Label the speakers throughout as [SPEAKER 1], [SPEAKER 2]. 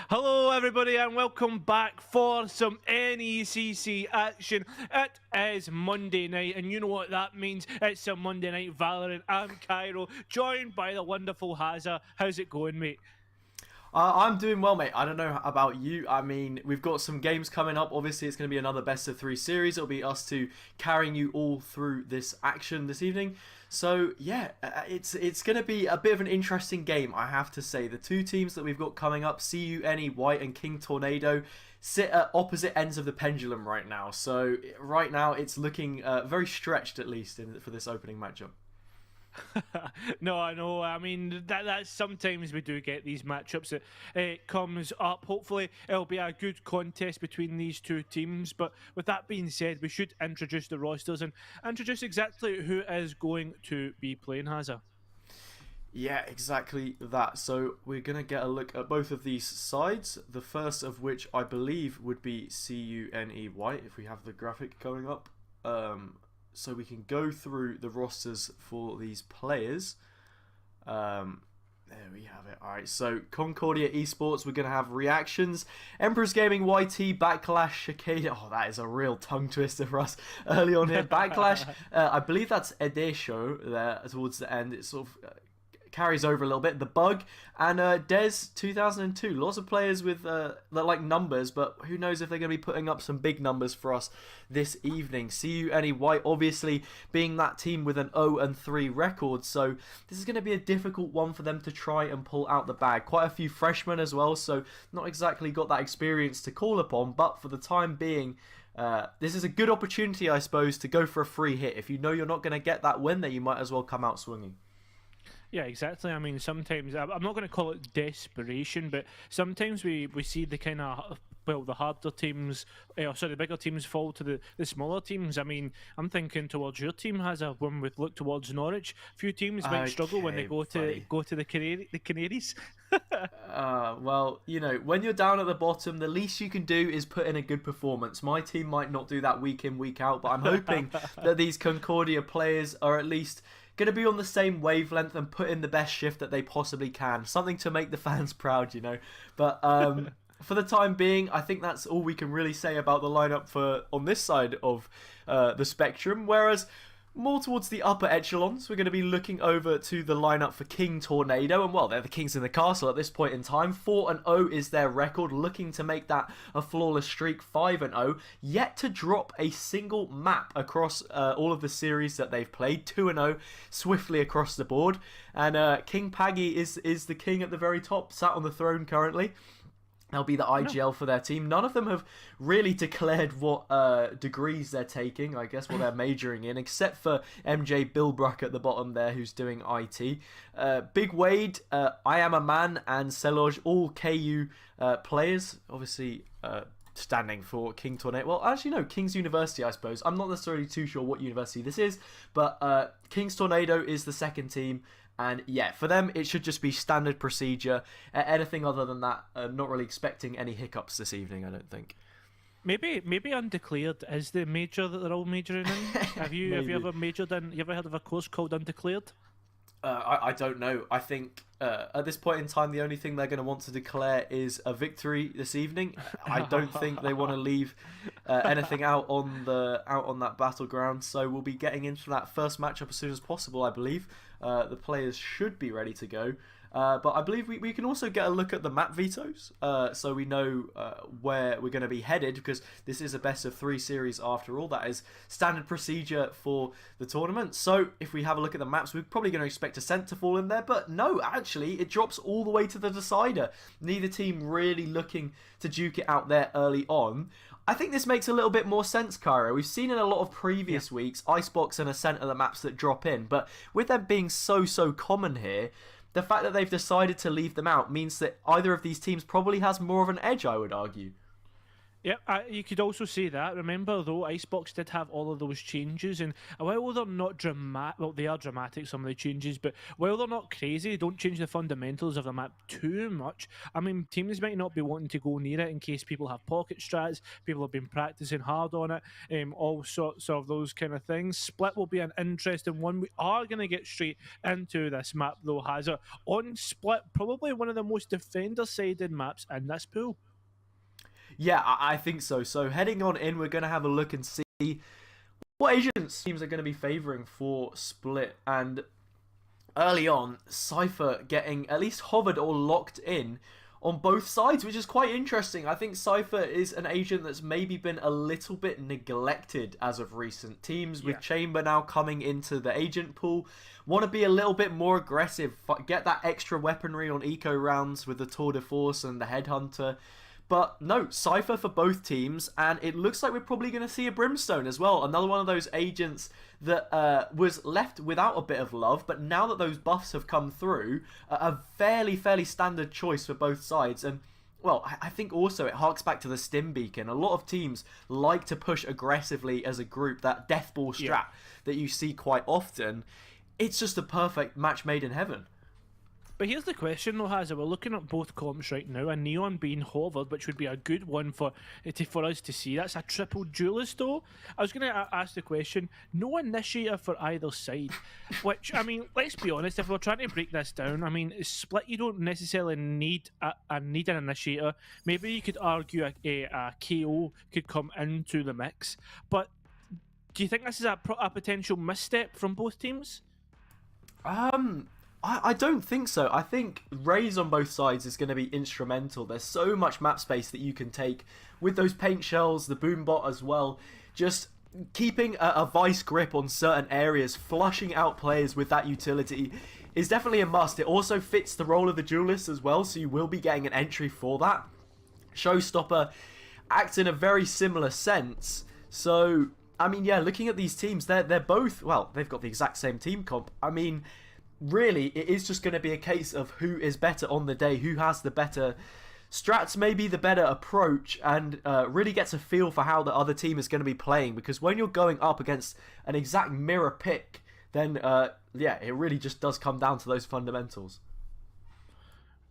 [SPEAKER 1] Hello, everybody, and welcome back for some NECC action. It is Monday night, and you know what that means. It's a Monday Night Valorant. I'm Cairo, joined by the wonderful Hazza. How's it going, mate?
[SPEAKER 2] I'm doing well, mate. I don't know about you. I mean, we've got some games coming up. Obviously, it's going to be another best of three series. It'll be us two carrying you all through this action this evening. So yeah, it's going to be a bit of an interesting game, I have to say. The two teams that we've got coming up, Cyan White and King Tornado, sit at opposite ends of the pendulum right now. So right now, it's looking very stretched, at least, for this opening matchup.
[SPEAKER 1] No, I know. I mean, that's sometimes we do get these matchups that it comes up. Hopefully, it'll be a good contest between these two teams. But with that being said, we should introduce the rosters and introduce exactly who is going to be playing Hazza.
[SPEAKER 2] Yeah, exactly that. So we're going to get a look at both of these sides. The first of which I believe would be CUNEY, if we have the graphic going up. So we can go through the rosters for these players. There we have it. Alright, so Concordia Esports, we're going to have Reactions, Emperor's Gaming YT, Backlash, Chicane. Oh, that is a real tongue twister for us early on here. Backlash, I believe that's Edesho there towards the end. It's sort of carries over a little bit. The Bug and Des 2002. Lots of players with that like numbers, but who knows if they're going to be putting up some big numbers for us this evening. CUNY White obviously being that team with an 0-3 record, so this is going to be a difficult one for them to try and pull out the bag. Quite a few freshmen as well, so not exactly got that experience to call upon, but for the time being, this is a good opportunity, I suppose, to go for a free hit. If you know you're not going to get that win there, you might as well come out swinging.
[SPEAKER 1] Yeah, exactly. I mean, sometimes I'm not going to call it desperation, but sometimes we see the kind of the harder teams, the bigger teams fall to the smaller teams. I mean, I'm thinking towards your team when we look towards Norwich. A few teams might struggle when they go to the Canaries.
[SPEAKER 2] Well, you know, when you're down at the bottom, the least you can do is put in a good performance. My team might not do that week in, week out, but I'm hoping that these Concordia players are at least going to be on the same wavelength and put in the best shift that they possibly can. Something to make the fans proud, you know. But for the time being, I think that's all we can really say about the lineup for on this side of the spectrum. Whereas more towards the upper echelons, we're going to be looking over to the lineup for King Tornado. And, well, they're the kings in the castle at this point in time. 4-0 is their record, looking to make that a flawless streak. 5-0, yet to drop a single map across all of the series that they've played. 2-0, swiftly across the board. And King Paggy is the king at the very top, sat on the throne currently. They'll be the IGL for their team. None of them have really declared what degrees they're taking, I guess, what they're majoring in, except for MJ Bilbruck at the bottom there, who's doing IT. Big Wade, I Am a Man, and Seloj, all KU players, obviously standing for King Tornado. Well, actually, no, King's University, I suppose. I'm not necessarily too sure what university this is, but King's Tornado is the second team. And yeah, for them, it should just be standard procedure. Anything other than that, I'm not really expecting any hiccups this evening, I don't think.
[SPEAKER 1] Maybe undeclared is the major that they're all majoring in. Have you ever majored in? You ever heard of a course called undeclared?
[SPEAKER 2] I don't know. I think at this point in time, the only thing they're going to want to declare is a victory this evening. I don't think they want to leave anything out on that battleground. So we'll be getting into that first matchup as soon as possible. I believe the players should be ready to go. But I believe we can also get a look at the map vetoes, so we know where we're going to be headed, because this is a best of three series after all. That is standard procedure for the tournament. So if we have a look at the maps, we're probably going to expect a cent to fall in there, but no, actually it drops all the way to the decider. Neither team really looking to duke it out there early on. I think this makes a little bit more sense, Cairo. We've seen in a lot of previous weeks, Icebox and Ascent are the maps that drop in, but with them being so common here, the fact that they've decided to leave them out means that either of these teams probably has more of an edge, I would argue.
[SPEAKER 1] Yep, you could also say that. Remember, though, Icebox did have all of those changes, and while they're not dramatic, well, they are dramatic, some of the changes, but while they're not crazy, they don't change the fundamentals of the map too much. I mean, teams might not be wanting to go near it in case people have pocket strats, people have been practicing hard on it, all sorts of those kind of things. Split will be an interesting one. We are going to get straight into this map, though, Hazard. On Split, probably one of the most defender-sided maps in this pool.
[SPEAKER 2] Yeah, I think so. So heading on in, we're going to have a look and see what Asians teams are going to be favouring for Split. And early on, Cypher getting at least hovered or locked in on both sides, which is quite interesting. I think Cypher is an agent that's maybe been a little bit neglected as of recent. Teams with Chamber now coming into the agent pool want to be a little bit more aggressive, get that extra weaponry on eco rounds with the Tour de Force and the Headhunter. But no, Cypher for both teams, and it looks like we're probably going to see a Brimstone as well. Another one of those agents that was left without a bit of love, but now that those buffs have come through, a fairly standard choice for both sides. And, well, I think also it harks back to the Stim Beacon. A lot of teams like to push aggressively as a group, that Deathball strat that you see quite often. It's just a perfect match made in heaven.
[SPEAKER 1] But here's the question, though, Hazard. We're looking at both comps right now, and Neon being hovered, which would be a good one for us to see. That's a triple duelist, though. I was going to ask the question, no initiator for either side, which, I mean, let's be honest, if we're trying to break this down, I mean, Split, you don't necessarily need an initiator. Maybe you could argue a KO could come into the mix, but do you think this is a potential misstep from both teams?
[SPEAKER 2] I don't think so. I think Raze on both sides is going to be instrumental. There's so much map space that you can take with those paint shells, the boombot as well. Just keeping a vice grip on certain areas, flushing out players with that utility is definitely a must. It also fits the role of the duelist as well, so you will be getting an entry for that. Showstopper acts in a very similar sense. So, I mean, yeah, looking at these teams, they're both, well, they've got the exact same team comp. I mean, really, it is just going to be a case of who is better on the day, who has the better strats, maybe the better approach, and really gets a feel for how the other team is going to be playing. Because when you're going up against an exact mirror pick, then, yeah, it really just does come down to those fundamentals.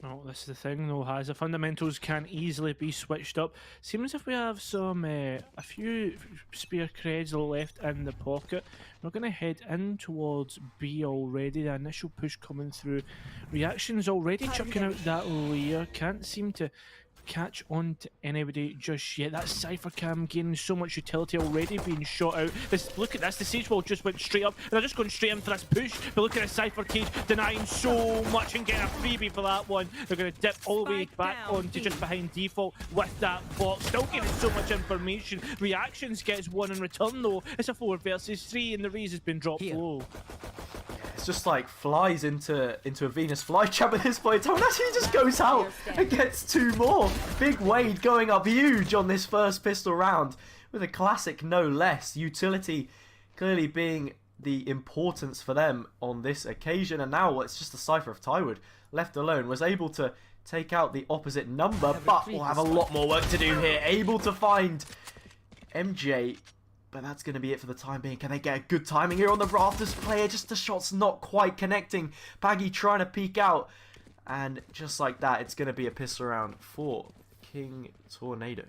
[SPEAKER 1] Well, this is the thing, though, the fundamentals can easily be switched up. Seems as if we have a few spear creds left in the pocket. We're going to head in towards B already. The initial push coming through. Reactions already chucking out that layer. Can't seem to catch on to anybody just yet. That Cypher Cam gaining so much utility, already being shot out. Look at this, the Sage Wall just went straight up, and they're just going straight in for this push. But look at the Cypher Cage denying so much and getting a freebie for that one. They're going to dip all the way back onto just behind default with that box. Still getting so much information. Reactions gets one in return, though. It's a 4 versus 3, and the Raze has been dropped low.
[SPEAKER 2] It's just like flies into a Venus flytrap at this point. Tom actually just goes out and gets 2 more. Big Wade going up huge on this first pistol round with a classic no less. Utility clearly being the importance for them on this occasion. And now it's just the Cypher of Tywood left alone. Was able to take out the opposite number, but we'll have a lot more work to do here. Able to find MJ. But that's going to be it for the time being. Can they get a good timing here on the rafters? Player, just the shot's not quite connecting. Paggy trying to peek out. And just like that, it's going to be a pistol round for King Tornado.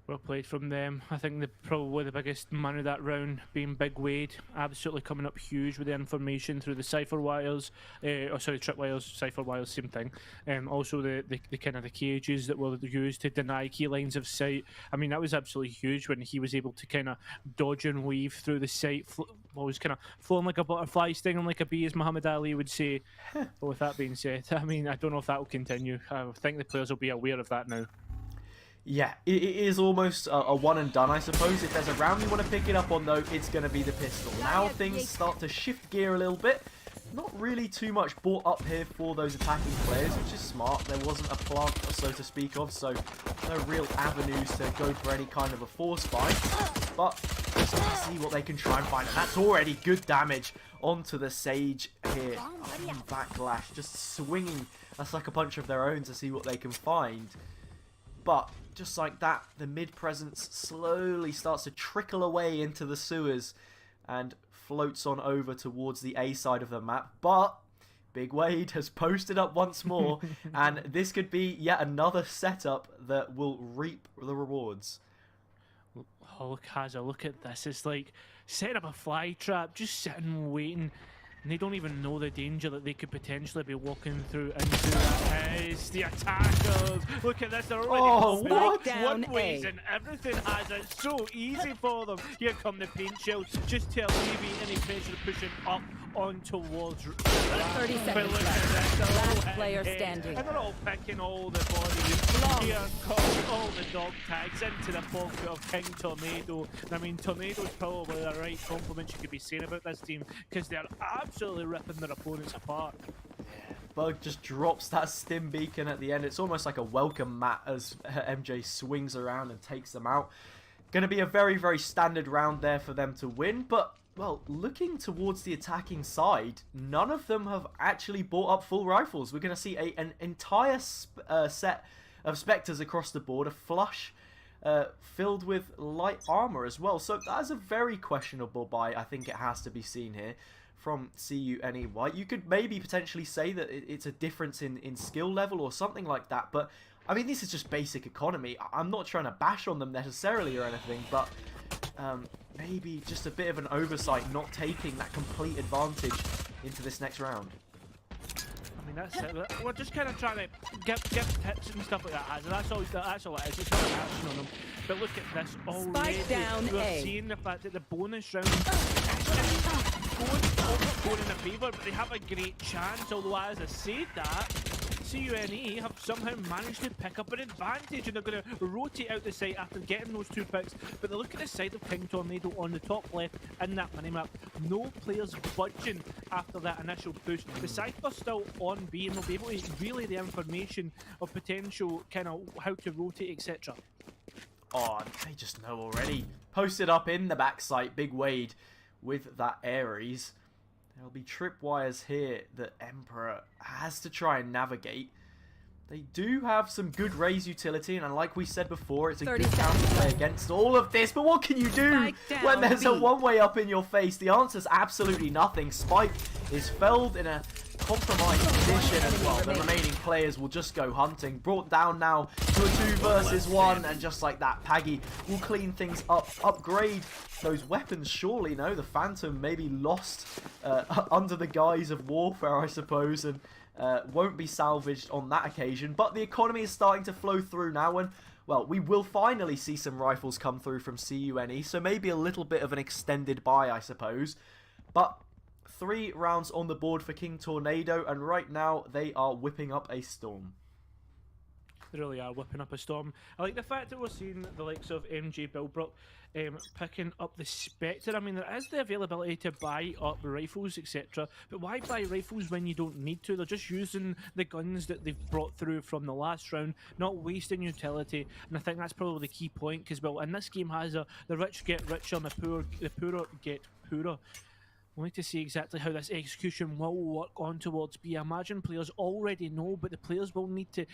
[SPEAKER 1] Well played from them. I think probably the biggest man of that round being Big Wade. Absolutely coming up huge with the information through the Cypher wires. Tripwires, Cypher wires, same thing. Also the kind of the cages that were used to deny key lines of sight. I mean, that was absolutely huge when he was able to kind of dodge and weave through the sight. Was kind of flowing like a butterfly, stinging like a bee, as Muhammad Ali would say. But with that being said, I mean, I don't know if that will continue. I think the players will be aware of that now.
[SPEAKER 2] Yeah, it is almost a one and done, I suppose. If there's a round you want to pick it up on, though, it's going to be the pistol. Now things start to shift gear a little bit. Not really too much brought up here for those attacking players, which is smart. There wasn't a plant, so to speak of, so no real avenues to go for any kind of a force fight. But just to see what they can try and find. And that's already good damage onto the Sage here. Backlash, just swinging a sucker punch of their own to see what they can find. but just like that, the mid presence slowly starts to trickle away into the sewers and floats on over towards the A side of the map. But Big Wade has posted up once more, and this could be yet another setup that will reap the rewards.
[SPEAKER 1] Oh, look, Hazza, look at this. It's like setting up a fly trap, just sitting waiting. And they don't even know the danger that they could potentially be walking through into that. It's the attackers. Look at this. They're already one ways and everything has it so easy for them. Here come the paint shells just to alleviate any pressure pushing up on towards.
[SPEAKER 3] 30 seconds left. Last player standing.
[SPEAKER 1] And they're all picking all the bodies. Here come all the dog tags into the pocket of King Tornado. I mean, Tornado's probably the right compliment you could be saying about this team, because they're absolutely ripping their opponents apart.
[SPEAKER 2] Bug just drops that stim beacon at the end. It's almost like a welcome mat as MJ swings around and takes them out. Going to be a very, very standard round there for them to win, but well, looking towards the attacking side, none of them have actually bought up full rifles. We're going to see an entire set of Spectres across the board, a flush filled with light armor as well. So that's a very questionable buy, I think it has to be seen here, from CUNY. You could maybe potentially say that it's a difference in skill level or something like that, but I mean, this is just basic economy. I'm not trying to bash on them necessarily or anything, but maybe just a bit of an oversight not taking that complete advantage into this next round.
[SPEAKER 1] I mean, that's it. We're just kind of trying to give tips and stuff like that. That's all it is. It's not action on them. But look at this already.
[SPEAKER 3] Spike down
[SPEAKER 1] We're
[SPEAKER 3] A.
[SPEAKER 1] seeing the fact that the bonus round going in their favour, but they have a great chance. Although, as I said that, CUNE have somehow managed to pick up an advantage, and they're going to rotate out the site after getting those 2 picks. But they look at the side of King Tornado on the top left in that minimap. No players budging after that initial push. The Cypher's still on B, and they'll be able to relay the information of potential kind of how to rotate, etc.
[SPEAKER 2] Oh, they just know already. Posted up in the backside, Big Wade with that Ares. There'll be tripwires here that Emperor has to try and navigate. They do have some good raise utility, and like we said before, it's a good counterplay against all of this. But what can you do when there's a one-way up in your face? The answer's absolutely nothing. Spike is felled in a compromised position as well. The remaining players will just go hunting. Brought down now to a 2 versus 1, and just like that, Paggy will clean things up, upgrade those weapons. Surely, no, the Phantom maybe lost under the guise of warfare, I suppose, and won't be salvaged on that occasion. But the economy is starting to flow through now, and well, we will finally see some rifles come through from CUNE, so maybe a little bit of an extended buy, I suppose. But 3 rounds on the board for King Tornado, and right now they are whipping up a storm.
[SPEAKER 1] They really are whipping up a storm. I like the fact that we're seeing the likes of MJ Bilbrook picking up the Spectre. I mean, there is the availability to buy up rifles, etc. But why buy rifles when you don't need to? They're just using the guns that they've brought through from the last round, not wasting utility. And I think that's probably the key point, because, well, in this game has the rich get richer and the poor get poorer. We'll need to see exactly how this execution will work on towards B. I imagine players already know, but the players will need to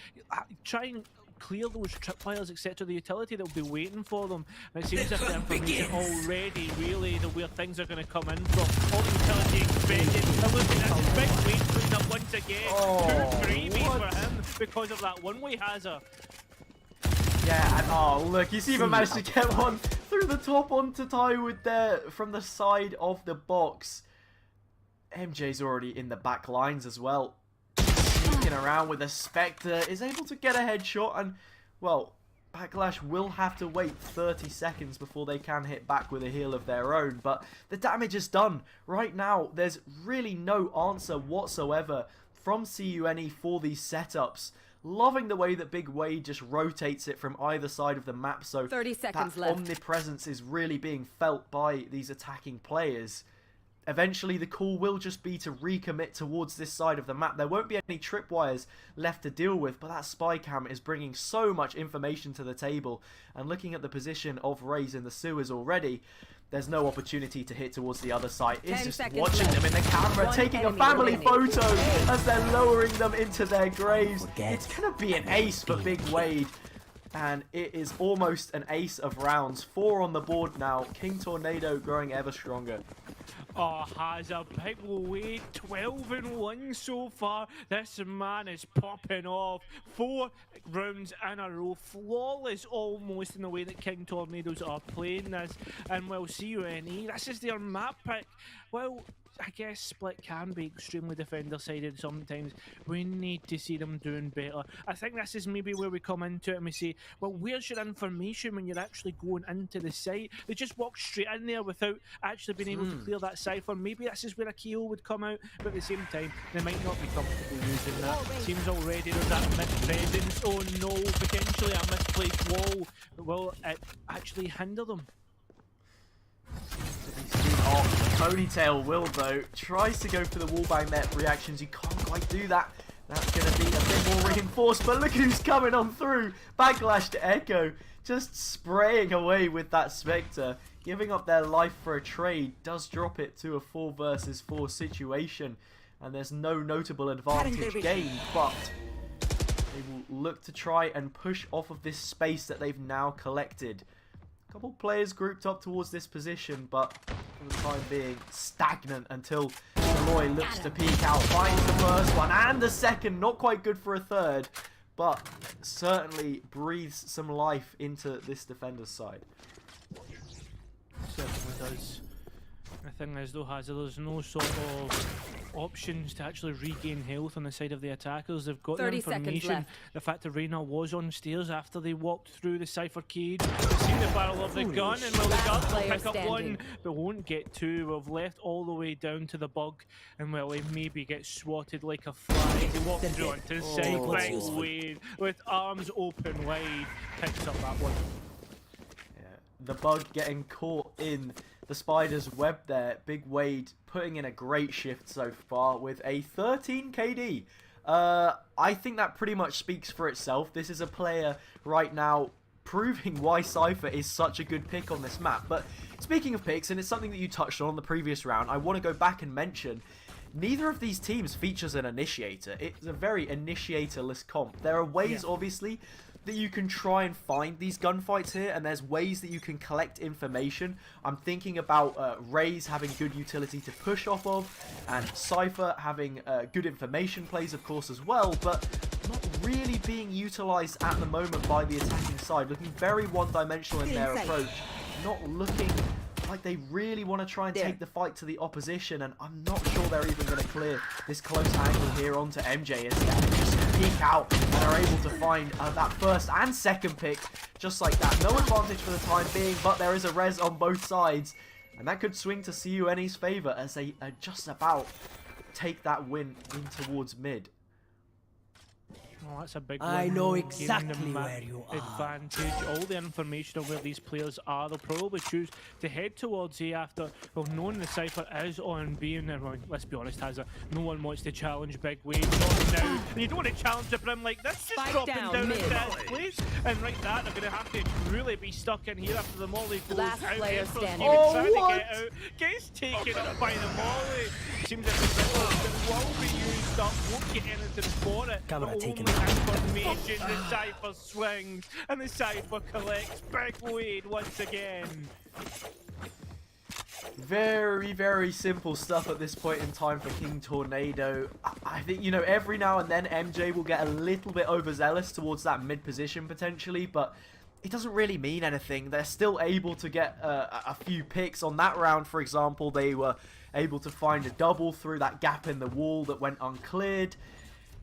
[SPEAKER 1] try and clear those tripwires, etc. The utility that will be waiting for them. And it seems as if the information already really where things are going to come in from. All the utility expected. And look at this, Big Wade cleaned up once again. 2 freebies for him because of that one-way hazard.
[SPEAKER 2] Yeah, and oh look, he's even managed to get one through the top onto Tywood there from the side of the box. MJ's already in the back lines as well. Sneaking around with a Spectre, is able to get a headshot, and well, Backlash will have to wait 30 seconds before they can hit back with a heal of their own, but the damage is done. Right now, there's really no answer whatsoever from CUNE for these setups. Loving the way that Big Wade just rotates it from either side of the map, so
[SPEAKER 3] 30 seconds
[SPEAKER 2] that
[SPEAKER 3] left.
[SPEAKER 2] omnipresence is really being felt by these attacking players. Eventually, the call will just be to recommit towards this side of the map. There won't be any tripwires left to deal with, but that spy cam is bringing so much information to the table. And looking at the position of Raze in the sewers already, there's no opportunity to hit towards the other side. It's just watching them in the camera, taking a family photo as they're lowering them into their graves. It's going to be an ace for Big Wade. And it is almost an ace of rounds. 4 on the board now. King Tornado growing ever stronger.
[SPEAKER 1] Oh, has a big lead, 12-1 so far. This man is popping off. 4 rounds in a row, flawless almost in the way that King Tornadoes are playing this. And we'll see you NE. This is their map pick. Well, I guess Split can be extremely defender-sided sometimes. We need to see them doing better. I think this is maybe where we come into it and we say, well, where's your information when you're actually going into the site? They just walk straight in there without actually being able to clear that cipher. Maybe this is where a KO would come out, but at the same time, they might not be comfortable using that. Seems already there's that mid-presence. Oh no, potentially a misplaced wall. Will it actually hinder them?
[SPEAKER 2] Oh, Ponytail will though. Tries to go for the wallbang net reactions. You can't quite do that. That's going to be a bit more reinforced. But look who's coming on through. Backlash to Echo. Just spraying away with that Spectre. Giving up their life for a trade. Does drop it to a 4 versus 4 situation. And there's no notable advantage gained. But they will look to try and push off of this space that they've now collected. Couple players grouped up towards this position, but for the time being, stagnant until Malloy looks to peek out. Finds the first one and the second. Not quite good for a third, but certainly breathes some life into this defender's side.
[SPEAKER 1] Certainly does. The thing is though, Hazard, there's no sort of options to actually regain health on the side of the attackers. They've got the
[SPEAKER 3] 30 seconds
[SPEAKER 1] information.
[SPEAKER 3] left.
[SPEAKER 1] The fact that Reyna was on stairs after they walked through the cipher cage. They've seen the barrel of the gun, and well, the guards will pick up one, but won't get 2. We've left all the way down to the bug, and well, they maybe get swatted like a fly. They walk through onto the side, big Wade, with arms open wide, picks up that one.
[SPEAKER 2] Yeah, the bug getting caught in the spider's web there. Big Wade putting in a great shift so far with a 13 KD. I think that pretty much speaks for itself. This is a player right now proving why Cypher is such a good pick on this map. But speaking of picks, and it's something that you touched on the previous round, I want to go back and mention neither of these teams features an initiator. It's a very initiatorless comp. There are ways, obviously, that you can try and find these gunfights here, and there's ways that you can collect information. I'm thinking about Raze having good utility to push off of, and Cypher having good information plays, of course, as well, but not really being utilized at the moment by the attacking side. Looking very one-dimensional in their approach, not looking like they really want to try and take the fight to the opposition, and I'm not sure they're even going to clear this close angle here onto MJ as they just peek out and are able to find that first and second pick just like that. No advantage for the time being, but there is a res on both sides, and that could swing to CUNE's favor as they just about take that win in towards mid.
[SPEAKER 1] Oh, that's a big
[SPEAKER 4] I
[SPEAKER 1] win.
[SPEAKER 4] know
[SPEAKER 1] Gaining
[SPEAKER 4] exactly
[SPEAKER 1] the map
[SPEAKER 4] where you are.
[SPEAKER 1] advantage, all the information of where these players are. They'll probably choose to head towards A after, well, knowing the Cypher is on B, and everyone, let's be honest, Hazza, no one wants to challenge Big Wade, not now. And you don't want to challenge a Brim like this, just
[SPEAKER 3] Spike
[SPEAKER 1] dropping
[SPEAKER 3] down
[SPEAKER 1] down
[SPEAKER 3] mid.
[SPEAKER 1] into his place. And like that, they're going to have to really be stuck in here after the Molly goes
[SPEAKER 3] Last
[SPEAKER 1] out.
[SPEAKER 3] player
[SPEAKER 1] Effort's
[SPEAKER 3] standing.
[SPEAKER 1] even
[SPEAKER 2] Oh,
[SPEAKER 1] trying
[SPEAKER 2] what?
[SPEAKER 1] to get out. Gets taken up by the Molly. Seems as if the Brim will be used up, won't get anything for it.
[SPEAKER 4] Camera
[SPEAKER 1] but
[SPEAKER 4] taken.
[SPEAKER 1] only information. The Cypher swings and the Cypher collects. Big Wade once again.
[SPEAKER 2] Very, very simple stuff at this point in time for King Tornado. I think, you know, every now and then MJ will get a little bit overzealous towards that mid position potentially, but it doesn't really mean anything. They're still able to get a few picks. On that round, for example, they were able to find a double through that gap in the wall that went uncleared.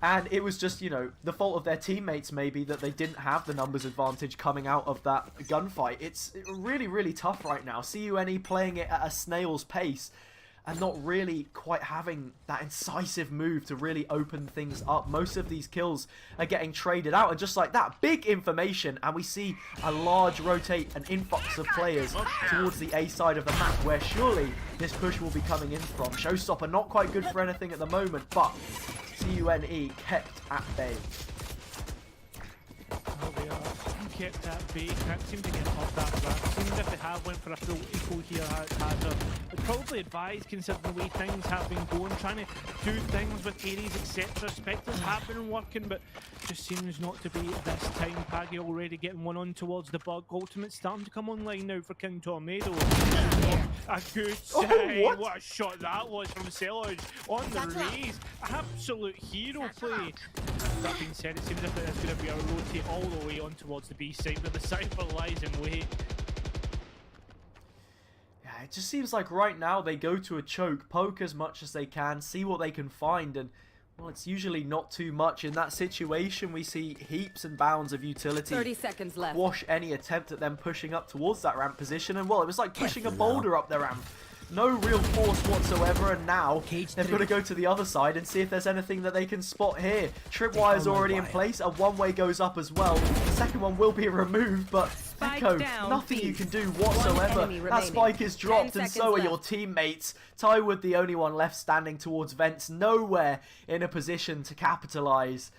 [SPEAKER 2] And it was just, you know, the fault of their teammates maybe that they didn't have the numbers advantage coming out of that gunfight. It's really, really tough right now. CUNE playing it at a snail's pace and not really quite having that incisive move to really open things up. Most of these kills are getting traded out, and just like that, big information, and we see a large rotate, an influx of players towards the A side of the map, where surely this push will be coming in from. Showstopper not quite good for anything at the moment, but CUNE kept at bay.
[SPEAKER 1] Well, they are kept at bay, can't seem to get up that ramp. Seems if they have went for a full eco here at Hazard. It's probably advised considering the way things have been going, trying to do things with Ares, etc. Spectres have been working, but just seems not to be this time. Paggy already getting one on towards the bug. Ultimate starting to come online now for King Tornado. A good save. What a shot that was from Sellers on the raise. Absolute hero play. That being said, it seems as if it's going to be a rotate all the way on towards the B side, but the Cypher lies in wait.
[SPEAKER 2] Yeah, it just seems like right now they go to a choke, poke as much as they can, see what they can find, and well, it's usually not too much. In that situation, we see heaps and bounds of utility
[SPEAKER 3] 30 seconds left.
[SPEAKER 2] Wash any attempt at them pushing up towards that ramp position, and well, it was like pushing a boulder up the ramp. No real force whatsoever, and now they've got to go to the other side and see if there's anything that they can spot here. Tripwire's already in place, a one-way goes up as well. The second one will be removed, but Echo, nothing you can do whatsoever. That spike is dropped, and so are your teammates. Tywood, the only one left standing towards vents, nowhere in a position to capitalize.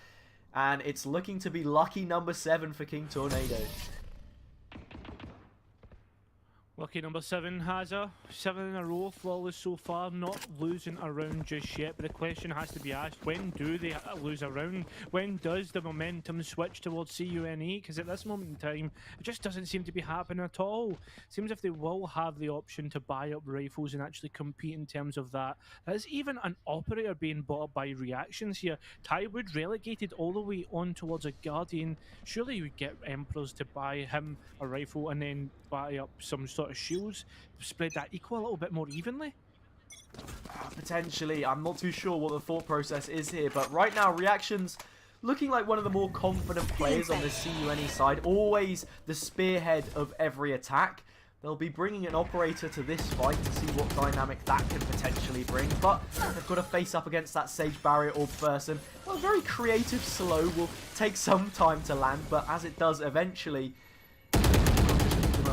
[SPEAKER 2] And it's looking to be lucky number 7 for King Tornado.
[SPEAKER 1] Lucky number 7 has a 7 in a row, flawless so far, not losing a round just yet, but the question has to be asked, when do they lose a round? When does the momentum switch towards CUNE? Because at this moment in time, it just doesn't seem to be happening at all. Seems if they will have the option to buy up rifles and actually compete in terms of that. There's even an operator being bought up by reactions here. Tywood relegated all the way on towards a Guardian. Surely you would get Emperors to buy him a rifle and then buy up some sort of shields, spread that equal a little bit more evenly.
[SPEAKER 2] Potentially, I'm not too sure what the thought process is here, but right now reactions looking like one of the more confident players on the CUNE side, always the spearhead of every attack. They'll be bringing an operator to this fight to see what dynamic that can potentially bring, but they've got to face up against that Sage Barrier Orb person. Well, very creative slow will take some time to land, but as it does eventually,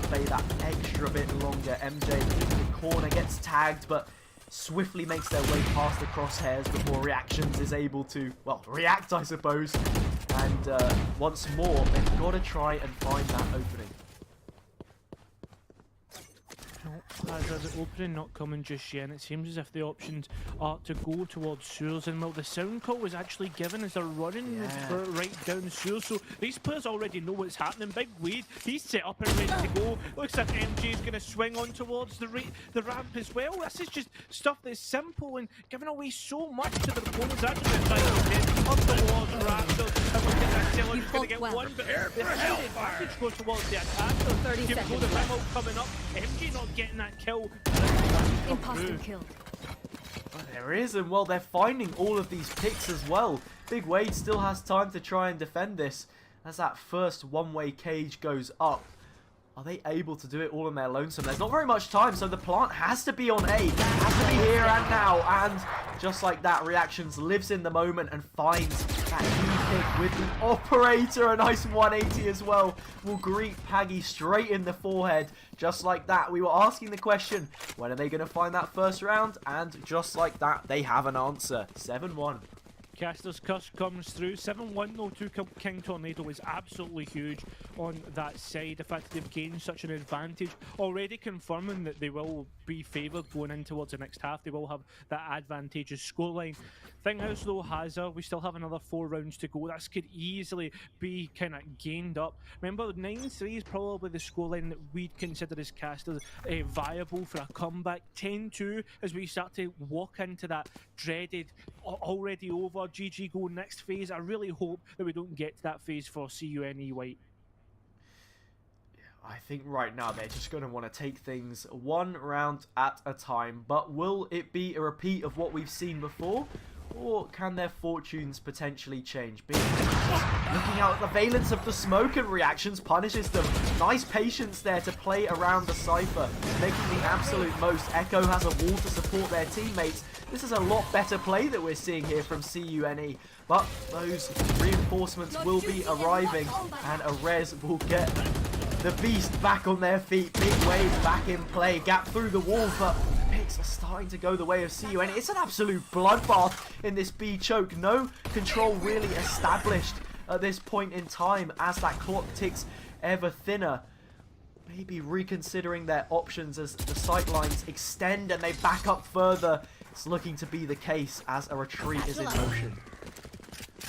[SPEAKER 2] play that extra bit longer. MJ in the corner gets tagged, but swiftly makes their way past the crosshairs before Reactions is able to, well, react, I suppose. And once more, they've got to try and find that opening.
[SPEAKER 1] As the opening not coming just yet, and it seems as if the options are to go towards sewers, and well, the sound call was actually given as they're running right down sewers, so these players already know what's happening. Big Wade, he's set up and ready to go. Looks like MJ is going to swing on towards the ramp as well. This is just stuff that's simple and giving away so much to the opponents. Actually trying to get up towards Raptors, and look at that Taylor, he's going to get one, but the advantage goes towards the attacker.
[SPEAKER 3] 30
[SPEAKER 1] Give
[SPEAKER 3] seconds
[SPEAKER 1] the
[SPEAKER 3] left.
[SPEAKER 1] Rimmel coming up, MJ not getting that kill.
[SPEAKER 3] Imposter kill.
[SPEAKER 2] Oh, there is, and well, they're finding all of these picks as well. Big Wade still has time to try and defend this as that first one-way cage goes up. Are they able to do it all on their lonesome? There's not very much time, so the plant has to be on A. It has to be here and now, and just like that, Reactions lives in the moment and finds that key pick with the operator. A nice 180 as well will greet Paggy straight in the forehead. Just like that, we were asking the question, when are they going to find that first round? And just like that, they have an answer. 7-1.
[SPEAKER 1] Caster's Curse comes through. 7-1 though to King Tornado is absolutely huge on that side. The fact that they've gained such an advantage, already confirming that they will be favoured going in towards the next half. They will have that advantageous scoreline. Thing is though, Hazard, we still have another 4 rounds to go. This could easily be kind of gained up. Remember, 9-3 is probably the scoreline that we'd consider as casters viable for a comeback. 10-2 as we start to walk into that dreaded, already over, GG go next phase. I really hope that we don't get to that phase for CUNE White.
[SPEAKER 2] I think right now they're just going to want to take things one round at a time, but will it be a repeat of what we've seen before? Or can their fortunes potentially change? Looking out at the valence of the smoke, and Reactions punishes them. Nice patience there to play around the Cypher, making the absolute most. Echo has a wall to support their teammates. This is a lot better play that we're seeing here from CUNE, but those reinforcements will be arriving, and a res will get the beast back on their feet. Big Wave back in play, gap through the wall, but picks are starting to go the way of CUNE. It's an absolute bloodbath in this B choke. No control really established at this point in time as that clock ticks ever thinner. Maybe reconsidering their options as the sightlines extend and they back up further. It's looking to be the case as a retreat is in motion.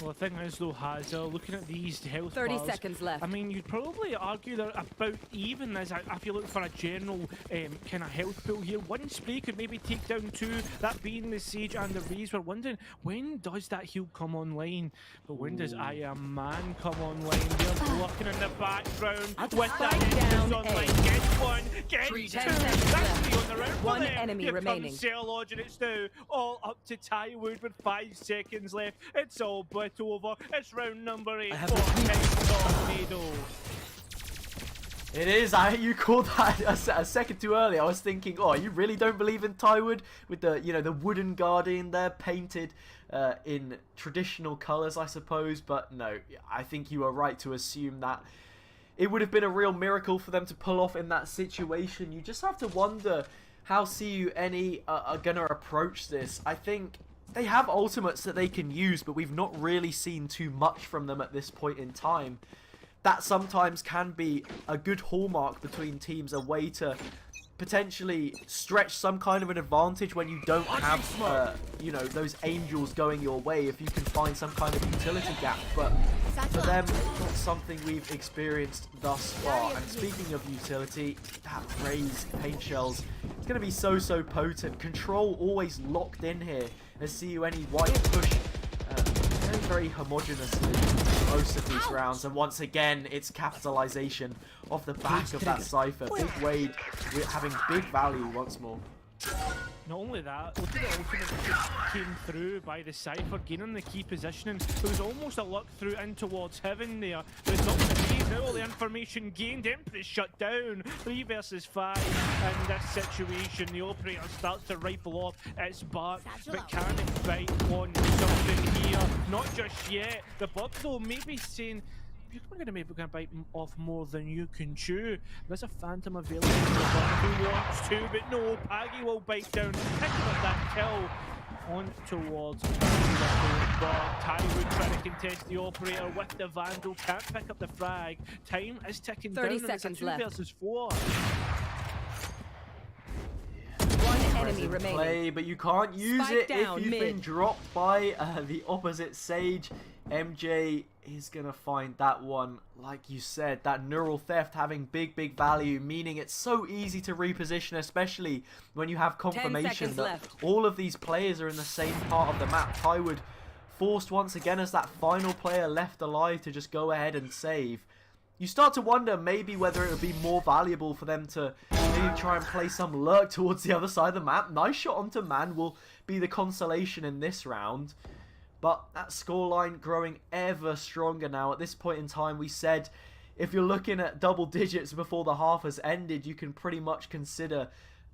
[SPEAKER 1] Well, the thing is, though, Hazel, looking at these health
[SPEAKER 3] 30
[SPEAKER 1] bars,
[SPEAKER 3] seconds left.
[SPEAKER 1] I mean, you'd probably argue they're about even as if you look for a general kind of health pool here. One spray could maybe take down two, that being the Sage and the Raze. We're wondering, when does that heal come online? But when does I Am Man come online? They're blocking in the background with that Nexus online. Get one, get two. That's three on the round for
[SPEAKER 3] One
[SPEAKER 1] them.
[SPEAKER 3] enemy
[SPEAKER 1] Here
[SPEAKER 3] remaining.
[SPEAKER 1] comes Lodge, and it's now all up to Tywood with 5 seconds left. It's all but over. It's round number 8 for Tornado.
[SPEAKER 2] It is. You called that a second too early. I was thinking, oh, you really don't believe in Tywood with the, you know, the wooden guardian there painted in traditional colours, I suppose. But no, I think you are right to assume that it would have been a real miracle for them to pull off in that situation. You just have to wonder how CUNE are gonna approach this. I think they have ultimates that they can use, but we've not really seen too much from them at this point in time. That sometimes can be a good hallmark between teams, a way to potentially stretch some kind of an advantage when you don't have, you know, those angels going your way, if you can find some kind of utility gap. But for them, not something we've experienced thus far. And speaking of utility, that Raze paint shells, it's going to be so potent. Control always locked in here. As CUNE white push very homogeneously most of these rounds, and once again it's capitalization off the back of that Cypher. Big Wade having big value once more.
[SPEAKER 1] Not only that, look at the ultimate that just came through by the Cypher, gaining the key positioning. There was almost a luck through in towards heaven there, but it's not going to be. Now all the information gained, Empress shut down. 3 versus 5 in this situation. The Operator starts to rifle off its bark, but can it bite on something here? Not just yet. The Bug though maybe saying, you're going to maybe bite off more than you can chew. There's a Phantom available to the Bug who wants to, but no, Paggy will bite down, picking up that kill on towards Tywood trying to contest the Operator with the Vandal, can't pick up the frag. Time is ticking
[SPEAKER 3] 30
[SPEAKER 1] down,
[SPEAKER 3] seconds
[SPEAKER 1] and it's a 2
[SPEAKER 3] left.
[SPEAKER 1] versus 4.
[SPEAKER 3] One enemy remaining.
[SPEAKER 2] Play, but you can't use
[SPEAKER 3] Spike
[SPEAKER 2] it
[SPEAKER 3] down,
[SPEAKER 2] if you've
[SPEAKER 3] mid.
[SPEAKER 2] been dropped by the opposite Sage. MJ is gonna find that one. Like you said, that neural theft having big value, meaning it's so easy to reposition, especially when you have confirmation that
[SPEAKER 3] left.
[SPEAKER 2] all of these players are in the same part of the map. Tywood forced once again as that final player left alive to just go ahead and save. You start to wonder maybe whether it would be more valuable for them to maybe try and play some lurk towards the other side of the map. Nice shot onto Man will be the consolation in this round. But that scoreline growing ever stronger now. At this point in time, we said if you're looking at double digits before the half has ended, you can pretty much consider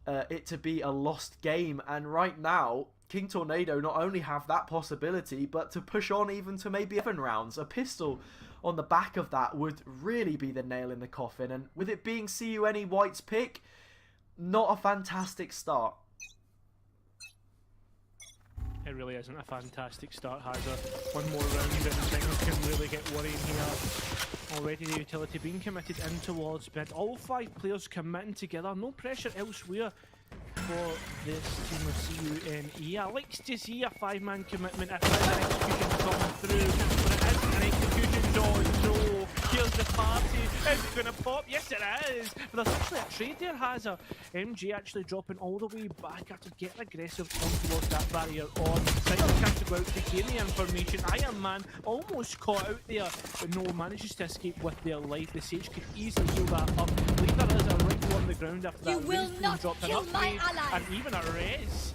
[SPEAKER 2] it to be a lost game. And right now, King Tornado not only have that possibility, but to push on even to maybe 7 rounds. A pistol on the back of that would really be the nail in the coffin. And with it being CUNE White's pick, not a fantastic start.
[SPEAKER 1] It really isn't a fantastic start, Hazard. One more round and things can really get worrying here. Already the utility being committed in towards mid. All 5 players committing together. No pressure elsewhere for this team of CUNE. I like to see a 5-man commitment if there's an execution coming through. But it isn't an execution, oh no. Here's the party. Is it going to pop? Yes, it is. But there's actually a trade there, Hazard. MG actually dropping all the way back after getting aggressive on towards that barrier on. Cypher can't go out to gain the information. I Am Man almost caught out there, but no, manages to escape with their life. The Sage could easily heal that up. Leave there is a rifle on the ground after that.
[SPEAKER 4] You will not
[SPEAKER 1] dropped an
[SPEAKER 4] kill my
[SPEAKER 1] upgrade
[SPEAKER 4] ally.
[SPEAKER 1] and even a res.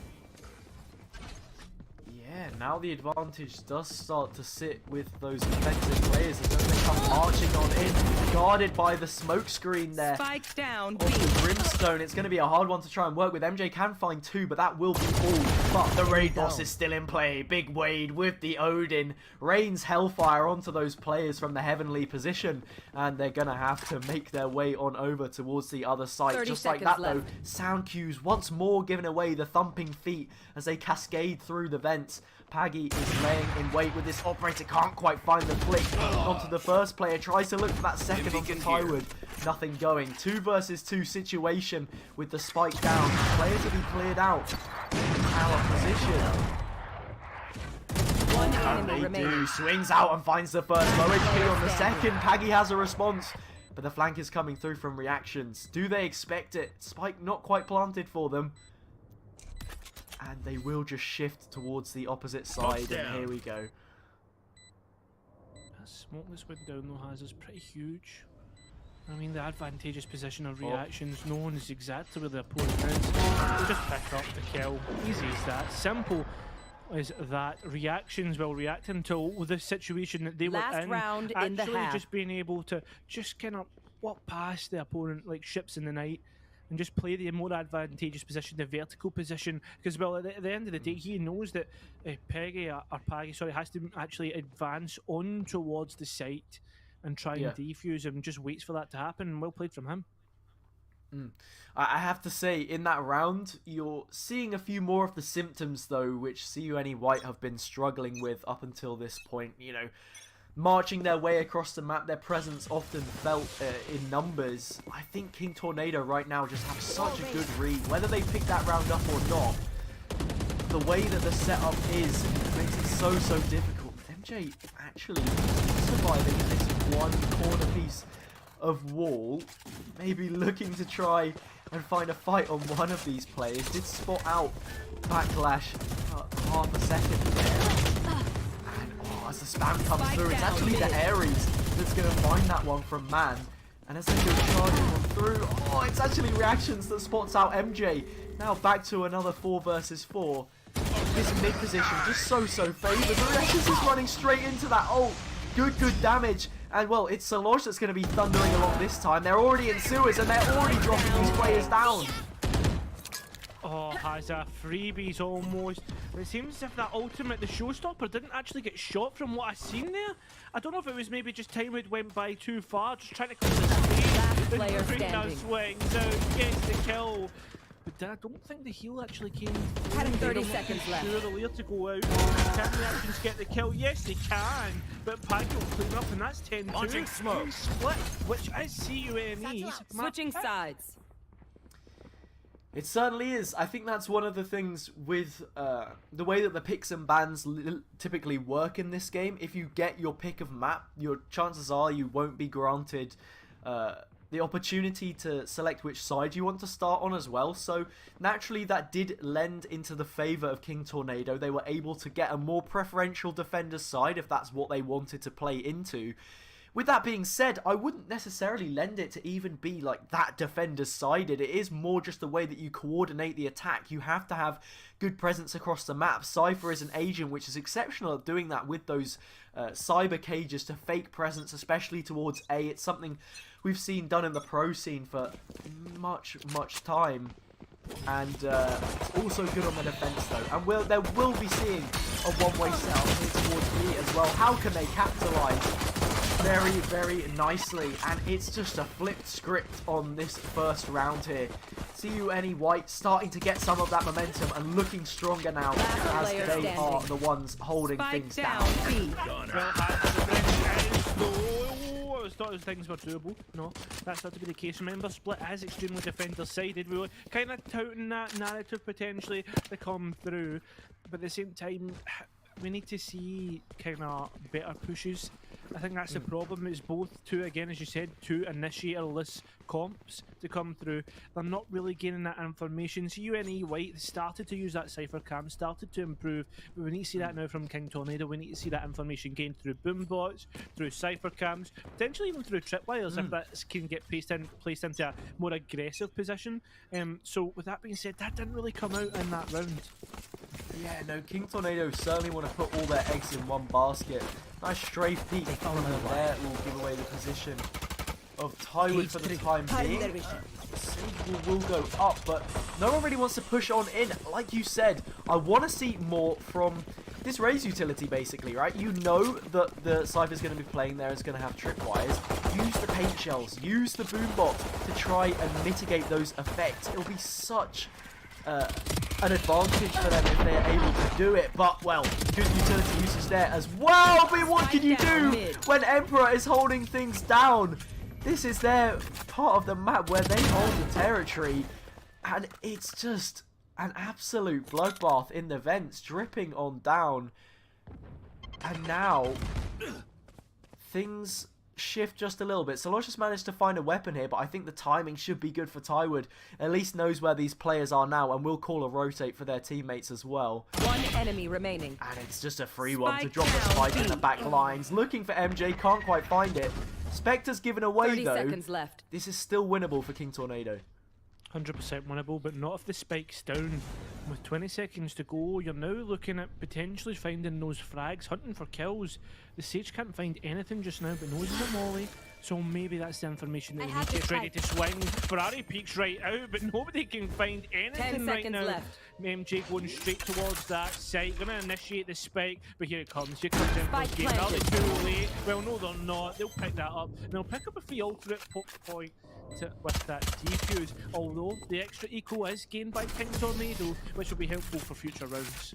[SPEAKER 2] Yeah, now the advantage does start to sit with those defensive players as they come marching on in, guarded by the smoke screen there.
[SPEAKER 3] Spike down, B.
[SPEAKER 2] Off the Brimstone, it's going to be a hard one to try and work with. MJ can find 2, but that will be all. But the raid boss is still in play. Big Wade with the Odin rains hellfire onto those players from the heavenly position, and they're going to have to make their way on over towards the other side.
[SPEAKER 3] 30
[SPEAKER 2] Just like
[SPEAKER 3] seconds
[SPEAKER 2] that though,
[SPEAKER 3] left.
[SPEAKER 2] sound cues once more giving away the thumping feet as they cascade through the vents. Paggy is laying in wait with this operator. Can't quite find the flick onto the first player. Tries to look for that second onto Tywood. Nothing going. 2 versus 2 situation with the spike down. Players to be cleared out. Our position.
[SPEAKER 3] One
[SPEAKER 2] And
[SPEAKER 3] enemy
[SPEAKER 2] they
[SPEAKER 3] remaining.
[SPEAKER 2] do. Swings out and finds the first. Low HP on the second. Paggy has a response. But the flank is coming through from reactions. Do they expect it? Spike not quite planted for them. And they will just shift towards the opposite side. And here we go.
[SPEAKER 1] That smoke that's went down though has is pretty huge. I mean, the advantageous position of reactions, no one knows exactly where the opponent is. They just pick up the kill. Easy as that. Simple is that reactions will react until the situation that they
[SPEAKER 3] Last
[SPEAKER 1] were in.
[SPEAKER 3] round in the
[SPEAKER 1] Actually
[SPEAKER 3] half.
[SPEAKER 1] just being able to just kind of walk past the opponent like ships in the night and just play the more advantageous position, the vertical position. Because, well, at the end of the day, he knows that Paggy has to actually advance on towards the site and try and defuse him. Just waits for that to happen. Well played from him.
[SPEAKER 2] I have to say, in that round, you're seeing a few more of the symptoms, though, which CUNE White have been struggling with up until this point. You know, marching their way across the map, their presence often felt in numbers. I think King Tornado right now just have such a good read. Whether they pick that round up or not, the way that the setup is makes it so difficult. With MJ actually surviving in this one corner piece of wall, maybe looking to try and find a fight on one of these players. Did spot out Backlash half a second there. And as the spam comes through, it's actually the Ares that's going to find that one from Man. And as they go charging on through, it's actually reactions that spots out MJ. Now back to another 4 versus 4. This mid position just so favoured. The reactions is running straight into that. Good damage. And, well, it's Solange that's going to be thundering along this time. They're already in sewers, and they're already dropping these players down.
[SPEAKER 1] Oh, has a freebies almost. It seems as if that ultimate, the showstopper, didn't actually get shot from what I've seen there. I don't know if it was maybe just time it went by too far, just trying to clear the space.
[SPEAKER 3] Player standing.
[SPEAKER 1] Swings out, gets the kill. But I don't think the heal actually came through.
[SPEAKER 3] Had 30
[SPEAKER 1] They're
[SPEAKER 3] seconds left.
[SPEAKER 1] Sure, the layer to go out. Can the actions get the kill? Yes, they can. But Paggy will clean up, and that's 10-2.
[SPEAKER 4] Launching smoke.
[SPEAKER 1] Split, which is CUNE's.
[SPEAKER 3] Switching sides.
[SPEAKER 2] It certainly is. I think that's one of the things with the way that the picks and bans typically work in this game. If you get your pick of map, your chances are you won't be granted the opportunity to select which side you want to start on as well. So naturally that did lend into the favour of King Tornado. They were able to get a more preferential defender's side if that's what they wanted to play into. With that being said, I wouldn't necessarily lend it to even be like that defender's sided. It is more just the way that you coordinate the attack. You have to have good presence across the map. Cypher is an agent which is exceptional at doing that with those cyber cages to fake presence, especially towards A. It's something we've seen done in the pro scene for much time. And it's also good on the defense though. And there will be seeing a one-way setup here towards B as well. How can they capitalize? Very nicely, and it's just a flipped script on this first round here. CUNE White starting to get some of that momentum and looking stronger now as they are the ones holding things down.
[SPEAKER 1] I thought those things were doable. No, that's not to be the case. Remember, Split is extremely defender-sided. We were kind of touting that narrative potentially to come through, but at the same time, we need to see kind of better pushes. I think that's the problem. It's both two, again, as you said, two initiatorless comps to come through. They're not really gaining that information. CUNE White started to use that Cypher cam, started to improve, but we need to see that now from King Tornado. We need to see that information gained through boom bots, through Cypher cams, potentially even through tripwires if that can get placed into a more aggressive position. So with that being said, that didn't really come out in that round.
[SPEAKER 2] Yeah, no, King Tornado certainly want to put all their eggs in one basket. Nice strafe peek from there will give away the position of Tywood for the time being. Signal will go up, but no one really wants to push on in. Like you said, I want to see more from this Raze utility basically, right? You know that the Cypher's going to be playing there, is going to have tripwires. Use the paint shells, use the boom bot to try and mitigate those effects. It'll be such an advantage for them if they're able to do it. But, well, good utility usage there as well. But what can you do when Emperor is holding things down? This is their part of the map where they hold the territory. And it's just an absolute bloodbath in the vents, dripping on down. And now, things shift just a little bit. Solosh has managed to find a weapon here, but I think the timing should be good for Tywood. At least knows where these players are now, and will call a rotate for their teammates as well.
[SPEAKER 3] One enemy remaining.
[SPEAKER 2] And it's just a free one to drop the spike in the back lines. Looking for MJ, can't quite find it. Spectre's given away
[SPEAKER 3] 30
[SPEAKER 2] though.
[SPEAKER 3] seconds left.
[SPEAKER 2] This is still winnable for King Tornado.
[SPEAKER 1] 100% winnable, but not if the spike's down. With 20 seconds to go, you're now looking at potentially finding those frags, hunting for kills. The Sage can't find anything just now, but knows he's a molly, so maybe that's the information that he gets ready to swing. Ferrari peeks right out, but nobody can find anything right now.
[SPEAKER 3] Left.
[SPEAKER 1] MJ going straight towards that site, gonna initiate the spike, but here it comes. Here comes in
[SPEAKER 3] Spike
[SPEAKER 1] first game. Are they too late? Well, no, they're not. They'll pick that up, and they'll pick up a free alternate point with that defuse, although the extra eco is gained by King Tornado, which will be helpful for future rounds.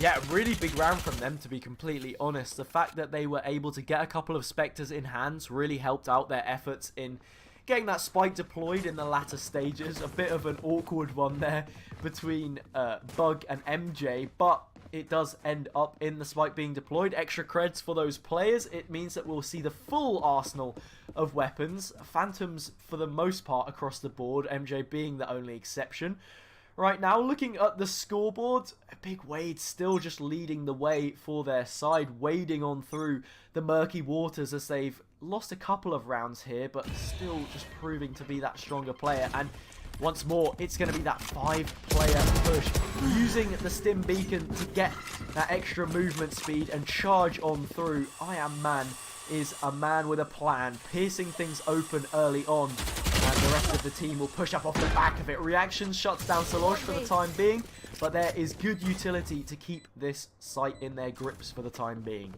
[SPEAKER 2] Yeah, really big round from them, to be completely honest. The fact that they were able to get a couple of Spectres in hands really helped out their efforts in getting that spike deployed in the latter stages. A bit of an awkward one there between Bug and MJ, but it does end up in the spike being deployed. Extra creds for those players. It means that we'll see the full arsenal of weapons. Phantoms for the most part across the board, MJ being the only exception. Right now, looking at the scoreboard, Big Wade still just leading the way for their side, wading on through the murky waters as they've lost a couple of rounds here, but still just proving to be that stronger player. And once more, it's going to be that 5-player push, using the stim beacon to get that extra movement speed and charge on through. I Am Man is a man with a plan, piercing things open early on, and the rest of the team will push up off the back of it. Reactions shuts down Solosh for the time being, but there is good utility to keep this site in their grips for the time being.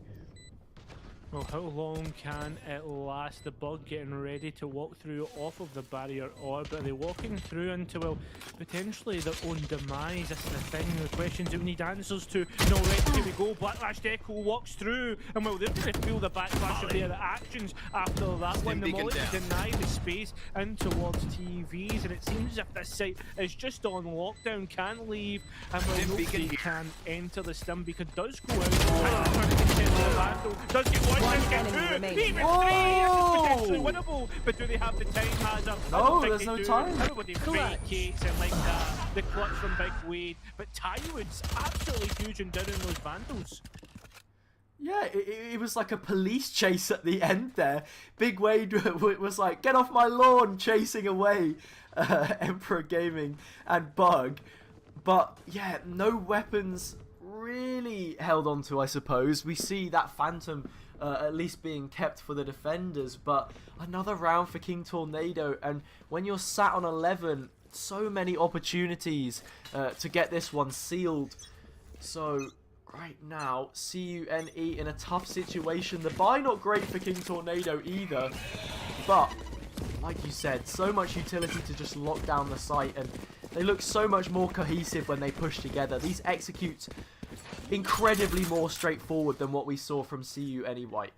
[SPEAKER 1] Well, how long can it last? The Bug getting ready to walk through off of the barrier orb. Are they walking through into, well, potentially their own demise? That's the thing, the questions that we need answers to. No, right, here we go. Blacklashed Echo walks through, and well, they're going to feel the backlash of their actions after that one. The Molly deny the space in towards TVs, and it seems as if this site is just on lockdown, can't leave, and well, nobody can enter. The stim beacon does go out, does get one. Even potentially winnable, but do they have the time, Hazard?
[SPEAKER 2] No, there's no time.
[SPEAKER 1] Everybody vacates and like that. The clutch from Big Wade, but Tywood's absolutely huge and down in those Vandals.
[SPEAKER 2] Yeah, it was like a police chase at the end there. Big Wade was like, get off my lawn, chasing away Emperor Gaming and Bug. But yeah, no weapons really held on to, I suppose. We see that Phantom at least being kept for the defenders, but another round for King Tornado, and when you're sat on 11, so many opportunities to get this one sealed. So right now, CUNE in a tough situation. The buy not great for King Tornado either, but like you said, so much utility to just lock down the site, and they look so much more cohesive when they push together. These executes incredibly more straightforward than what we saw from CUNE White.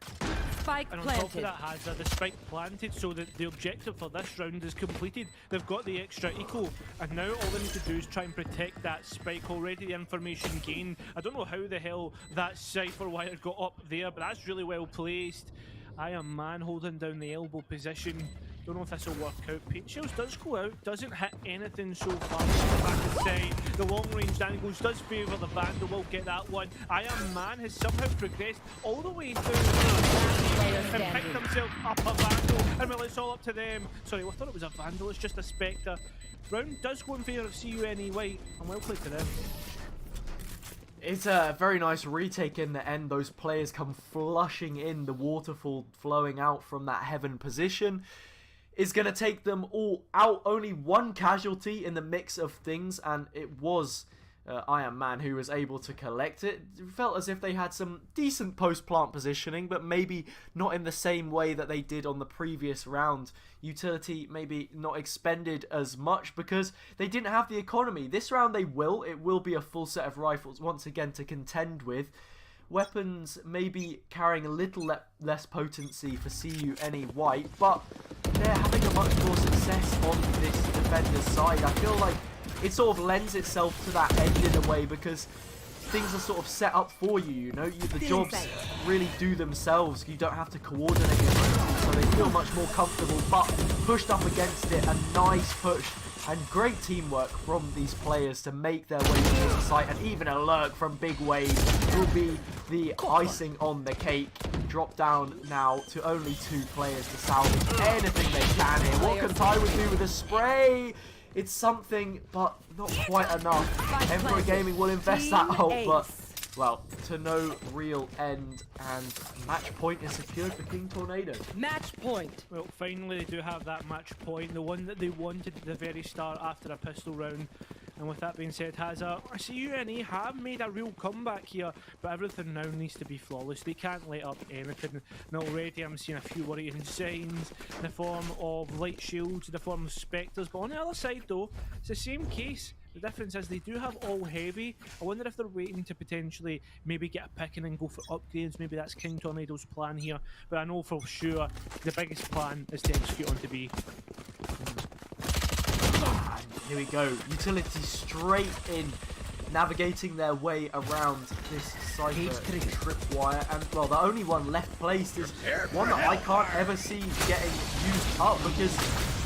[SPEAKER 3] Spike
[SPEAKER 1] and on
[SPEAKER 3] planted.
[SPEAKER 1] top of that, Hazard, the spike planted, so that the objective for this round is completed. They've got the extra eco, and now all they need to do is try and protect that spike. Already the information gained. I don't know how the hell that cipher wire got up there, but that's really well placed. I Am Man holding down the elbow position. Don't know if this will work out. Paint Shells does go out, doesn't hit anything so far. The back of the side, the long range angles does favour the Vandal, will get that one. I Am Man has somehow progressed all the way through and picked himself up a Vandal. And well, it's all up to them. Sorry, I thought it was a Vandal, it's just a Spectre. Round does go in favour of CUNE White, and well played to them.
[SPEAKER 2] It's a very nice retake in the end. Those players come flushing in, the waterfall flowing out from that heaven position is going to take them all out. Only one casualty in the mix of things, and it was Iron Man, who was able to collect it. It felt as if they had some decent post-plant positioning, but maybe not in the same way that they did on the previous round. Utility maybe not expended as much because they didn't have the economy. This round they will. It will be a full set of rifles once again to contend with. Weapons maybe carrying a little less potency for CUNE White, but they're having a much more success on this defender's side. I feel like it sort of lends itself to that end in a way because things are sort of set up for you, you know? The jobs really do themselves. You don't have to coordinate your moves, so they feel much more comfortable, but pushed up against it, a nice push and great teamwork from these players to make their way towards the site, and even a lurk from Big Wave will be the icing on the cake. Drop down now to only 2 players to salvage anything they can here. What can Tywin do with a spray? It's something, but not quite enough. Emperor Gaming will invest that ult, but, well, to no real end. And match point is secured for King Tornado.
[SPEAKER 3] Match point.
[SPEAKER 1] Well, finally they do have that match point, the one that they wanted at the very start after a pistol round. And with that being said, CUNE have made a real comeback here, but everything now needs to be flawless. They can't let up anything. And already I'm seeing a few worrying signs in the form of light shields, in the form of spectres. But on the other side though, it's the same case. The difference is they do have all heavy. I wonder if they're waiting to potentially maybe get a pick and then go for upgrades. Maybe that's King Tornado's plan here. But I know for sure the biggest plan is to execute onto B.
[SPEAKER 2] Here we go, utility straight in, navigating their way around this cypher tripwire, and well, the only one left placed is one that I can't ever see getting used up because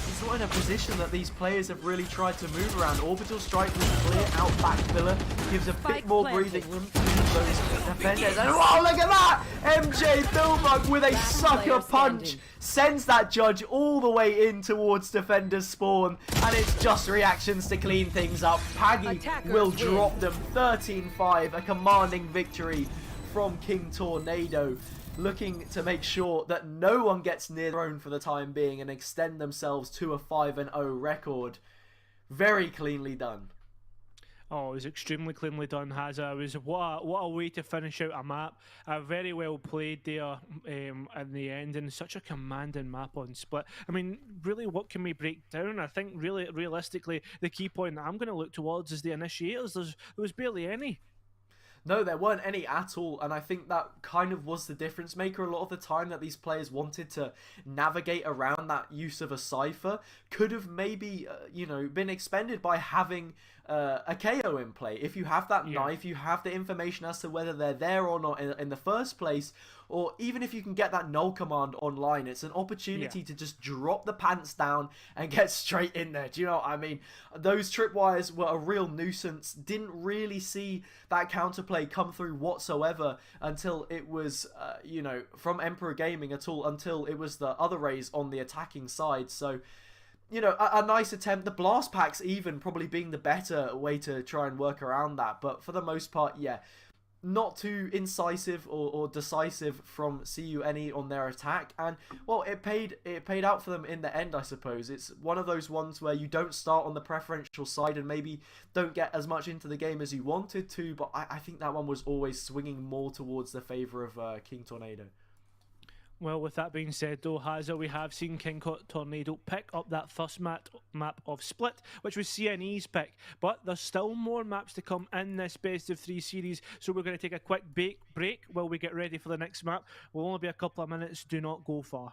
[SPEAKER 2] it's not in a position that these players have really tried to move around. Orbital strike was clear, out back pillar, gives a bit more breathing room to those defenders, and oh, look at that! MJ Thilbug with a sucker punch sends that judge all the way in towards defender's spawn, and it's just reactions to clean things up. Paggy will drop them 13-5, a commanding victory from King Tornado, looking to make sure that no one gets near their own for the time being and extend themselves to a 5-0 record. Very cleanly done.
[SPEAKER 1] Oh, it was extremely cleanly done, Hazza. It was what a way to finish out a map. Very well played there in the end, and such a commanding map on Split. I mean, really, what can we break down? I think really, realistically, the key point that I'm going to look towards is the initiators. There was barely any.
[SPEAKER 2] No, there weren't any at all, and I think that kind of was the difference maker a lot of the time, that these players wanted to navigate around that use of a cipher. Could have maybe, you know, been expended by having a KO in play. If you have that knife, you have the information as to whether they're there or not in the first place, or even if you can get that null command online, it's an opportunity to just drop the pants down and get straight in there. Do you know what I mean? Those tripwires were a real nuisance. Didn't really see that counterplay come through whatsoever until it was, you know, from Emperor Gaming at all, until it was the other Rays on the attacking side. So, you know, a nice attempt. The blast packs even probably being the better way to try and work around that. But for the most part, yeah, not too incisive or decisive from CUNE on their attack, and well, it paid out for them in the end, I suppose. It's one of those ones where you don't start on the preferential side and maybe don't get as much into the game as you wanted to, but I think that one was always swinging more towards the favour of King Tornado.
[SPEAKER 1] Well, with that being said, though, Hazza, we have seen King Tornado pick up that first map of Split, which was CNE's pick. But there's still more maps to come in this best of 3 series, so we're going to take a quick break while we get ready for the next map. We'll only be a couple of minutes. Do not go far.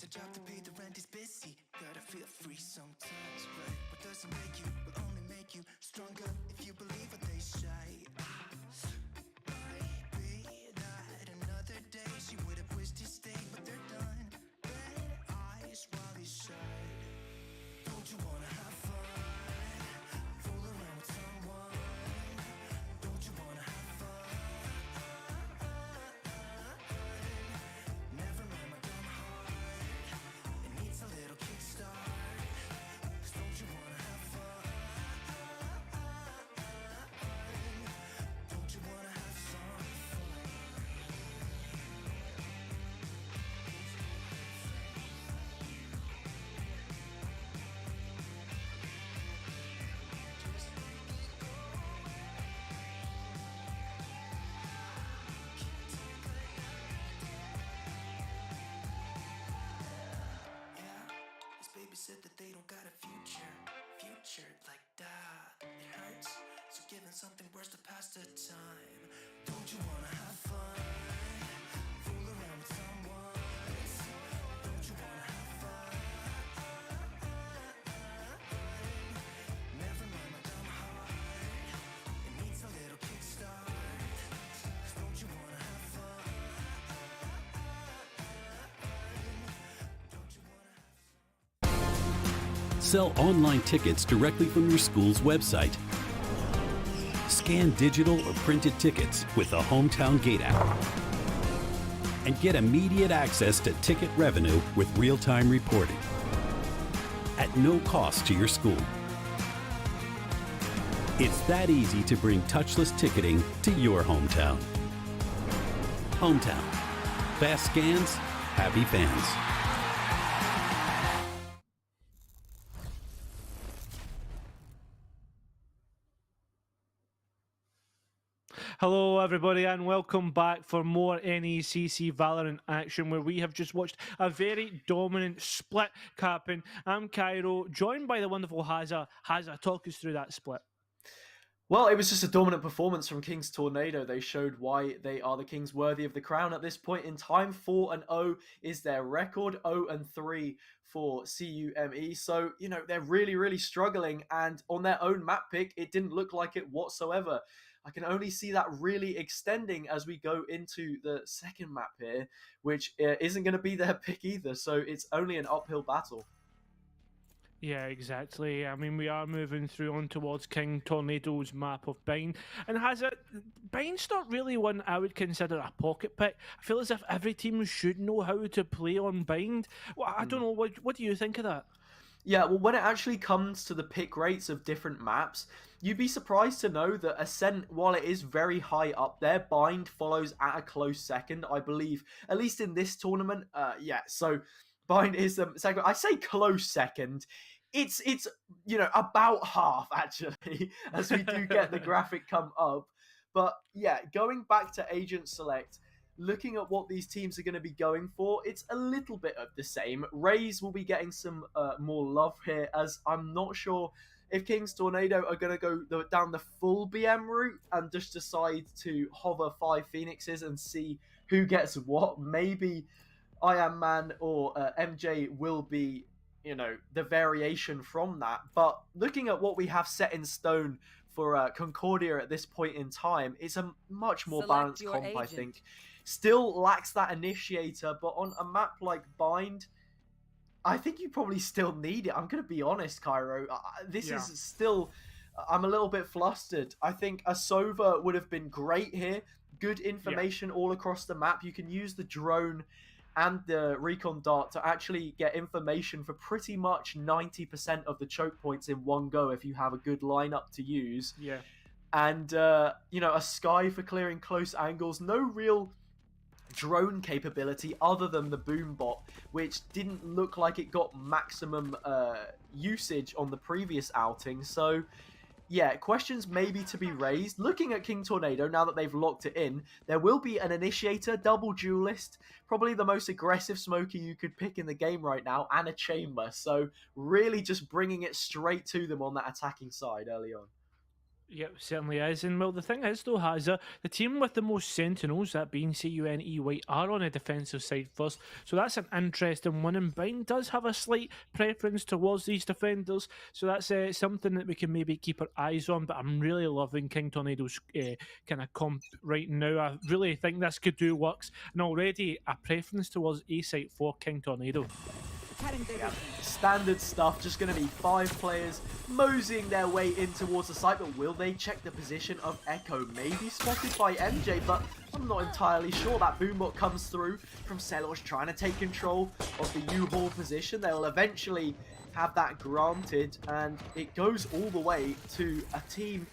[SPEAKER 4] It's a job to pay the rent is busy. Gotta feel free sometimes, right? What doesn't make you will only make you stronger if you believe what they say. Might be that another day she would have wished he stayed, but they're done. Red eyes while he's sad. Don't you wanna have fun? Fool around with someone. Don't you wanna have fun? Never mind my dumb heart. It needs a little kickstart. 'Cause don't you wanna have fun? Don't you wanna have some fun? Yeah, his baby said that they don't got a future. Future like that, it hurts. So giving something worse to pass the time. Don't you wanna have fun? Fool around with someone. Don't you wanna have fun? Never mind my dumb heart. It needs a little kickstart. 'Cause don't you wanna have fun? Don't you wanna have fun?
[SPEAKER 5] Sell online tickets directly from your school's website. Scan digital or printed tickets with the Hometown Gate app. And get immediate access to ticket revenue with real-time reporting. At no cost to your school. It's that easy to bring touchless ticketing to your hometown. Hometown. Fast scans, happy fans.
[SPEAKER 1] Hello, everybody, and welcome back for more NECC Valorant action, where we have just watched a very dominant split happen. I'm Cairo, joined by the wonderful Hazza. Hazza, talk us through that split.
[SPEAKER 2] Well, it was just a dominant performance from King's Tornado. They showed why they are the Kings worthy of the crown at this point in time. 4-0 is their record, 0-3 for CUME. So, they're really, really struggling. And on their own map pick, it didn't look like it whatsoever. I can only see that really extending as we go into the second map here, which isn't going to be their pick either. So it's only an uphill battle.
[SPEAKER 1] Yeah, exactly. I mean, we are moving through on towards King Tornado's map of Bind. And Bind's not really one I would consider a pocket pick. I feel as if every team should know how to play on Bind. Well, I don't know, what do you think of that?
[SPEAKER 2] Yeah, well, when it actually comes to the pick rates of different maps, you'd be surprised to know that Ascent, while it is very high up there, Bind follows at a close second, I believe, at least in this tournament. So Bind is the second. I say close second. It's about half, actually, as we do get the graphic come up. But yeah, going back to Agent Select, looking at what these teams are going to be going for, it's a little bit of the same. Raze will be getting some more love here, as I'm not sure if King's Tornado are going to go down the full BM route and just decide to hover 5 Phoenixes and see who gets what. Maybe I Am Man or MJ will be, the variation from that. But looking at what we have set in stone for Concordia at this point in time, it's a much more balanced comp, I think. Still lacks that initiator, but on a map like Bind, I think you probably still need it. I'm going to be honest, Cairo. This is still... I'm a little bit flustered. I think a Sova would have been great here. Good information all across the map. You can use the drone and the recon dart to actually get information for pretty much 90% of the choke points in one go if you have a good lineup to use.
[SPEAKER 1] Yeah.
[SPEAKER 2] And, a Sky for clearing close angles. No real drone capability other than the boom bot, which didn't look like it got maximum usage on the previous outing. So yeah, questions maybe to be raised. Looking at King Tornado, now that they've locked it in, there will be an initiator, double duelist, probably the most aggressive smoker you could pick in the game right now, and a chamber. So really just bringing it straight to them on that attacking side early on.
[SPEAKER 1] Yep, certainly is. And well, the thing is, though, Hazza, the team with the most sentinels, that being CUNE are on a defensive side first. So that's an interesting one. And Bind does have a slight preference towards these defenders. So that's something that we can maybe keep our eyes on. But I'm really loving King Tornado's kind of comp right now. I really think this could do works. And already a preference towards A site for King Tornado.
[SPEAKER 2] Yeah, standard stuff, just going to be 5 players moseying their way in towards the site, but will they check the position of Echo? Maybe spotted by MJ, but I'm not entirely sure. That boombot comes through from Selosh trying to take control of the U-Haul position. They'll eventually have that granted, and it goes all the way to a team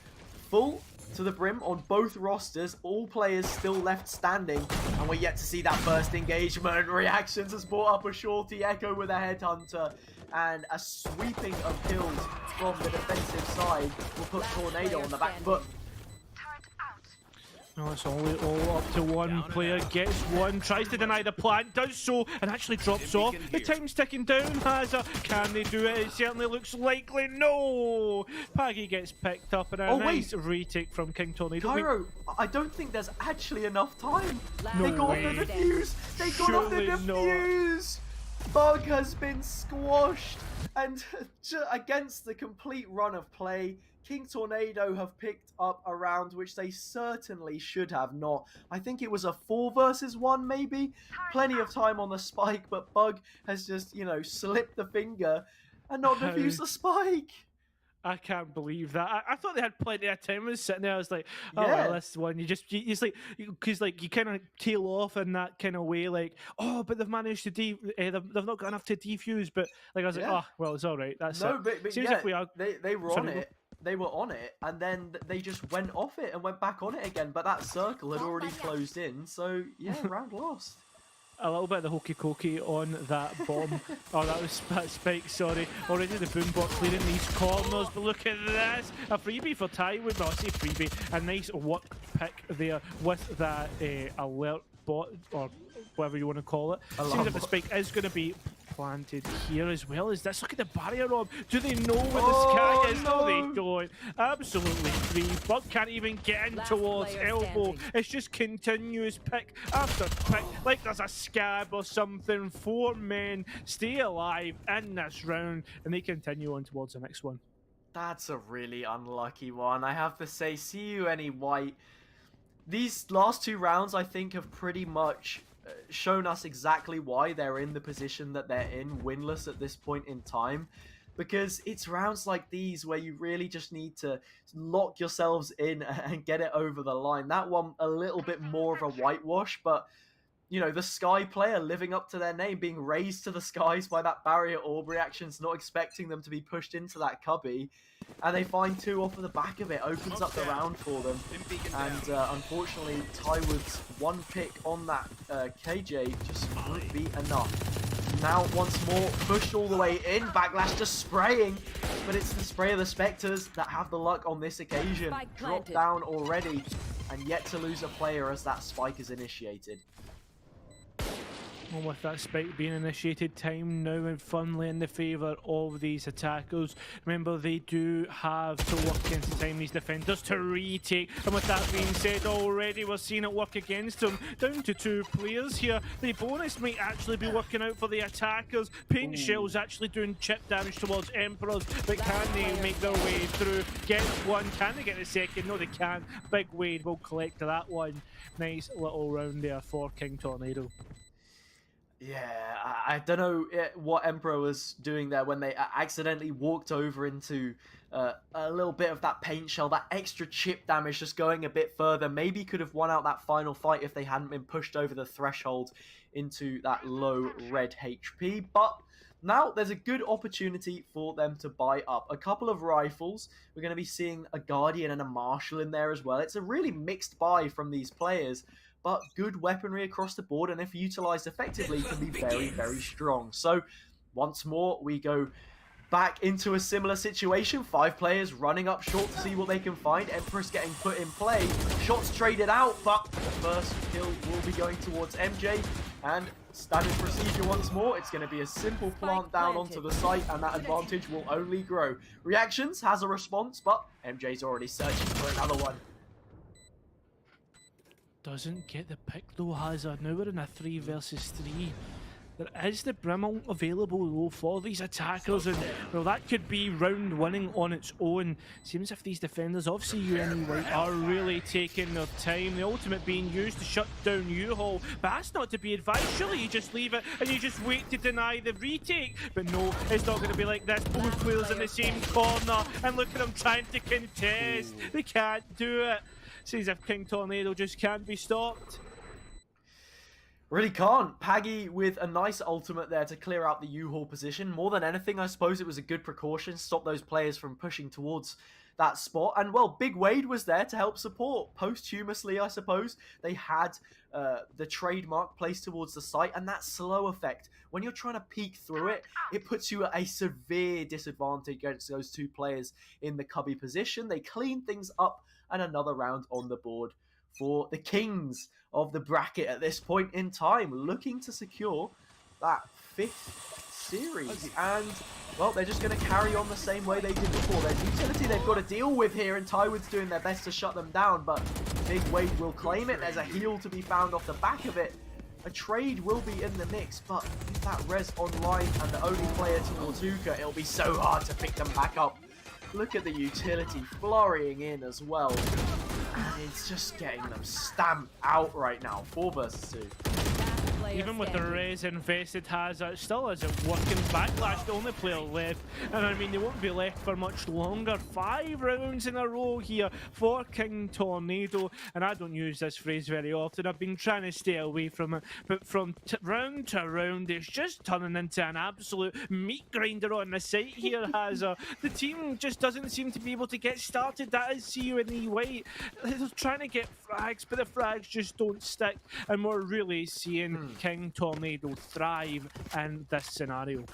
[SPEAKER 2] full to the brim on both rosters, all players still left standing, and we're yet to see that first engagement. Reactions has brought up a shorty, Echo with a headhunter, and a sweeping of kills from the defensive side will put Tornado on the back foot.
[SPEAKER 1] No, it's all up to one player. Gets one, tries to deny the plant, does so, and actually drops off. The time's ticking down. Hazza, can they do it? It certainly looks likely. No! Paggy gets picked up, and a nice retake from King Tornado.
[SPEAKER 2] Cairo, I don't think there's actually enough time.
[SPEAKER 1] No
[SPEAKER 2] They got
[SPEAKER 1] way.
[SPEAKER 2] off the defuse. They got off the
[SPEAKER 1] Surely not.
[SPEAKER 2] defuse. Bug has been squashed, and against the complete run of play, King Tornado have picked up a round which they certainly should have not. I think it was a 4 versus 1 maybe. Plenty of time on the spike, but Bug has just, you know, slipped the finger and not defused the spike.
[SPEAKER 1] I can't believe that. I thought they had plenty of time. I was sitting there, I was like, oh,
[SPEAKER 2] Yeah.
[SPEAKER 1] well, this one, it's like, because like you kind of tail off in that kind of way, like, oh, but they've managed to they've not got enough to defuse, but like I was like,
[SPEAKER 2] Yeah.
[SPEAKER 1] oh, well, it's all right. That's
[SPEAKER 2] No,
[SPEAKER 1] it.
[SPEAKER 2] but
[SPEAKER 1] Seems
[SPEAKER 2] yeah,
[SPEAKER 1] like we are.
[SPEAKER 2] they were
[SPEAKER 1] Sorry,
[SPEAKER 2] on
[SPEAKER 1] go.
[SPEAKER 2] it. They were on it, and then they just went off it and went back on it again. But that circle had already closed in, so yeah, round lost.
[SPEAKER 1] A little bit of the hokey cokey on that bomb. Oh, that was Spike, sorry. Already the boombot clearing these corners, but look at this. A freebie for Tywin. Well, I say freebie. A nice work pick there with that alert bot, or whatever you want to call it. Seems like the spike is going to be planted here as well as this. Look at the barrier, Rob. Do they know where the sky is? No, they don't. Absolutely free. Buck can't even get in towards
[SPEAKER 3] player
[SPEAKER 1] elbow.
[SPEAKER 3] standing.
[SPEAKER 1] It's just continuous pick after pick, like there's a scab or something. 4 men stay alive in this round, and they continue on towards the next one.
[SPEAKER 2] That's a really unlucky one. I have to say, CUNE White, these last 2 rounds, I think, have pretty much shown us exactly why they're in the position that they're in, winless at this point in time. Because it's rounds like these where you really just need to lock yourselves in and get it over the line. That one, a little bit more of a whitewash, but you know, the Sky player living up to their name, being raised to the skies by that barrier orb reactions, not expecting them to be pushed into that cubby, and they find 2 off of the back of it, opens up the round for them, and unfortunately, Tywood's 1 pick on that KJ just won't be enough. Now, once more, pushed all the way in, Backlash just spraying, but it's the spray of the Spectres that have the luck on this occasion.
[SPEAKER 3] Spike
[SPEAKER 2] Dropped
[SPEAKER 3] planted.
[SPEAKER 2] down already, and yet to lose a player as that spike is initiated.
[SPEAKER 1] And with that spike being initiated, time now and firmly in the favour of these attackers. Remember, they do have to work against time, these defenders, to retake. And with that being said, already we're seeing it work against them. Down to 2 players here. The bonus might actually be working out for the attackers. Paint Shell's actually doing chip damage towards Emperors, but can they make their way through? Get 1, can they get the second? No, they can't. Big Wade will collect that one. Nice little round there for King Tornado.
[SPEAKER 2] Yeah, I don't know what Emperor was doing there when they accidentally walked over into a little bit of that paint shell, that extra chip damage just going a bit further. Maybe could have won out that final fight if they hadn't been pushed over the threshold into that low red HP. But now there's a good opportunity for them to buy up. A couple of rifles. We're going to be seeing a Guardian and a Marshal in there as well. It's a really mixed buy from these players, but good weaponry across the board, and if utilized effectively, can be very, very strong. So once more, we go back into a similar situation. 5 players running up short to see what they can find. Empress getting put in play. Shots traded out, but the first kill will be going towards MJ. And standard procedure once more. It's going to be a simple plant down onto the site, and that advantage will only grow. Reactions has a response, but MJ's already searching for another one.
[SPEAKER 1] Doesn't get the pick though, Hazard. Now we're in a 3 versus 3. There is the Brimble available though for these attackers, and well, that could be round winning on its own. Seems if these defenders of CUNE White are really taking their time. The ultimate being used to shut down U-Haul, but that's not to be advised. Surely you just leave it and you just wait to deny the retake. But no, it's not going to be like this. Both players in the same corner, and look at them trying to contest. They can't do it. Seems if King Tornado just can't be stopped.
[SPEAKER 2] Really can't. Paggy with a nice ultimate there to clear out the U-Haul position. More than anything, I suppose it was a good precaution. Stop those players from pushing towards that spot. And, well, Big Wade was there to help support. Posthumously, I suppose, they had the trademark placed towards the site. And that slow effect, when you're trying to peek through it, it puts you at a severe disadvantage against those 2 players in the cubby position. They clean things up, and another round on the board for the Kings of the bracket at this point in time, looking to secure that 5th series. And, well, they're just going to carry on the same way they did before. There's utility they've got to deal with here, and Tywood's doing their best to shut them down, but Big Wade will claim it. There's a heal to be found off the back of it. A trade will be in the mix, but with that res online and the only player towards Zuka, it'll be so hard to pick them back up. Look at the utility flurrying in as well. And it's just getting them stamped out right now. 4 versus 2.
[SPEAKER 1] Even with the res invested, Hazard still isn't working. Backlash, the only player left, and I mean they won't be left for much longer. 5 rounds in a row here for King Tornado, and I don't use this phrase very often. I've been trying to stay away from it, but from round to round, it's just turning into an absolute meat grinder on the site here, Hazard. The team just doesn't seem to be able to get started. That is CUNE White. They're trying to get frags, but the frags just don't stick, and we're really seeing King Tornado thrive in this scenario.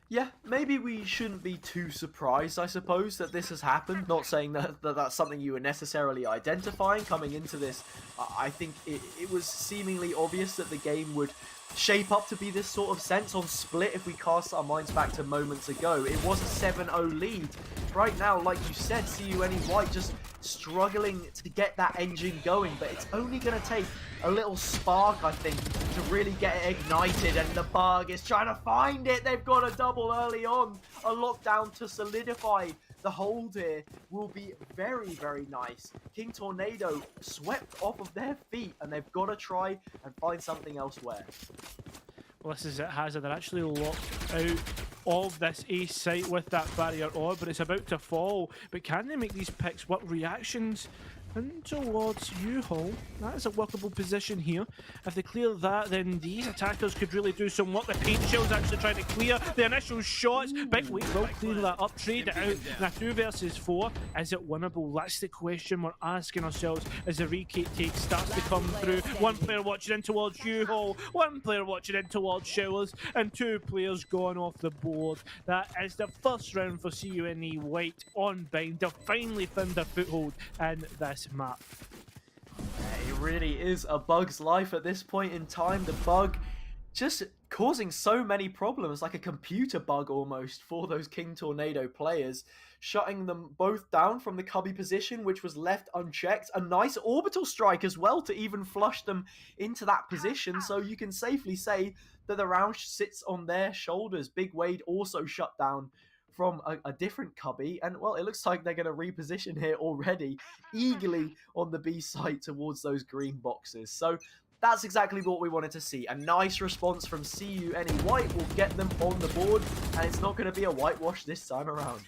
[SPEAKER 2] Yeah, maybe we shouldn't be too surprised, I suppose, that this has happened. Not saying that that's something you were necessarily identifying coming into this. I think it was seemingly obvious that the game would shape up to be this sort of sense on split if we cast our minds back to moments ago. It was a 7-0 lead. Right now, like you said, CUNE White just struggling to get that engine going, but it's only going to take a little spark, I think, to really get it ignited, and the bug is trying to find it. They've got a double early on. A lockdown to solidify the hold here will be very, very nice. King Tornado swept off of their feet, and they've got to try and find something elsewhere.
[SPEAKER 1] Well, this is it, Hazard. They're actually locked out of this A site with that barrier orb, but it's about to fall. But can they make these picks work? Reactions in towards U-Haul. That is a workable position here. If they clear that, then these attackers could really do some work. The paint shell's actually trying to clear the initial shots. Big Wade will clear that up, trade it out. Now 2 versus 4, is it winnable? That's the question we're asking ourselves as the retake starts to come through. 1 player watching in towards U-Haul, 1 player watching in towards Showers, and 2 players gone off the board. That is the first round for CUNE White on Bind to finally find their foothold in this map.
[SPEAKER 2] It really is a bug's life at this point in time. The bug just causing so many problems, like a computer bug almost for those King Tornado players, shutting them both down from the cubby position, which was left unchecked. A nice orbital strike as well to even flush them into that position, so you can safely say that the round sits on their shoulders. Big Wade also shut down from a different cubby, and well, it looks like they're going to reposition here already, eagerly on the B side towards those green boxes. So that's exactly what we wanted to see. A nice response from CUNE White will get them on the board, and it's not going to be a whitewash this time around.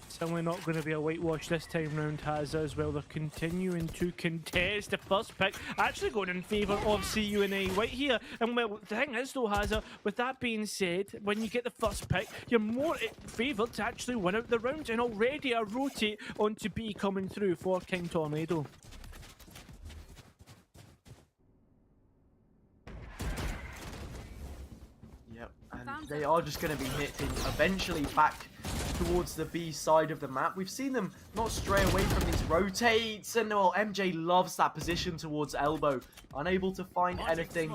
[SPEAKER 1] Certainly not going to be a whitewash this time round, Hazard, as well. They're continuing to contest. The first pick actually going in favour of CUNE White here. And well, the thing is though, Hazard, with that being said, when you get the first pick, you're more favoured to actually win out the round, and already a rotate onto B coming through for King Tornado.
[SPEAKER 2] Yep, and they are just going to be hitting eventually back towards the B side of the map. We've seen them not stray away from these rotates, and well, MJ loves that position towards elbow. Unable to find anything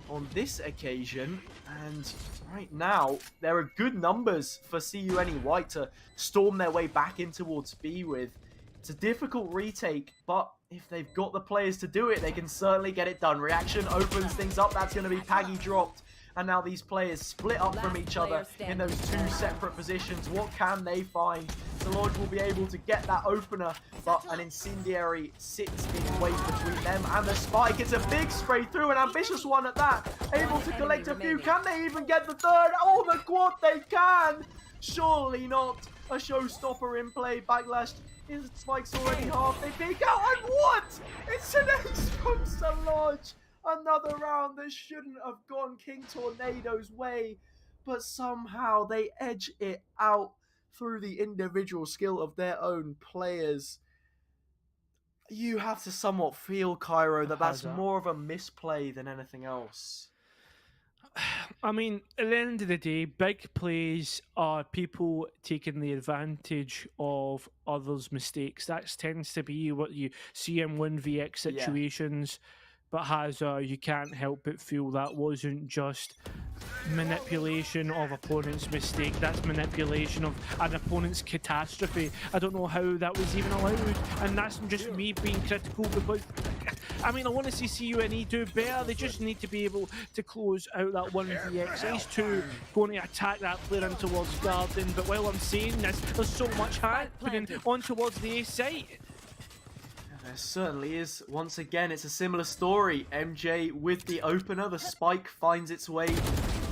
[SPEAKER 2] on this occasion, and right now there are good numbers for CUNE White to storm their way back in towards B with. It's a difficult retake, but if they've got the players to do it, they can certainly get it done. Reaction opens things up. That's going to be Paggy dropped. And now these players split up from each other in those two separate positions. What can they find? The Lodge will be able to get that opener, but an incendiary sits in wait between them and the spike. It's a big spray through, an ambitious one at that. Able to collect a few. Can they even get the third? Oh, the quad, they can! Surely not. A showstopper in play. Backlash. His spike's already half. They peek out, and what? It's an ace from Lodge. Another round that shouldn't have gone King Tornado's way, but somehow they edge it out through the individual skill of their own players. You have to somewhat feel, Cairo, that that's more of a misplay than anything else.
[SPEAKER 1] I mean, at the end of the day, big plays are people taking the advantage of others' mistakes. That tends to be what you see in 1v X situations. Yeah. But Hazard, you can't help but feel that wasn't just manipulation of opponent's mistake. That's manipulation of an opponent's catastrophe. I don't know how that was even allowed. And that's just me being critical because, I mean, I want to see CUNE do better. They just need to be able to close out that 1vx. Ace 2 going to attack that player in towards Garden. But while I'm saying this, there's so much happening on towards the A site.
[SPEAKER 2] There certainly is. Once again, it's a similar story. MJ with the opener. The spike finds its way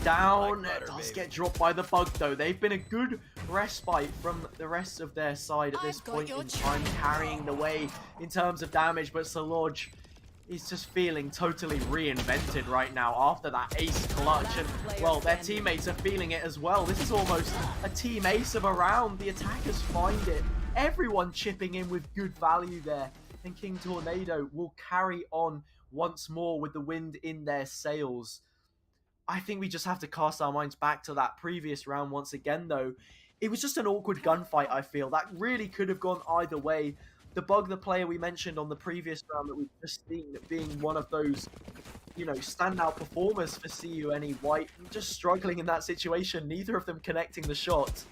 [SPEAKER 2] down. It does get dropped by the bug, though. They've been a good respite from the rest of their side at this point in time, carrying the way in terms of damage. But Saloj is just feeling totally reinvented right now after that ace clutch. And, well, their teammates are feeling it as well. This is almost a team ace of a round. The attackers find it. Everyone chipping in with good value there. And King Tornado will carry on once more with the wind in their sails. I think we just have to cast our minds back to that previous round once again, though. It was just an awkward gunfight, I feel. That really could have gone either way. The Bug, the player we mentioned on the previous round that we've just seen, being one of those, you know, standout performers for CUNE White, just struggling in that situation, neither of them connecting the shots.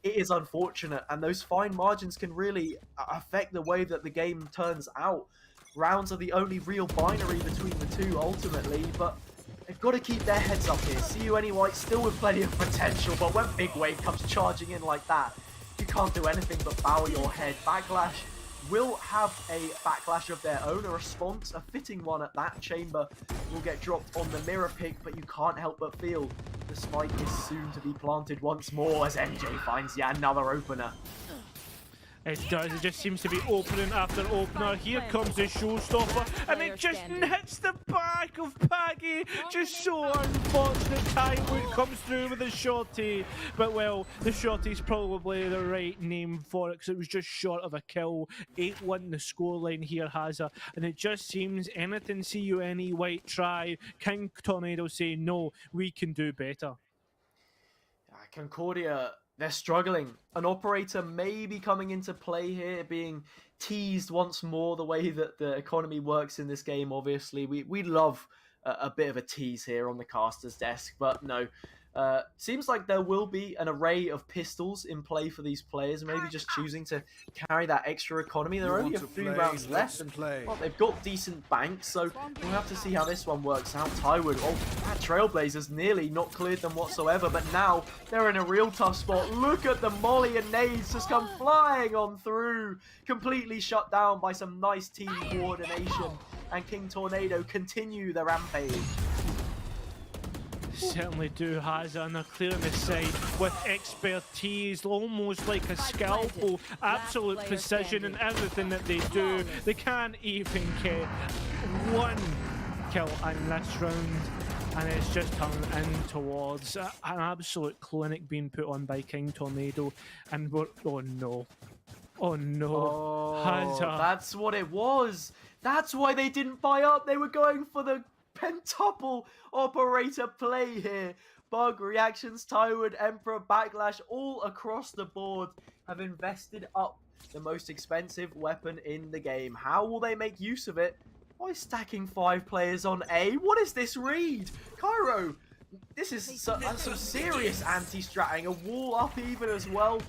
[SPEAKER 2] It is unfortunate, and those fine margins can really affect the way that the game turns out. Rounds are the only real binary between the two, ultimately, but they've got to keep their heads up here. CUNE White still with plenty of potential, but when Big Wave comes charging in like that, you can't do anything but bow your head. Backlash will have a backlash of their own, a response, a fitting one at that. Chamber will get dropped on the mirror pick, but you can't help but feel the spike is soon to be planted once more as MJ finds yet another opener.
[SPEAKER 1] It does, it just seems to be opening after opener. Here comes the showstopper, and it just hits the back of Paggy. Just so unfortunate. Tywood comes through with a shorty, but well, the shorty's probably the right name for it because it was just short of a kill. 8-1 the scoreline here, Hazard, and it just seems anything CUNE White try, King Tornado say no, we can do better.
[SPEAKER 2] Concordia, they're struggling. An operator may be coming into play here, being teased once more the way that the economy works in this game, obviously. We love a bit of a tease here on the caster's desk, but no. Seems like there will be an array of pistols in play for these players, maybe just choosing to carry that extra economy. There are only a few rounds left, and well, they've got decent banks, so we'll have to see how this one works out. Tywood, oh, that Trailblazers nearly not cleared them whatsoever, but now they're in a real tough spot. Look at the molly and nades just come flying on through, completely shut down by some nice team coordination, and King Tornado continue the rampage.
[SPEAKER 1] Certainly do, Hazard, and they're clearing the side with expertise, almost like a scalpel, absolute precision in everything that they do. They can't even get one kill in this round, and it's just turning in towards an absolute clinic being put on by King Tornado, and we're, oh no. Oh no,
[SPEAKER 2] oh,
[SPEAKER 1] Hazard.
[SPEAKER 2] That's what it was. That's why they didn't buy up. They were going for the pentuple operator play here, Bug, Reactions, Tywood, Emperor, Backlash, all across the board have invested up the most expensive weapon in the game. How will they make use of it? By stacking 5 players on A. What is this read? Cairo, this is some serious anti-stratting. A wall up even as well.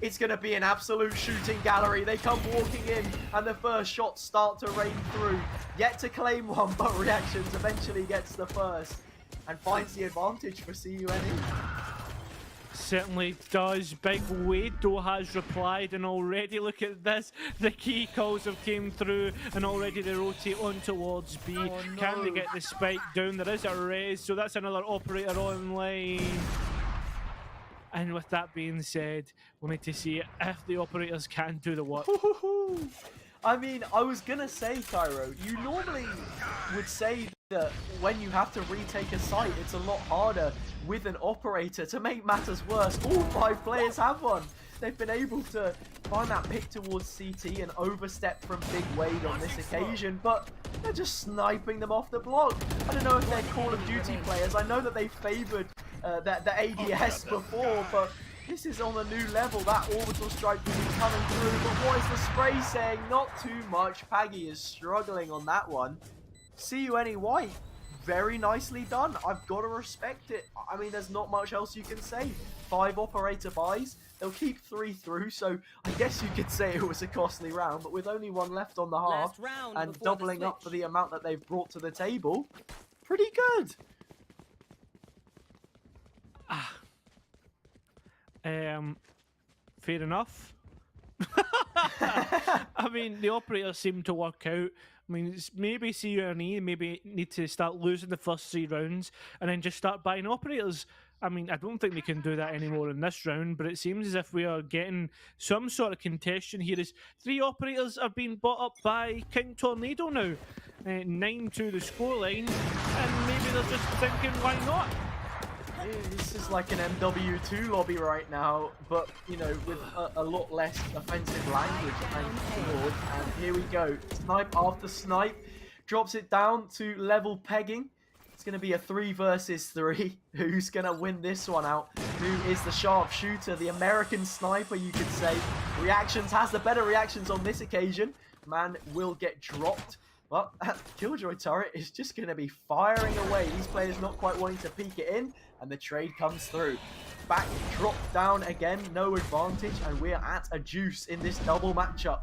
[SPEAKER 2] It's going to be an absolute shooting gallery. They come walking in, and the first shots start to rain through. Yet to claim one, but Reactions eventually gets the first and finds the advantage for CUNE.
[SPEAKER 1] Certainly does. Big Wado has replied, and already look at this. The key calls have came through, and already they rotate on towards B.
[SPEAKER 2] Oh, no.
[SPEAKER 1] Can they get the spike down? There is a raise, so that's another operator online. And with that being said, we need to see if the operators can do the work.
[SPEAKER 2] I mean, I was gonna say, Cairo, you normally would say that when you have to retake a site, it's a lot harder with an operator. To make matters worse, all 5 players have one. They've been able to find that pick towards CT and overstep from Big Wade on this occasion, but they're just sniping them off the block. I don't know if they're Call of Duty players. I know that they favoured the ADS before, but this is on a new level. That orbital strike will be coming through, but what is the spray saying? Not too much. Paggy is struggling on that one. CUNE White, very nicely done. I've got to respect it. I mean, there's not much else you can say. 5 operator buys. They'll keep 3 through, so I guess you could say it was a costly round, but with only 1 left on the half and doubling up for the amount that they've brought to the table, pretty good.
[SPEAKER 1] Fair enough. I mean, the operators seem to work out. I mean, maybe CUNE maybe need to start losing the first 3 rounds and then just start buying operators. I mean, I don't think they can do that anymore in this round, but it seems as if we are getting some sort of contention here as 3 operators are being bought up by King Tornado now. 9-2 the scoreline, and maybe they're just thinking, why not?
[SPEAKER 2] This is like an MW2 lobby right now, but, you know, with a lot less offensive language and here we go. Snipe after snipe. Drops it down to level pegging. It's going to be a 3 versus 3. Who's going to win this one out? Who is the sharpshooter? The American sniper, you could say. Reactions has the better reactions on this occasion. Man will get dropped. Well, that Killjoy turret is just going to be firing away. These players not quite wanting to peek it in, and the trade comes through. Back drop down again, no advantage, and we're at a juice in this double matchup.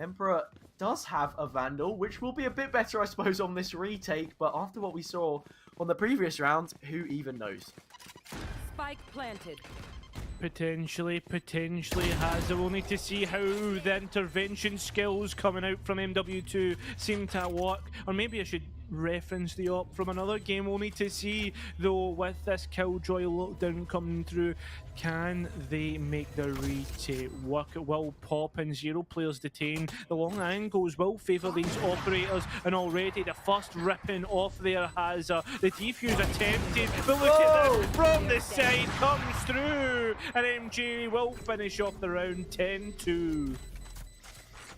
[SPEAKER 2] Emperor does have a Vandal, which will be a bit better, I suppose, on this retake, but after what we saw on the previous round, who even knows?
[SPEAKER 3] Spike planted.
[SPEAKER 1] Potentially has. We'll need to see how the intervention skills coming out from MW2 seem to work. Or maybe I should reference the op from another game. We'll need to see, though, with this Killjoy lockdown coming through, can they make the retake work? It will pop and 0 players detained. The long angles will favour these operators, and already the first ripping off there has the defuse attempted. But look at that, from the side comes through, and MG will finish off the round 10-2.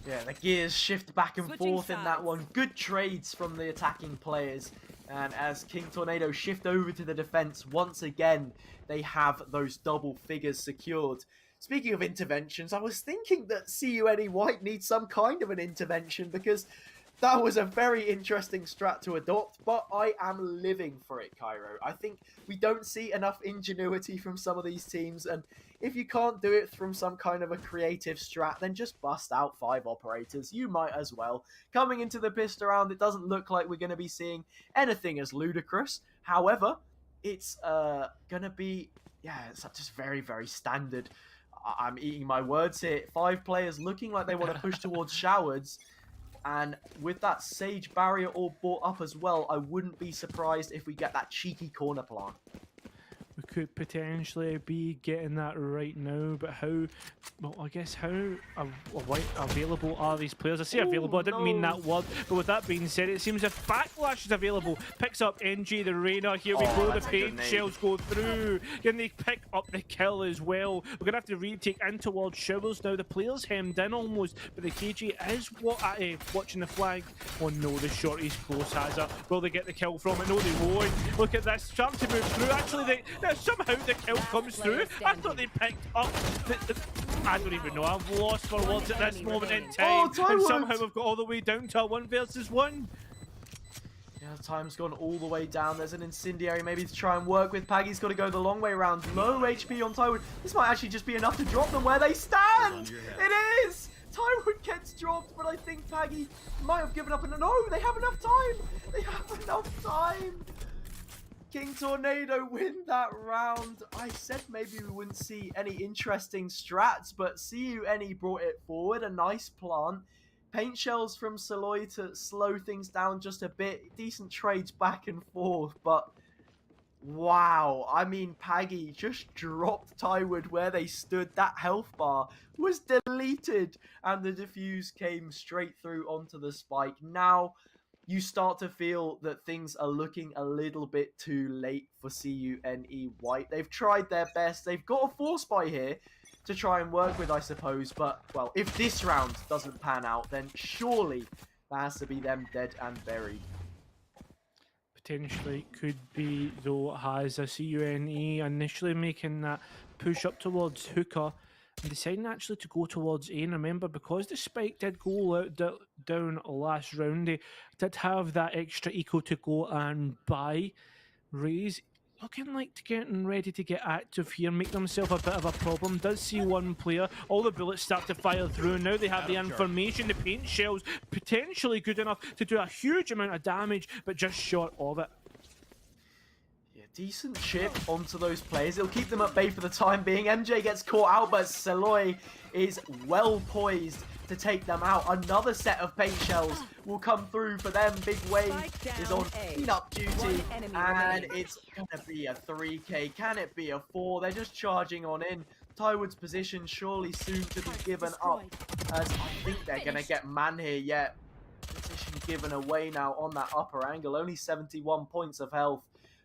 [SPEAKER 2] Yeah, the gears shift back and
[SPEAKER 3] Switching
[SPEAKER 2] forth in that one. Good trades from the attacking players. And as King Tornado shift over to the defense, once again, they have those double figures secured. Speaking of interventions, I was thinking that CUNE White needs some kind of an intervention because that was a very interesting strat to adopt, but I am living for it, Cairo. I think we don't see enough ingenuity from some of these teams, and if you can't do it from some kind of a creative strat, then just bust out 5 operators. You might as well. Coming into the pistol round, it doesn't look like we're going to be seeing anything as ludicrous. However, it's going to be, it's just very, very standard. I'm eating my words here. 5 players looking like they want to push towards showers. And with that Sage barrier all bought up as well, I wouldn't be surprised if we get that cheeky corner plant.
[SPEAKER 1] we could potentially be getting that right now, but how? Well, I guess how available are these players? I say available. I didn't mean that word, but with that being said, it seems if Backlash is available, picks up NG the Rainer. Here we go. The paint shells go through. Can they pick up the kill as well? We're gonna have to retake in towards Showers now. The player's hemmed in almost, but the KG is watching the flag. Oh no, the shorty's close. Hazard. Will they get the kill from it? No, they won't. Look at this. Trying to move through. Actually, somehow the kill comes through. I thought they picked up I don't even know. I'm lost for words at this moment in time. And somehow we've got all the way down to a 1 versus 1.
[SPEAKER 2] Yeah, time's gone all the way down. There's an incendiary maybe to try and work with. Paggy's got to go the long way around. Low HP on Tywood. This might actually just be enough to drop them where they stand. It is! Tywood gets dropped, but I think Paggy might have given up. And no, they have enough time. They have enough time. King Tornado win that round. I said maybe we wouldn't see any interesting strats, but CUNE brought it forward. A nice plant. Paint shells from Saloy to slow things down just a bit. Decent trades back and forth, but wow. I mean, Paggy just dropped Tywood where they stood. That health bar was deleted, and the defuse came straight through onto the spike. Now, you start to feel that things are looking a little bit too late for CUNE White. They've tried their best. They've got a force buy here to try and work with, I suppose. But, well, if this round doesn't pan out, then surely that has to be them dead and buried.
[SPEAKER 1] Potentially could be, though, has a CUNE initially making that push up towards Hookah and deciding actually to go towards A. And remember, because the spike did go down last round, they did have that extra eco to go and buy. Raze looking like getting ready to get active here, make themselves a bit of a problem. Does see one player, all the bullets start to fire through. Now they have the information, the paint shells potentially good enough to do a huge amount of damage, but just short of it.
[SPEAKER 2] Decent chip onto those players. It'll keep them at bay for the time being. MJ gets caught out, but Saloy is well poised to take them out. Another set of paint shells will come through for them. Big Wave is on cleanup duty, and it's going to be a 3K. Can it be a 4? They're just charging on in. Tywood's position surely soon to be given up, as I think they're going to get man here yet. Position given away now on that upper angle. Only 71 points of health.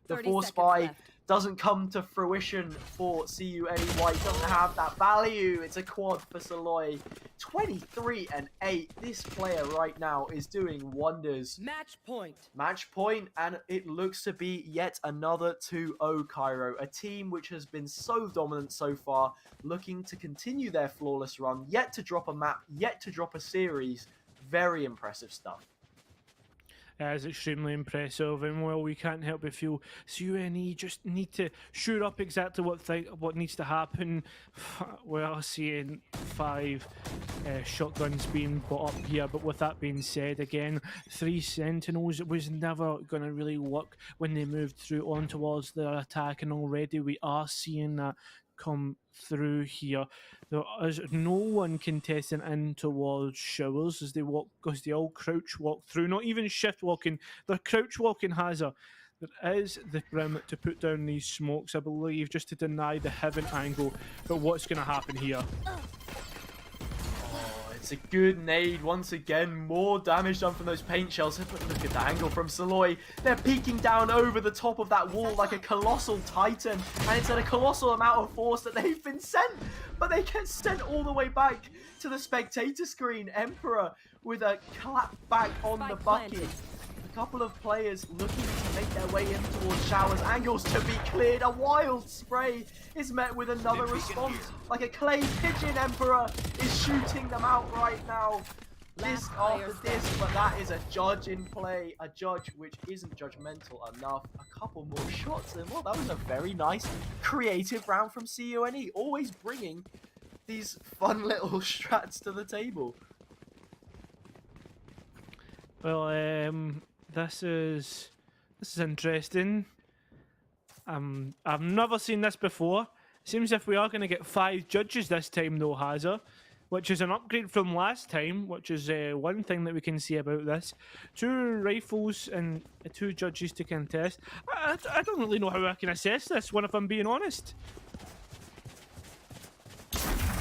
[SPEAKER 2] The force buy doesn't come to fruition for CUNE White. Doesn't have that value. It's a quad for Saloy. 23 and 8. This player right now is doing wonders.
[SPEAKER 3] Match point.
[SPEAKER 2] Match point, and it looks to be yet another 2-0 Cairo. A team which has been so dominant so far, looking to continue their flawless run. Yet to drop a map, yet to drop a series. Very impressive stuff.
[SPEAKER 1] Is extremely impressive, and well, we can't help but feel CUNE just need to shoot up exactly what needs to happen. We're seeing 5 shotguns being brought up here, but with that being said, again, 3 Sentinels was never going to really work when they moved through on towards their attack, and already we are seeing that come through here. There is no one contesting in towards Showers as they walk, because they all crouch walk through, not even shift walking, they're crouch walking. Hazard. There is the brim to put down these smokes, I believe, just to deny the heaven angle. But what's going to happen here?
[SPEAKER 2] It's a good nade once again. More damage done from those paint shells. But look at the angle from Saloy. They're peeking down over the top of that wall like a colossal titan. And it's at a colossal amount of force that they've been sent. But they get sent all the way back to the spectator screen. Emperor with a clap back on the bucket. A couple of players looking to make their way in towards Showers. Angles to be cleared. A wild spray is met with another response. Like a clay pigeon, Emperor is shooting them out right now. Disc after disc, but that is a judge in play. A judge which isn't judgmental enough. A couple more shots, and well, that was a very nice, creative round from CUNE. Always bringing these fun little strats to the table.
[SPEAKER 1] Well, this is interesting. I've never seen this before. Seems if we are going to get 5 judges this time, though, Hazard. which is an upgrade from last time, which is one thing that we can see about this. 2 rifles and 2 judges to contest. I don't really know how I can assess this one, if I'm being honest.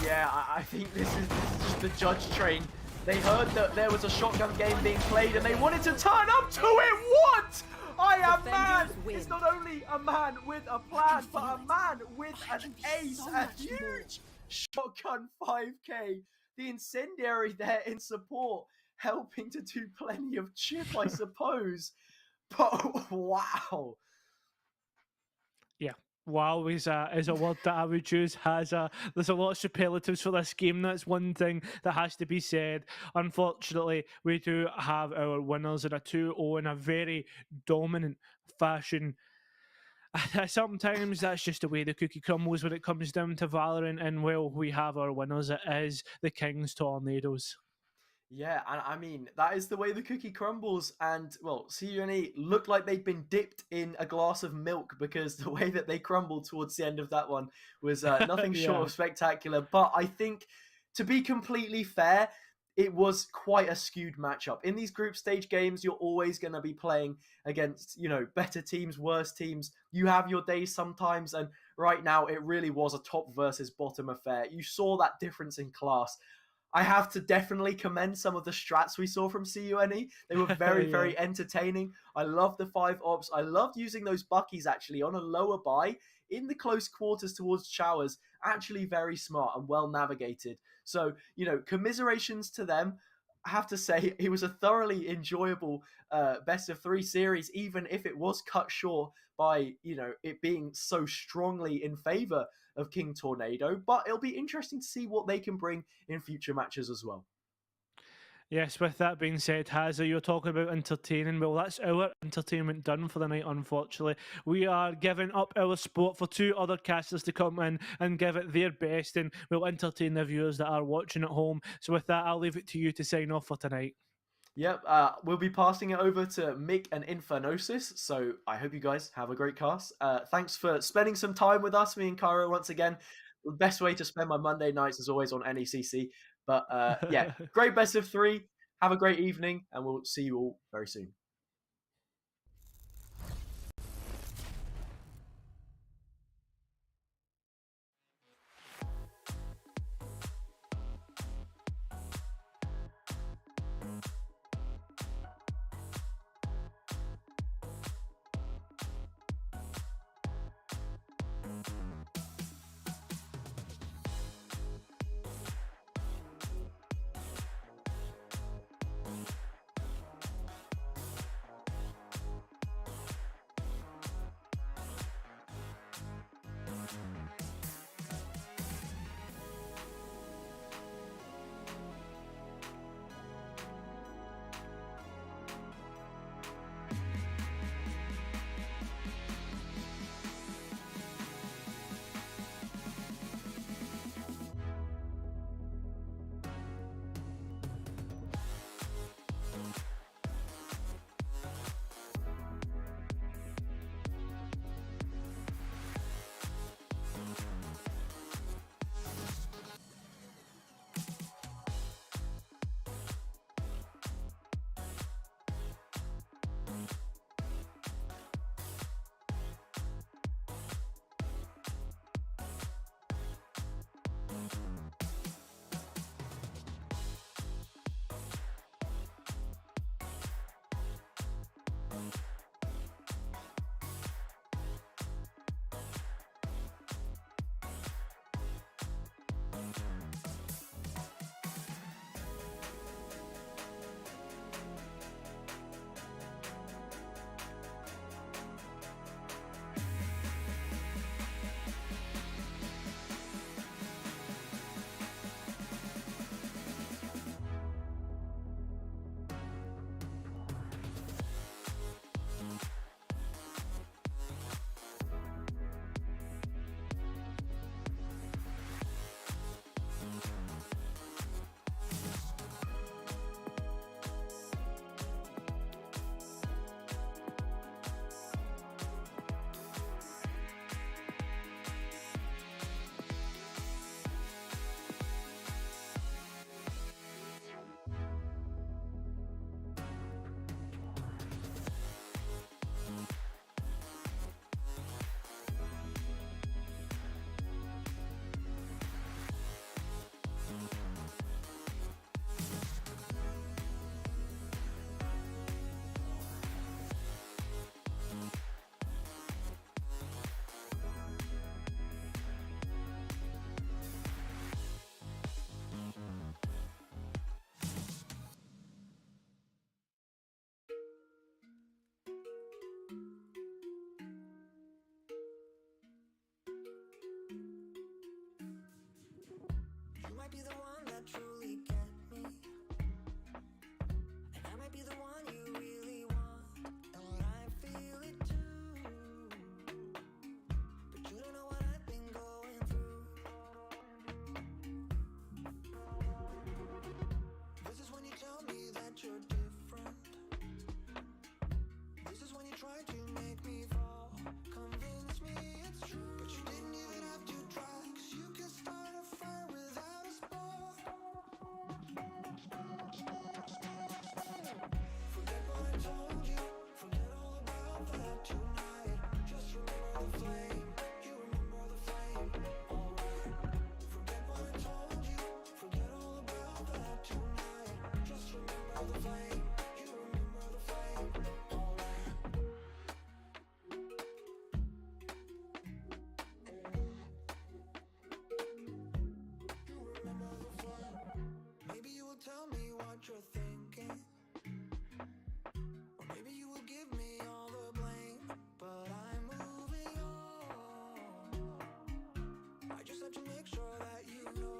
[SPEAKER 2] Yeah, I think this is just the judge train. They heard that there was a shotgun game being played and they wanted to turn up to it. What? I am mad. It's not only a man with a plan, but a man with an ace, a huge shotgun 5k. The incendiary there in support, helping to do plenty of chip, I suppose. But wow.
[SPEAKER 1] Yeah. Wow is a word that I would choose. There's a lot of superlatives for this game. That's one thing that has to be said. Unfortunately, we do have our winners in a 2-0 in a very dominant fashion. Sometimes that's just the way the cookie crumbles when it comes down to Valorant, and well, we have our winners. It is the King's Tornadoes.
[SPEAKER 2] Yeah, and I mean, that is the way the cookie crumbles. And, well, CUNE looked like they'd been dipped in a glass of milk, because the way that they crumbled towards the end of that one was nothing short of spectacular. But I think, to be completely fair, it was quite a skewed matchup. In these group stage games, you're always going to be playing against, better teams, worse teams. You have your days sometimes, and right now it really was a top versus bottom affair. You saw that difference in class. I have to definitely commend some of the strats we saw from CUNE. They were very, very entertaining. I love the 5 ops. I loved using those buckies actually on a lower buy in the close quarters towards showers. Actually very smart and well navigated. So, commiserations to them. I have to say, it was a thoroughly enjoyable best of 3 series, even if it was cut short by, it being so strongly in favor of King Tornado. But it'll be interesting to see what they can bring in future matches as well.
[SPEAKER 1] Yes, with that being said, Hazza, you're talking about entertaining. Well, that's our entertainment done for the night, unfortunately. We are giving up our spot for 2 other casters to come in and give it their best, and we'll entertain the viewers that are watching at home. So with that, I'll leave it to you to sign off for tonight.
[SPEAKER 2] Yep, we'll be passing it over to Mick and Infernosis, so I hope you guys have a great cast. Thanks for spending some time with us, me and Cairo, once again. The best way to spend my Monday nights is always on NECC. But yeah, great best of 3. Have a great evening, and we'll see you all very soon.
[SPEAKER 4] to make sure that you know.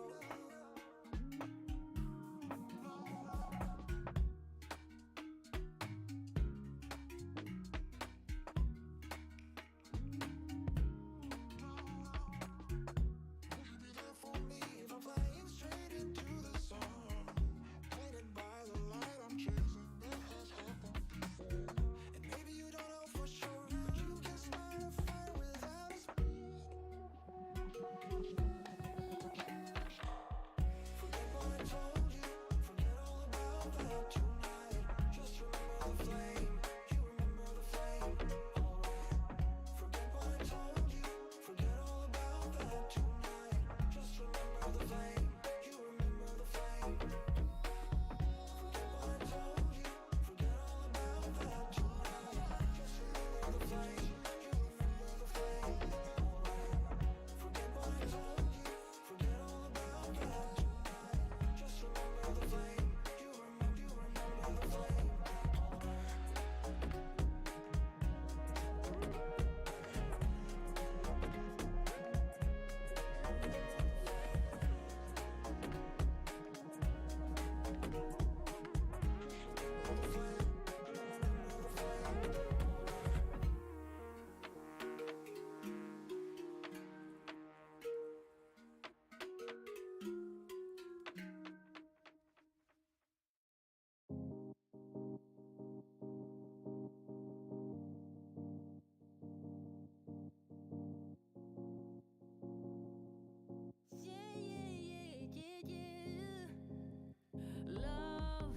[SPEAKER 3] Love,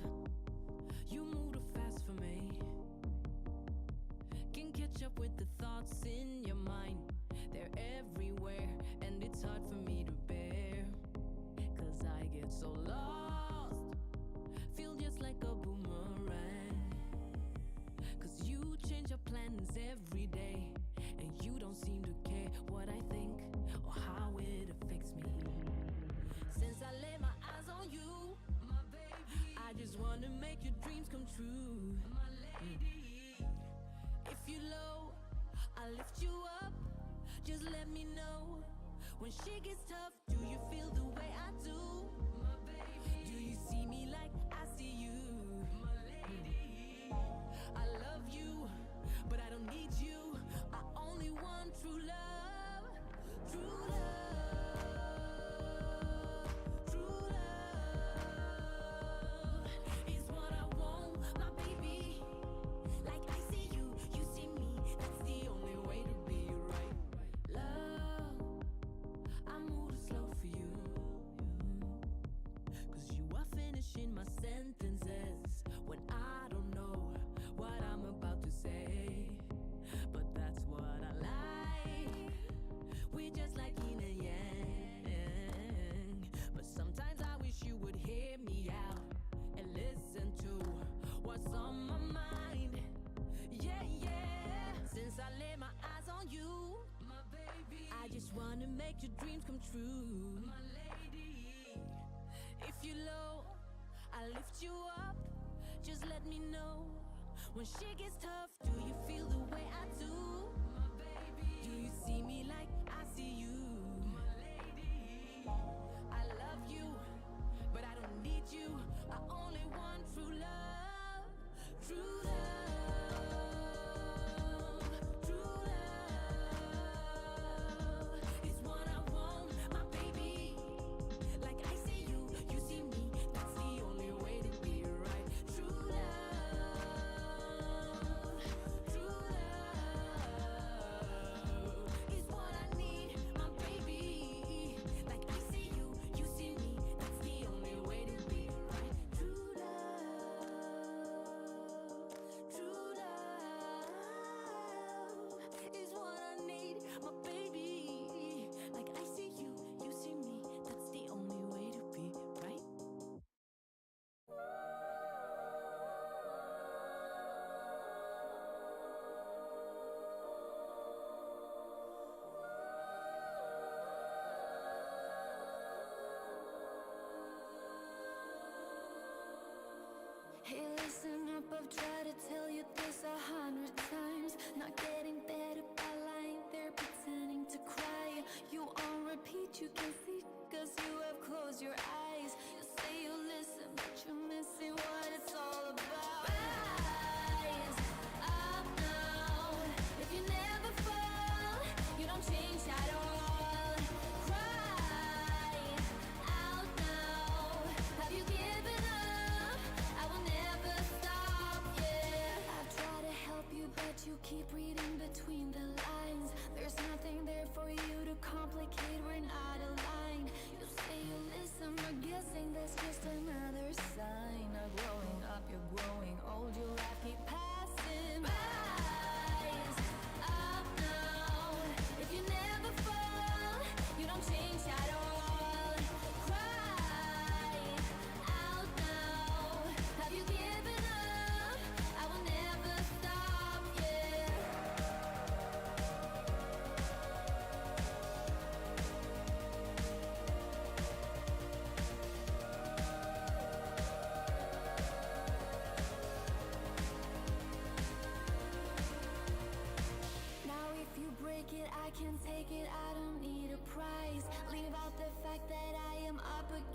[SPEAKER 3] you move too fast for me. Can catch up with the thoughts in your mind. They're everywhere, and it's hard for me to bear. 'Cause I get so lost, feel just like a boomerang. 'Cause you change your plans every day, and you don't seem to care what I think or how it affects me. Since I lay my eyes on you, my baby, I just wanna make your dreams come true, my lady. If you're low, I'll lift you up. Just let me know when shit gets tough. Do you feel the way I do, my baby? Do you see me like I see you, my lady? I love you, but I don't need you. I only want true love, true love. My sentences when I don't know what I'm about to say, but that's what I like. We're just like yin and yang, but sometimes I wish you would hear me out and listen to what's on my mind. Yeah, yeah. Since I lay my eyes on you, my baby, I just wanna make your dreams come true, my lady. If you're low, I'll lift you up. Just let me know when shit gets tough. Do you feel the way I do, my baby? Do you see me like I see you, my lady? I love you, but I don't need you. I only want true love, true love.
[SPEAKER 6] Hey, listen up, I've tried to tell you this 100 times. Not getting better by lying there pretending to cry. You on repeat, you can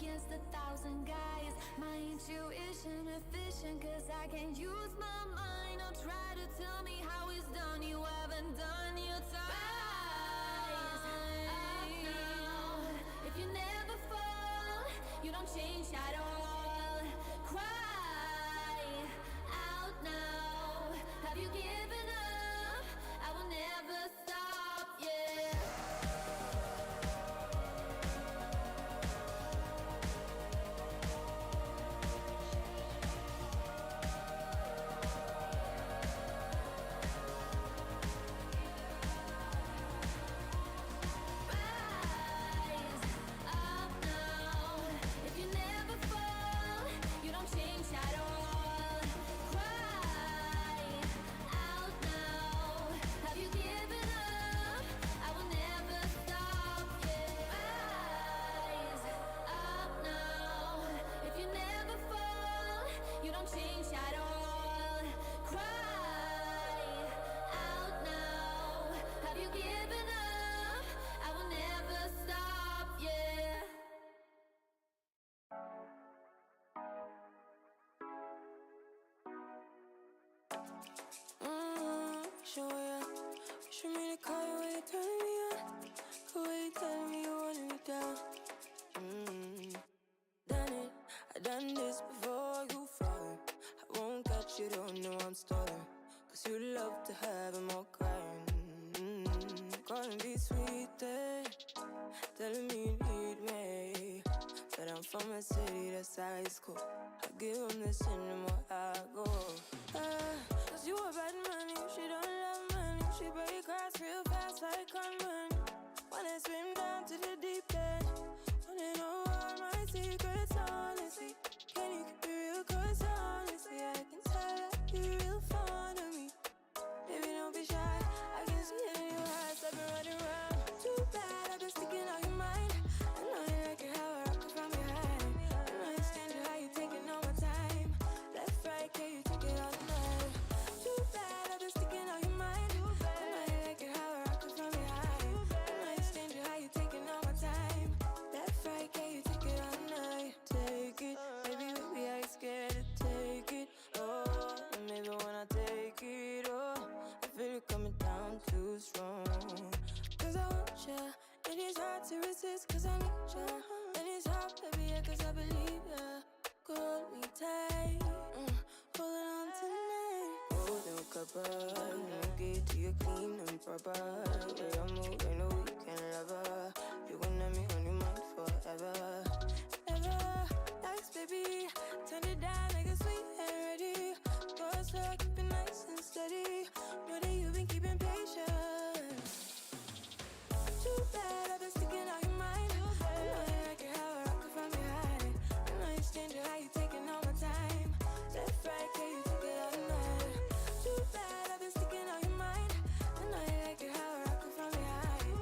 [SPEAKER 6] against 1,000 guys. My intuition efficient, cause I can use my mind. Don't try to tell me how it's done, you haven't done your time. Rise up now. If you never fall, you don't change at all. Cry out now. Have you given up? I will never stop, yeah. Rise up now. If you never fall, you don't change at all. Cry out now. Have you given up? I will never stop, yeah. Rise up now. If you never fall, you don't change at all. Cry out now. Have you given up? I will never stop, yeah.
[SPEAKER 7] Show ya. Show me the call you when you turn me on. Cool way you tell me you want me down. Done it, I done this before you fall. I won't catch you, don't know I'm stalling. Cause you love to have them all crying. Calling me sweet, telling me you need me. But I'm from a city that's high school. I give them this and the more I go. Cause you a bad man, she don't love money. She break grass real fast like conman. Wanna swim down to the deep end. Wanna know all my secrets, honestly. Can you keep it real? Cause honestly, I can tell that you're real fond of me. Baby, don't be shy, I can see it in your eyes. I've been running around. Too bad, I've been sticking out your mind. I know you like it how I rock it from behind. I know you stand it how you taking all my time. Left, right, can you take it all night? Too bad, I've been sticking out your mind. I know you like it how I rock it from behind. I know you stand it how you taking all my time. Left, right, can you take it all night? Take it, baby, with me, I ain't scared to take it. Oh, and maybe when I take it, oh, I feel it coming down too strong. Cause I want ya, and it's hard to resist. Cause I need ya, and it's hard, baby, yeah, cause I believe ya. Hold me tight, holding on tonight. Golden copper, get to you clean and proper. Way I move, ain't no weekend lover. You gon' have me on your mind forever, ever. Nice, baby, turn it down like a sweet and ready. Go slow, keep it nice and steady. Know that you've been keeping patience. Too bad I've been sticking out your mind. I know you like it how I rock it from behind. I know you stand it how you taking all my time. Left, right, can you take it all night? Too bad I've been sticking out your mind. I know you like it how I rock it from behind.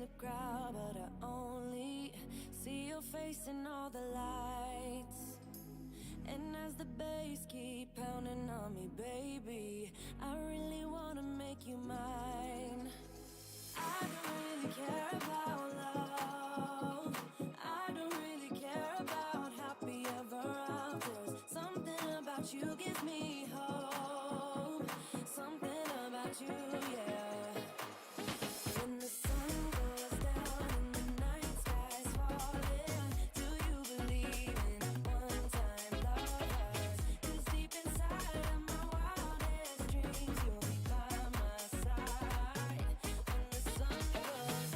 [SPEAKER 7] the crowd, but I only see your face in all the lights. And as the bass keep pounding on me, baby, I really wanna make you mine. I don't really care about love. I don't really care about happy ever afters. Something about you gives me hope. Something about you, yeah. When the sun goes down and the night sky's falling, do you believe in one-time lovers? 'Cause deep inside of my wildest dreams, you'll be by my side when the sun goes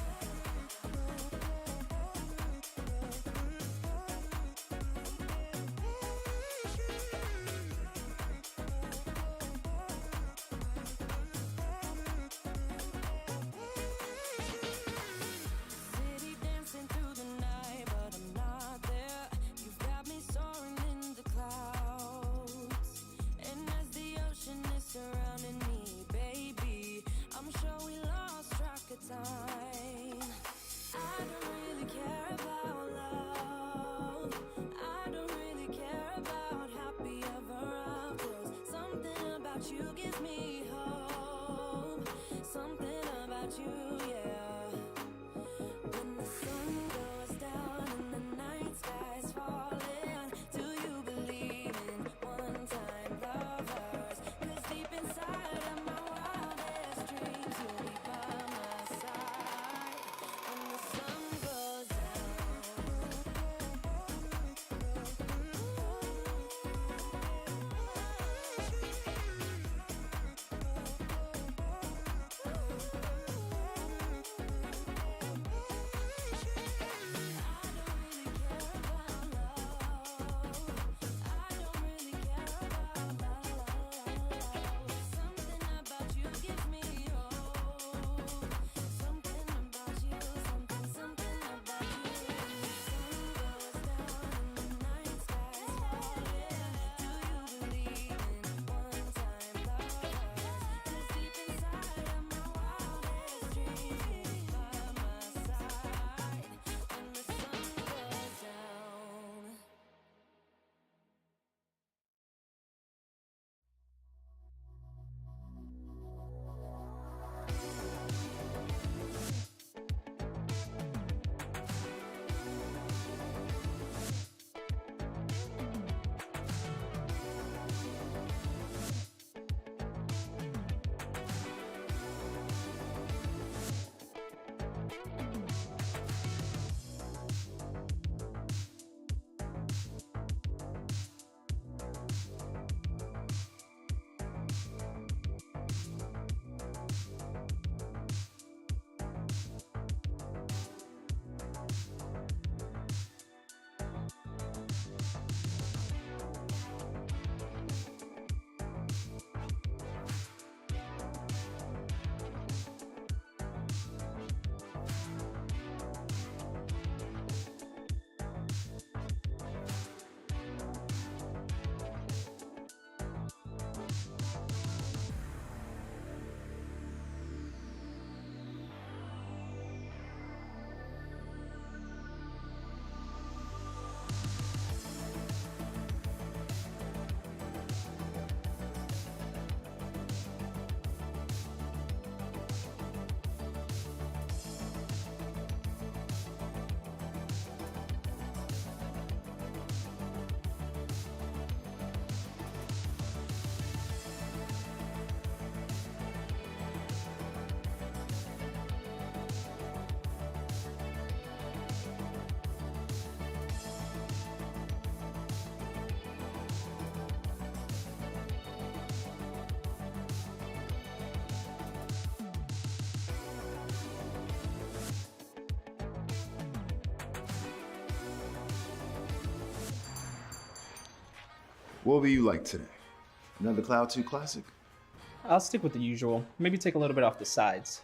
[SPEAKER 7] city dancing through the night, but I'm not there. You've got me soaring in the clouds, and as the ocean is surrounding me, baby, I'm sure we lost track of time. I don't really care about love. I don't really care about happy ever afters. Something about you gives me hope. Something about you, yeah. When the sun goes down and the night sky's falling, do you believe in one-time lovers? 'Cause deep inside of my wildest dreams, you'll be by my side when the sun goes down. Something about you gives me hope. Something about you, something about you. When the sun goes down and the night sky's falling, do you believe in one-time lovers? 'Cause deep inside of my wildest dreams, you'll be by my side when the sun goes down.
[SPEAKER 8] What will you like today? Another Cloud 2 classic?
[SPEAKER 9] I'll stick with the usual. Maybe take a little bit off the sides.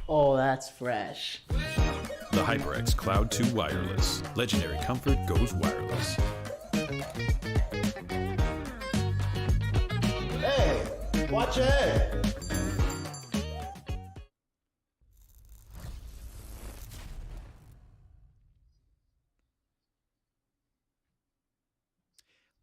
[SPEAKER 10] Oh, that's fresh.
[SPEAKER 5] The HyperX Cloud 2 Wireless. Legendary comfort goes wireless.
[SPEAKER 8] Watch your head.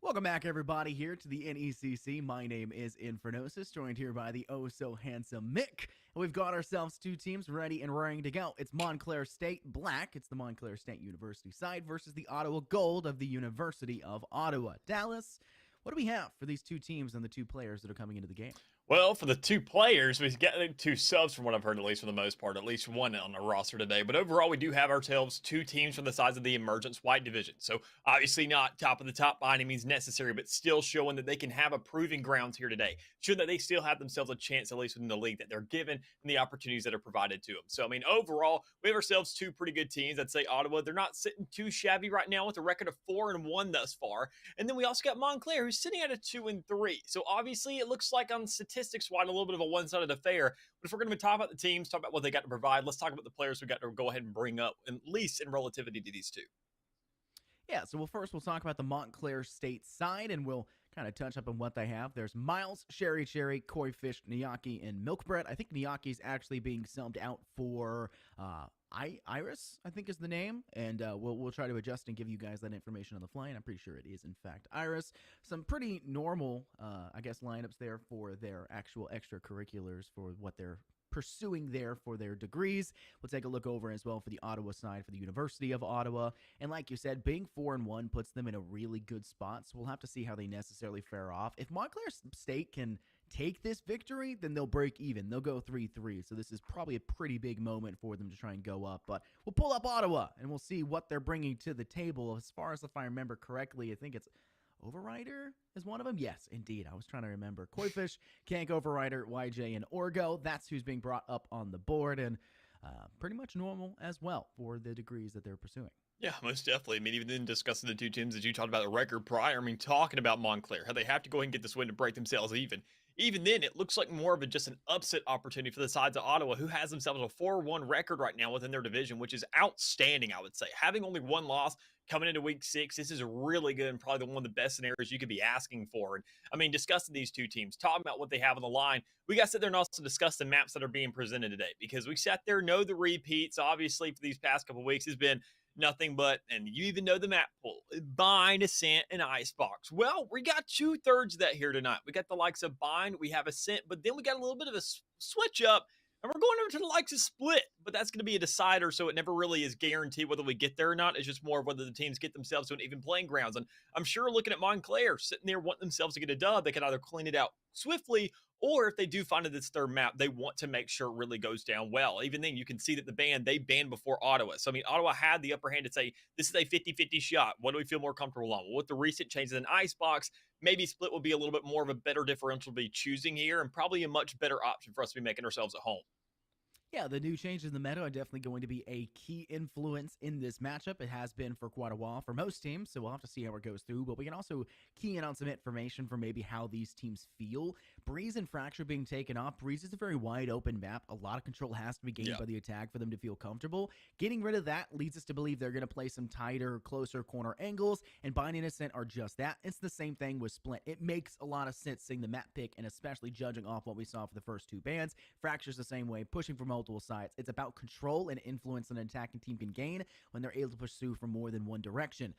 [SPEAKER 11] Welcome back, everybody, here to the NECC. My name is Infernosis, joined here by the oh-so-handsome Mick. And we've got ourselves two teams ready and raring to go. It's Montclair State Black, it's the Montclair State University side, versus the Ottawa Gold of the University of Ottawa. Dallas, what do we have for these two teams and the two players that are coming into the game?
[SPEAKER 12] Well, for the two players, we've got two subs from what I've heard, at least for the most part, at least one on the roster today. But overall, we do have ourselves two teams from the size of the Emergents White Division. So obviously not top of the top by any means necessary, but still showing that they can have a proving grounds here today. Showing that they still have themselves a chance, at least within the league, that they're given and the opportunities that are provided to them. So, I mean, overall, we have ourselves two pretty good teams. I'd say Ottawa, they're not sitting too shabby right now with a record of 4-1 thus far. And then we also got Montclair, who's sitting at a 2-3. So obviously, it looks like on statistics-wise, a little bit of a one-sided affair. But if we're going to talk about the teams, talk about what they got to provide, let's talk about the players we got to go ahead and bring up, at least in relativity to these two.
[SPEAKER 11] Yeah, so we'll talk about the Montclair State side, and we'll kind of touch up on what they have. There's Miles, Sherry Cherry, Koi Fish, Niyaki, and Milk Bread. I think Niyaki's actually being subbed out for Iris, I think is the name, and we'll try to adjust and give you guys that information on the fly, and I'm pretty sure it is, in fact, Iris. Some pretty normal, I guess, lineups there for their actual extracurriculars for what they're pursuing there for their degrees. We'll take a look over as well for the Ottawa side for the University of Ottawa. And like you said, being 4-1 puts them in a really good spot, so we'll have to see how they necessarily fare off. If Montclair State can take this victory, then they'll break even. They'll go 3-3, so this is probably a pretty big moment for them to try and go up. But we'll pull up Ottawa, and we'll see what they're bringing to the table. As far as if I remember correctly, I think it's Overrider is one of them? Yes, indeed. I was trying to remember. Koifish, Kank, Overrider, YJ, and Orgo. That's who's being brought up on the board, and pretty much normal as well for the degrees that they're pursuing.
[SPEAKER 12] Yeah, most definitely. I mean, even then discussing the two teams that you talked about the record prior, I mean, talking about Montclair, how they have to go ahead and get this win to break themselves even. Even then, it looks like more of just an upset opportunity for the sides of Ottawa, who has themselves a 4-1 record right now within their division, which is outstanding, I would say. Having only one loss coming into week 6, this is really good and probably one of the best scenarios you could be asking for. And I mean, discussing these two teams, talking about what they have on the line, we got to sit there and also discuss the maps that are being presented today, because we sat there, know the repeats, obviously, for these past couple of weeks has been nothing but, and you even know the map pool, Bind, Ascent, and Icebox. Well, we got 2/3 of that here tonight. We got the likes of Bind, we have Ascent, but then we got a little bit of a switch up, and we're going over to the likes of Split, but that's going to be a decider, so it never really is guaranteed whether we get there or not. It's just more of whether the teams get themselves to an even playing grounds. And I'm sure looking at Montclair, sitting there wanting themselves to get a dub, they can either clean it out swiftly, or if they do find this third map, they want to make sure it really goes down well. Even then, you can see that they banned before Ottawa. So, I mean, Ottawa had the upper hand to say, this is a 50-50 shot. What do we feel more comfortable on? Well, with the recent changes in Icebox, maybe Split will be a little bit more of a better differential to be choosing here, and probably a much better option for us to be making ourselves at home.
[SPEAKER 11] Yeah, the new changes in the meta are definitely going to be a key influence in this matchup. It has been for quite a while for most teams, so we'll have to see how it goes through. But we can also key in on some information for maybe how these teams feel. Breeze and Fracture being taken off. Breeze is a very wide open map. A lot of control has to be gained by the attack for them to feel comfortable. Getting rid of that leads us to believe they're going to play some tighter, closer corner angles, and Bind and Ascent are just that. It's the same thing with Split. It makes a lot of sense seeing the map pick, and especially judging off what we saw for the first two bans. Fracture's the same way, pushing for multiple sides. It's about control and influence an attacking team can gain when they're able to pursue from more than one direction.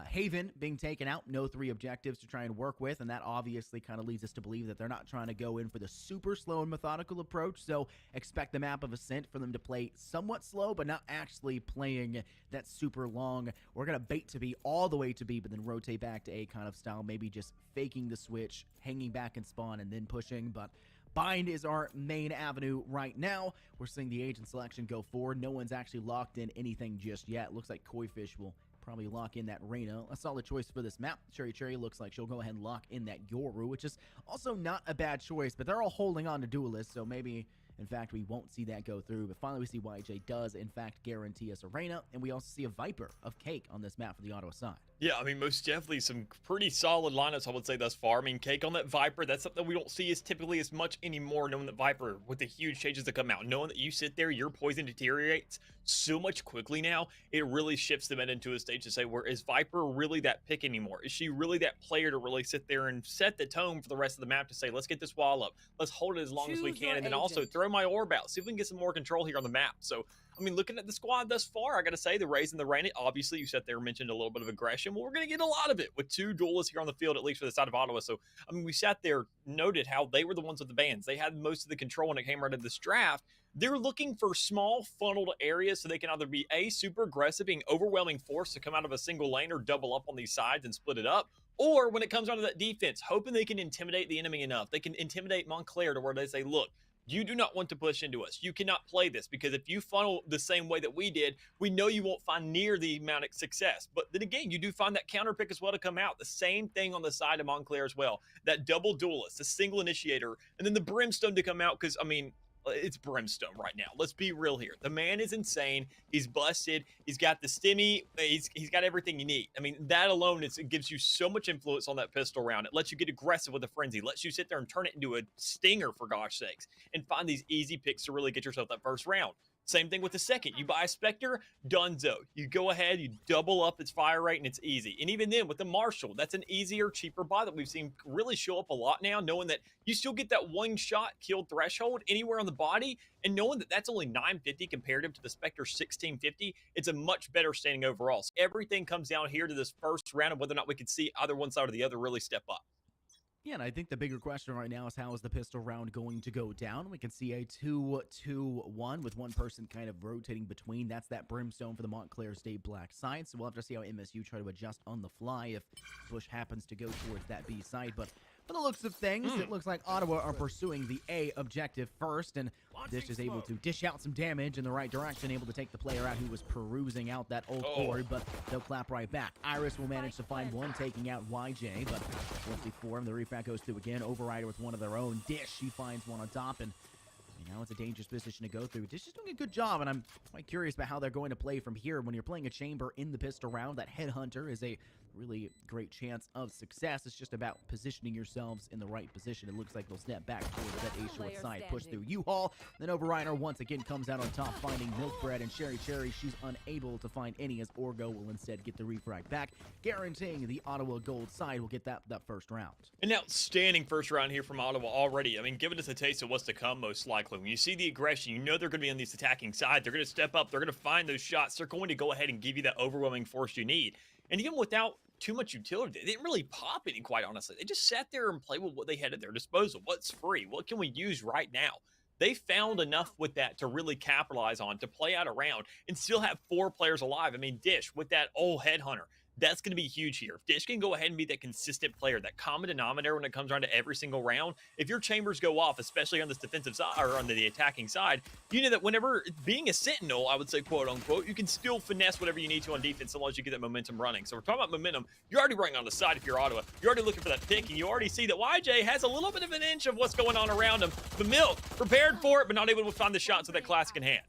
[SPEAKER 11] Haven being taken out, no 3 objectives to try and work with, and that obviously kind of leads us to believe that they're not trying to go in for the super slow and methodical approach, so expect the map of Ascent for them to play somewhat slow, but not actually playing that super long. We're going to bait to B all the way to B, but then rotate back to A kind of style, maybe just faking the switch, hanging back in spawn, and then pushing, but Bind is our main avenue right now. We're seeing the agent selection go forward. No one's actually locked in anything just yet. Looks like Koifish will probably lock in that Reyna. A solid choice for this map. Cherry looks like she'll go ahead and lock in that Yoru, which is also not a bad choice, but they're all holding on to Duelist, so maybe, in fact, we won't see that go through. But finally, we see YJ does, in fact, guarantee us a Reyna, and we also see a Viper of Cake on this map for the Ottawa side.
[SPEAKER 12] Yeah, I mean, most definitely some pretty solid lineups, I would say, thus far. I mean, Cake on that Viper, that's something we don't see as typically as much anymore, knowing that Viper, with the huge changes that come out, knowing that you sit there, your poison deteriorates so much quickly now, it really shifts the meta into a stage to say, where is Viper really that pick anymore? Is she really that player to really sit there and set the tone for the rest of the map to say, let's get this wall up, let's hold it as long as we
[SPEAKER 3] Choose
[SPEAKER 12] can,
[SPEAKER 3] your
[SPEAKER 12] and then also
[SPEAKER 3] agent.
[SPEAKER 12] throw my orb out, see if we can get some more control here on the map. So, I mean, looking at the squad thus far, I got to say, the Rays and the Rain, obviously, you sat there and mentioned a little bit of aggression. Well, we're going to get a lot of it with two duelists here on the field, at least for the side of Ottawa. So, I mean, we sat there, noted how they were the ones with the bans. They had most of the control when it came right to this draft. They're looking for small funneled areas so they can either be A, super aggressive, being overwhelming force to come out of a single lane or double up on these sides and split it up. Or when it comes down to that defense, hoping they can intimidate the enemy enough. They can intimidate Montclair to where they say, look, you do not want to push into us. You cannot play this, because if you funnel the same way that we did, we know you won't find near the amount of success. But then again, you do find that counter pick as well to come out. The same thing on the side of Montclair as well. That double duelist, the single initiator, and then the Brimstone to come out, because, I mean, it's Brimstone right now. Let's be real here. The man is insane. He's busted. He's got the stimmy. He's got everything you need. I mean, that alone it gives you so much influence on that pistol round. It lets you get aggressive with the frenzy. It lets you sit there and turn it into a stinger, for gosh sakes, and find these easy picks to really get yourself that first round. Same thing with the second. You buy a Spectre, donezo. You go ahead, you double up its fire rate, and it's easy. And even then, with the Marshal, that's an easier, cheaper buy that we've seen really show up a lot now, knowing that you still get that one-shot kill threshold anywhere on the body, and knowing that that's only 950 comparative to the Spectre 1650, it's a much better standing overall. So everything comes down here to this first round of whether or not we can see either one side or the other really step up.
[SPEAKER 11] Yeah, and I think the bigger question right now is how is the pistol round going to go down? We can see a 2-2-1 with one person kind of rotating between. That's that Brimstone for the Montclair State Black side. So we'll have to see how MSU try to adjust on the fly if Bush happens to go towards that B side. But for the looks of things, it looks like Ottawa are pursuing the A objective first, and Dish is able to dish out some damage in the right direction, able to take the player out who was perusing out that old cord, but they'll clap right back. Iris will manage to find one, taking out YJ, but fortunately for him, the refract goes through again. Overrider with one of their own. Dish, she finds one on top, and now it's a dangerous position to go through. Dish is doing a good job, and I'm quite curious about how they're going to play from here. When you're playing a chamber in the pistol round, that Headhunter is a really great chance of success. It's just about positioning yourselves in the right position. It looks like they'll step back towards that A short side, push through U-Haul. Then Overrider once again comes out on top, finding Milk Bread and Cherry Cherry. She's unable to find any, as Orgo will instead get the refrag back, guaranteeing the Ottawa Gold side will get that first round.
[SPEAKER 12] An outstanding first round here from Ottawa already. I mean, giving us a taste of what's to come, most likely. When you see the aggression, you know they're going to be on this attacking side. They're going to step up. They're going to find those shots. They're going to go ahead and give you that overwhelming force you need. And even without too much utility, they didn't really pop any, quite honestly. They just sat there and played with what they had at their disposal. What's free? What can we use right now? They found enough with that to really capitalize on, to play out a round and still have 4 players alive. I mean, Dish with that old Headhunter, that's going to be huge here. If Dish can go ahead and be that consistent player, that common denominator when it comes around to every single round, if your chambers go off, especially on this defensive side or on the attacking side, you know that whenever being a sentinel, I would say, quote unquote, you can still finesse whatever you need to on defense as long as you get that momentum running. So we're talking about momentum. You're already running on the side if you're Ottawa. You're already looking for that pick, and you already see that YJ has a little bit of an inch of what's going on around him. But Milk prepared for it, but not able to find the shots with that classic in hand.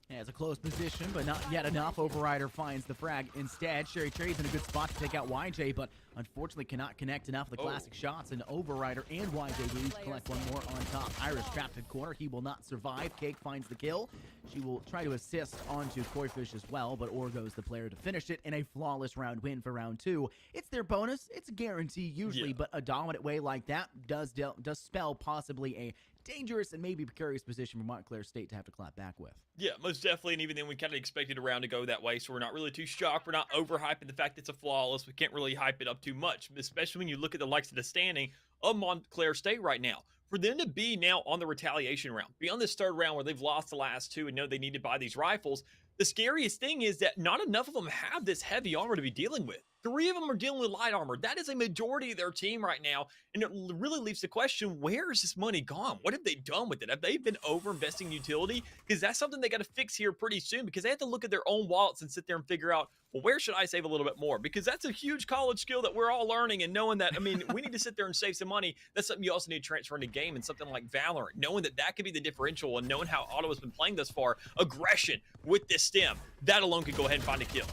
[SPEAKER 11] Yeah, it's a close position, but not yet enough. Overrider finds the frag instead. Cherry Cherry's in a good spot to take out YJ, but unfortunately cannot connect enough of the classic shots. And Overrider and YJ lose. Collect one more on top. Iris trapped in corner. He will not survive. Cake finds the kill. She will try to assist onto Koi-Fish as well, but Orgo's the player to finish it in a flawless round win for round 2. It's their bonus. It's a guarantee usually, but a dominant way like that does spell possibly a dangerous and maybe precarious position for Montclair State to have to clap back with.
[SPEAKER 12] Yeah, most definitely, and even then we kind of expected a round to go that way, so we're not really too shocked. We're not overhyping the fact it's a flawless. We can't really hype it up too much, especially when you look at the likes of the standing of Montclair State right now. For them to be now on the retaliation round, be on this third round where they've lost the last 2 and know they need to buy these rifles, the scariest thing is that not enough of them have this heavy armor to be dealing with. 3 of them are dealing with light armor. That is a majority of their team right now, and it really leaves the question, where is this money gone? What have they done with it? Have they been over-investing in utility? Because that's something they got to fix here pretty soon, because they have to look at their own wallets and sit there and figure out, well, where should I save a little bit more? Because that's a huge college skill that we're all learning, and knowing that, I mean, we need to sit there and save some money. That's something you also need to transfer into game, and something like Valorant, knowing that that could be the differential, and knowing how Ottawa's been playing thus far, aggression with this stem, that alone could go ahead and find a kill.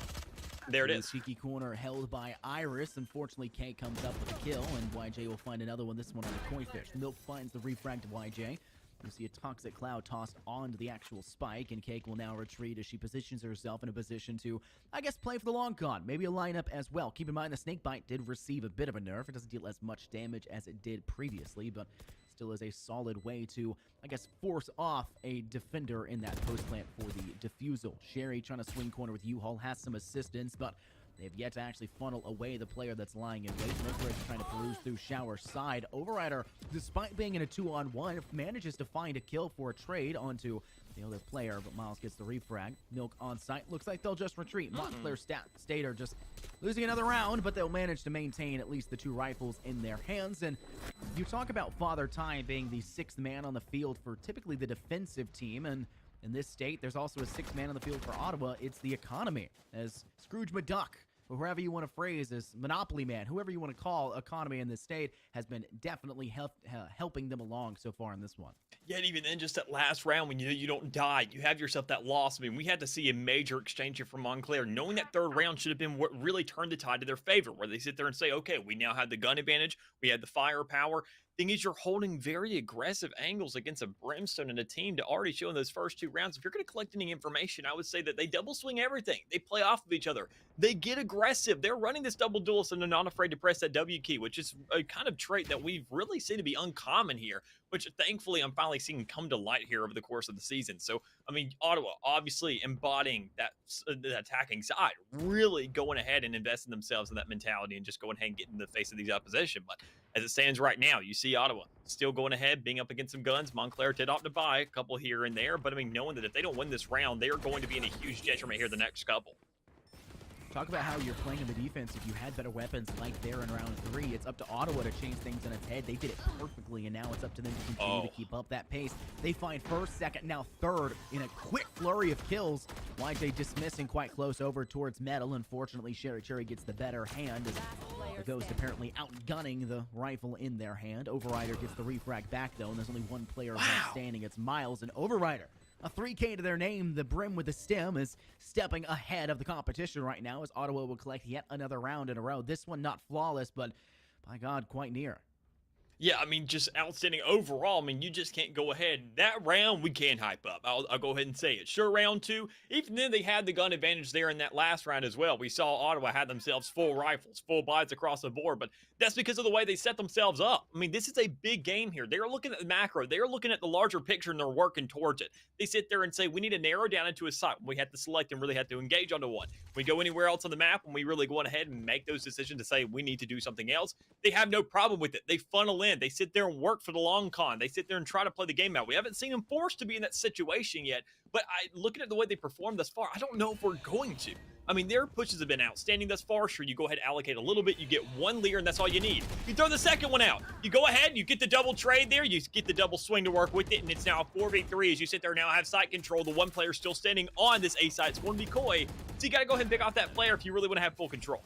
[SPEAKER 12] There it
[SPEAKER 11] Really
[SPEAKER 12] is.
[SPEAKER 11] cheeky corner held by Iris. Unfortunately, K comes up with a kill, and YJ will find another one. This one on the koi fish. Milk finds the refrag to YJ. You see a toxic cloud tossed onto the actual spike, and Cake will now retreat as she positions herself in a position to, I guess, play for the long con. Maybe a lineup as well. Keep in mind the snakebite did receive a bit of a nerf. It doesn't deal as much damage as it did previously, but still is a solid way to, I guess, force off a defender in that post plant for the defusal. Sherry trying to swing corner with U-Haul has some assistance, but they've yet to actually funnel away the player that's lying in wait. Milkbreak trying to peruse through Shower side. Overrider, despite being in a 2-on-1, manages to find a kill for a trade onto the other player, but Miles gets the refrag. Milk on site. Looks like they'll just retreat. Montclair State are just losing another round, but they'll manage to maintain at least the 2 rifles in their hands. And you talk about Father Time being the 6th man on the field for typically the defensive team, and in this state, there's also a 6th man on the field for Ottawa. It's the economy, as Scrooge McDuck, or whoever you want to phrase as Monopoly Man, whoever you want to call economy in this state, has been definitely helping them along so far in this one.
[SPEAKER 12] Yet even then, just that last round, when you don't die, you have yourself that loss. I mean, we had to see a major exchange here from Montclair, knowing that third round should have been what really turned the tide to their favor, where they sit there and say, okay, we now have the gun advantage, we had the firepower. Thing is, you're holding very aggressive angles against a Brimstone and a team to already show in those first 2 rounds. If you're going to collect any information, I would say that they double swing everything. They play off of each other. They get aggressive. They're running this double duelist and they're not afraid to press that W key, which is a kind of trait that we've really seen to be uncommon here, which thankfully I'm finally seeing come to light here over the course of the season. So, I mean, Ottawa obviously embodying that the attacking side, really going ahead and investing themselves in that mentality and just going ahead and getting in the face of these opposition. But as it stands right now, you see Ottawa still going ahead, being up against some guns. Montclair did opt to buy a couple here and there, but I mean, knowing that if they don't win this round, they are going to be in a huge detriment here the next couple.
[SPEAKER 11] Talk about how you're playing in the defense. If you had better weapons like there in round 3, it's up to Ottawa to change things on its head. They did it perfectly, and now it's up to them to continue to keep up that pace. They find first, second, now third in a quick flurry of kills. YJ dismissing quite close over towards Metal. Unfortunately, Sherry Cherry gets the better hand as the Ghost apparently outgunning the rifle in their hand. Overrider gets the refrag back, though, and there's only one player standing. It's Miles and Overrider. A 3K to their name, the Brim with the stem is stepping ahead of the competition right now as Ottawa will collect yet another round in a row. This one not flawless, but by God, quite near.
[SPEAKER 12] Yeah, I mean, just outstanding overall. I mean, you just can't go ahead. That round, we can hype up. I'll go ahead and say it. Sure, round 2, even then they had the gun advantage there in that last round as well. We saw Ottawa had themselves full rifles, full buys across the board, but that's because of the way they set themselves up. I mean, this is a big game here. They're looking at the macro. They're looking at the larger picture, and they're working towards it. They sit there and say, we need to narrow down into a site. We have to select and really have to engage onto one. We go anywhere else on the map, and we really go ahead and make those decisions to say we need to do something else. They have no problem with it. They funnel in. They sit there and work for the long con. They sit there and try to play the game out. We haven't seen them forced to be in that situation yet, but looking at the way they performed thus far, I don't know if we're going to. I mean, their pushes have been outstanding thus far. Sure, you go ahead and allocate a little bit. You get one leer, and that's all you need. You throw the second one out. You go ahead, you get the double trade there. You get the double swing to work with it, and it's now a 4v3 as you sit there now have site control. The one player still standing on this A site. It's going to be Koi. So you got to go ahead and pick off that player if you really want to have full control.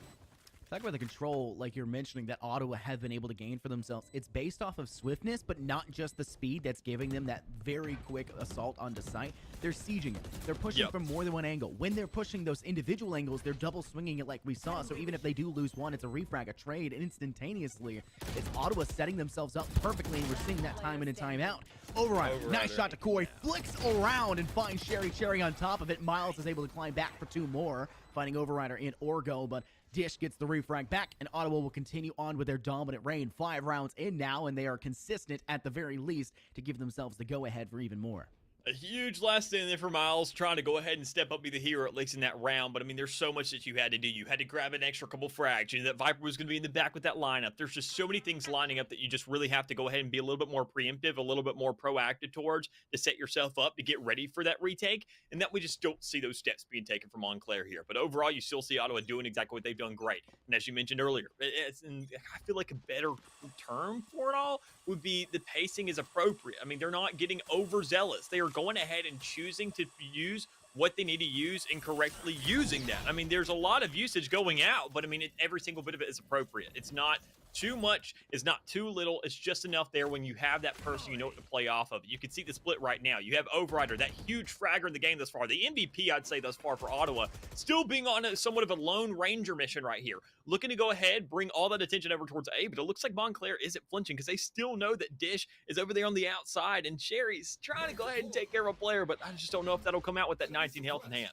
[SPEAKER 11] Talk about the control, like you're mentioning, that Ottawa have been able to gain for themselves. It's based off of swiftness, but not just the speed that's giving them that very quick assault onto site. They're sieging it. They're pushing from more than one angle. When they're pushing those individual angles, they're double swinging it like we saw. So even if they do lose one, it's a refrag, a trade instantaneously. It's Ottawa setting themselves up perfectly, and we're seeing that time in and time out. Overrider, nice shot to Koi, flicks around and finds Sherry Cherry on top of it. Miles is able to climb back for 2 more, finding Overrider in Orgo, but Dish gets the refrag back, and Ottawa will continue on with their dominant reign. 5 rounds in now, and they are consistent at the very least to give themselves the go-ahead for even more.
[SPEAKER 12] A huge last stand there for Miles, trying to go ahead and step up, be the hero, at least in that round. But, I mean, there's so much that you had to do. You had to grab an extra couple frags. You knew that Viper was going to be in the back with that lineup. There's just so many things lining up that you just really have to go ahead and be a little bit more preemptive, a little bit more proactive towards to set yourself up to get ready for that retake. And that we just don't see those steps being taken from Montclair here. But overall, you still see Ottawa doing exactly what they've done great. And as you mentioned earlier, I feel like a better term for it all would be the pacing is appropriate. I mean, they're not getting overzealous. They are going ahead and choosing to use what they need to use and correctly using that. I mean, there's a lot of usage going out, but I mean, every single bit of it is appropriate. It's not Too much is not too little. It's just enough there when you have that person you know what to play off of. You can see the split right now. You have Overrider, that huge fragger in the game thus far. The MVP, I'd say, thus far for Ottawa, still being on somewhat of a Lone Ranger mission right here. Looking to go ahead, bring all that attention over towards A, but it looks like Montclair isn't flinching because they still know that Dish is over there on the outside, and Sherry's trying to go ahead and take care of a player, but I just don't know if that'll come out with that 19 health in hand.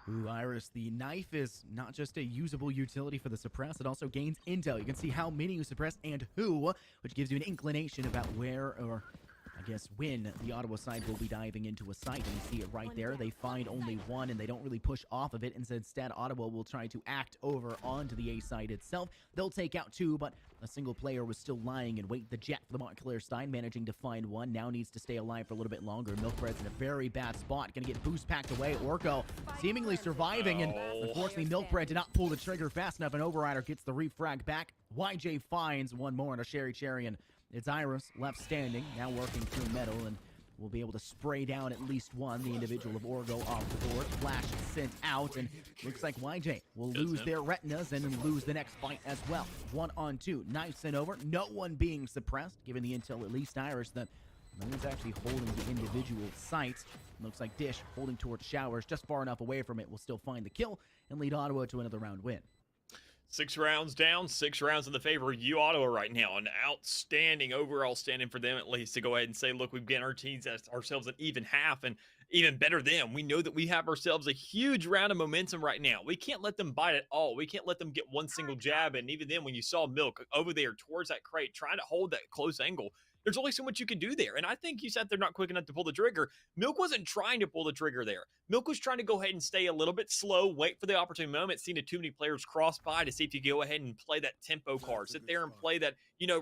[SPEAKER 11] Ooh, Iris, the knife is not just a usable utility for the suppress, it also gains intel. You can see how many you suppress and who, which gives you an inclination about where, or I guess when, the Ottawa side will be diving into a site. And you see it right there. They find only one, and they don't really push off of it. Instead, Ottawa will try to act over onto the A site itself. They'll take out two, but a single player was still lying in wait. The jet for the Montclair Stein, managing to find one. Now needs to stay alive for a little bit longer. Milkbread's in a very bad spot. Gonna get boost packed away. Orko seemingly surviving, and unfortunately Milkbread did not pull the trigger fast enough, and Overrider gets the refrag back. YJ finds one more, and a Sherry Cherry, and it's Iris left standing, now working through metal, and will be able to spray down at least one, the individual of Orgo off the board. Flash sent out, and looks like YJ will lose their retinas and then lose the next fight as well. 1-on-2, knife sent over, no one being suppressed, given the intel, at least Iris, that no one's actually holding the individual sites. Looks like Dish holding towards Showers, just far enough away from it, will still find the kill and lead Ottawa to another round win.
[SPEAKER 12] 6 rounds down, 6 rounds in the favor of you, Ottawa, right now. An outstanding overall standing for them, at least, to go ahead and say, look, we've got ourselves an even half, and even better them. We know that we have ourselves a huge round of momentum right now. We can't let them bite at all. We can't let them get one single jab, and even then, when you saw Milk over there towards that crate, trying to hold that close angle, there's only so much you can do there. And I think you said they're not quick enough to pull the trigger. Milk wasn't trying to pull the trigger there. Milk was trying to go ahead and stay a little bit slow, wait for the opportune moment, seeing too many players cross by to see if you go ahead and play that tempo card. Sit there and play that,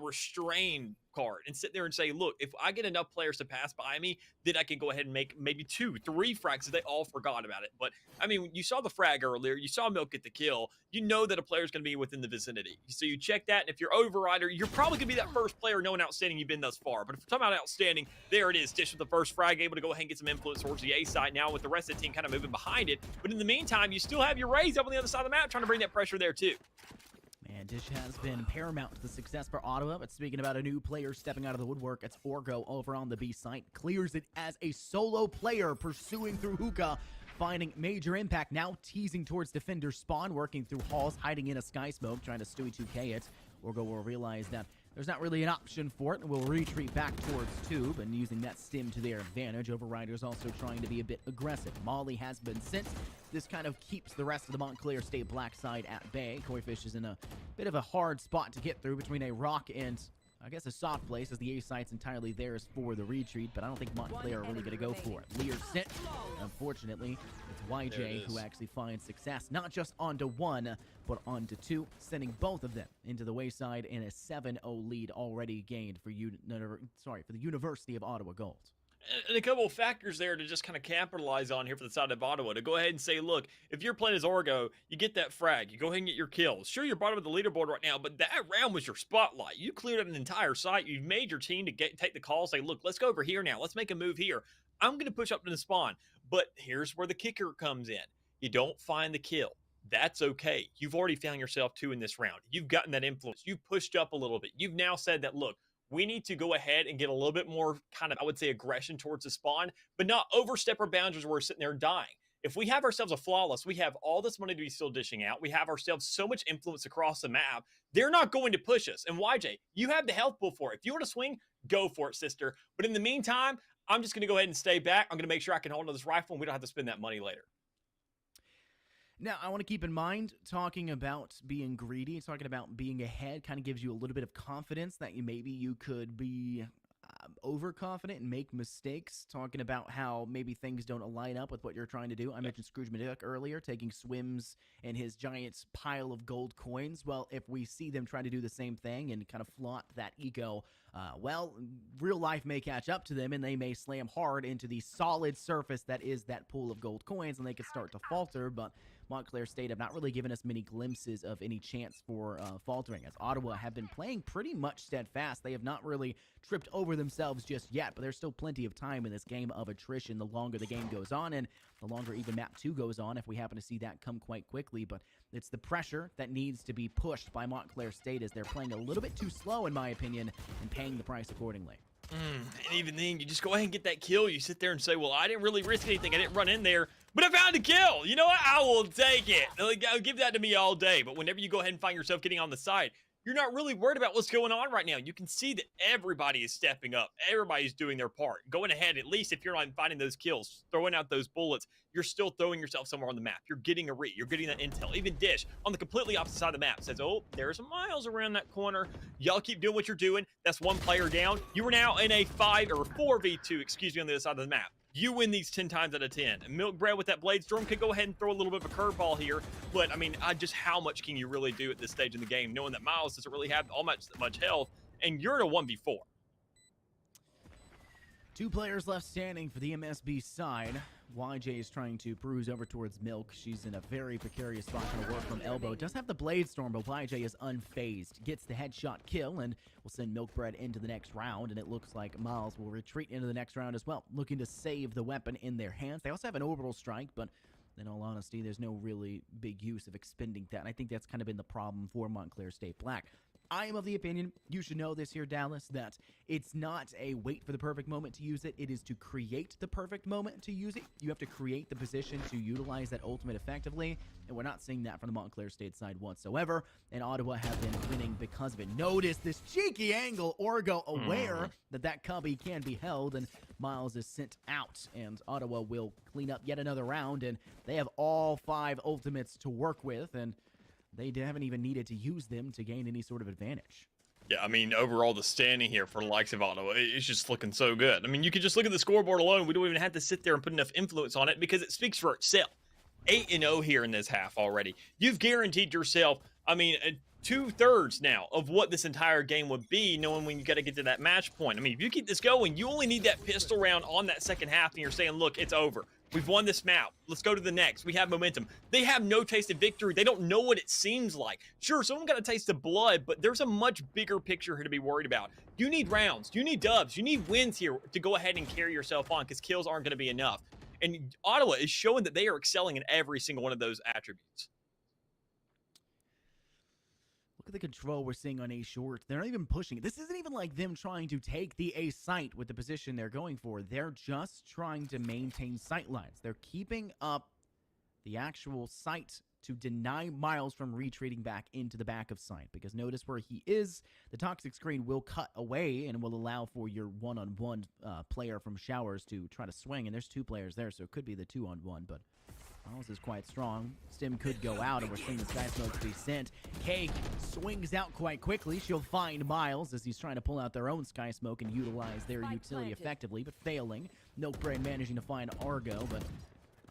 [SPEAKER 12] restrained card and sit there and say, look, if I get enough players to pass by me, then I can go ahead and make maybe 2, 3 frags if they all forgot about it. But, you saw the frag earlier. You saw Milk get the kill. You know that a player's going to be within the vicinity. So you check that, and if you're Overrider, you're probably going to be that first player knowing outstanding you've been thus far. But if we're talking about outstanding, there it is. Dish with the first frag, able to go ahead and get some influence towards the A side now with the rest of the team kind of moving behind it. But in the meantime, you still have your Rays up on the other side of the map trying to bring that pressure there too.
[SPEAKER 11] Man, Dish has been paramount to the success for Ottawa, but speaking about a new player stepping out of the woodwork, it's Orgo over on the B site. Clears it as a solo player, pursuing through hookah, finding major impact, now teasing towards defender spawn, working through halls, hiding in a sky smoke, trying to Stewie 2K it. Orgo will realize that there's not really an option for it, and will retreat back towards Tube, and using that stim to their advantage. Overrider's also trying to be a bit aggressive. Molly has been sent. This kind of keeps the rest of the Montclair State black side at bay. Koi-Fish is in a bit of a hard spot to get through between a rock and, I guess, a soft place, as the A site's entirely theirs for the retreat, but I don't think Montclair are really going to go for it. Lear sent. Unfortunately, it's YJ who actually finds success, not just onto one, but onto two, sending both of them into the wayside in a 7-0 lead already gained for the University of Ottawa Gold.
[SPEAKER 12] And a couple of factors there to just kind of capitalize on here for the side of Ottawa to go ahead and say, look, if you're playing as Orgo, you get that frag, you go ahead and get your kills. Sure, you're bottom of the leaderboard right now, but that round was your spotlight. You cleared an entire site. You've made your team to take the call, say, look, let's go over here now. Let's make a move here. I'm going to push up to the spawn. But here's where the kicker comes in. You don't find the kill. That's okay. You've already found yourself 2 in this round. You've gotten that influence. You've pushed up a little bit. You've now said that, look, we need to go ahead and get a little bit more kind of, I would say, aggression towards the spawn, but not overstep our boundaries where we're sitting there dying. If we have ourselves a flawless, we have all this money to be still dishing out. We have ourselves so much influence across the map. They're not going to push us. And YJ, you have the health pool for it. If you want to swing, go for it, sister. But in the meantime, I'm just going to go ahead and stay back. I'm going to make sure I can hold on to this rifle, and we don't have to spend that money later.
[SPEAKER 11] Now, I want to keep in mind, talking about being greedy, talking about being ahead, kind of gives you a little bit of confidence that maybe you could be overconfident and make mistakes, talking about how maybe things don't align up with what you're trying to do. I mentioned Scrooge McDuck earlier, taking swims in his giant pile of gold coins. Well, if we see them trying to do the same thing and kind of flaunt that ego, real life may catch up to them, and they may slam hard into the solid surface that is that pool of gold coins, and they could start to falter. But Montclair State have not really given us many glimpses of any chance for faltering, as Ottawa have been playing pretty much steadfast. They have not really tripped over themselves just yet, but there's still plenty of time in this game of attrition the longer the game goes on, and the longer even map 2 goes on, if we happen to see that come quite quickly. But it's the pressure that needs to be pushed by Montclair State, as they're playing a little bit too slow, in my opinion, and paying the price accordingly.
[SPEAKER 12] And even then, you just go ahead and get that kill. You sit there and say, well, I didn't really risk anything. I didn't run in there, but I found a kill. You know what? I will take it. Like, give that to me all day. But whenever you go ahead and find yourself getting on the side, you're not really worried about what's going on right now. You can see that everybody is stepping up. Everybody's doing their part. Going ahead, at least if you're not finding those kills, throwing out those bullets, you're still throwing yourself somewhere on the map. You're getting a read. You're getting that intel. Even Dish, on the completely opposite side of the map, says, oh, there's Miles around that corner. Y'all keep doing what you're doing. That's one player down. You are now in a 4v2, excuse me, on the other side of the map. You win these 10 times out of 10. Milk Bread with that Blade Storm could go ahead and throw a little bit of a curveball here, but I mean, just how much can you really do at this stage in the game, knowing that Miles doesn't really have all much health, and you're in a 1v4.
[SPEAKER 11] 2 players left standing for the MSB side. YJ is trying to cruise over towards Milk. She's in a very precarious spot, trying to work from elbow. Does have the Blade Storm, but YJ is unfazed. Gets the headshot kill, and will send Milk Bread into the next round. And it looks like Miles will retreat into the next round as well, looking to save the weapon in their hands. They also have an orbital strike, but in all honesty, there's no really big use of expending that. And I think that's kind of been the problem for Montclair State Black. I am of the opinion, you should know this here, Dallas, that it's not a wait for the perfect moment to use it. It is to create the perfect moment to use it. You have to create the position to utilize that ultimate effectively, and we're not seeing that from the Montclair State side whatsoever, and Ottawa have been winning because of it. Notice this cheeky angle. Orgo aware that that cubby can be held, and Miles is sent out, and Ottawa will clean up yet another round, and they have all 5 ultimates to work with, and they haven't even needed to use them to gain any sort of advantage.
[SPEAKER 12] Yeah, I mean, overall, the standing here for the likes of Ottawa, it's just looking so good. I mean, you could just look at the scoreboard alone. We don't even have to sit there and put enough influence on it because it speaks for itself. 8-0 here in this half already. You've guaranteed yourself, I mean, 2/3 now of what this entire game would be, knowing when you got to get to that match point. I mean, if you keep this going, you only need that pistol round on that second half, and you're saying, look, it's over. We've won this map. Let's go to the next. We have momentum. They have no taste of victory. They don't know what it seems like. Sure, someone got a taste of blood, but there's a much bigger picture here to be worried about. You need rounds. You need dubs. You need wins here to go ahead and carry yourself on, because kills aren't going to be enough. And Ottawa is showing that they are excelling in every single one of those attributes.
[SPEAKER 11] Look at the control we're seeing on A short. They're not even pushing it. This isn't even like them trying to take the A site with the position they're going for. They're just trying to maintain sight lines. They're keeping up the actual site to deny Miles from retreating back into the back of sight. Because notice where he is, the toxic screen will cut away and will allow for your one-on-one player from Showers to try to swing. And there's 2 players there, so it could be the 2-on-1, but Miles is quite strong. Stim could go out, and we're seeing the Sky Smoke be sent. Cake swings out quite quickly. She'll find Miles as he's trying to pull out their own Sky Smoke and utilize their utility effectively, but failing. Milk Bread managing to find Argo, but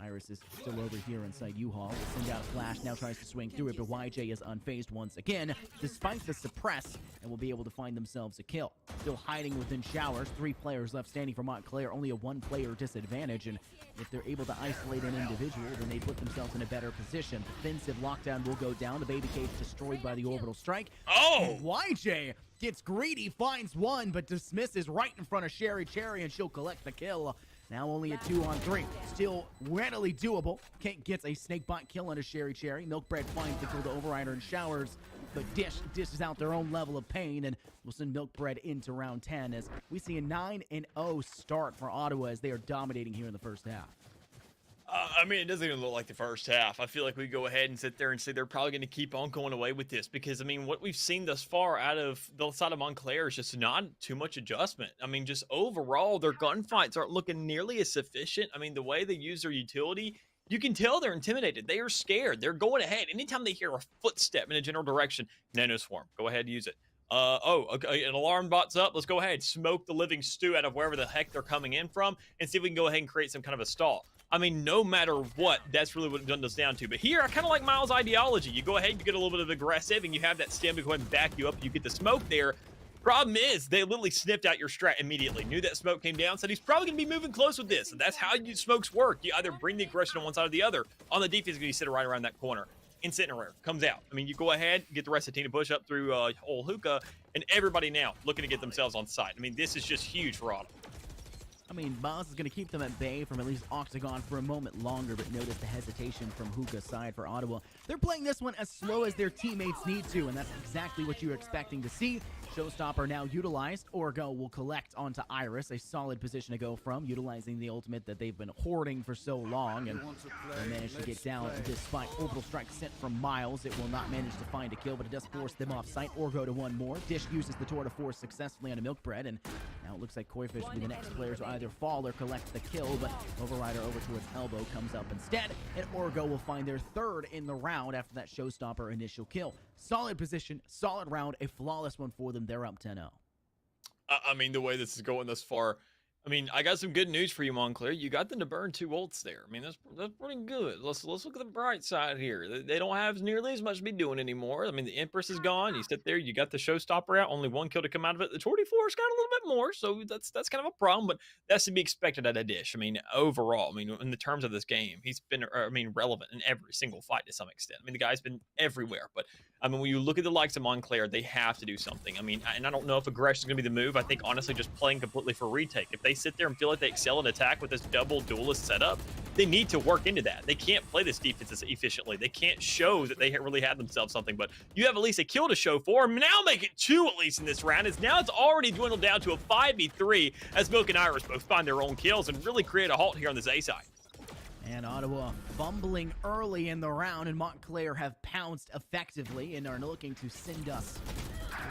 [SPEAKER 11] Iris is still over here inside U-Haul. Will send out a flash, now tries to swing through it, but YJ is unfazed once again, despite the suppress, and will be able to find themselves a kill. Still hiding within Showers. 3 players left standing for Montclair, only a 1-player disadvantage, and if they're able to isolate an individual, then they put themselves in a better position. Defensive lockdown will go down. The baby cage destroyed by the orbital strike.
[SPEAKER 12] Oh!
[SPEAKER 11] And YJ gets greedy, finds one, but dismisses right in front of Sherry Cherry, and she'll collect the kill. Now only a 2-on-3. Still readily doable. Kate gets a snakebot kill onto Sherry Cherry. Milk Bread finds the kill to Overrider and Showers, but dishes out their own level of pain, and will send Milk Bread into round 10 as we see a 9-0 start for Ottawa as they are dominating here in the first half.
[SPEAKER 12] I mean, it doesn't even look like the first half. I feel like we go ahead and sit there and say they're probably going to keep on going away with this because, I mean, what we've seen thus far out of the side of Montclair is just not too much adjustment. I mean, just overall, their gunfights aren't looking nearly as sufficient. I mean, the way they use their utility, you can tell they're intimidated. They are scared. They're going ahead. Anytime they hear a footstep in a general direction, Nanoswarm, go ahead and use it. Okay, an alarm bot's up. Let's go ahead, smoke the living stew out of wherever the heck they're coming in from and see if we can go ahead and create some kind of a stall. I mean, no matter what, that's really what it comes down to. But here, I kind of like Miles' ideology. You go ahead, you get a little bit of aggressive, and you have that stem to go ahead and back you up. You get the smoke there. Problem is, they literally sniffed out your strat immediately. Knew that smoke came down, said he's probably going to be moving close with this. And that's how smokes work. You either bring the aggression on one side or the other. On the defense, you sit right around that corner. Incineroar comes out. I mean, you go ahead, get the rest of the team to push up through old Hookah, and everybody now looking to get themselves on site. I mean, this is just huge for Autumn.
[SPEAKER 11] I mean, Boz is going to keep them at bay from at least Octagon for a moment longer, but notice the hesitation from Hookah's side for Ottawa. They're playing this one as slow as their teammates need to, and that's exactly what you're expecting to see. Showstopper now utilized. Orgo will collect onto Iris, a solid position to go from, utilizing the ultimate that they've been hoarding for so long, and they managed to get down despite Orbital Strike sent from Miles. It will not manage to find a kill, but it does force them off site. Orgo to one more. Dish uses the tour de force successfully on a Milk Bread, and now it looks like Koifish will be the next player to either fall or collect the kill, but Overrider over to its elbow comes up instead, and Orgo will find their third in the round after that Showstopper initial kill. Solid position, solid round, a flawless one for them. They're up 10-0.
[SPEAKER 12] I mean, the way this is going thus far, I mean, I got some good news for you, Montclair. You got them to burn 2 ults there. I mean, that's pretty good. Let's look at the bright side here. They don't have nearly as much to be doing anymore. I mean, the Empress is gone. You sit there, you got the Showstopper out, only 1 kill to come out of it. The 24's got a little bit more, so that's kind of a problem, but that's to be expected at a Dish. I mean, overall, I mean, in the terms of this game, he's been, relevant in every single fight to some extent. I mean, the guy's been everywhere, but I mean, when you look at the likes of Montclair, they have to do something. I mean, and I don't know if aggression is going to be the move. I think, honestly, just playing completely for retake. If they sit there and feel like they excel in attack with this double duelist setup, they need to work into that. They can't play this defense as efficiently. They can't show that they really had themselves something, but you have at least a kill to show for them. Now make it 2 at least in this round, as now it's already dwindled down to a 5v3 as Milk and Iris both find their own kills and really create a halt here on this A side.
[SPEAKER 11] And Ottawa fumbling early in the round, and Montclair have pounced effectively and are looking to send us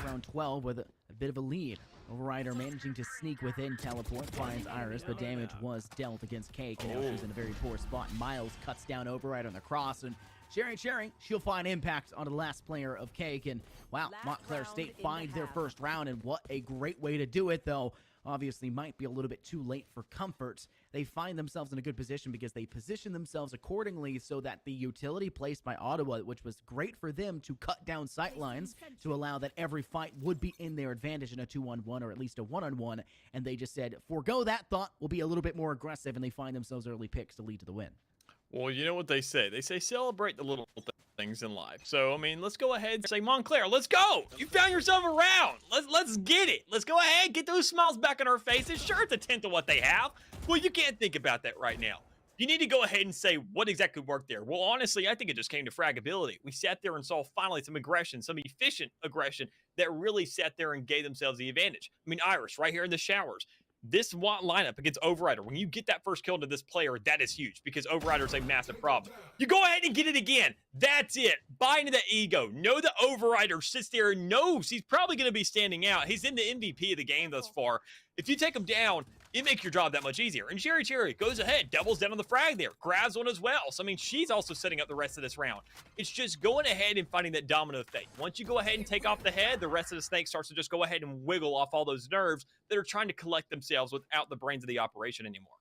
[SPEAKER 11] around 12 with a bit of a lead. Overrider managing to sneak within teleport, finds Iris, but damage was dealt against Cake, and now she's in a very poor spot. Miles cuts down Overrider on the cross, and Cherry, she'll find impact on the last player of Cake, and wow, Montclair State finds their first round, and what a great way to do it, though. Obviously might be a little bit too late for comfort. They find themselves in a good position because they position themselves accordingly so that the utility placed by Ottawa, which was great for them to cut down sight lines to allow that every fight would be in their advantage in a 2-on-1 or at least a 1-on-1, and they just said, forgo that thought, we'll be a little bit more aggressive, and they find themselves early picks to lead to the win.
[SPEAKER 12] Well, you know what they say. They say celebrate the little things in life. So, I mean, let's go ahead and say, Montclair, let's go. You found yourself a round. Let's get it. Let's go ahead, get those smiles back on our faces. Sure, it's a tenth of what they have. Well, you can't think about that right now. You need to go ahead and say what exactly worked there. Well, honestly, I think it just came to fragability. We sat there and saw finally some aggression, some efficient aggression that really sat there and gave themselves the advantage. I mean, Iris, right here in the showers. This lineup against Overrider, when you get that first kill to this player, that is huge because Overrider is a massive problem. You go ahead and get it again. That's it. Buy into the ego. Know the Overrider sits there and knows he's probably going to be standing out. He's in the MVP of the game thus far. If you take him down, it makes your job that much easier. And Cherry goes ahead, doubles down on the frag there, grabs one as well. So, I mean, she's also setting up the rest of this round. It's just going ahead and finding that domino effect. Once you go ahead and take off the head, the rest of the snake starts to just go ahead and wiggle off all those nerves that are trying to collect themselves without the brains of the operation anymore.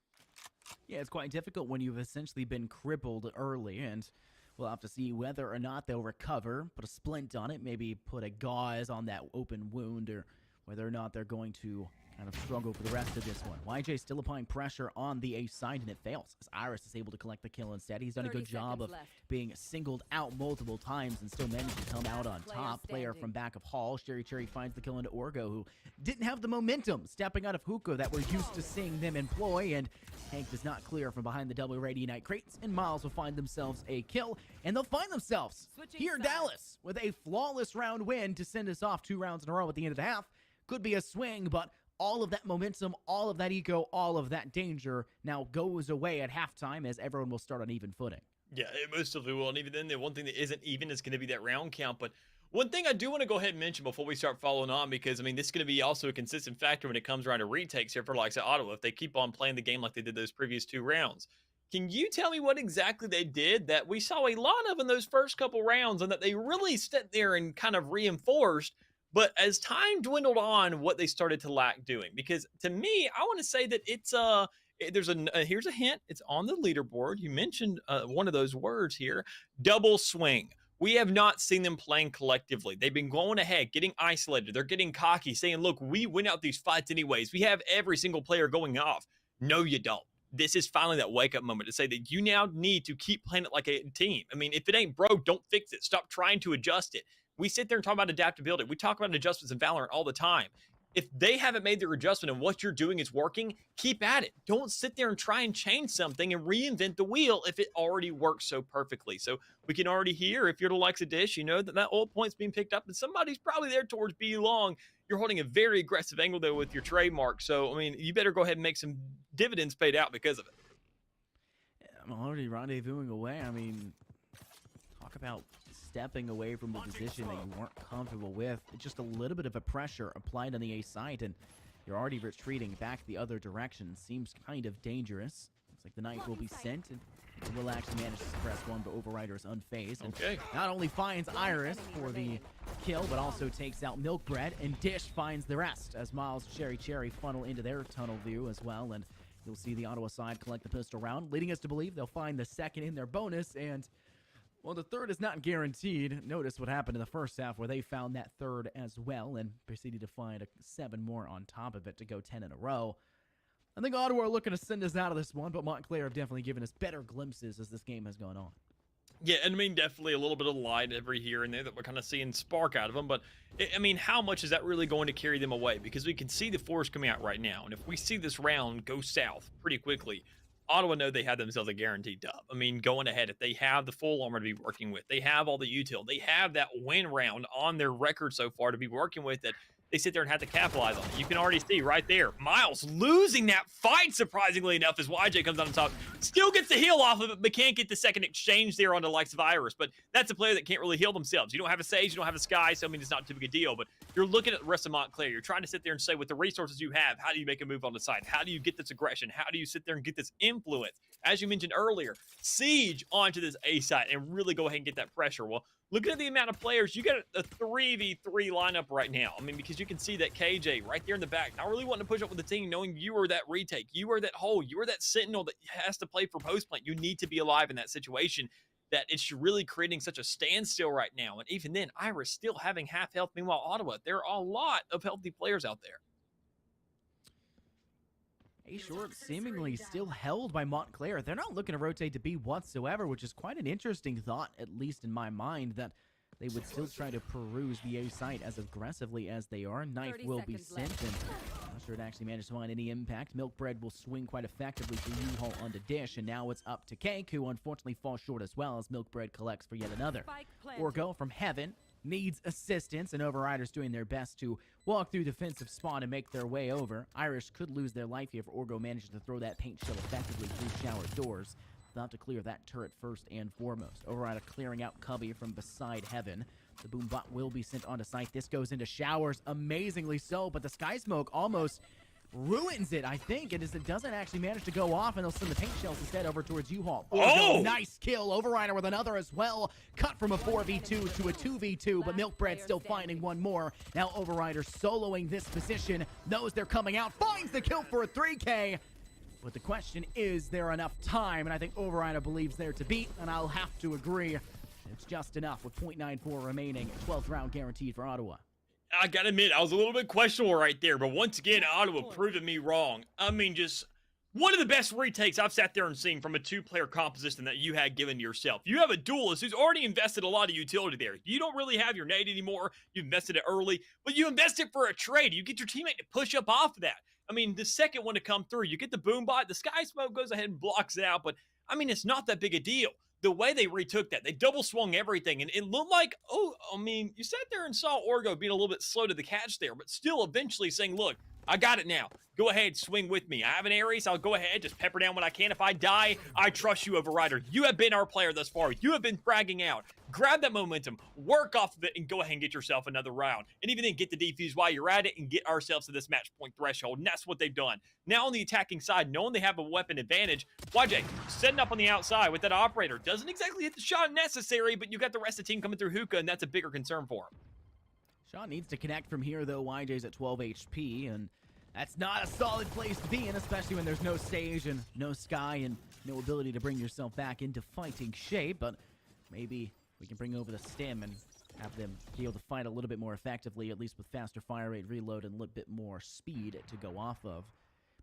[SPEAKER 11] Yeah, it's quite difficult when you've essentially been crippled early, and we'll have to see whether or not they'll recover, put a splint on it, maybe put a gauze on that open wound, or whether or not they're going to kind of struggle for the rest of this one. YJ still applying pressure on the ace side, and it fails as Iris is able to collect the kill instead. He's done a good job of being singled out multiple times and still managed to come out on top. Player from back of Hall. Cherry finds the kill into Orgo, who didn't have the momentum stepping out of Hookah that we're used to seeing them employ, and Hank does not clear from behind the double Radiant crates, and Miles will find themselves a kill, and they'll find themselves here in Dallas with a flawless round win to send us off 2 rounds in a row at the end of the half. Could be a swing, but all of that momentum, all of that ego, all of that danger now goes away at halftime as everyone will start on even footing.
[SPEAKER 12] Yeah, it most of it will. And even then, the one thing that isn't even is going to be that round count. But one thing I do want to go ahead and mention before we start following on, because, I mean, this is going to be also a consistent factor when it comes around to retakes here for likes of Ottawa if they keep on playing the game like they did those previous 2 rounds. Can you tell me what exactly they did that we saw a lot of in those first couple rounds and that they really stood there and kind of reinforced? But as time dwindled on, what they started to lack doing, because to me, I want to say that it's here's a hint. It's on the leaderboard. You mentioned one of those words here, double swing. We have not seen them playing collectively. They've been going ahead, getting isolated. They're getting cocky, saying, look, we win out these fights anyways. We have every single player going off. No, you don't. This is finally that wake-up moment to say that you now need to keep playing it like a team. I mean, if it ain't broke, don't fix it. Stop trying to adjust it. We sit there and talk about adaptability. We talk about adjustments in Valorant all the time. If they haven't made their adjustment and what you're doing is working, keep at it. Don't sit there and try and change something and reinvent the wheel if it already works so perfectly. So we can already hear, if you're the likes of Dish, you know that ult point's being picked up and somebody's probably there towards B long. You're holding a very aggressive angle there with your trademark. So, I mean, you better go ahead and make some dividends paid out because of it.
[SPEAKER 11] I'm already rendezvousing away. I mean, talk about stepping away from the position that you weren't comfortable with. Just a little bit of a pressure applied on the A site, and you're already retreating back the other direction. Seems kind of dangerous. Looks like the knight will be sent, and will actually manage to suppress one, but Overrider is unfazed. And not only finds Iris for the kill, but also takes out Milkbread, and Dish finds the rest as Miles Cherry funnel into their tunnel view as well. And you'll see the Ottawa side collect the pistol round, leading us to believe they'll find the second in their bonus, and well, the third is not guaranteed. Notice what happened in the first half where they found that third as well and proceeded to find 7 more on top of it to go 10 in a row. I think Ottawa are looking to send us out of this one, but Montclair have definitely given us better glimpses as this game has gone on.
[SPEAKER 12] Yeah, and I mean, definitely a little bit of light every here and there that we're kind of seeing spark out of them. But, I mean, how much is that really going to carry them away? Because we can see the force coming out right now. And if we see this round go south pretty quickly, Ottawa know they have themselves a guaranteed dub. I mean, going ahead, if they have the full armor to be working with, they have all the util, they have that win round on their record so far to be working with, that they sit there and have to capitalize on it. You can already see right there, Miles losing that fight, surprisingly enough, as YJ comes on top. Still gets the heal off of it, but can't get the second exchange there on the likes of Iris. But that's a player that can't really heal themselves. You don't have a Sage, you don't have a Sky, so I mean, it's not too big a deal. But you're looking at the rest of Montclair. You're trying to sit there and say, with the resources you have, how do you make a move on the side? How do you get this aggression? How do you sit there and get this influence? As you mentioned earlier, siege onto this A side and really go ahead and get that pressure. Well, looking at the amount of players, you got a 3v3 lineup right now. I mean, because you can see that KJ right there in the back, not really wanting to push up with the team, knowing you are that retake, you are that hole, you are that sentinel that has to play for post plant. You need to be alive in that situation, that it's really creating such a standstill right now. And even then, Iris still having half health. Meanwhile, Ottawa, there are a lot of healthy players out there.
[SPEAKER 11] A short seemingly still held by Montclair. They're not looking to rotate to B whatsoever, which is quite an interesting thought, at least in my mind, that they would still try to peruse the A site as aggressively as they are. Knife will be sent, and I'm not sure it actually managed to find any impact. Milkbread will swing quite effectively for U-Haul onto Dish, and now it's up to Cake, who unfortunately falls short as well as Milkbread collects for yet another. Orgo from Heaven needs assistance, and Overriders doing their best to walk through defensive spawn and make their way over. Irish could lose their life here if Orgo manages to throw that paint shell effectively through shower doors. They'll have to clear that turret first and foremost. Overrider clearing out Cubby from beside Heaven. The boom bot will be sent onto site. This goes into showers, amazingly so, but the Sky Smoke almost ruins it, I think, and as it doesn't actually manage to go off, and they'll send the paint shells instead over towards U-Haul.
[SPEAKER 12] Oh!
[SPEAKER 11] Nice kill. Overrider with another as well. Cut from a 4v2 to a 2v2, but Milkbread still finding one more. Now Overrider soloing this position, knows they're coming out, finds the kill for a 3K. But the question is there enough time? And I think Overrider believes there to beat, and I'll have to agree. It's just enough with 0.94 remaining. 12th round guaranteed for Ottawa.
[SPEAKER 12] I gotta admit, I was a little bit questionable right there, but once again, Ottawa proving me wrong. I mean, just one of the best retakes I've sat there and seen from a two-player composition that you had given yourself. You have a duelist who's already invested a lot of utility there. You don't really have your nade anymore. You invested it early, but you invest it for a trade. You get your teammate to push up off of that. I mean, the second one to come through, you get the boom bot, the Sky Smoke goes ahead and blocks it out, but I mean, it's not that big a deal. The way they retook that, they double swung everything, and it looked like, oh, I mean, you sat there and saw Orgo being a little bit slow to the catch there, but still eventually saying, look, I got it now. Go ahead, swing with me. I have an Ares. I'll go ahead, just pepper down what I can. If I die, I trust you, Overrider. You have been our player thus far. You have been fragging out. Grab that momentum, work off of it, and go ahead and get yourself another round. And even then, get the defuse while you're at it and get ourselves to this match point threshold. And that's what they've done. Now on the attacking side, knowing they have a weapon advantage, YJ setting up on the outside with that operator. Doesn't exactly hit the shot necessary, but you got the rest of the team coming through hookah, and that's a bigger concern for him.
[SPEAKER 11] Sean needs to connect from here, though. YJ's at 12 HP, and that's not a solid place to be in, especially when there's no Sage and no Sky and no ability to bring yourself back into fighting shape. But maybe We can bring over the stim and have them be able to fight a little bit more effectively, at least with faster fire rate, reload, and a little bit more speed to go off of.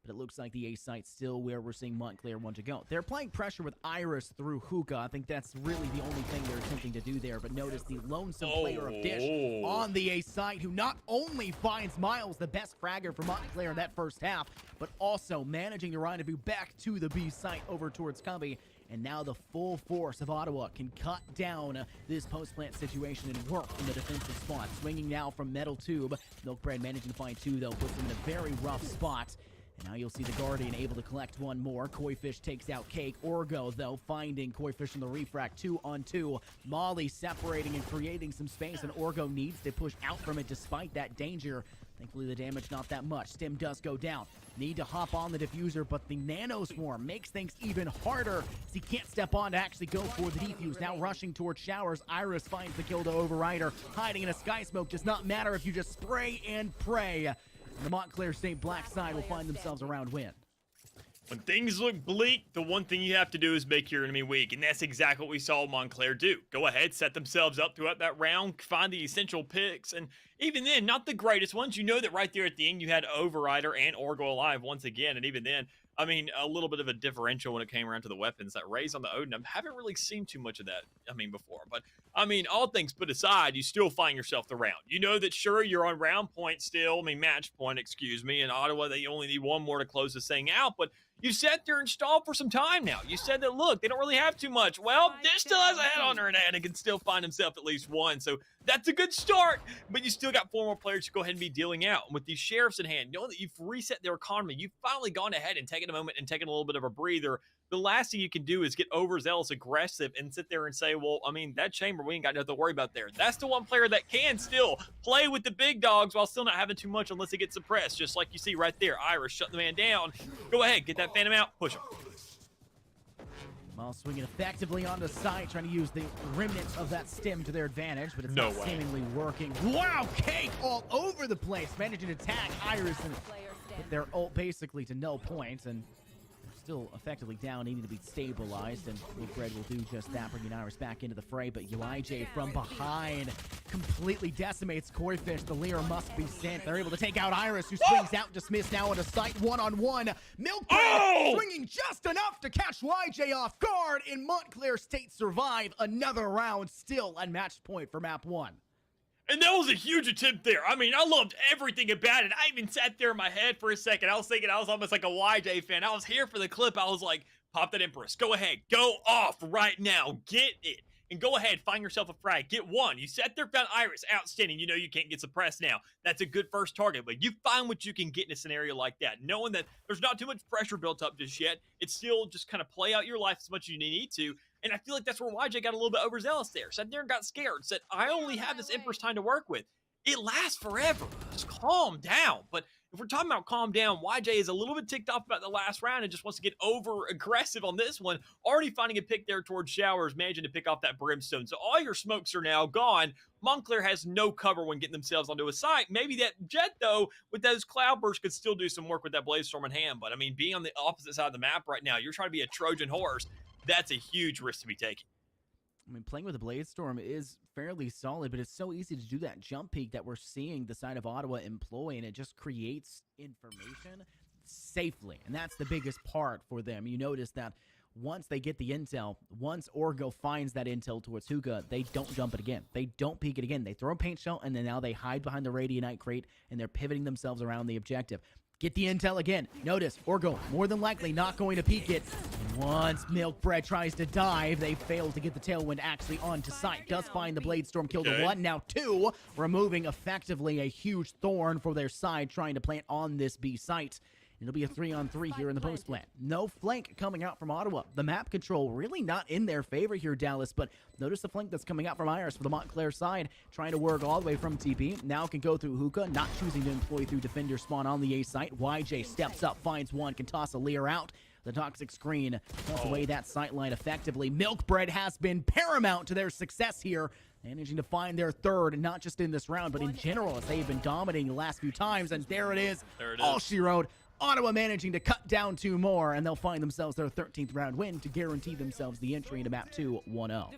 [SPEAKER 11] But it looks like the A site's still where we're seeing Montclair want to go. They're playing pressure with Iris through Hookah. I think that's really the only thing they're attempting to do there. But notice the lonesome player of Dish on the A site, who not only finds Miles, the best fragger for Montclair in that first half, but also managing to rendezvous back to the B site over towards Cubby. And now the full force of Ottawa can cut down this post-plant situation and work in the defensive spot. Swinging now from Metal Tube. Milkbread managing to find two, though, puts him in a very rough spot. And now you'll see the Guardian able to collect one more. Koifish takes out Cake. Orgo, though, finding Koifish in the refract 2-on-2. Molly separating and creating some space, and Orgo needs to push out from it despite that danger. Thankfully, the damage not that much. Stim does go down. Need to hop on the diffuser, but the Nano Swarm makes things even harder as he can't step on to actually go for the defuse. Now rushing towards Showers. Iris finds the kill to Overrider. Hiding in a Sky Smoke does not matter if you just spray and pray. The Montclair State Black side will find themselves a round win.
[SPEAKER 12] When things look bleak, the one thing you have to do is make your enemy weak, and that's exactly what we saw Montclair do. Go ahead, set themselves up throughout that round, find the essential picks, and even then, not the greatest ones. You know that right there at the end, you had Overrider and Orgo alive once again, and even then, I mean, a little bit of a differential when it came around to the weapons. That raise on the Odin, I haven't really seen too much of that, before. But, all things put aside, you still find yourself the round. You know that, sure, you're on round point still, match point, excuse me, in Ottawa, that you only need one more to close this thing out, but you sat there and stalled for some time now. You said that, look, they don't really have too much. Well, Dish still has a head on her and can still find himself at least one. So that's a good start, but you still got 4 more players to go ahead and be dealing out. And with these sheriffs in hand, knowing that you've reset their economy, you've finally gone ahead and taken a moment and taken a little bit of a breather. The last thing you can do is get overzealous, aggressive, and sit there and say, well, that chamber, we ain't got nothing to worry about there. That's the one player that can still play with the big dogs while still not having too much unless it gets suppressed, just like you see right there. Iris shutting the man down. Go ahead, get that Phantom out, push him.
[SPEAKER 11] Miles swinging effectively onto site, trying to use the remnants of that stim to their advantage, but it's not seemingly working. Wow, Cake all over the place, managing to tag Iris and put their ult basically to no point, and still effectively down, needing to be stabilized, and Milkbread will do just that, bringing Iris back into the fray, but UIJ from behind completely decimates Koifish. The Leer must be sent. They're able to take out Iris, who swings out, dismissed now into sight, one-on-one. Milkbread swinging just enough to catch YJ off guard, and Montclair State survive another round, still on match point for map 1.
[SPEAKER 12] And that was a huge attempt there. I loved everything about it. I even sat there in my head for a second. I was thinking I was almost like a YJ fan. I was here for the clip. I was like, pop that Empress. Go ahead. Go off right now. Get it. And go ahead. Find yourself a frag. Get one. You sat there, found Iris. Outstanding. You know you can't get suppressed now. That's a good first target. But you find what you can get in a scenario like that. Knowing that there's not too much pressure built up just yet. It's still just kind of play out your life as much as you need to. And I feel like that's where YJ got a little bit overzealous there. Sat there and got scared. Said, I only have this Empress time to work with. It lasts forever. Just calm down. But if we're talking about calm down, YJ is a little bit ticked off about the last round and just wants to get over aggressive on this one. Already finding a pick there towards Showers, managing to pick off that Brimstone. So all your smokes are now gone. Montclair has no cover when getting themselves onto a site. Maybe that Jet, though, with those Cloudbursts could still do some work with that Bladestorm in hand. But, being on the opposite side of the map right now, you're trying to be a Trojan horse. That's a huge risk to be taken.
[SPEAKER 11] Playing with the Bladestorm is fairly solid, but it's so easy to do that jump peak that we're seeing the side of Ottawa employ, and it just creates information safely. And that's the biggest part for them. You notice that once they get the intel, once Orgo finds that intel towards Hookah, they don't jump it again. They don't peek it again. They throw a paint shell, and then now they hide behind the Radianite crate, and they're pivoting themselves around the objective. Get the intel again. Notice, Orgo more than likely not going to peek it. And once Milkbread tries to dive, they fail to get the Tailwind actually onto site. Does find the Bladestorm, kill the 1, now 2, removing effectively a huge thorn for their side, trying to plant on this B site. It'll be a 3-on-3 here in the post plant. No flank coming out from Ottawa. The map control really not in their favor here, Dallas, but notice the flank that's coming out from Iris for the Montclair side, trying to work all the way from TP. Now can go through Hookah, not choosing to employ through Defender spawn on the A site. YJ steps up, finds one, can toss a Leer out. The toxic screen toss away that sight line effectively. Milkbread has been paramount to their success here, managing to find their third, not just in this round, but in general, as they've been dominating the last few times. And there it is. All she wrote. Ottawa managing to cut down 2 more, and they'll find themselves their 13th round win to guarantee themselves the entry into map 2 1-0.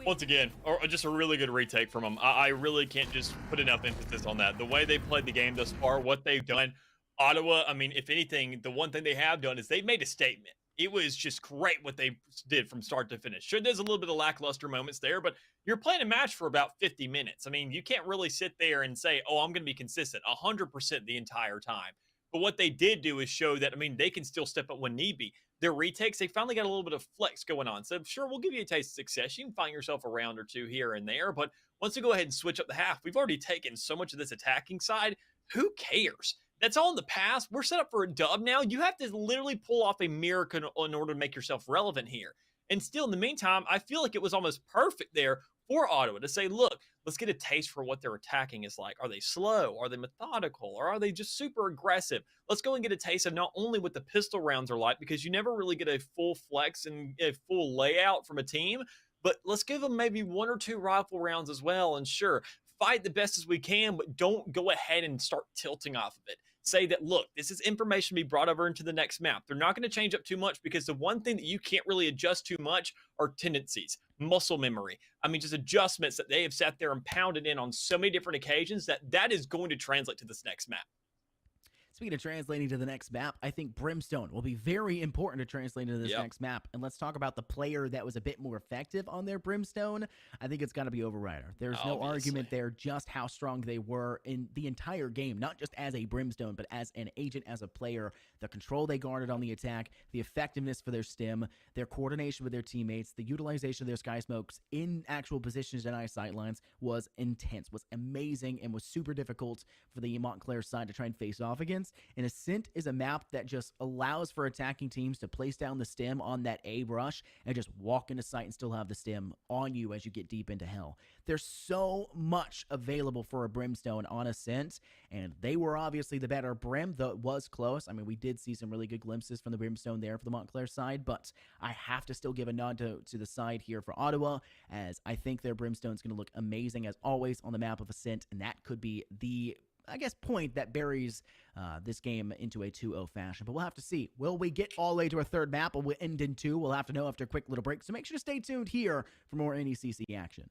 [SPEAKER 12] Once again, or just a really good retake from them. I really can't just put enough emphasis on that. The way they played the game thus far, what they've done. Ottawa, I mean, if anything, the one thing they have done is they've made a statement. It was just great what they did from start to finish. Sure, there's a little bit of lackluster moments there, but you're playing a match for about 50 minutes. I mean, you can't really sit there and say, oh, I'm going to be consistent 100% the entire time. But what they did do is show that, I mean, they can still step up when need be. Their retakes, they finally got a little bit of flex going on. So, sure, we'll give you a taste of success. You can find yourself a round or two here and there. But once we go ahead and switch up the half, we've already taken so much of this attacking side. Who cares? That's all in the past. We're set up for a dub now. You have to literally pull off a miracle in order to make yourself relevant here. And still, in the meantime, I feel like it was almost perfect there for Ottawa to say, look, let's get a taste for what their attacking is like. Are they slow? Are they methodical? Or are they just super aggressive? Let's go and get a taste of not only what the pistol rounds are like, because you never really get a full flex and a full layout from a team, but let's give them maybe 1 or 2 rifle rounds as well. And sure, fight the best as we can, but don't go ahead and start tilting off of it. Say that, look, this is information to be brought over into the next map. They're not going to change up too much, because the one thing that you can't really adjust too much are tendencies, muscle memory. I mean, just adjustments that they have sat there and pounded in on so many different occasions that is going to translate to this next map.
[SPEAKER 11] Speaking of translating to the next map, I think Brimstone will be very important to translate into this next map. And let's talk about the player that was a bit more effective on their Brimstone. I think it's got to be Overrider. There's no argument there just how strong they were in the entire game, not just as a Brimstone, but as an agent, as a player. The control they garnered on the attack, the effectiveness for their stim, their coordination with their teammates, the utilization of their sky smokes in actual positions and eye sightlines was intense, was amazing, and was super difficult for the Montclair side to try and face off against. And Ascent is a map that just allows for attacking teams to place down the stim on that A brush and just walk into sight and still have the stim on you as you get deep into hell. There's so much available for a Brimstone on Ascent, and they were obviously the better Brim, though it was close. I mean, we did see some really good glimpses from the Brimstone there for the Montclair side, but I have to still give a nod to the side here for Ottawa, as I think their Brimstone is going to look amazing as always on the map of Ascent, and that could be the, I guess, point that buries this game into a 2-0 fashion. But we'll have to see. Will we get all the way to a third map, or will we end in 2? We'll have to know after a quick little break. So make sure to stay tuned here for more NECC action.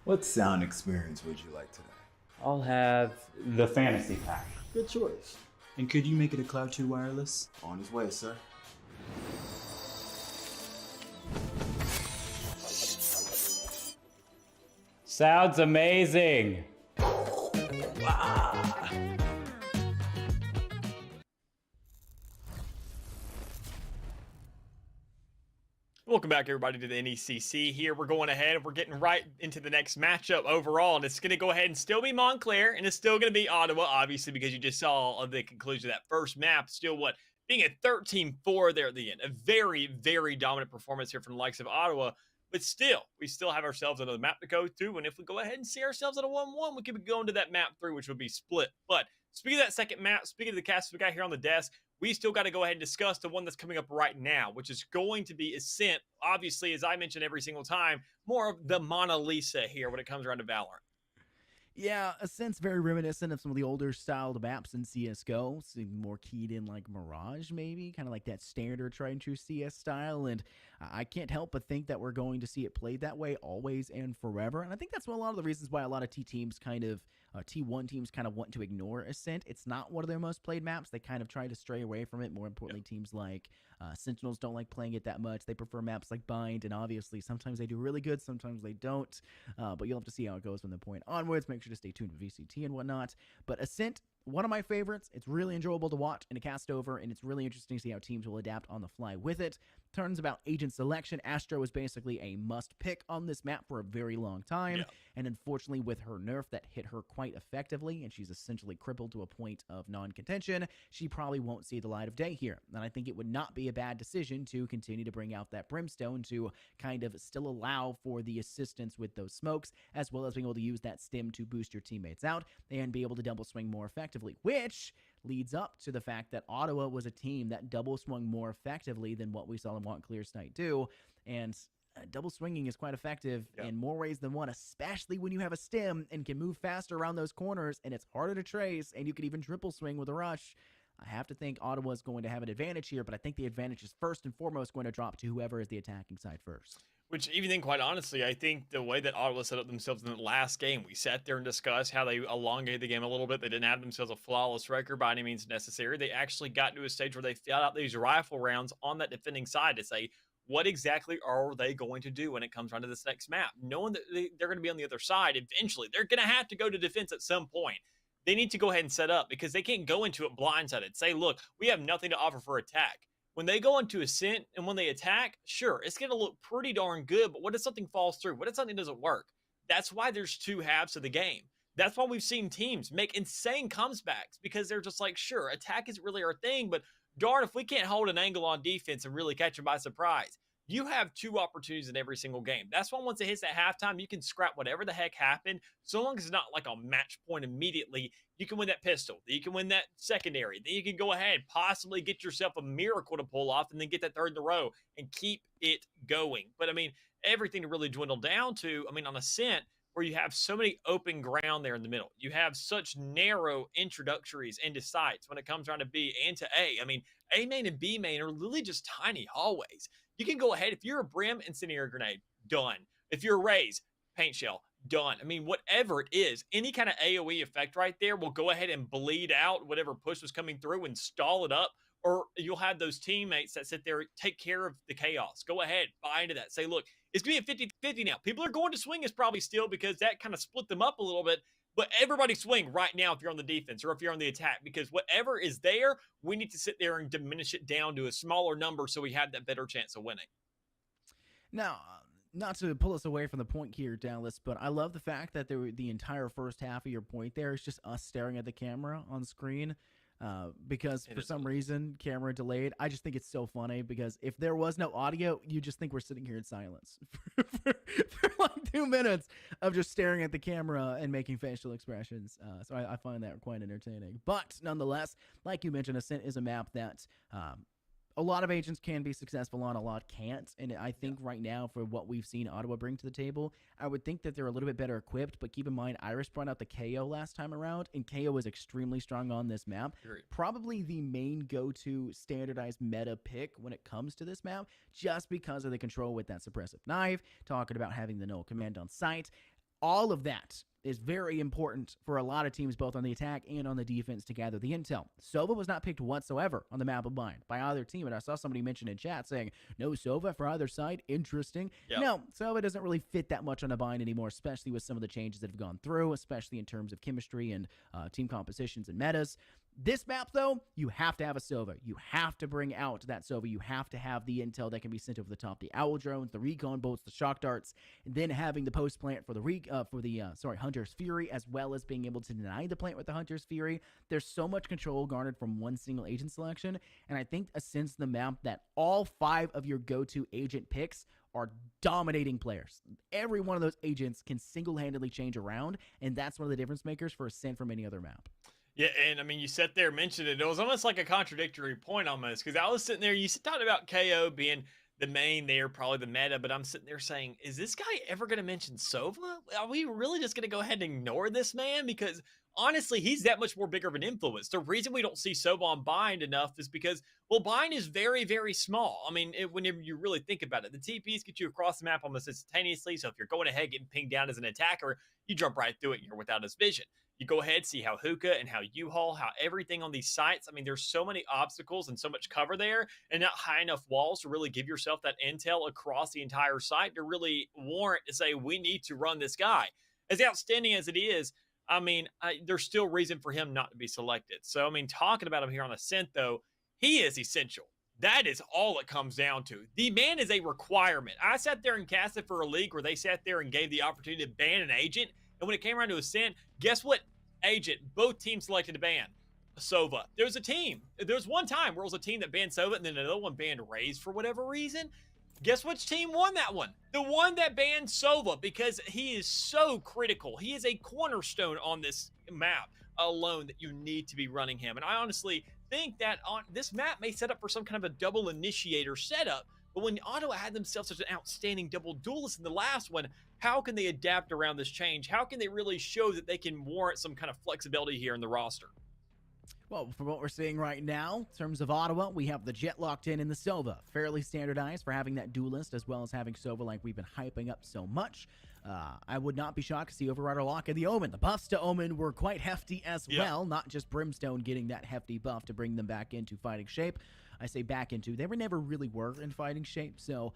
[SPEAKER 8] What sound experience would you like today?
[SPEAKER 13] I'll have the fantasy pack.
[SPEAKER 8] Good choice.
[SPEAKER 14] And could you make it a Cloud 2 wireless?
[SPEAKER 8] On his way, sir.
[SPEAKER 13] Sounds amazing.
[SPEAKER 12] Welcome back, everybody, to the NECC. Here we're going ahead and we're getting right into the next matchup overall, and it's going to go ahead and still be Montclair, and it's still going to be Ottawa, obviously, because you just saw the conclusion of that first map. Still, what, being a 13-4 there at the end. A very, very dominant performance here from the likes of Ottawa, but still, we still have ourselves another map to go through, and if we go ahead and see ourselves at a 1-1, we could be going to that map 3, which would be split. But speaking of that second map, speaking of the cast we got here on the desk, we still got to go ahead and discuss the one that's coming up right now, which is going to be Ascent. Obviously, as I mentioned every single time, more of the Mona Lisa here when it comes around to Valorant.
[SPEAKER 11] Yeah, Ascent's very reminiscent of some of the older styled maps in CSGO. Seem more keyed in like Mirage, maybe, kind of like that standard tried and true CS style. And I can't help but think that we're going to see it played that way always and forever. And I think that's a lot of the reasons why a lot of T1 teams kind of want to ignore Ascent. It's not one of their most played maps. They kind of try to stray away from it. More importantly, teams like Sentinels don't like playing it that much. They prefer maps like Bind, and obviously sometimes they do really good, sometimes they don't. But you'll have to see how it goes from the point onwards. Make sure to stay tuned to VCT and whatnot. But Ascent, one of my favorites. It's really enjoyable to watch and to cast over, and it's really interesting to see how teams will adapt on the fly with it. Turns about agent selection. Astro was basically a must pick on this map for a very long time, and unfortunately with her nerf that hit her quite effectively, and she's essentially crippled to a point of non-contention, she probably won't see the light of day here. And I think it would not be a bad decision to continue to bring out that Brimstone to kind of still allow for the assistance with those smokes, as well as being able to use that stim to boost your teammates out and be able to double swing more effectively, which leads up to the fact that Ottawa was a team that double swung more effectively than what we saw Montclair's night do. And double swinging is quite effective in more ways than one, especially when you have a stim and can move faster around those corners, and it's harder to trace, and you can even triple swing with a rush. I have to think Ottawa is going to have an advantage here, but I think the advantage is first and foremost going to drop to whoever is the attacking side first.
[SPEAKER 12] Which, even then, quite honestly, I think the way that Ottawa set up themselves in the last game, we sat there and discussed how they elongated the game a little bit. They didn't have themselves a flawless record by any means necessary. They actually got to a stage where they filled out these rifle rounds on that defending side to say, what exactly are they going to do when it comes around to this next map? Knowing that they're going to be on the other side, eventually, they're going to have to go to defense at some point. They need to go ahead and set up because they can't go into it blindsided. Say, look, we have nothing to offer for attack. When they go into Ascent and when they attack, sure, it's going to look pretty darn good, but what if something falls through? What if something doesn't work? That's why there's two halves of the game. That's why we've seen teams make insane comebacks because they're just like, sure, attack isn't really our thing, but darn if we can't hold an angle on defense and really catch them by surprise. You have two opportunities in every single game. That's why once it hits at halftime, you can scrap whatever the heck happened. So long as it's not like a match point immediately, you can win that pistol. You can win that secondary. Then you can go ahead, possibly get yourself a miracle to pull off and then get that third in a row and keep it going. But I mean, everything to really dwindle down to, on Ascent, where you have so many open ground there in the middle. You have such narrow introductories into sites when it comes around to B and to A. A main and B main are literally just tiny hallways. You can go ahead. If you're a Brim, incendiary grenade, done. If you're a Raze, paint shell, done. Whatever it is, any kind of AoE effect right there will go ahead and bleed out whatever push was coming through and stall it up, or you'll have those teammates that sit there, take care of the chaos. Go ahead, buy into that. Say, look, it's going to be a 50-50 now. People are going to swing us probably still because that kind of split them up a little bit, but everybody swing right now if you're on the defense or if you're on the attack, because whatever is there, we need to sit there and diminish it down to a smaller number so we have that better chance of winning.
[SPEAKER 11] Now, not to pull us away from the point here, Dallas, but I love the fact that the entire first half of your point there is just us staring at the camera on screen. Because for some reason, camera delayed. I just think it's so funny because if there was no audio, you just think we're sitting here in silence for like 2 minutes of just staring at the camera and making facial expressions. So I find that quite entertaining. But nonetheless, like you mentioned, Ascent is a map that a lot of agents can be successful on, a lot can't. And I think right now, for what we've seen Ottawa bring to the table, I would think that they're a little bit better equipped. But keep in mind, Iris brought out the KO last time around, and KO was extremely strong on this map.
[SPEAKER 12] Agreed.
[SPEAKER 11] Probably the main go-to standardized meta pick when it comes to this map, just because of the control with that suppressive knife, talking about having the null command on site. all of that is very important for a lot of teams, both on the attack and on the defense, to gather the intel. Sova was not picked whatsoever on the map of Bind by either team, and I saw somebody mention in chat saying, no Sova for either side, interesting.
[SPEAKER 12] Yep.
[SPEAKER 11] No, Sova doesn't really fit that much on a Bind anymore, especially with some of the changes that have gone through, especially in terms of chemistry and team compositions and metas. This map, though, you have to have a Sova. You have to bring out that Sova. You have to have the intel that can be sent over the top, the owl drones, the recon bolts, the shock darts, and then having the post plant for the Hunter's Fury, as well as being able to deny the plant with the Hunter's Fury. There's so much control garnered from one single agent selection, and I think a sense in the map that all 5 of your go-to agent picks are dominating players. Every one of those agents can single-handedly change around, and that's one of the difference makers for Ascent from any other map.
[SPEAKER 12] Yeah, and I mean, you sat there and mentioned it. It was almost like a contradictory point almost, because I was sitting there, you talked about KO being the main there, probably the meta, but I'm sitting there saying, is this guy ever going to mention Sova? Are we really just going to go ahead and ignore this man? Because honestly, he's that much more bigger of an influence. The reason we don't see Sova on Bind enough is because, well, Bind is very, very small. I mean, whenever you really think about it, the TPs get you across the map almost instantaneously, so if you're going ahead getting pinged down as an attacker, you jump right through it and you're without his vision. You go ahead, see how Hookah and how U-Haul, how everything on these sites. I mean, there's so many obstacles and so much cover there and not high enough walls to really give yourself that intel across the entire site to really warrant to say, we need to run this guy. As outstanding as it is, I mean, there's still reason for him not to be selected. So, I mean, talking about him here on Ascent, though, he is essential. That is all it comes down to. The man is a requirement. I sat there and casted for a league where they sat there and gave the opportunity to ban an agent. And when it came around to Ascent, guess what agent both teams selected to ban? Sova. There was a team. There was one time where it was a team that banned Sova and then another one banned Raze for whatever reason. Guess which team won that one? The one that banned Sova, because he is so critical. He is a cornerstone on this map alone that you need to be running him. And I honestly think that on this map may set up for some kind of a double initiator setup. But when Ottawa had themselves such an outstanding double duelist in the last one, how can they adapt around this change? How can they really show that they can warrant some kind of flexibility here in the roster?
[SPEAKER 11] Well, from what we're seeing right now, in terms of Ottawa, we have the Jet locked in the Sova. Fairly standardized for having that duelist, as well as having Sova like we've been hyping up so much. I would not be shocked to see Overrider lock in the Omen. The buffs to Omen were quite hefty as well, not just Brimstone getting that hefty buff to bring them back into fighting shape. I say back into, they never really were in fighting shape, so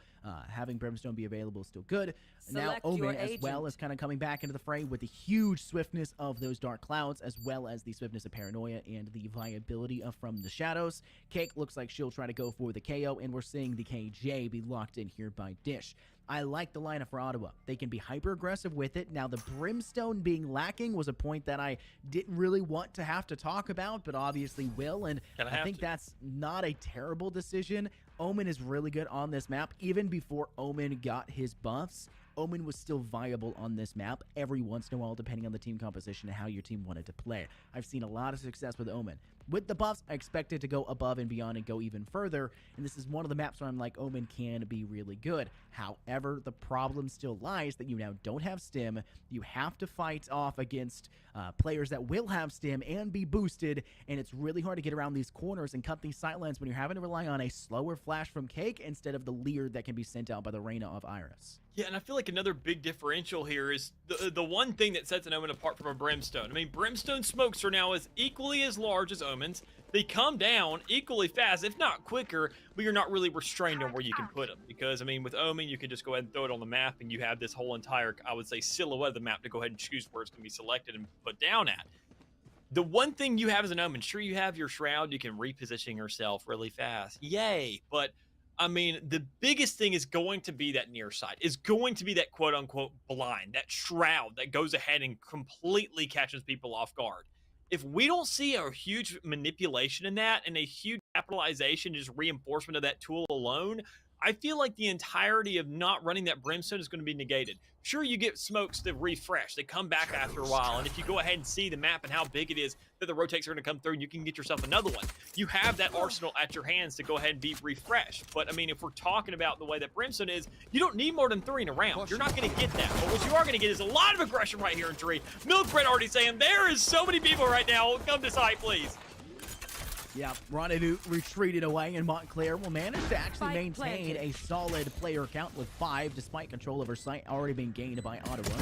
[SPEAKER 11] having Brimstone be available is still good. Now Omen as well is kind of coming back into the fray with the huge swiftness of those Dark Clouds, as well as the swiftness of Paranoia and the viability of From the Shadows. Cake looks like she'll try to go for the KO, and we're seeing the KJ be locked in here by Dish. I like the lineup for Ottawa. They can be hyper-aggressive with it. Now, the Brimstone being lacking was a point that I didn't really want to have to talk about, but obviously will, and I think that's not a terrible decision. Omen is really good on this map. Even before Omen got his buffs, Omen was still viable on this map every once in a while, depending on the team composition and how your team wanted to play. I've seen a lot of success with Omen. With the buffs, I expect it to go above and beyond and go even further, and this is one of the maps where I'm like, Omen can be really good. However, the problem still lies that you now don't have stim. You have to fight off against players that will have stim and be boosted, and it's really hard to get around these corners and cut these sightlines when you're having to rely on a slower flash from Cake instead of the leer that can be sent out by the Reyna of Iris.
[SPEAKER 12] Yeah, and I feel like another big differential here is the one thing that sets an Omen apart from a Brimstone. I mean, Brimstone smokes are now equally as large as Omens. They come down equally fast, if not quicker, but you're not really restrained on where you can put them. Because, I mean, with Omen, you can just go ahead and throw it on the map, and you have this whole entire, I would say, silhouette of the map to go ahead and choose where it's going to be selected and put down at. The one thing you have as an Omen, sure, you have your Shroud, you can reposition yourself really fast. Yay! But I mean, the biggest thing is going to be that near side, is going to be that quote-unquote blind, that Shroud that goes ahead and completely catches people off guard. If we don't see a huge manipulation in that and a huge capitalization, just reinforcement of that tool alone, I feel like the entirety of not running that Brimstone is going to be negated. Sure, you get smokes that refresh. They come back after a while, and if you go ahead and see the map and how big it is that the rotates are going to come through, you can get yourself another one. You have that arsenal at your hands to go ahead and be refreshed. But, I mean, if we're talking about the way that Brimstone is, you don't need more than 3 in a round. You're not going to get that. But what you are going to get is a lot of aggression right here in Tree. Milkbread already saying, there is so many people right now. Come to site, please.
[SPEAKER 11] Yeah, Rendezvous retreated away, and Montclair will manage to actually
[SPEAKER 3] Spike
[SPEAKER 11] maintain
[SPEAKER 3] planted.
[SPEAKER 11] a solid player count with 5, despite control over site already being gained by Ottawa.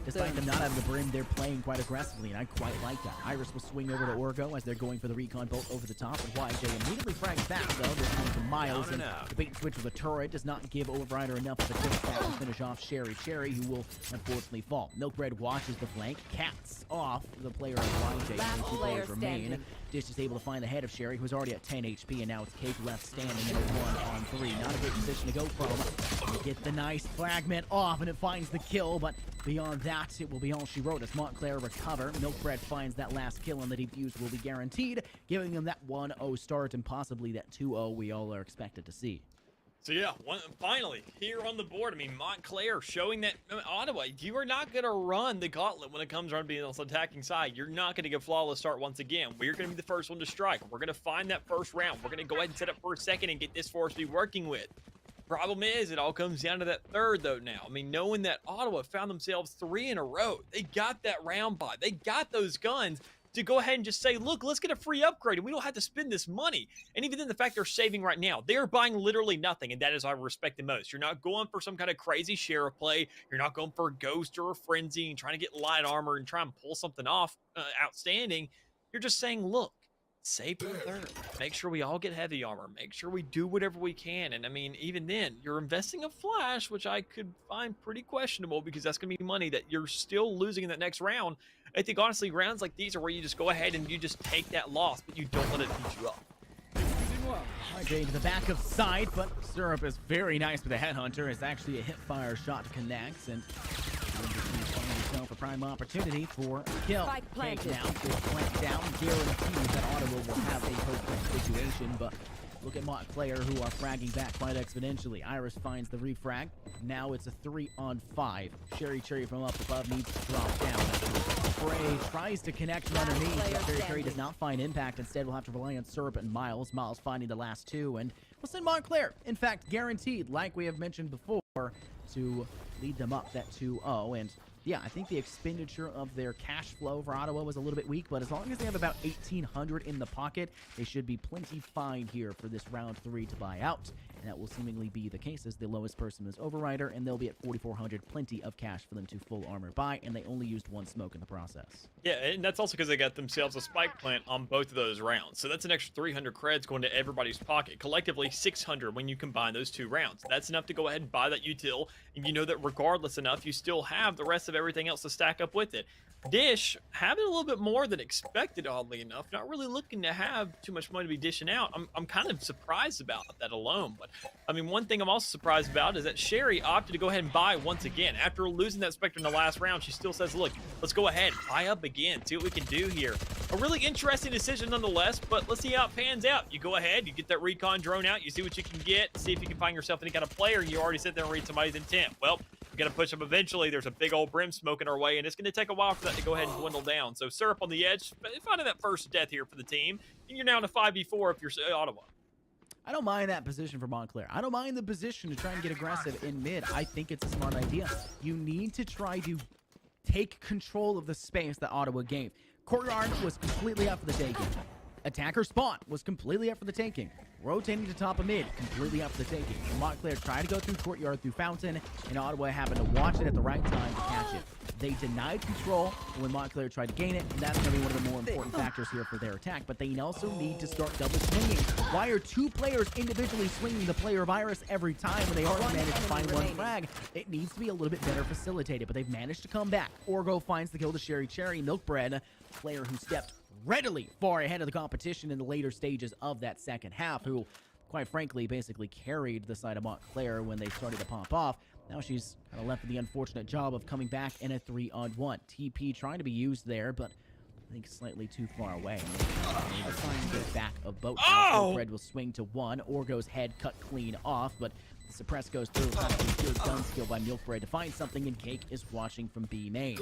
[SPEAKER 11] Despite them not having the brim, they're playing quite aggressively, and I quite like that. Iris will swing over to Orgo as they're going for the recon bolt over the top, and YJ immediately frags back, though. This one to Miles, and the bait and switch with the turret does not give Overrider enough of a kickback to finish off Sherry Cherry, who will unfortunately fall. Milkbread watches the flank, cats off the player of YJ,
[SPEAKER 3] Last
[SPEAKER 11] and 2
[SPEAKER 3] player
[SPEAKER 11] players remain.
[SPEAKER 3] standing.
[SPEAKER 11] Dish is able to find the head of Sherry, who's already at 10 HP, and now it's Cake left standing in a 1-on-3. Not a great position to go from. You get the nice fragment off, and it finds the kill, but beyond that, it will be all she wrote as Montclair recover. Milkbread finds that last kill, and the defuse will be guaranteed, giving them that 1-0 start and possibly that 2-0 we all are expected to see.
[SPEAKER 12] So yeah, finally, here on the board, I mean, Montclair showing that Ottawa, you are not going to run the gauntlet when it comes around being on the attacking side. You're not going to get flawless start once again. We're going to be the first one to strike. We're going to find that first round. We're going to go ahead and set up for a second and get this force to be working with. Problem is, it all comes down to that third, though, now. I mean, knowing that Ottawa found themselves 3 in a row, they got that round by. They got those guns to go ahead and just say, look, let's get a free upgrade, and we don't have to spend this money. And even then, the fact they're saving right now, they're buying literally nothing, and that is what I respect the most. You're not going for some kind of crazy sheriff play. You're not going for a ghost or a frenzy and trying to get light armor and try and pull something off outstanding. You're just saying, look, save for the third. Make sure we all get heavy armor. Make sure we do whatever we can. And I mean, even then, you're investing a flash, which I could find pretty questionable because that's going to be money that you're still losing in that next round. I think, honestly, rounds like these are where you just go ahead and you just take that loss, but you don't let it beat you up.
[SPEAKER 11] RJ to the back of side, but Syrup is very nice with the headhunter. It's actually a hip-fire shot to connect, and find yourself a prime opportunity for a kill.
[SPEAKER 3] Spike planted.
[SPEAKER 11] Cake now gets flanked down, guarantees that Ottawa will have a post situation, but look at Montclair, who are fragging back quite exponentially. Iris finds the refrag. Now it's a 3-on-5. Sherry Cherry from up above needs to drop down. Frey tries to connect from underneath, but Sherry Cherry does not find impact. Instead, we'll have to rely on Syrup and Miles. Miles finding the last 2, and we'll send Montclair, in fact, guaranteed, like we have mentioned before, to lead them up that 2-0. And yeah, I think the expenditure of their cash flow for Ottawa was a little bit weak, but as long as they have about 1,800 in the pocket, they should be plenty fine here for this round 3 to buy out. And that will seemingly be the case, as the lowest person is Overrider, and they'll be at 4,400, plenty of cash for them to full armor buy, and they only used 1 smoke in the process.
[SPEAKER 12] Yeah, and that's also because they got themselves a spike plant on both of those rounds. So that's an extra 300 creds going to everybody's pocket. Collectively, 600 when you combine those 2 rounds. That's enough to go ahead and buy that util, and you know that regardless enough, you still have the rest of everything else to stack up with it. Dish having a little bit more than expected, oddly enough. Not really looking to have too much money to be dishing out. I'm kind of surprised about that alone. But I mean, one thing I'm also surprised about is that Sherry opted to go ahead and buy once again. After losing that Spectre in the last round, she still says, look, let's go ahead, buy up again, see what we can do here. A really interesting decision nonetheless, but let's see how it pans out. You go ahead, you get that recon drone out, you see what you can get, see if you can find yourself any kind of player, and you already sit there and read somebody's intent. Well, going to push them eventually. There's a big old brim smoking our way, and it's going to take a while for that to go ahead and dwindle down. So Syrup on the edge, finding that first death here for the team, and you're now in a 5v4 if you're Ottawa.
[SPEAKER 11] I don't mind that position for Montclair. I don't mind the position to try and get aggressive in mid. I think it's a smart idea. You need to try to take control of the space that Ottawa gave. Courtyard was completely up for the taking. Attacker spawn was completely up for the taking. Rotating to top of mid, completely up for the taking. Montclair tried to go through Courtyard, through Fountain, and Ottawa happened to watch it at the right time to catch it. They denied control when Montclair tried to gain it, and that's going to be one of the more important factors here for their attack. But they also need to start double swinging. Why are 2 players individually swinging the player of Iris every time when they already managed to find 1 frag? It needs to be a little bit better facilitated, but they've managed to come back. Orgo finds the kill to Sherry Cherry. Milkbread, player who stepped readily far ahead of the competition in the later stages of that second half, who, quite frankly, basically carried the side of Montclair when they started to pop off. Now she's kind of left with the unfortunate job of coming back in a 3-on-1. TP trying to be used there, but I think slightly too far away. Trying to get back of boat. Red will swing to 1. Orgo's head cut clean off, but the suppress goes through. Good gun skill by Milkbread to find something, and Cake is watching from B main.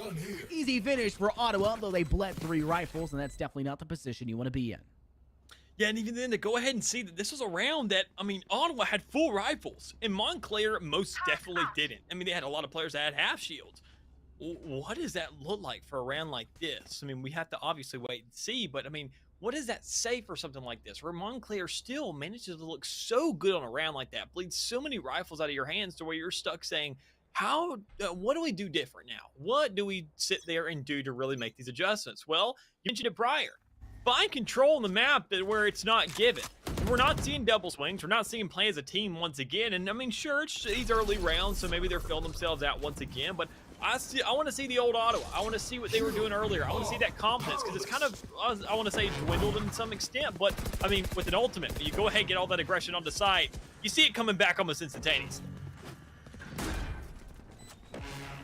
[SPEAKER 11] Easy finish for Ottawa, though they bled 3 rifles, and that's definitely not the position you want to be in.
[SPEAKER 12] Yeah, and even then, to go ahead and see that this was a round that, I mean, Ottawa had full rifles, and Montclair most definitely didn't. I mean, they had a lot of players that had half shields. What does that look like for a round like this? I mean, we have to obviously wait and see, but I mean, what does that say for something like this, where Montclair still manages to look so good on a round like that, bleeds so many rifles out of your hands to where you're stuck saying, what do we do different now? What do we sit there and do to really make these adjustments? Well, you mentioned it prior. Find control on the map where it's not given. We're not seeing double swings. We're not seeing play as a team once again. And I mean, sure, it's these early rounds, so maybe they're filling themselves out once again. But I want to see the old Ottawa. I want to see what they were doing earlier. I want to see that confidence, because it's kind of, I want to say, dwindled in some extent. But I mean, with an ultimate, you go ahead and get all that aggression on the site. You see it coming back almost instantaneously.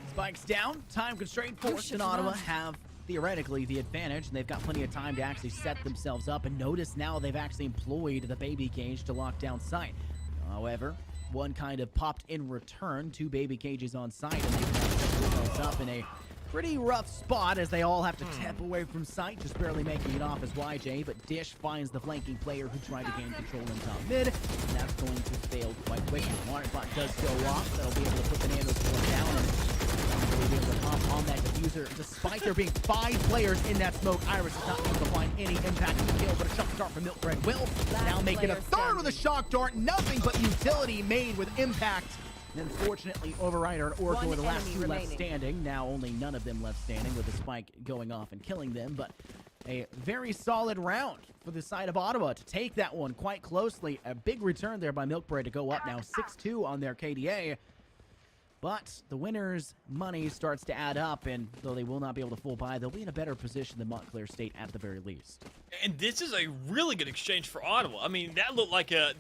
[SPEAKER 11] Spikes down, time constraint forced, and Ottawa have theoretically the advantage, and they've got plenty of time to actually set themselves up. And notice now they've actually employed the baby cage to lock down site. However, one kind of popped in return, 2 baby cages on site, and they can set themselves up in a pretty rough spot as they all have to tap away from sight, just barely making it off as YJ, but Dish finds the flanking player who tried to gain control in top mid, and that's going to fail quite quickly. Waterbot does go off, that'll be able to put Bananas down, and will be able to pop on that diffuser. Despite there being 5 players in that smoke, Iris is not able to find any impact in the kill, but a shock dart from Milkbread will now make it a third with a shock dart. Nothing but utility made with impact. And unfortunately, Overrider and Oracle are the last 2 left standing. Now only none of them left standing, with the spike going off and killing them. But a very solid round for the side of Ottawa to take that one quite closely. A big return there by Milkbread to go up now 6-2 on their KDA. But the winner's money starts to add up, and though they will not be able to full buy, they'll be in a better position than Montclair State at the very least.
[SPEAKER 12] And this is a really good exchange for Ottawa. I mean, that looked like a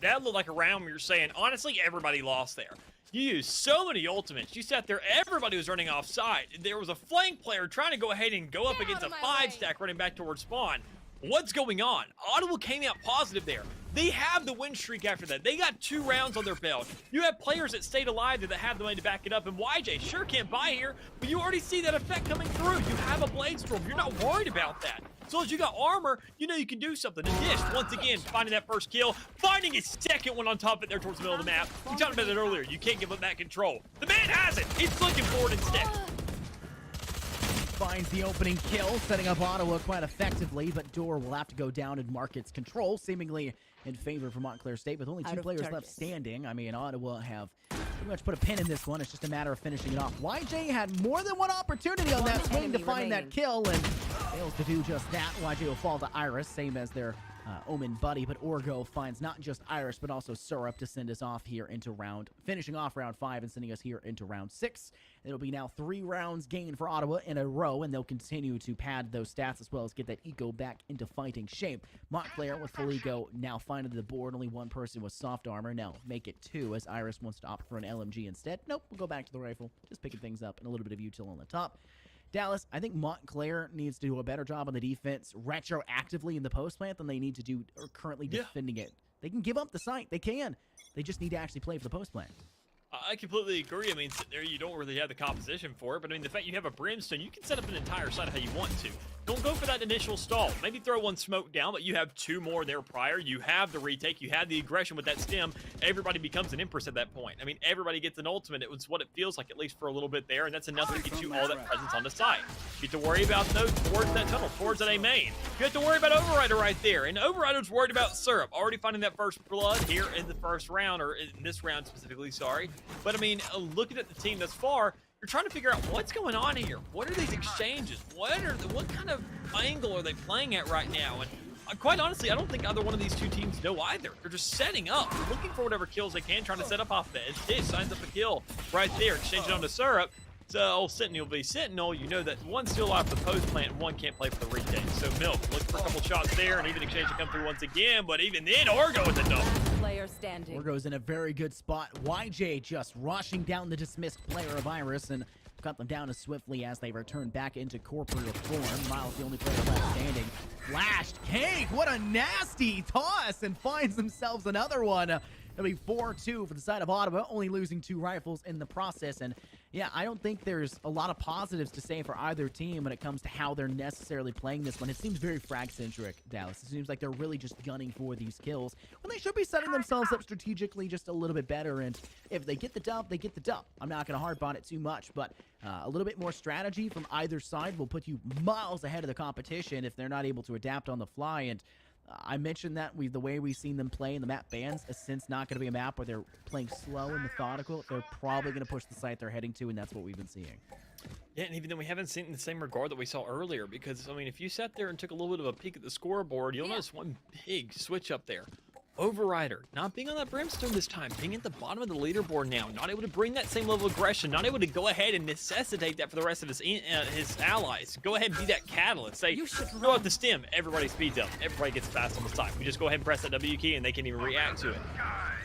[SPEAKER 12] round where you're saying, honestly, everybody lost there. You used so many ultimates. You sat there, everybody was running off side. There was a flank player trying to go ahead and go up against a 5-stack running back towards spawn. What's going on? Ottawa came out positive there. They have the win streak after that. They got 2 rounds on their belt. You have players that stayed alive that have the money to back it up, and YJ sure can't buy here, but you already see that effect coming through. You have a Blade Storm. You're not worried about that. So as you got armor, you know you can do something. And Dish, once again, finding that first kill, finding his second one on top of it there towards the middle of the map. We talked about it earlier. You can't give up that control. The man has it. He's looking forward instead.
[SPEAKER 11] Finds the opening kill, setting up Ottawa quite effectively, but Door will have to go down and mark its control, seemingly in favor for Montclair State, with only 2 players left standing. I mean, Ottawa have pretty much put a pin in this one. It's just a matter of finishing it off. YJ had more than one opportunity on that swing to find that kill, and fails to do just that. YJ will fall to Iris, same as their Omen buddy, but Orgo finds not just Iris, but also Syrup to send us off here into finishing off round 5 and sending us here into round 6. It'll be now 3 rounds gained for Ottawa in a row, and they'll continue to pad those stats as well as get that eco back into fighting shape. Montclair with full eco now finding the board. Only 1 person with soft armor. Now make it 2 as Iris wants to opt for an LMG instead. Nope, we'll go back to the rifle. Just picking things up and a little bit of util on the top. Dallas, I think Montclair needs to do a better job on the defense retroactively in the post plant than they need to do or currently defending it. They can give up the site. They can. They just need to actually play for the post plant.
[SPEAKER 12] I completely agree. I mean, sitting there, you don't really have the composition for it, but I mean, the fact you have a Brimstone, you can set up an entire site how you want to. Don't go for that initial stall. Maybe throw 1 smoke down, but you have 2 more there prior. You have the retake. You have the aggression with that stem. Everybody becomes an Empress at that point. I mean, everybody gets an ultimate. It was what it feels like, at least for a little bit there, and that's enough to get you all that presence on the site. You have to worry about those towards that tunnel, towards that A main. You have to worry about Overrider right there, and Overrider's worried about Syrup. Already finding that first blood here in the first round, or in this round specifically, sorry. But I mean, looking at the team thus far, you're trying to figure out what's going on here. What are these exchanges? What kind of angle are they playing at right now? And quite honestly, I don't think either one of these 2 teams know either. They're just setting up. They're looking for whatever kills they can, trying to set up off the edge. Dish signs up a kill right there, exchange it on to Syrup. So Sentinel v Sentinel, you know that 1's still alive for the post plant and 1 can't play for the retake. So Milk looking for a couple shots there, and even exchange to come through once again, but even then, Orgo with the double.
[SPEAKER 3] Player standing.
[SPEAKER 11] Orgo's in a very good spot. YJ just rushing down the dismissed player of Iris and cut them down as swiftly as they return back into corporeal form. Miles, the only player left standing. Flashed Cake, what a nasty toss, and finds themselves another one. It'll be 4-2 for the side of Ottawa, only losing 2 rifles in the process. And yeah, I don't think there's a lot of positives to say for either team when it comes to how they're necessarily playing this one. It seems very frag-centric, Dallas. It seems like they're really just gunning for these kills when they should be setting themselves up strategically just a little bit better. And if they get the dub, they get the dub. I'm not going to harp on it too much, but a little bit more strategy from either side will put you miles ahead of the competition if they're not able to adapt on the fly. And I mentioned that the way we've seen them play in the map bans is since not going to be a map where they're playing slow and methodical. They're probably going to push the site they're heading to, and that's what we've been seeing.
[SPEAKER 12] Yeah, and even then we haven't seen it in the same regard that we saw earlier, because, I mean, if you sat there and took a little bit of a peek at the scoreboard, you'll notice one big switch up there. Overrider not being on that brimstone this time, being at the bottom of the leaderboard now, not able to bring that same level of aggression, not able to go ahead and necessitate that for the rest of his allies. Go ahead and be that catalyst. Say, throw out the stem, everybody speeds up, everybody gets fast on the side. We just go ahead and press that W key and they can't even react to it.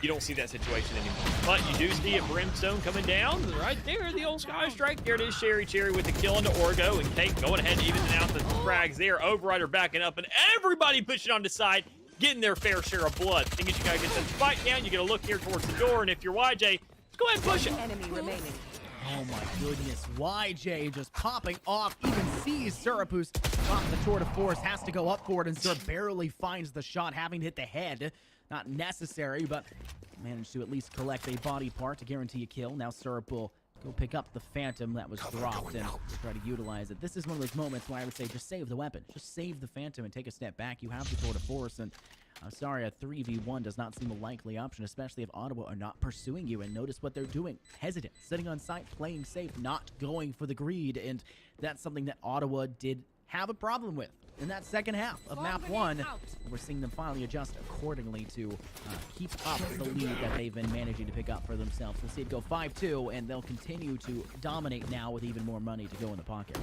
[SPEAKER 12] You don't see that situation anymore. But you do see a brimstone coming down right there, the old sky strike. There it is, Cherry with the kill into Orgo, and Kate going ahead and evening out the frags there. Overrider backing up, and everybody pushing on the side, getting their fair share of blood. Thing is, you gotta get that fight down. You gotta look here towards the door, and if you're YJ, just go ahead and push it.
[SPEAKER 3] Enemy remaining.
[SPEAKER 11] Oh my goodness, YJ just popping off, even sees Syrup, who's got the tour de force, has to go up for it, and Syrup barely finds the shot, having hit the head. Not necessary, but managed to at least collect a body part to guarantee a kill. Now Syrup will go pick up the Phantom that was dropped and try to utilize it. This is one of those moments where I would say just save the weapon. Just save the Phantom and take a step back. You have the tour de force, and I'm sorry, a 3v1 does not seem a likely option, especially if Ottawa are not pursuing you. And notice what they're doing. Hesitant, sitting on site, playing safe, not going for the greed. And that's something that Ottawa did have a problem with in that second half of map 1. We're seeing them finally adjust accordingly to keep up the lead that they've been managing to pick up for themselves. We'll see it go 5-2, and they'll continue to dominate now with even more money to go in the pocket.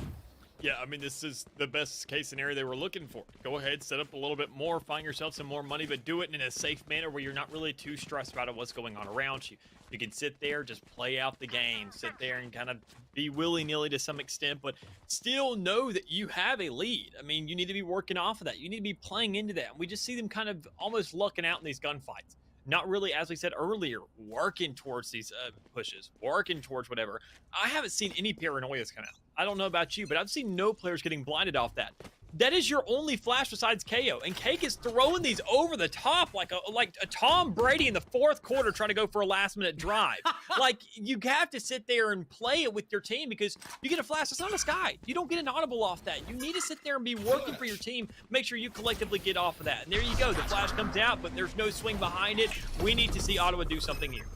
[SPEAKER 12] Yeah, I mean, this is the best case scenario they were looking for. Go ahead, set up a little bit more, find yourself some more money, but do it in a safe manner where you're not really too stressed about what's going on around you. You can sit there, just play out the game, sit there and kind of be willy-nilly to some extent, but still know that you have a lead. I mean, you need to be working off of that. You need to be playing into that. We just see them kind of almost lucking out in these gunfights. Not really, as we said earlier, working towards these pushes, working towards whatever. I haven't seen any paranoias come out. I don't know about you, but I've seen no players getting blinded off that. That is your only flash besides KO, and Cake is throwing these over the top like a Tom Brady in the fourth quarter trying to go for a last-minute drive. Like, you have to sit there and play it with your team because you get a flash that's on the sky. You don't get an audible off that. You need to sit there and be working for your team. Make sure you collectively get off of that. And there you go. The flash comes out, but there's no swing behind it. We need to see Ottawa do something here.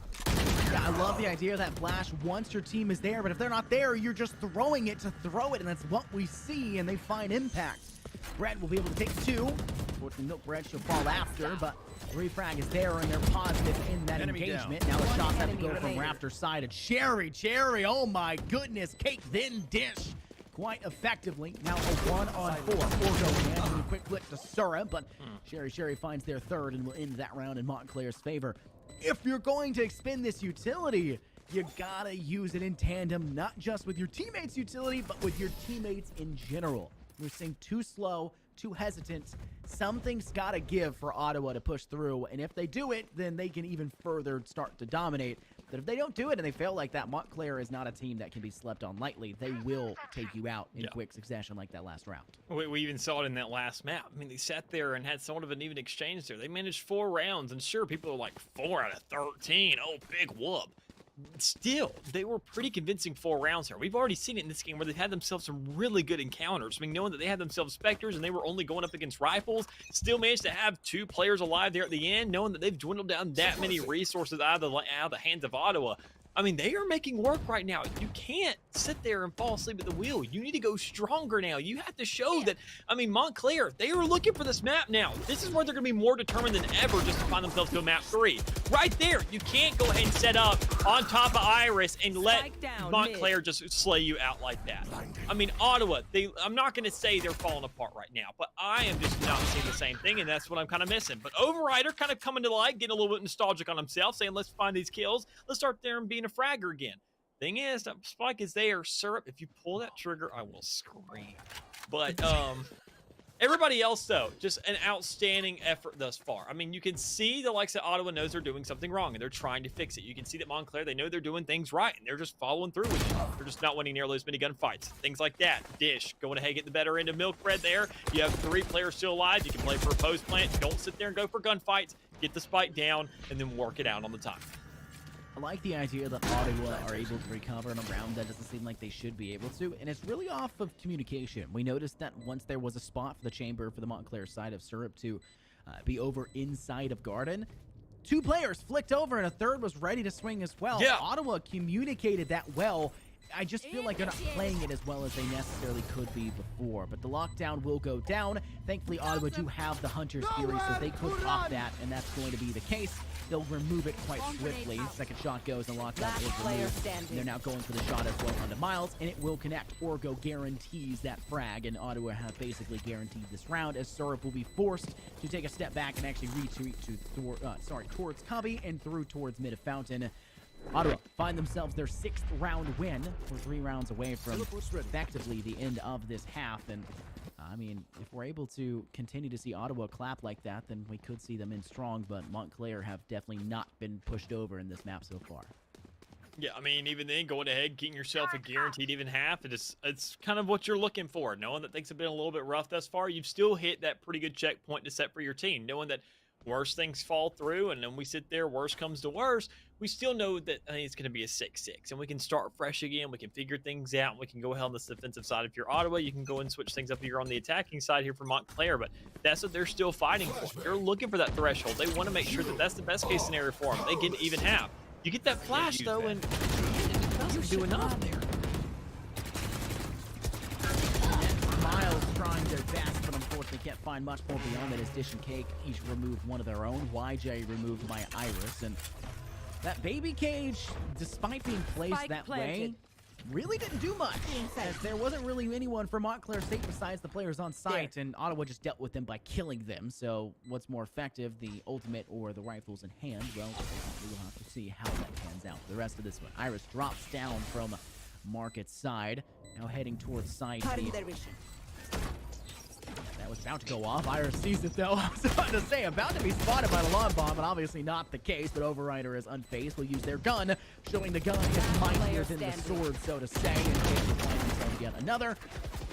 [SPEAKER 11] Yeah, I love the idea of that flash once your team is there, but if they're not there, you're just throwing it to throw it, and that's what we see, and they find impact. Brett will be able to take 2. Unfortunately, Milk Bread she'll fall after, but refrag is there, and they're positive in that engagement. Now the shots have to go from Rafter side. And Cherry, oh my goodness, Cake then dish quite effectively. Now a 1-on-4. Orgo again, a quick flick to Sura, but Cherry finds their third and will end that round in Montclair's favor. If you're going to expend this utility, you gotta use it in tandem, not just with your teammates' utility, but with your teammates in general. We're seeing too slow, too hesitant. Something's gotta give for Ottawa to push through, and if they do it, then they can even further start to dominate. But if they don't do it and they fail like that, Montclair is not a team that can be slept on lightly. They will take you out in quick succession like that last round.
[SPEAKER 12] We even saw it in that last map. I mean, they sat there and had somewhat of an even exchange there. They managed 4 rounds, and sure, people are like, 4 out of 13. Oh, big whoop. Still, they were pretty convincing 4 rounds here. We've already seen it in this game where they've had themselves some really good encounters. I mean, knowing that they had themselves Spectres and they were only going up against rifles, still managed to have 2 players alive there at the end, knowing that they've dwindled down that many resources out of the hands of Ottawa. I mean, they are making work right now. You can't sit there and fall asleep at the wheel. You need to go stronger now. You have to show that, I mean, Montclair, they are looking for this map now. This is where they're going to be more determined than ever just to find themselves to a map 3. Right there, you can't go ahead and set up on top of Iris and let Montclair just slay you out like that. I mean, Ottawa, I'm not going to say they're falling apart right now, but I am just not seeing the same thing, and that's what I'm kind of missing. But Overrider kind of coming to light, getting a little bit nostalgic on himself, saying, let's find these kills. Let's start there and being a fragger again. Thing is, that spike is there. Syrup, if you pull that trigger, I will scream. But Everybody else, though, just an outstanding effort thus far. I mean, you can see the likes of Ottawa knows they're doing something wrong, and they're trying to fix it. You can see that Montclair, they know they're doing things right, and they're just following through with it. They're just not winning nearly as many gunfights. Things like that. Dish, going ahead, get the better end of Milk Bread there. You have 3 players still alive. You can play for a post plant. Don't sit there and go for gunfights. Get the spike down, and then work it out on the time.
[SPEAKER 11] I like the idea that Ottawa are able to recover in a round that doesn't seem like they should be able to, and it's really off of communication. We noticed that once there was a spot for the chamber for the Montclair side of Syrup to be over inside of Garden, 2 players flicked over and a third was ready to swing as well.
[SPEAKER 12] Yeah.
[SPEAKER 11] Ottawa communicated that well. I just feel like they're not playing it as well as they necessarily could be before, but the lockdown will go down. Thankfully, Ottawa do have the Hunter's Fury, so they could pop that, and that's going to be the case. They'll remove it quite swiftly. Second shot goes, and lockdown is removed. And they're now going for the shot as well onto Miles, and it will connect. Orgo guarantees that frag, and Ottawa have basically guaranteed this round, as Syrup will be forced to take a step back and actually retreat towards Cubby and through towards mid of Fountain. Ottawa find themselves their 6th round win. We're 3 rounds away from effectively the end of this half, and I mean, if we're able to continue to see Ottawa clap like that, then we could see them in strong, but Montclair have definitely not been pushed over in this map so far.
[SPEAKER 12] Yeah, I mean, even then, going ahead, getting yourself a guaranteed even half, it's kind of what you're looking for. Knowing that things have been a little bit rough thus far, you've still hit that pretty good checkpoint to set for your team. Knowing that worse things fall through, and then we sit there, worse comes to worse, we still know that it's going to be a 6-6, and we can start fresh again. We can figure things out, and we can go ahead on the defensive side. If you're Ottawa, you can go and switch things up if you're on the attacking side here for Montclair, but that's what they're still fighting for. They're looking for that threshold. They want to make sure that that's the best case scenario for them. They get even half. You get that flash, though, and it doesn't do enough there.
[SPEAKER 11] Miles trying their best, but unfortunately can't find much more beyond that as Dish and Cake each removed one of their own. YJ removed by Iris, and that baby cage, despite being placed that way, really didn't do much, as there wasn't really anyone for Montclair State besides the players on site, and Ottawa just dealt with them by killing them. So what's more effective, the ultimate or the rifles in hand? Well, we'll have to see how that pans out for the rest of this one. Iris drops down from Market's side, now heading towards side B. That was about to go off. Iris sees it, though. I was about to say, about to be spotted by the lawn bomb, but obviously not the case. But Overrider is unfazed. Will use their gun, showing the gun is mightier than the sword, so to say. And Cake will find himself yet another.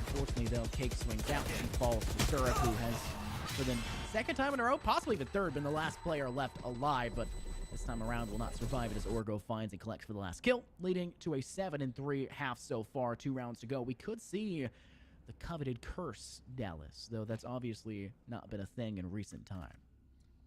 [SPEAKER 11] Unfortunately, though, Cake swings out and falls to Syrup, who has, for the 2nd time in a row, possibly the 3rd, been the last player left alive. But this time around will not survive it as Orgo finds and collects for the last kill, leading to a 7-3 half so far. 2 rounds to go. We could see the coveted curse, Dallas, though that's obviously not been a thing in recent time.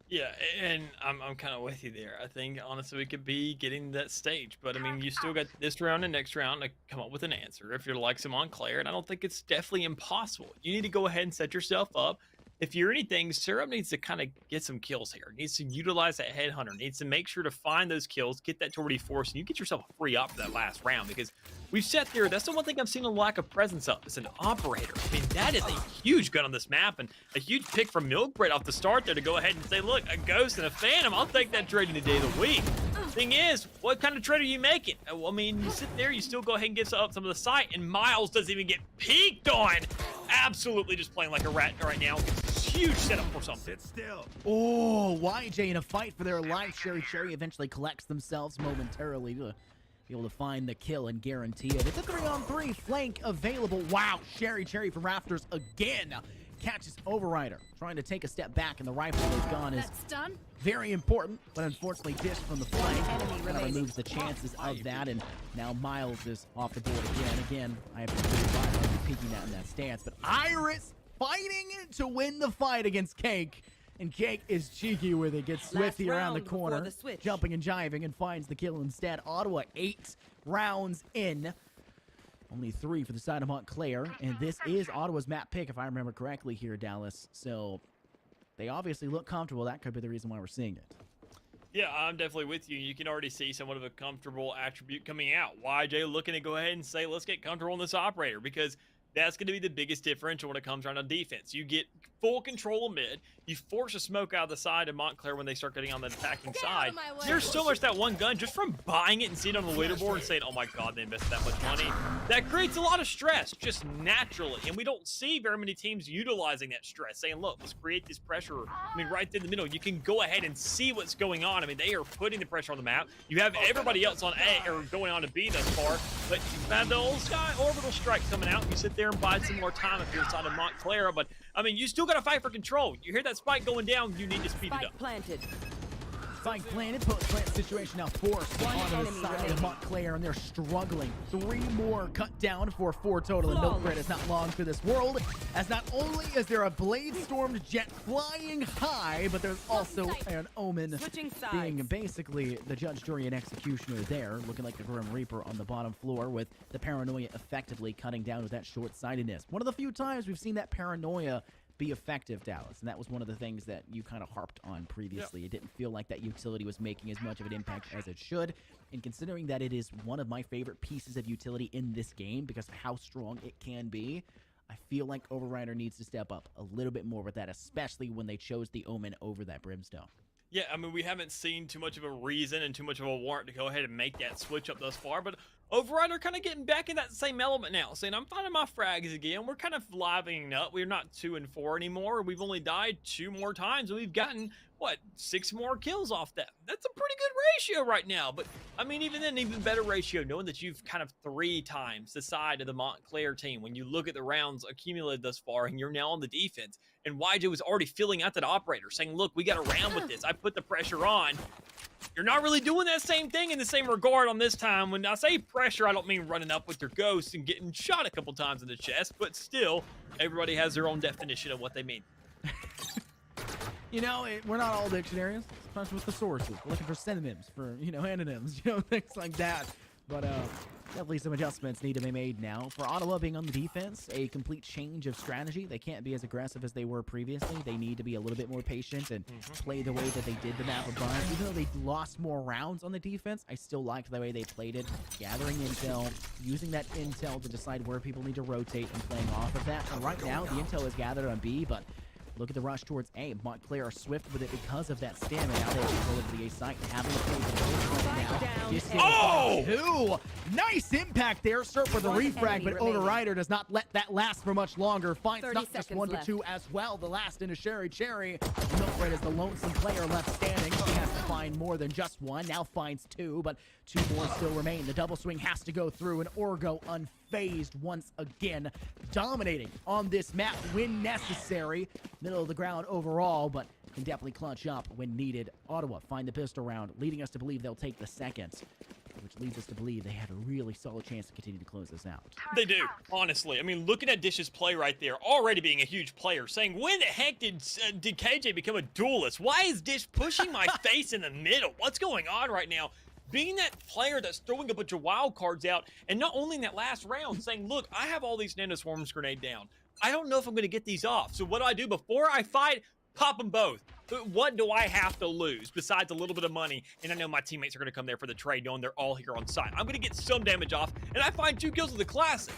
[SPEAKER 12] Yeah, and I'm kind of with you there. I think, honestly, we could be getting that stage. But, I mean, you still got this round and next round to come up with an answer if you're like some Montclair, and I don't think it's definitely impossible. You need to go ahead and set yourself up. If you're anything, Syrup needs to kind of get some kills here. Needs to utilize that headhunter. Needs to make sure to find those kills, get that to already force, and you get yourself a free up for that last round, because we've sat there. That's the one thing I've seen a lack of presence of. It's an operator. I mean, that is a huge gun on this map, and a huge pick from Milkbread off the start there to go ahead and say, look, a ghost and a phantom. I'll take that trade any day of the week. Thing is, what kind of trade are you making? Well, I mean, you sit there, you still go ahead and get up some of the site, and Miles doesn't even get peeked on. Absolutely just playing like a rat right now. It's a huge setup for something.
[SPEAKER 4] Sit still.
[SPEAKER 11] Oh, YJ in a fight for their life. Sherry eventually collects themselves momentarily to be able to find the kill and guarantee it. It's a 3-on-3 flank available. Wow, Sherry from Rafters again catches Overrider, trying to take a step back, and the rifle is gone is very important, but unfortunately Dish from the flank kind of removes the chances of that, and now Miles is off the board again. I have to be peeking out in that stance, but Iris fighting to win the fight against Cake, and Cake is cheeky with it, gets Swifty around the corner, jumping and jiving, and finds the kill instead. Ottawa 8 rounds in. Only 3 for the side of Montclair, and this is Ottawa's map pick, if I remember correctly here, Dallas. So they obviously look comfortable. That could be the reason why we're seeing it.
[SPEAKER 12] Yeah, I'm definitely with you. You can already see somewhat of a comfortable attribute coming out. YJ looking to go ahead and say, let's get comfortable in this operator, because That's going to be the biggest differential when it comes around on defense. You get full control of mid. You force a smoke out of the side of Montclair when they start getting on the attacking side. There's so much that one gun, just from buying it and seeing it on the leaderboard and saying, oh my god, they invested that much money, that creates a lot of stress, just naturally. And we don't see very many teams utilizing that stress, saying, look, let's create this pressure. I mean, right in the middle, you can go ahead and see what's going on. I mean, they are putting the pressure on the map. You have everybody else on A, or going on to B thus far, but you have the old Sky orbital strike coming out. You sit there and buy some more time if you're inside of Montclair, but I mean, you still got to fight for control. You hear that spike going down, you need to speed it up.
[SPEAKER 3] Planted.
[SPEAKER 11] Spike planted, post-plant situation now forced onto the side of Montclair, and they're struggling. 3 more cut down for 4 total, and Milk Bread is not long for this world, as not only is there a blade-stormed jet flying high, but there's also an Omen being basically the judge, jury, and executioner there, looking like the Grim Reaper on the bottom floor, with the Paranoia effectively cutting down with that short-sightedness. One of the few times we've seen that Paranoia be effective, Dallas, and that was one of the things that you kind of harped on previously. It didn't feel like that utility was making as much of an impact as it should, and considering that it is one of my favorite pieces of utility in this game because of how strong it can be, I feel like Overrider needs to step up a little bit more with that, especially when they chose the Omen over that Brimstone.
[SPEAKER 12] Yeah, I mean, we haven't seen too much of a reason and too much of a warrant to go ahead and make that switch up thus far, but Overrider kind of getting back in that same element now, saying, I'm finding my frags again. We're kind of livening up. We're not 2 and 4 anymore. We've only died 2 more times, and we've gotten, what, 6 more kills off that. That's a pretty good ratio right now, but, I mean, even then, even better ratio, knowing that you've kind of 3 times the side of the Montclair team when you look at the rounds accumulated thus far, and you're now on the defense, and YJ was already filling out that operator, saying, look, we got to round with this. I put the pressure on. You're not really doing that same thing in the same regard on this time. When I say pressure, I don't mean running up with your ghost and getting shot a couple times in the chest, but still, everybody has their own definition of what they mean.
[SPEAKER 11] You know, we're not all dictionaries, especially with the sources. We're looking for synonyms, for, you know, antonyms, you know, things like that. But definitely some adjustments need to be made now. For Ottawa being on the defense, a complete change of strategy. They can't be as aggressive as they were previously. They need to be a little bit more patient and play the way that they did the map above. Even though they lost more rounds on the defense, I still liked the way they played it. Gathering intel, using that intel to decide where people need to rotate and playing off of that. And right now, the intel is gathered on B, but look at the rush towards A. Montclair are swift with it because of that stamina. Now they control over the A site, having to play the right now. Oh! Nice impact there. Start for the refrag, but Overrider does not let that last for much longer. Finds not just 1 but 2 as well. The last into Sherry Cherry. Milkred is the lonesome player left standing. She has to find more than just 1. Now finds 2, but 2 more still remain. The double swing has to go through, and Orgo unfazed once again, dominating on this map when necessary. Middle of the ground overall, but can definitely clutch up when needed. Ottawa find the pistol round, leading us to believe they'll take the second, which leads us to believe they have a really solid chance to continue to close this out.
[SPEAKER 12] They do, honestly. I mean, looking at Dish's play right there, already being a huge player, saying, when the heck did KJ become a duelist? Why is Dish pushing my face in the middle? What's going on right now? Being that player that's throwing a bunch of wild cards out, and not only in that last round, saying, look, I have all these Nano Swarms grenade down. I don't know if I'm going to get these off. So what do I do before I fight? Pop them both. What do I have to lose besides a little bit of money? And I know my teammates are going to come there for the trade, knowing they're all here on site. I'm going to get some damage off, and I find 2 kills with the classic.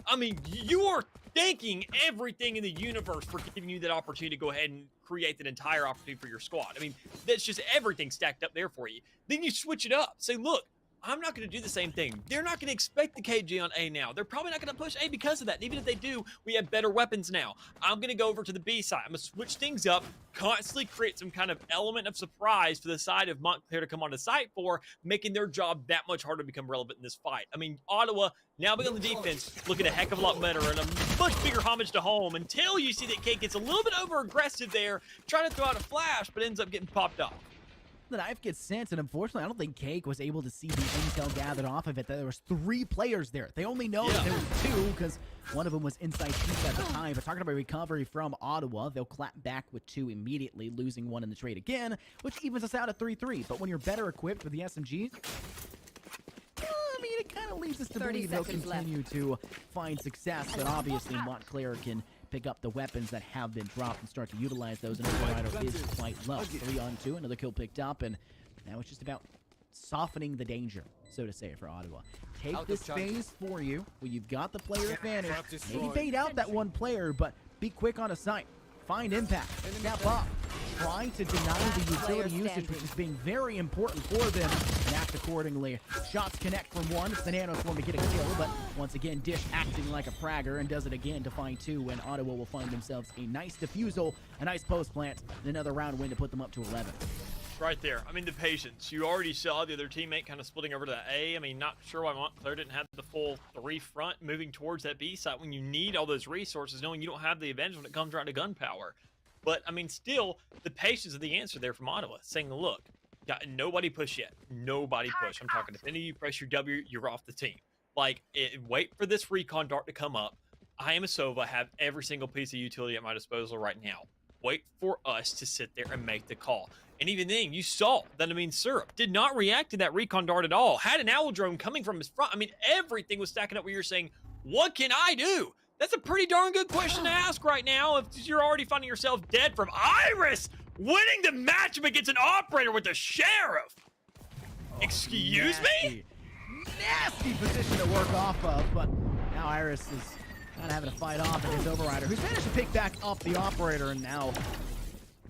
[SPEAKER 12] I mean, you are thanking everything in the universe for giving you that opportunity to go ahead and create that entire opportunity for your squad. I mean, that's just everything stacked up there for you. Then you switch it up. Say, look, I'm not going to do the same thing. They're not going to expect the KG on A now. They're probably not going to push A because of that. And even if they do, we have better weapons now. I'm going to go over to the B side. I'm going to switch things up, constantly create some kind of element of surprise for the side of Montclair to come on the site for, making their job that much harder to become relevant in this fight. I mean, Ottawa, now being on the defense, looking a heck of a lot better and a much bigger homage to home until you see that Cake gets a little bit over-aggressive there, trying to throw out a flash, but ends up getting popped off.
[SPEAKER 11] The knife gets sent, and unfortunately, I don't think Cake was able to see the intel gathered off of it. There was 3 players there. They only know that there was 2 because one of them was inside Chief at the time. But talking about recovery from Ottawa, they'll clap back with 2 immediately, losing 1 in the trade again, which evens us out at 3-3. But when you're better equipped with the SMGs, I mean, it kind of leads us to believe they'll continue to find success. But obviously, Montclair can pick up the weapons that have been dropped and start to utilize those, and Overrider is quite low. 3-on-2, another kill picked up, and now it's just about softening the danger, so to say, for Ottawa. Take this phase for you, where you've got the player advantage. Maybe bait out that one player, but be quick on a site. Find impact. Step up. Try to deny the utility usage, which is being very important for them, and act accordingly. Shots connect from one. It's the Nano's form to get a kill, but once again, Dish acting like a fragger and does it again to find 2, and Ottawa will find themselves a nice defusal, a nice post plant, and another round win to put them up to 11.
[SPEAKER 12] Right there. I mean, the patience. You already saw the other teammate kind of splitting over to the A. I mean, not sure why Montclair didn't have the full 3 front moving towards that B side when you need all those resources, knowing you don't have the advantage when it comes around to gunpowder. But, I mean, still, the patience of the answer there from Ottawa, saying, look, got nobody push yet. Nobody push. I'm talking, if any of you press your W, you're off the team. Like, wait for this recon dart to come up. I am a Sova, have every single piece of utility at my disposal right now. Wait for us to sit there and make the call. And even then, you saw that, I mean, Syrup did not react to that recon dart at all. Had an owl drone coming from his front. I mean, everything was stacking up where you're saying, what can I do? That's a pretty darn good question to ask right now if you're already finding yourself dead from Iris winning the matchup against an operator with the Sheriff. Excuse me?
[SPEAKER 11] Nasty position to work off of, but now Iris is kind of having to fight off against Overrider, who's managed to pick back off the operator, and now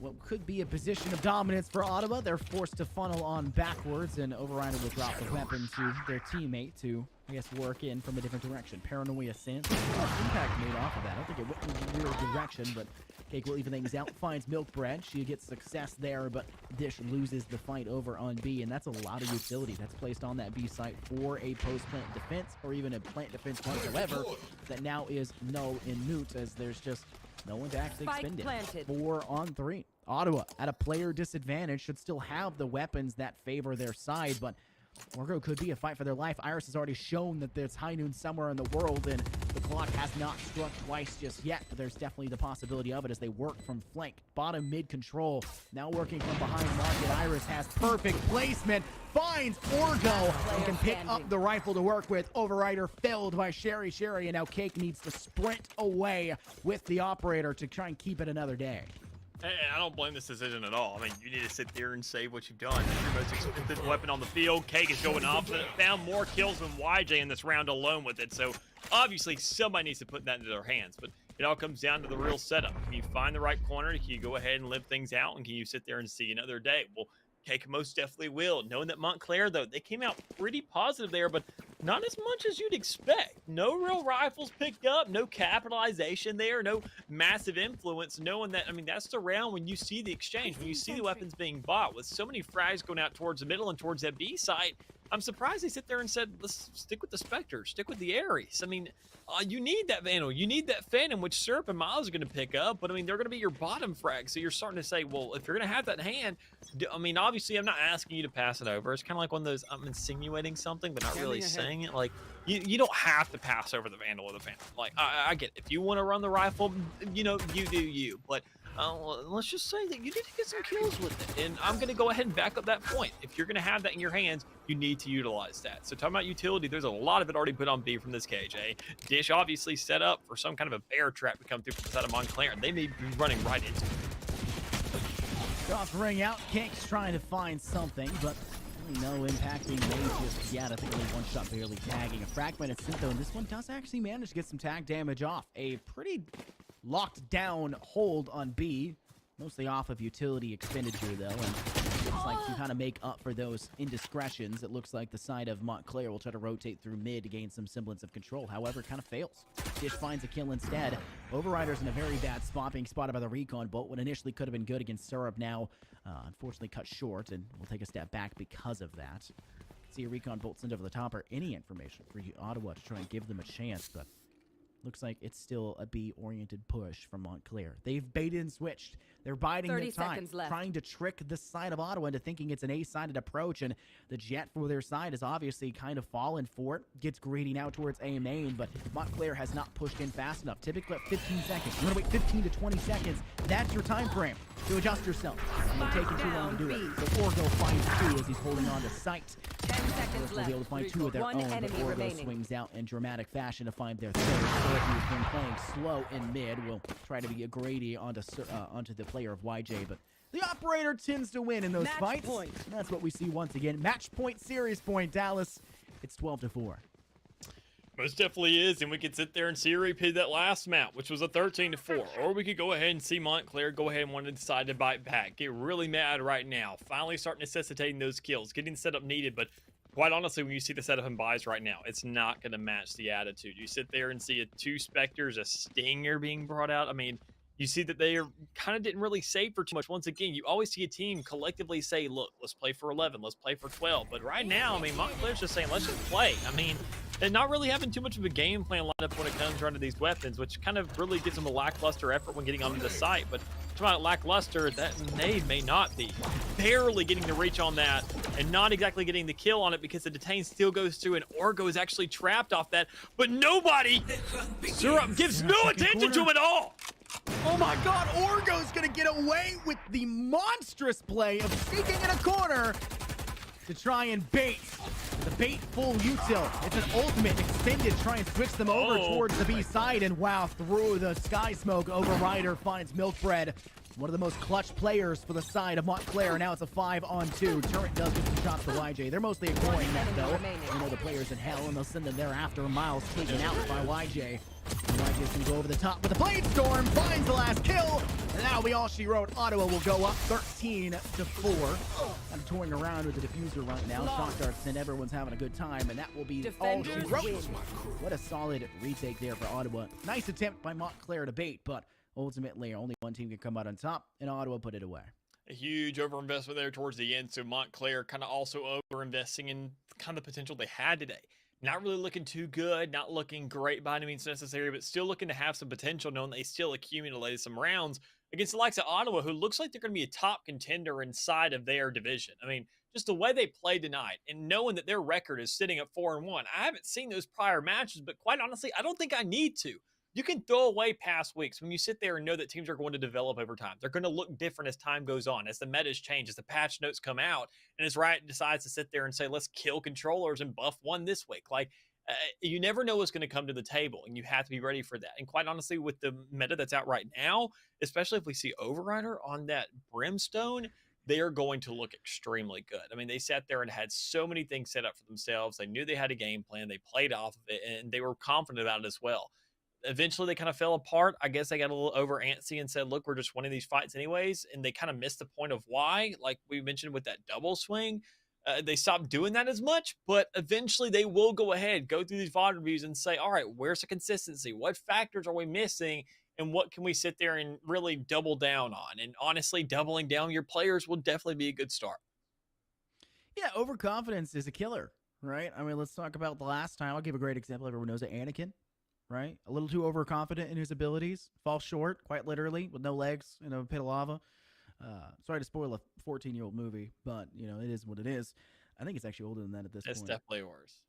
[SPEAKER 11] what could be a position of dominance for Ottawa. They're forced to funnel on backwards, and Overrider will drop the weapon to their teammate to, I guess, work in from a different direction. Paranoia Sense. Impact made off of that. I don't think it went in the real direction, but Cake will even things out. Finds Milk Bread. She gets success there, but Dish loses the fight over on B, and that's a lot of utility that's placed on that B site for a post-plant defense, or even a plant defense whatsoever, that now is null and moot, as there's just no one to actually expend it. 4 on 3. Ottawa, at a player disadvantage, should still have the weapons that favor their side, but Orgo could be a fight for their life. Iris has already shown that there's high noon somewhere in the world, and the clock has not struck twice just yet, but there's definitely the possibility of it as they work from flank. Bottom mid control, now working from behind market. Iris has perfect placement, finds Orgo, and can pick up the rifle to work with. Overrider felled by Sherry, and now Cake needs to sprint away with the operator to try and keep it another day.
[SPEAKER 12] And I don't blame this decision at all. I mean, you need to sit there and save what you've done. It's your most expensive weapon on the field. Cake is going off, but it found more kills than YJ in this round alone with it. So obviously somebody needs to put that into their hands. But it all comes down to the real setup. Can you find the right corner? Can you go ahead and live things out? And can you sit there and see another day? Well, Cake most definitely will. Knowing that Montclair, though, they came out pretty positive there, but not as much as you'd expect. No real rifles picked up, no capitalization there, no massive influence. Knowing that, I mean, that's the round when you see the exchange, when you see the weapons being bought, with so many frags going out towards the middle and towards that B site. I'm surprised they sit there and said, let's stick with the Spectre, stick with the Ares. I mean, you need that Vandal, you need that Phantom, which Syrup and Miles are going to pick up, but I mean, they're going to be your bottom frag. So you're starting to say, well, if you're going to have that in hand, I mean, obviously, I'm not asking you to pass it over. It's kind of like one of those, I'm insinuating something, but not really saying it. Like, you don't have to pass over the Vandal or the Phantom. Like, I get it. If you want to run the rifle, you know, you do you. But let's just say that you need to get some kills with it. And I'm going to go ahead and back up that point. If you're going to have that in your hands, you need to utilize that. So talking about utility, there's a lot of it already put on B from this KJ. Dish obviously set up for some kind of a bear trap to come through from the side of Montclair. They may be running right into it.
[SPEAKER 11] Shots ring out. Cake's trying to find something, but really no impact being made just yet. I think only one shot barely tagging. A fragmented Syntho, and this one does actually manage to get some tag damage off. A pretty locked down hold on B, mostly off of utility expenditure though, and looks like to kind of make up for those indiscretions, it looks like the side of Montclair will try to rotate through mid to gain some semblance of control. However, it kind of fails. Dish finds a kill instead. Overrider's in a very bad spot, being spotted by the recon bolt, what initially could have been good against Syrup, now unfortunately cut short, and will take a step back because of that. See a recon bolt sent over the top, or any information for Ottawa to try and give them a chance, but looks like it's still a B-oriented push from Montclair. They've baited and switched. They're biding their time, trying to trick the side of Ottawa into thinking it's an A-sided approach, and the Jet for their side has obviously kind of fallen for it. Gets greedy now towards A main, but Montclair has not pushed in fast enough. Typically at 15 seconds. You want to wait 15 to 20 seconds. That's your time frame to adjust yourself. And they're taking too long to do it. So Orgo finds 2 as he's holding on to sight.
[SPEAKER 15] 10 seconds
[SPEAKER 11] Will
[SPEAKER 15] left.
[SPEAKER 11] be able to find 2 of their own, but Orgo
[SPEAKER 15] remaining.
[SPEAKER 11] swings out in dramatic fashion to find their 3rd. So if he's been playing slow in mid, will try to be a greedy onto the player of YJ, but The operator tends to win in those
[SPEAKER 3] Match
[SPEAKER 11] fights.
[SPEAKER 3] point.
[SPEAKER 11] And that's what we see once again. Match point, series point, Dallas. It's 12-4.
[SPEAKER 12] Most definitely is, and we could sit there and see a repeat of that last map, which was a 13-4, or we could go ahead and see Montclair go ahead and want to decide to bite back, get really mad right now, finally start necessitating those kills, getting the setup needed. But quite honestly, when you see the setup and buys right now, it's not going to match the attitude. You sit there and see two Spectres, a Stinger being brought out. I mean, you see that they kind of didn't really save for too much. Once again, you always see a team collectively say, look, let's play for 11, let's play for 12. But right now, I mean, Montclair's just saying, let's just play. I mean, and not really having too much of a game plan lined up when it comes around to these weapons, which kind of really gives them a lackluster effort when getting onto the site. But talking about lackluster, that may not be. Barely getting the reach on that and not exactly getting the kill on it because the detain still goes through and Orgo is actually trapped off that. But nobody gives no attention to him at all.
[SPEAKER 11] Oh my god, Orgo's gonna get away with the monstrous play of sneaking in a corner to try and bait. The bait full util. It's an ultimate extended. Try and switch them over towards the B side. And wow, through the sky smoke, Overrider finds Milkbread. One of the most clutch players for the side of Montclair. Now it's a 5-on-2. Turret does get some shots to YJ. They're mostly ignoring that though. You know the players in hell and they'll send them there after. Miles taken out by YJ. YJ's gonna go over the top with the Blade Storm. Finds the last kill. And that'll be all she wrote. Ottawa will go up 13-4. I'm toying around with the diffuser right now. Shock darts and everyone's having a good time. And that will be all she wrote. What a solid retake there for Ottawa. Nice attempt by Montclair to bait, but ultimately only one team can come out on top, and Ottawa put it away.
[SPEAKER 12] A huge overinvestment there towards the end, so Montclair kind of also overinvesting in kind of the potential they had today. Not really looking too good, not looking great by any means necessary, but still looking to have some potential, knowing they still accumulated some rounds against the likes of Ottawa, who looks like they're going to be a top contender inside of their division. I mean, just the way they played tonight and knowing that their record is sitting at 4-1. I haven't seen those prior matches, but quite honestly, I don't think I need to. You can throw away past weeks when you sit there and know that teams are going to develop over time. They're going to look different as time goes on, as the metas change, as the patch notes come out, and as Riot decides to sit there and say, let's kill controllers and buff one this week. Like, you never know what's going to come to the table, and you have to be ready for that. And quite honestly, with the meta that's out right now, especially if we see Overrider on that Brimstone, they are going to look extremely good. I mean, they sat there and had so many things set up for themselves. They knew they had a game plan. They played off of it, and they were confident about it as well. Eventually, they kind of fell apart. I guess they got a little over antsy and said, look, we're just winning these fights anyways. And they kind of missed the point of why, like we mentioned with that double swing. They stopped doing that as much, but eventually they will go ahead, go through these VOD reviews and say, all right, where's the consistency? What factors are we missing? And what can we sit there and really double down on? And honestly, doubling down your players will definitely be a good start.
[SPEAKER 11] Yeah, overconfidence is a killer, right? I mean, let's talk about the last time. I'll give a great example. Everyone knows that Anakin, right? A little too overconfident in his abilities. Falls short, quite literally, with no legs in a pit of lava. Sorry to spoil a 14-year-old movie, but, you know, it is what it is. I think it's actually older than that at this point.
[SPEAKER 12] It's definitely worse.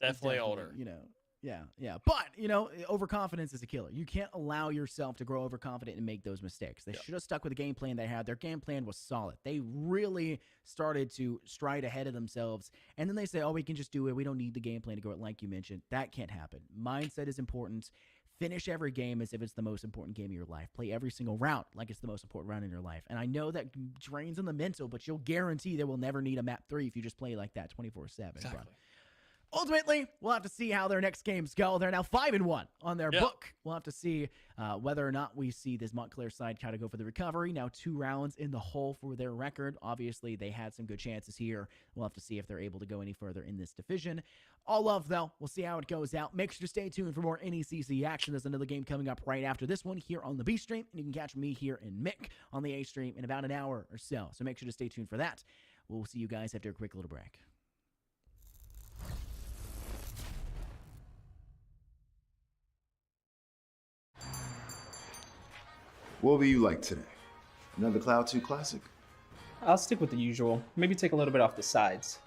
[SPEAKER 12] Definitely older.
[SPEAKER 11] You know, yeah. But, you know, overconfidence is a killer. You can't allow yourself to grow overconfident and make those mistakes. They should have stuck with the game plan they had. Their game plan was solid. They really started to stride ahead of themselves. And then they say, oh, we can just do it. We don't need the game plan to go it, like you mentioned. That can't happen. Mindset is important. Finish every game as if it's the most important game of your life. Play every single round like it's the most important round in your life. And I know that drains on the mental, but you'll guarantee they will never need a map 3 if you just play like that 24/7.
[SPEAKER 12] Exactly.
[SPEAKER 11] Ultimately, we'll have to see how their next games go. They're now 5-1 on their book. We'll have to see whether or not we see this Montclair side kind of go for the recovery. Now 2 rounds in the hole for their record. Obviously, they had some good chances here. We'll have to see if they're able to go any further in this division. All love, though. We'll see how it goes out. Make sure to stay tuned for more NECC action. There's another game coming up right after this one here on the B stream. And you can catch me here and Mick on the A stream in about an hour or so. So make sure to stay tuned for that. We'll see you guys after a quick little break.
[SPEAKER 8] What will you like today? Another Cloud 2 classic?
[SPEAKER 9] I'll stick with the usual. Maybe take a little bit off the sides.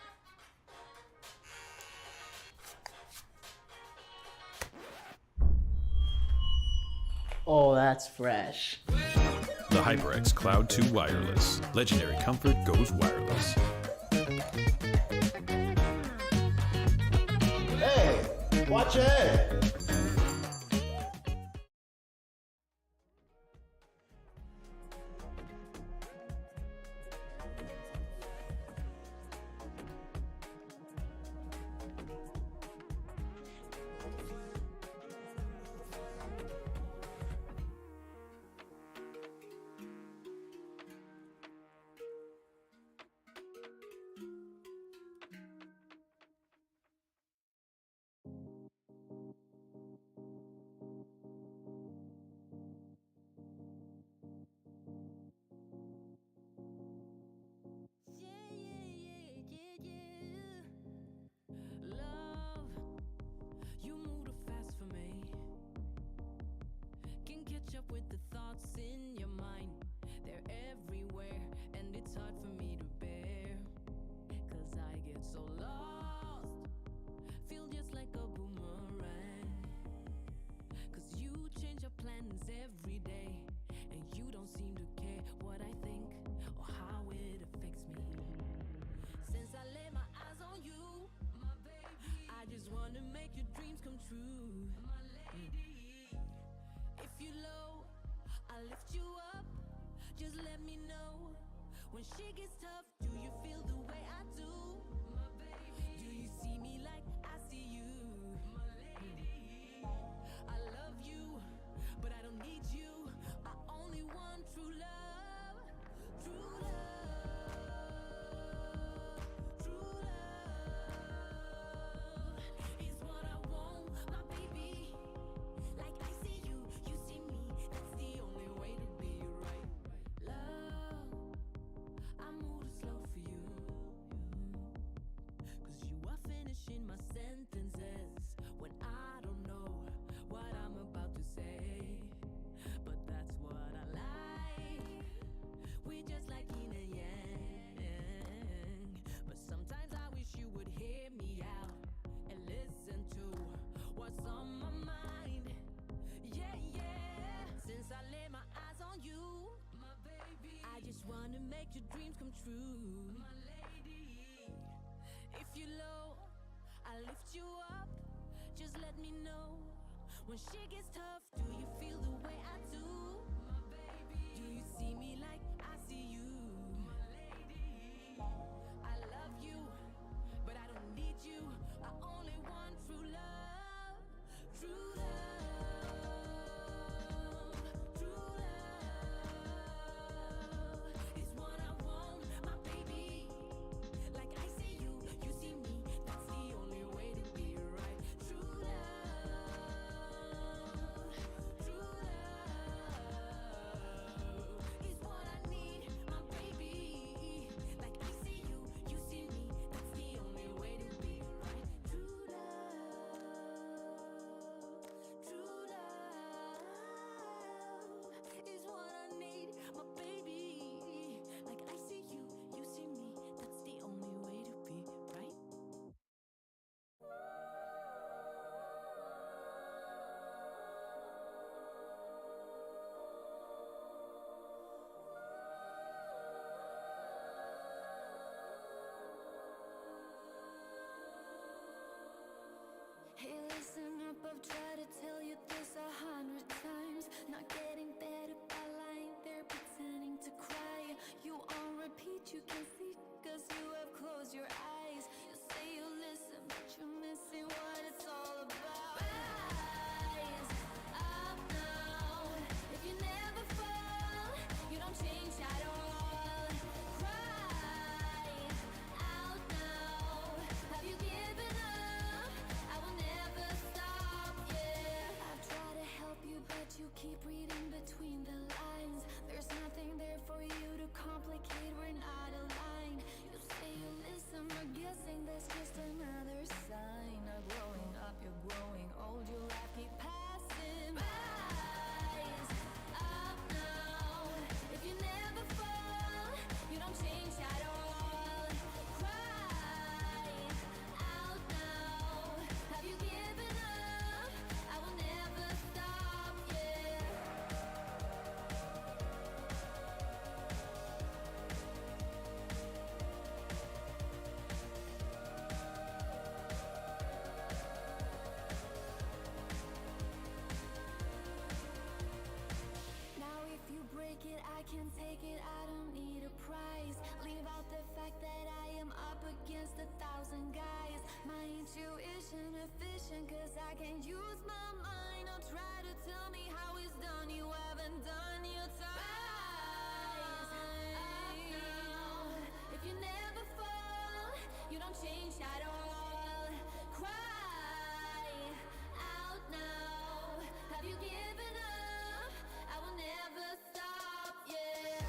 [SPEAKER 10] Oh, that's fresh.
[SPEAKER 5] The HyperX Cloud 2 Wireless. Legendary comfort goes wireless.
[SPEAKER 15] Hey, watch your head.
[SPEAKER 3] with the thoughts in your mind. They're everywhere, and it's hard for me to bear. Cause I get so lost, feel just like a boomerang. Cause you change your plans every day, and you don't seem to care what I think or how it affects me. Since I laid my eyes on you, my baby, I just wanna make your dreams come true, my lady. If you're low, I'll lift you up. Just let me know when shit gets tough. Do you feel the way I do, my baby? Do you see me like I see you, my lady? I love you, but I don't need you. I only want true love, true love. Finishing my sentences when I don't know what I'm about to say, but that's what I like. We're just like yin and yang, but sometimes I wish you would hear me out and listen to what's on my mind. Yeah, yeah. Since I laid my eyes on you, my baby, I just wanna make your dreams come true, my lady. If you're low, I'll lift you up. Just let me know when shit gets tough. Do you feel the way I do, my baby? Do you see me like I see you, my lady? I love you, but I don't need you. I only want true love, true love.
[SPEAKER 6] Hey, listen up, I've tried to tell you this 100 times. Not getting better by lying there pretending to cry. You on repeat, you can see, cause you have closed your eyes. You say you listen, but you're missing what it's all about. Rise up now. If you never fall, you don't change at all. Cry out now. Have you given up? I will never stop, yeah. I try to help you, but you keep reading between the lines. There's nothing there for you to complicate, we're not aligned. You say you listen, but guessing that's just another sign of growing up. You're growing old, your life keep passing. Rise up now. If you never fall, you don't change at all. Cry out now. Have you given up? I will never stop, yeah. Now if you break it, I can take it, I don't need a prize. Leave out the fact that I am up against 1,000 guys. My intuition efficient, cause I can use my mind. Don't try to tell me how it's done, you haven't done your time. Rise up now. If you never fall, you don't change at all. Cry out now. Have you given up? I will never stop, yeah.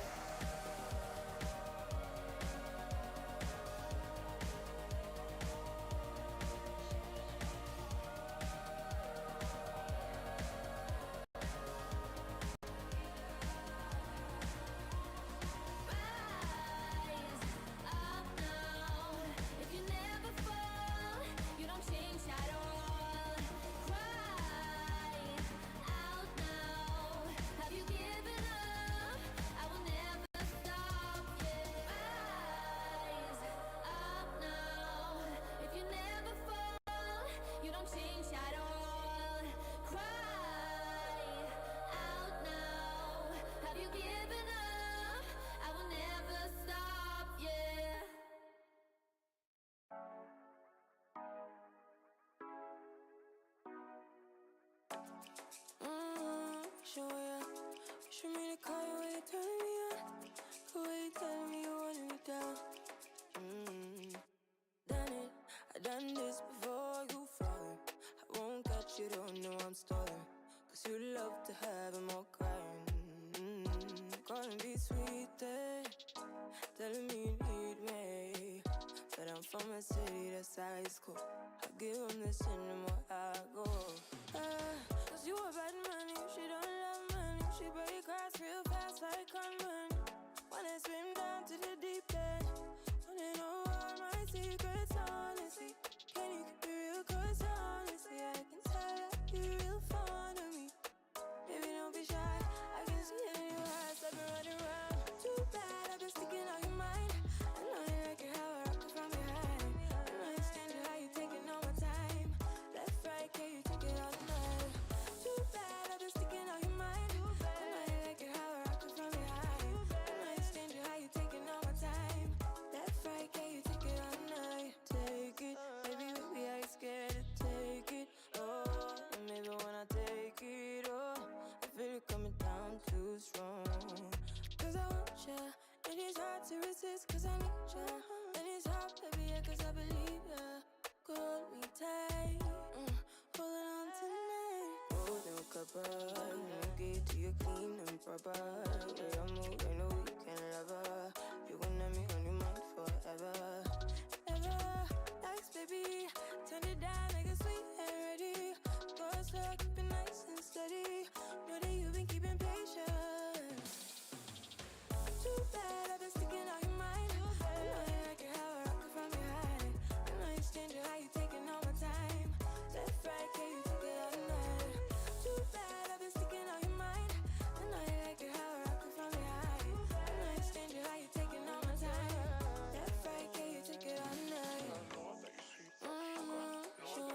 [SPEAKER 7] show ya. Show me the car where you turning me on. The way you telling me you wanted me down. Done it, I done this before you falling. I won't catch you, don't know I'm stalling. Cause you love to have them all crying. Calling me sweet, telling me you need me. But I'm from a city that's high school. I give them this and the more I go. Cause you a bad man, you she don't love money. She break grass real fast like conman. Wanna swim down to the deep end. Wanna know all my secrets, honestly. Can you keep it real? Cause honestly, I can tell that you're real fond of me. Baby, don't be shy. I can see it in your eyes. I've been running around. Too bad, I've been sticking out your mind. I know you like it how I rock it from behind. I know you stand it how you taking all my time. Left, right, can you take it all night? Too bad, I've been sticking out your mind. I know you like it how I rock it from behind. I know you stand it how you taking all my time. Left, right, can you take it all night? Take it, baby, baby, I ain't scared to take it. Oh, and maybe when I take it, oh, I feel it coming down too strong. Cause I want ya, and it's hard to resist cause I need ya. And it's hard, baby, yeah, cause I believe ya. Hold me tight, holding on tonight. Golden copper, you get to you clean and proper. Yeah, I'm moving a weekend lover. You gon' have me on your mind forever. Ever, thanks, baby. Turn it down like a sweet and ready. Go slow, keep it nice and steady. Know that you've been keeping patience. Too bad I've been sticking out your mind. I know you like it how I rock it from behind. I know you stand it how you taking all my time. Left, right, can you take it all night? Too bad I've been sticking out your mind. I know you like it how I rock it from behind. I know you stand it how you taking all my time. Left, right, can you take it all night? Show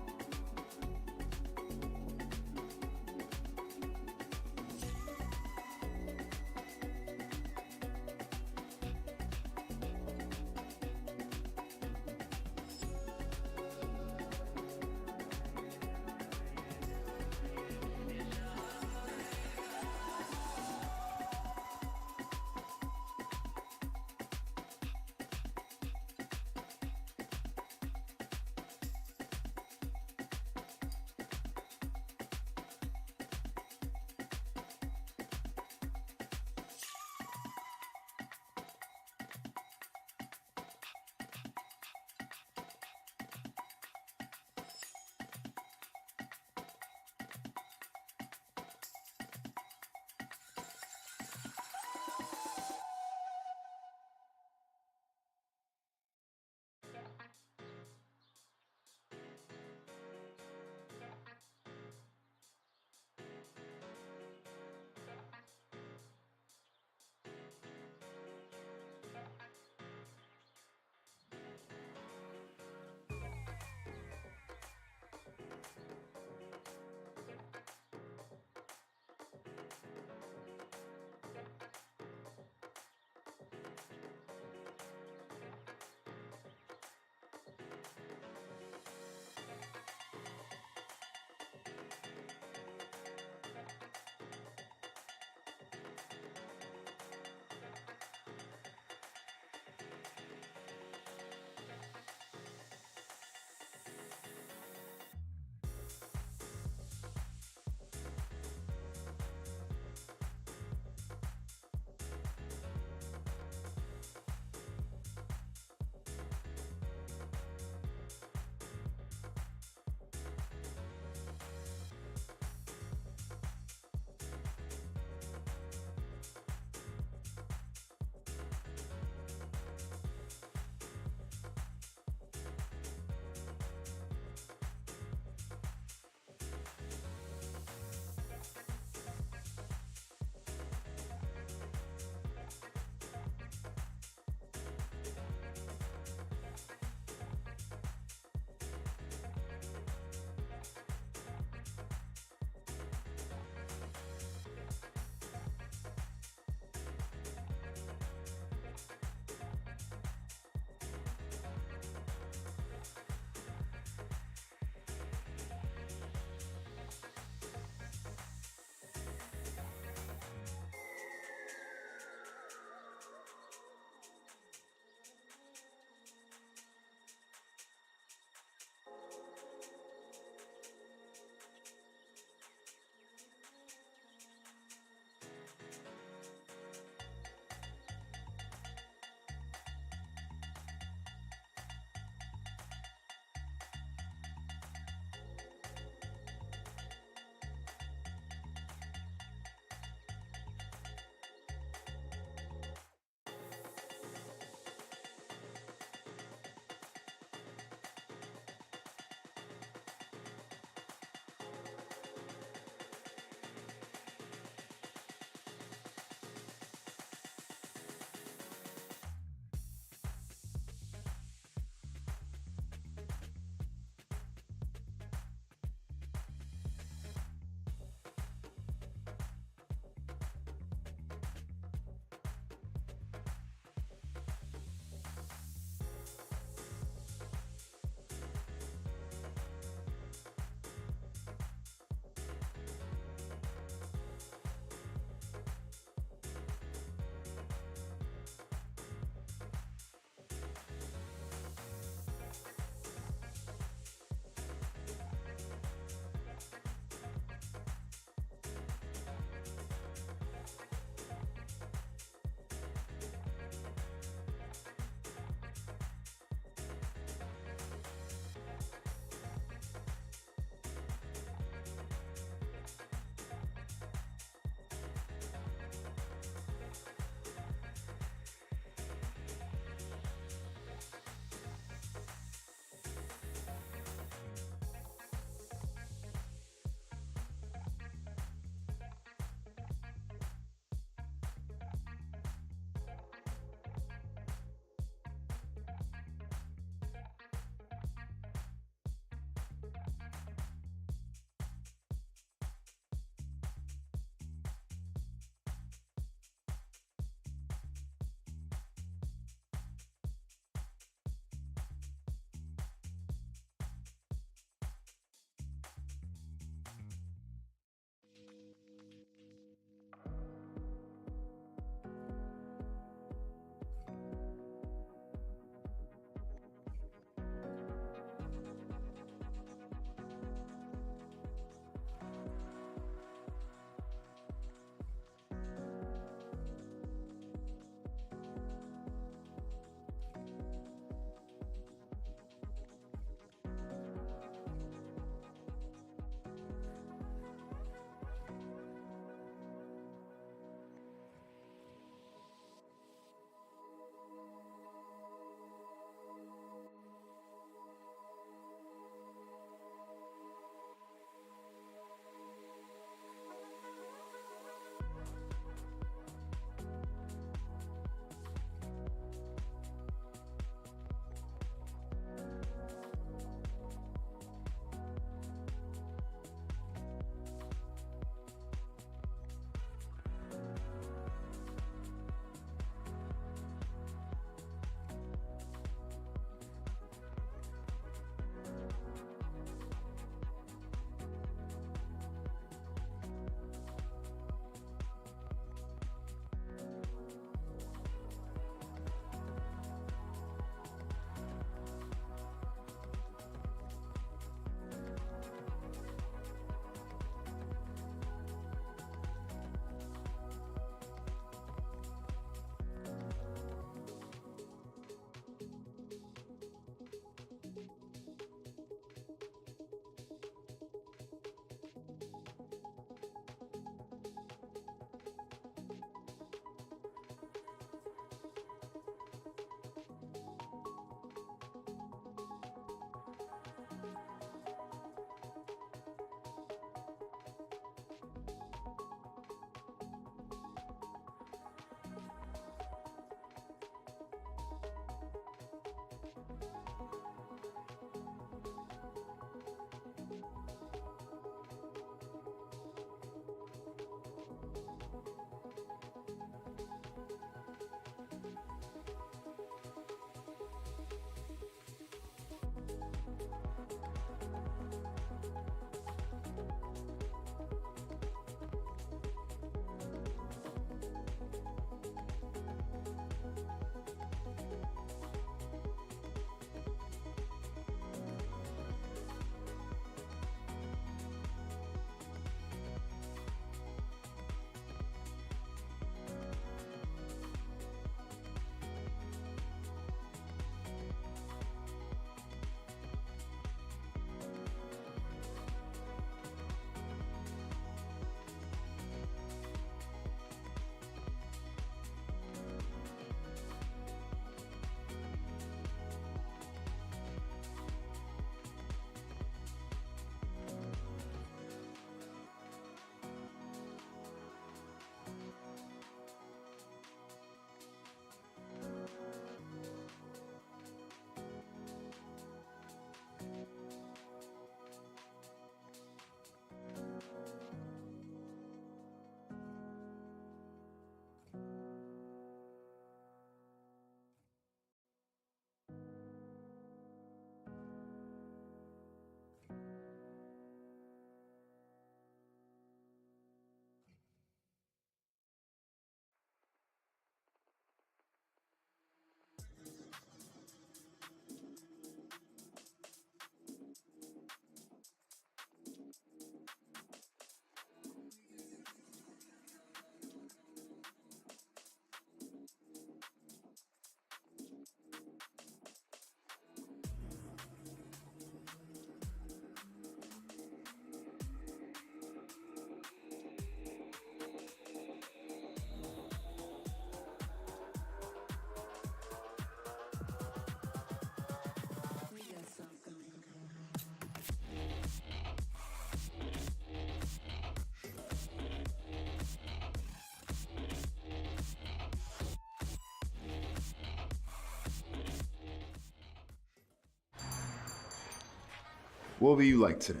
[SPEAKER 8] What will you like today?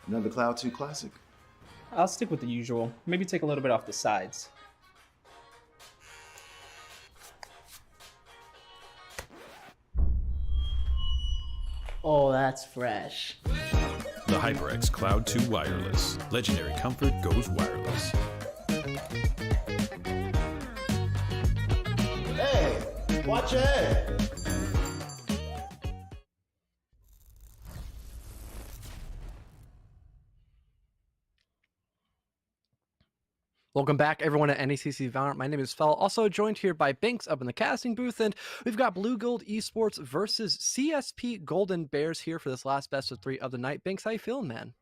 [SPEAKER 8] Another Cloud 2 classic?
[SPEAKER 9] I'll stick with the usual. Maybe take a little bit off the sides.
[SPEAKER 10] Oh, that's fresh.
[SPEAKER 5] The HyperX Cloud 2 Wireless. Legendary comfort goes wireless.
[SPEAKER 15] Hey, watch your head.
[SPEAKER 16] Welcome back, everyone, at NECC Valorant. My name is Fel, also joined here by Binks up in the casting booth, and we've got Blue Gold Esports versus CSP Golden Bears here for this last best of 3 of the night. Binks, how you feeling, man?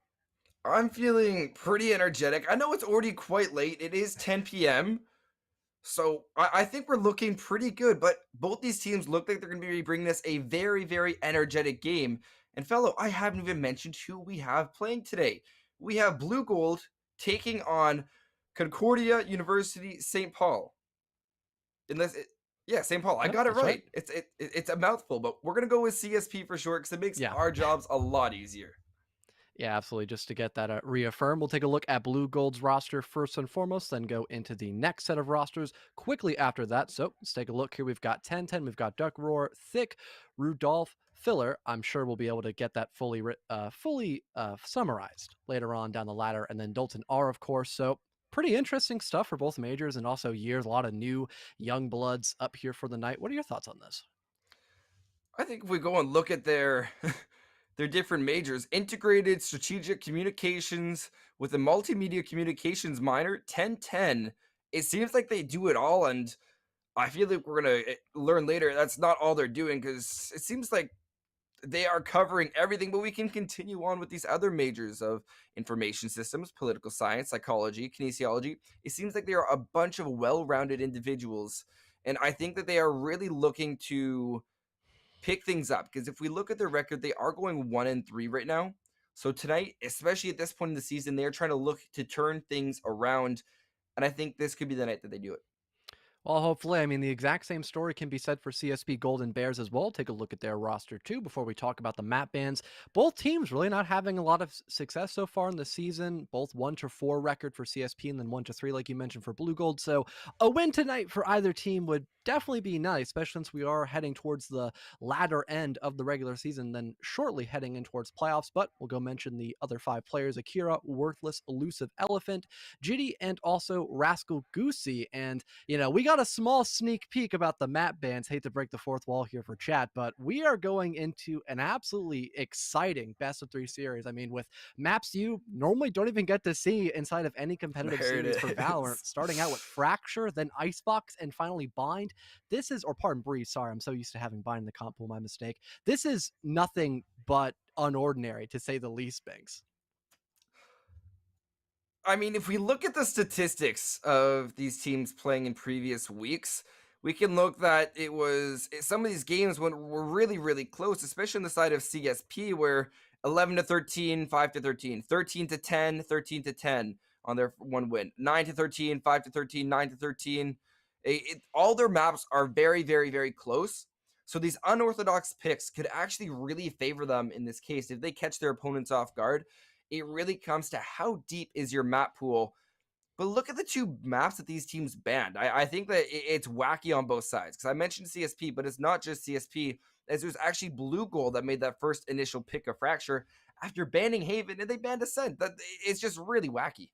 [SPEAKER 17] I'm feeling pretty energetic. I know it's already quite late. It is 10 p.m., so I think we're looking pretty good, but both these teams look like they're going to be bringing us a very, very energetic game. And fellow, I haven't even mentioned who we have playing today. We have Blue Gold taking on Concordia University, St. Paul. Yeah, St. Paul. I
[SPEAKER 16] Yep,
[SPEAKER 17] got it
[SPEAKER 16] that's right.
[SPEAKER 17] right. It's a mouthful, but we're gonna go with CSP for short because it makes
[SPEAKER 16] Yeah.
[SPEAKER 17] our jobs a lot easier.
[SPEAKER 16] Yeah, absolutely. Just to get that reaffirmed, we'll take a look at Blue Gold's roster first and foremost, then go into the next set of rosters quickly after that. So let's take a look here. We've got 1010, we've got Duck Roar, Thick, Rudolph, Filler. I'm sure we'll be able to get that fully summarized later on down the ladder, and then Dalton R, of course. So pretty interesting stuff for both majors and also years. A lot of new young bloods up here for the night. What are your thoughts on this?
[SPEAKER 17] I think if we go and look at their their different majors, integrated strategic communications with a multimedia communications minor, 1010. It seems like they do it all, and I feel like we're gonna learn later that's not all they're doing because it seems like they are covering everything, but we can continue on with these other majors of information systems, political science, psychology, kinesiology. It seems like they are a bunch of well-rounded individuals, and I think that they are really looking to pick things up because if we look at their record, they are going 1-3 right now. So tonight, especially at this point in the season, they're trying to look to turn things around, and I think this could be the night that they do it.
[SPEAKER 16] Well, hopefully. I mean, the exact same story can be said for CSP Golden Bears as well. Take a look at their roster too before we talk about the map bans. Both teams really not having a lot of success so far in the season. Both 1-4 record for CSP and then 1-3, like you mentioned, for Blue Gold. So a win tonight for either team would definitely be nice, especially since we are heading towards the latter end of the regular season, then shortly heading in towards playoffs. But we'll go mention the other 5 players: Akira, Worthless, Elusive Elephant, Jitty, and also Rascal Goosey. And we got a small sneak peek about the map bans. Hate to break the fourth wall here for chat, but we are going into an absolutely exciting best of 3 series. I mean, with maps you normally don't even get to see inside of any competitive
[SPEAKER 17] There it
[SPEAKER 16] series for Valorant,
[SPEAKER 17] is.
[SPEAKER 16] starting out with Fracture, then Icebox, and finally Bind. This is, or pardon, Breeze, sorry, I'm so used to having Bind in the comp pool, my mistake. This is nothing but unordinary, to say the least, Banks.
[SPEAKER 17] I mean, if we look at the statistics of these teams playing in previous weeks, we can look that some of these games were really, really close, especially on the side of CSP, where 11-13, 5-13, 13-10, 13-10 on their one win, 9-13, 5-13, 9-13. All their maps are very, very, very close. So these unorthodox picks could actually really favor them in this case if they catch their opponents off guard. It really comes to how deep is your map pool. But look at the 2 maps that these teams banned. I think that it's wacky on both sides because I mentioned CSP, but it's not just CSP, as it was actually Blue Gold that made that first initial pick of Fracture after banning Haven, and they banned Ascent. It's just really wacky.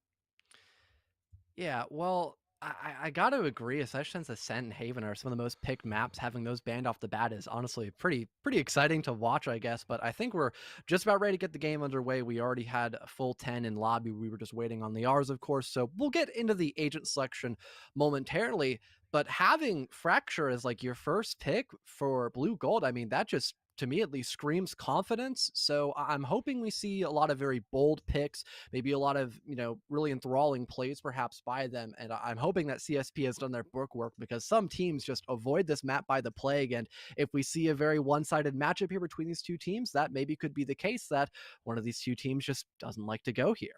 [SPEAKER 16] Yeah, well, I got to agree, especially since Ascent and Haven are some of the most picked maps. Having those banned off the bat is honestly pretty exciting to watch, I guess. But I think we're just about ready to get the game underway. We already had a full 10 in lobby. We were just waiting on the R's, of course. So we'll get into the agent selection momentarily. But having Fracture as like your first pick for Blue Gold, I mean, that just, to me at least, screams confidence. So I'm hoping we see a lot of very bold picks, maybe a lot of, really enthralling plays perhaps by them. And I'm hoping that CSP has done their bookwork because some teams just avoid this map by the plague. And if we see a very one-sided matchup here between these 2 teams, that maybe could be the case that one of these 2 teams just doesn't like to go here.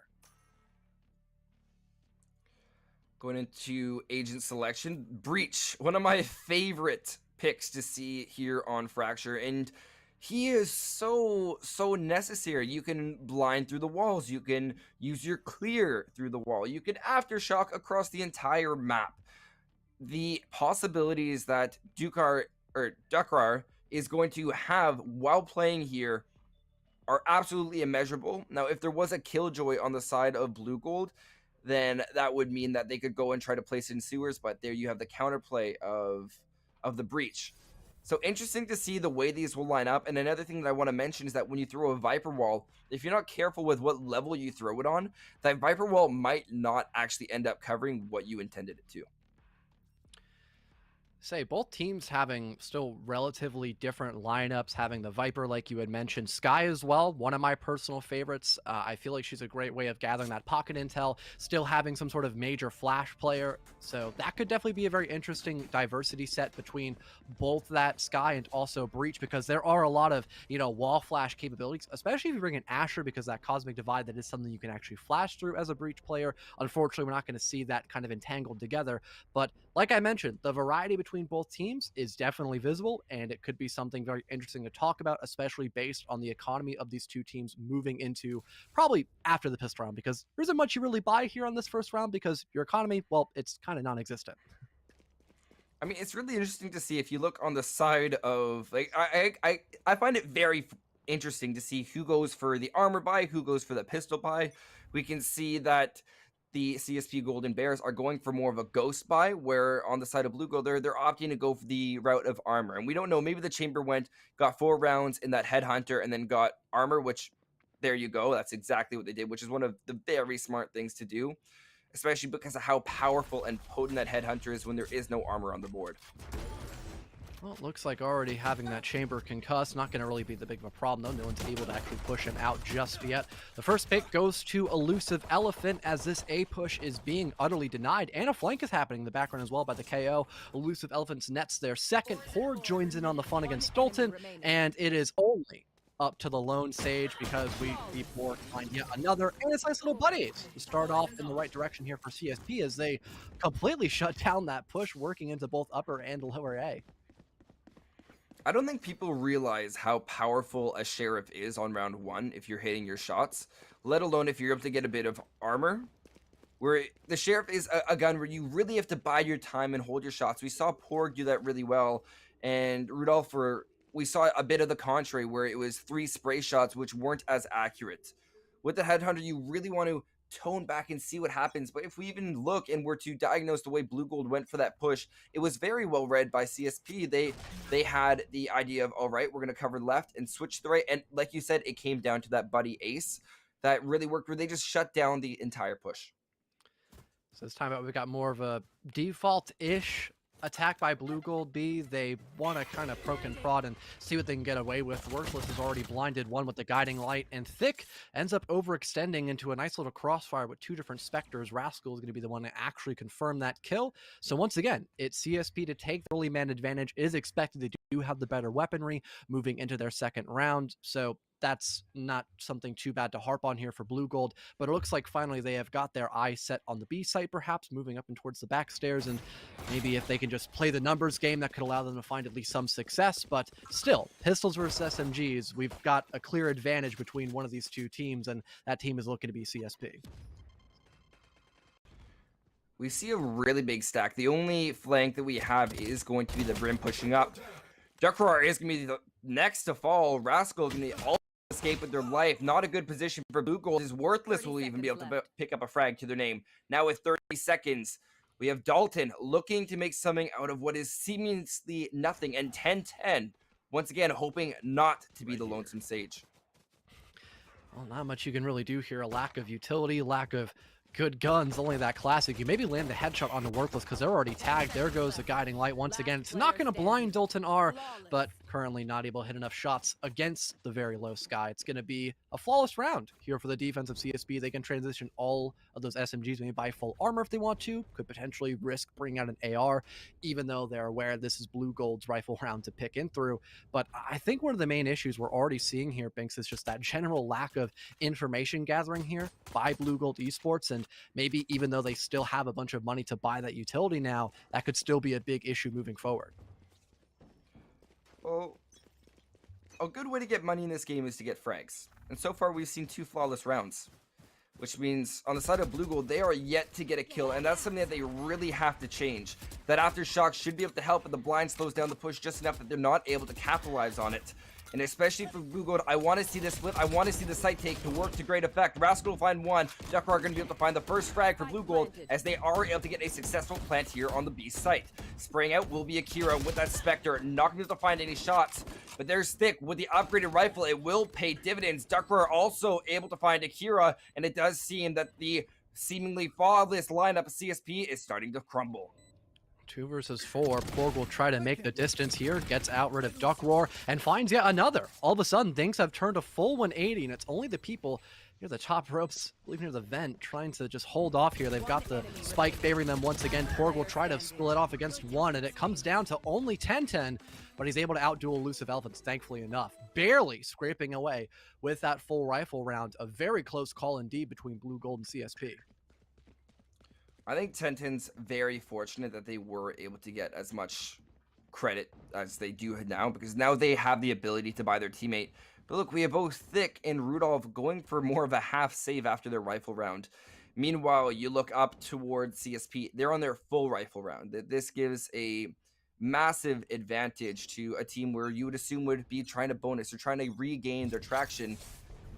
[SPEAKER 17] Going into agent selection, Breach, one of my favorite picks to see here on Fracture, and he is so necessary. You can blind through the walls, you can use your clear through the wall, you can aftershock across the entire map. The possibilities that Dukar is going to have while playing here are absolutely immeasurable. Now, if there was a Killjoy on the side of Blue Gold, then that would mean that they could go and try to place in sewers, but there you have the counterplay of the Breach. So interesting to see the way these will line up. And another thing that I want to mention is that when you throw a Viper Wall, if you're not careful with what level you throw it on, that Viper Wall might not actually end up covering what you intended it to.
[SPEAKER 16] Say both teams having still relatively different lineups, having the Viper like you had mentioned, Sky as well, one of my personal favorites. I feel like she's a great way of gathering that pocket intel, still having some sort of major flash player, so that could definitely be a very interesting diversity set between both that Sky and also Breach, because there are a lot of, you know, wall flash capabilities, especially if you bring in Asher, because that Cosmic Divide, that is something you can actually flash through as a Breach player. Unfortunately, we're not going to see that kind of entangled together, but like I mentioned, the variety between both teams is definitely visible, and it could be something very interesting to talk about, especially based on the economy of these two teams moving into probably after the pistol round, because there isn't much you really buy here on this first round because your economy, well, it's kind of non-existent.
[SPEAKER 17] I mean, it's really interesting to see if you look on the side of like I find it very interesting to see who goes for the armor buy, who goes for the pistol buy. We can see that the CSP Golden Bears are going for more of a ghost buy, where on the side of Blue Gold, they're opting to go for the route of armor. And we don't know, maybe the chamber got 4 rounds in that headhunter and then got armor, which there you go. That's exactly what they did, which is one of the very smart things to do, especially because of how powerful and potent that headhunter is when there is no armor on the board.
[SPEAKER 16] Well, it looks like already having that chamber concussed, not going to really be the big of a problem, though. No one's able to actually push him out just yet. The first pick goes to Elusive Elephant, as this A push is being utterly denied, and a flank is happening in the background as well by the KO. Elusive Elephant's nets their second. Porg joins in on the fun against Dalton, and it is only up to the lone Sage, because we need more to find yet another, and it's nice little buddies to start off in the right direction here for CSP as they completely shut down that push, working into both upper and lower A.
[SPEAKER 17] I don't think people realize how powerful a Sheriff is on round 1 if you're hitting your shots, let alone if you're able to get a bit of armor. Where the Sheriff is a gun where you really have to bide your time and hold your shots. We saw Porg do that really well, and Rudolph, we saw a bit of the contrary, where it was 3 spray shots which weren't as accurate. With the Headhunter, you really want to tone back and see what happens. But if we even look and were to diagnose the way Blue Gold went for that push, it was very well read by CSP. They had the idea of, all right, we're going to cover left and switch to the right. And like you said, it came down to that buddy ace that really worked, where they just shut down the entire push.
[SPEAKER 16] So this time out, we've got more of a default-ish attack by Blue Gold B. They want to kind of proc and prod and see what they can get away with. Worthless is already blinded one with the guiding light, and Thick ends up overextending into a nice little crossfire with 2 different Spectres. Rascal is going to be the one to actually confirm that kill. So once again, it's CSP to take the early man advantage. It is expected they do have the better weaponry moving into their second round, so that's not something too bad to harp on here for Blue Gold, but it looks like finally they have got their eyes set on the B site, perhaps moving up and towards the back stairs, and maybe if they can just play the numbers game, that could allow them to find at least some success. But still, pistols versus SMGs, we've got a clear advantage between one of these two teams, and that team is looking to be CSP.
[SPEAKER 17] We see a really big stack. The only flank that we have is going to be the Brim pushing up. Duckroar is going to be the next to fall. Rascal is going to be all escape with their life. Not a good position for Blue Gold. Is Worthless will even be able to pick up a frag to their name. Now with 30 seconds, we have Dalton looking to make something out of what is seemingly nothing, and 10-10. Once again, hoping not to be the Lonesome Sage.
[SPEAKER 16] Well, not much you can really do here. A lack of utility, lack of good guns, only that classic. You maybe land the headshot on the Worthless because they're already tagged. There goes the guiding light once again. It's not going to blind Dalton R, but currently not able to hit enough shots against the very low Sky. It's going to be a flawless round here for the defense of CSP. They can transition all of those SMGs, maybe buy full armor if they want to. Could potentially risk bringing out an AR, even though they're aware this is Blue Gold's rifle round to pick in through. But I think one of the main issues we're already seeing here, Binks, is just that general lack of information gathering here by Blue Gold Esports. And maybe even though they still have a bunch of money to buy that utility now, that could still be a big issue moving forward.
[SPEAKER 17] Well, a good way to get money in this game is to get frags. And so far we've seen 2 flawless rounds, which means on the side of Blue Gold, they are yet to get a kill, and that's something that they really have to change. That Aftershock should be able to help, but the blind slows down the push just enough that they're not able to capitalize on it. And especially for Blue Gold, I want to see this flip. I want to see the site take to work to great effect. Rascal will find one. Duckroar are going to be able to find the first frag for Blue Gold, as they are able to get a successful plant here on the B site. Spraying out will be Akira with that Spectre. Not going to be able to find any shots, but there's Thick with the upgraded rifle. It will pay dividends. Duckroar also able to find Akira, and it does seem that the seemingly flawless lineup of CSP is starting to crumble.
[SPEAKER 16] 2 versus 4. Porg will try to make the distance here, gets out rid of Duck Roar, and finds yet another. All of a sudden, things have turned a full 180, and it's only the people near the top ropes, I believe near the vent, trying to just hold off here. They've got the spike favoring them once again. Porg will try to split off against 1, and it comes down to only 10-10, but he's able to outduel Elusive Elephants, thankfully enough. Barely scraping away with that full rifle round. A very close call indeed between Blue Gold and CSP.
[SPEAKER 17] I think 10-10's very fortunate that they were able to get as much credit as they do now, because now they have the ability to buy their teammate. But look, we have both Thick and Rudolph going for more of a half save after their rifle round. Meanwhile, you look up towards CSP, they're on their full rifle round. This gives a massive advantage to a team where you would assume would be trying to bonus or trying to regain their traction.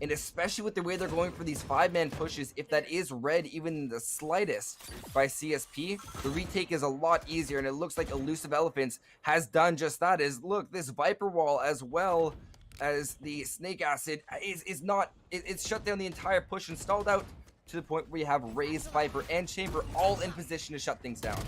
[SPEAKER 17] And especially with the way they're going for these 5-man pushes, if that is read even the slightest by CSP, the retake is a lot easier. And it looks like Elusive Elephants has done just that. Is look, this Viper Wall as well as the Snake Acid is not, it's shut down the entire push and stalled out to the point where you have Raze, Viper, and Chamber all in position to shut things down.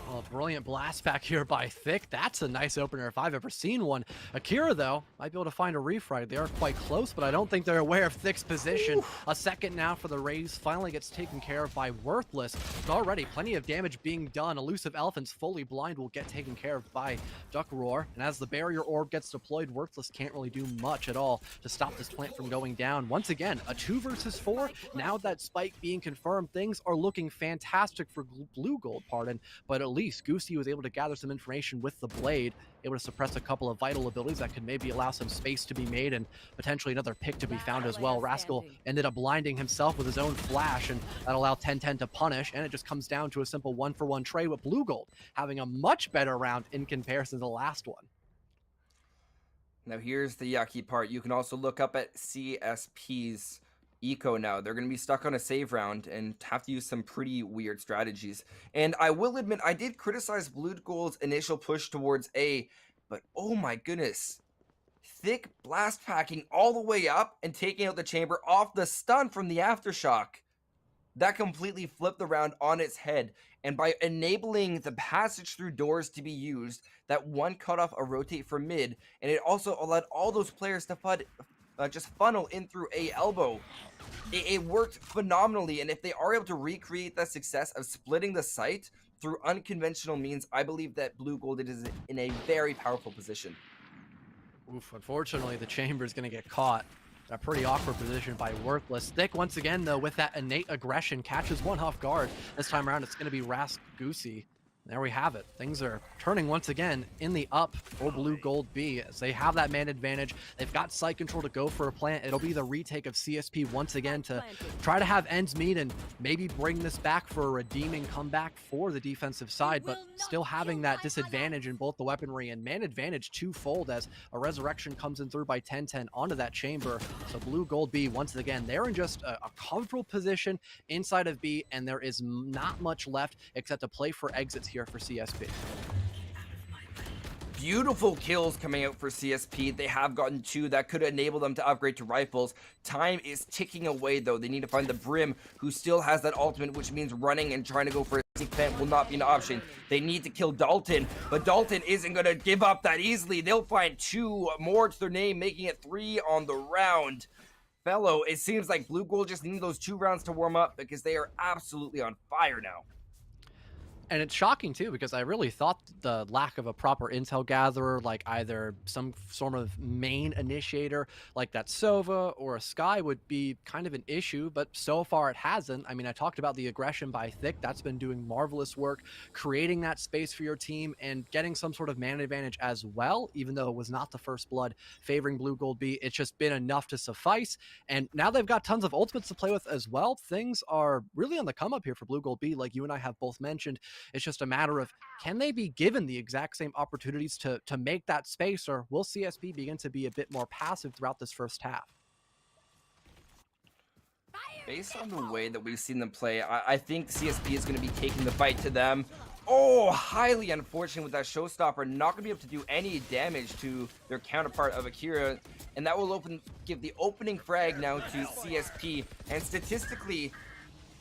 [SPEAKER 16] Oh, brilliant blast back here by Thick. That's a nice opener if I've ever seen one. Akira, though, might be able to find a refrag. They are quite close, but I don't think they're aware of Thick's position. A second now for the Raze. Finally gets taken care of by Worthless. But already plenty of damage being done. Elusive Elephants fully blind will get taken care of by Duck Roar. And as the barrier orb gets deployed, Worthless can't really do much at all to stop this plant from going down. Once again, a 2 versus 4. Now that spike being confirmed, things are looking fantastic for Blue Gold, but at least Goosey was able to gather some information with the blade, able to suppress a couple of vital abilities that could maybe allow some space to be made and potentially another pick to be found as well. Rascal ended up blinding himself with his own flash, and that allowed 10-10 to punish, and it just comes down to a simple 1-for-1 trade with Blue Gold having a much better round in comparison to the last one.
[SPEAKER 17] Now here's the yucky part. You can also look up at CSP's eco now. They're going to be stuck on a save round and have to use some pretty weird strategies. And I will admit, I did criticize Blue Gold's initial push towards A, but oh my goodness. Thick blast packing all the way up and taking out the chamber off the stun from the aftershock. That completely flipped the round on its head. And by enabling the passage through doors to be used, that one cut off a rotate for mid, and it also allowed all those players to just funnel in through A elbow. It worked phenomenally, and if they are able to recreate that success of splitting the site through unconventional means, I believe that Blue Gold is in a very powerful position.
[SPEAKER 16] Oof, unfortunately, the chamber is going to get caught. A pretty awkward position by Worthless. Thick, once again, though, with that innate aggression, catches one off guard. This time around, it's going to be Rask Goosey. There we have it. Things are turning once again in the up for Blue Gold B as they have that man advantage. They've got site control to go for a plant. It'll be the retake of CSP once again to try to have ends meet and maybe bring this back for a redeeming comeback for the defensive side, but still having that disadvantage in both the weaponry and man advantage twofold as a resurrection comes in through by 10-10 onto that chamber. So Blue Gold B, once again, they're in just a comfortable position inside of B, and there is not much left except to play for exits here for CSP.
[SPEAKER 17] Beautiful kills coming out for CSP. They have gotten 2 that could enable them to upgrade to rifles. Time is ticking away though. They need to find the Brim, who still has that ultimate, which means running and trying to go for a sneak plant will not be an option. They need to kill Dalton, but Dalton isn't going to give up that easily. They'll find 2 more to their name, making it 3 on the round. Fellow, it seems like Blue Gold just need those 2 rounds to warm up because they are absolutely on fire now.
[SPEAKER 16] And it's shocking too, because I really thought the lack of a proper intel gatherer, like either some sort of main initiator like that Sova or a Sky, would be kind of an issue, but so far it hasn't. I mean, I talked about the aggression by Thick. That's been doing marvelous work, creating that space for your team and getting some sort of man advantage as well, even though it was not the first blood favoring Blue Gold B. It's just been enough to suffice. And now they've got tons of ultimates to play with as well. Things are really on the come up here for Blue Gold B, like you and I have both mentioned. It's just a matter of, can they be given the exact same opportunities to make that space, or will CSP begin to be a bit more passive throughout this first half?
[SPEAKER 17] Based on the way that we've seen them play, I think CSP is going to be taking the fight to them. Oh, highly unfortunate with that showstopper. Not going to be able to do any damage to their counterpart of Akira. And that will give the opening frag now to CSP. And statistically,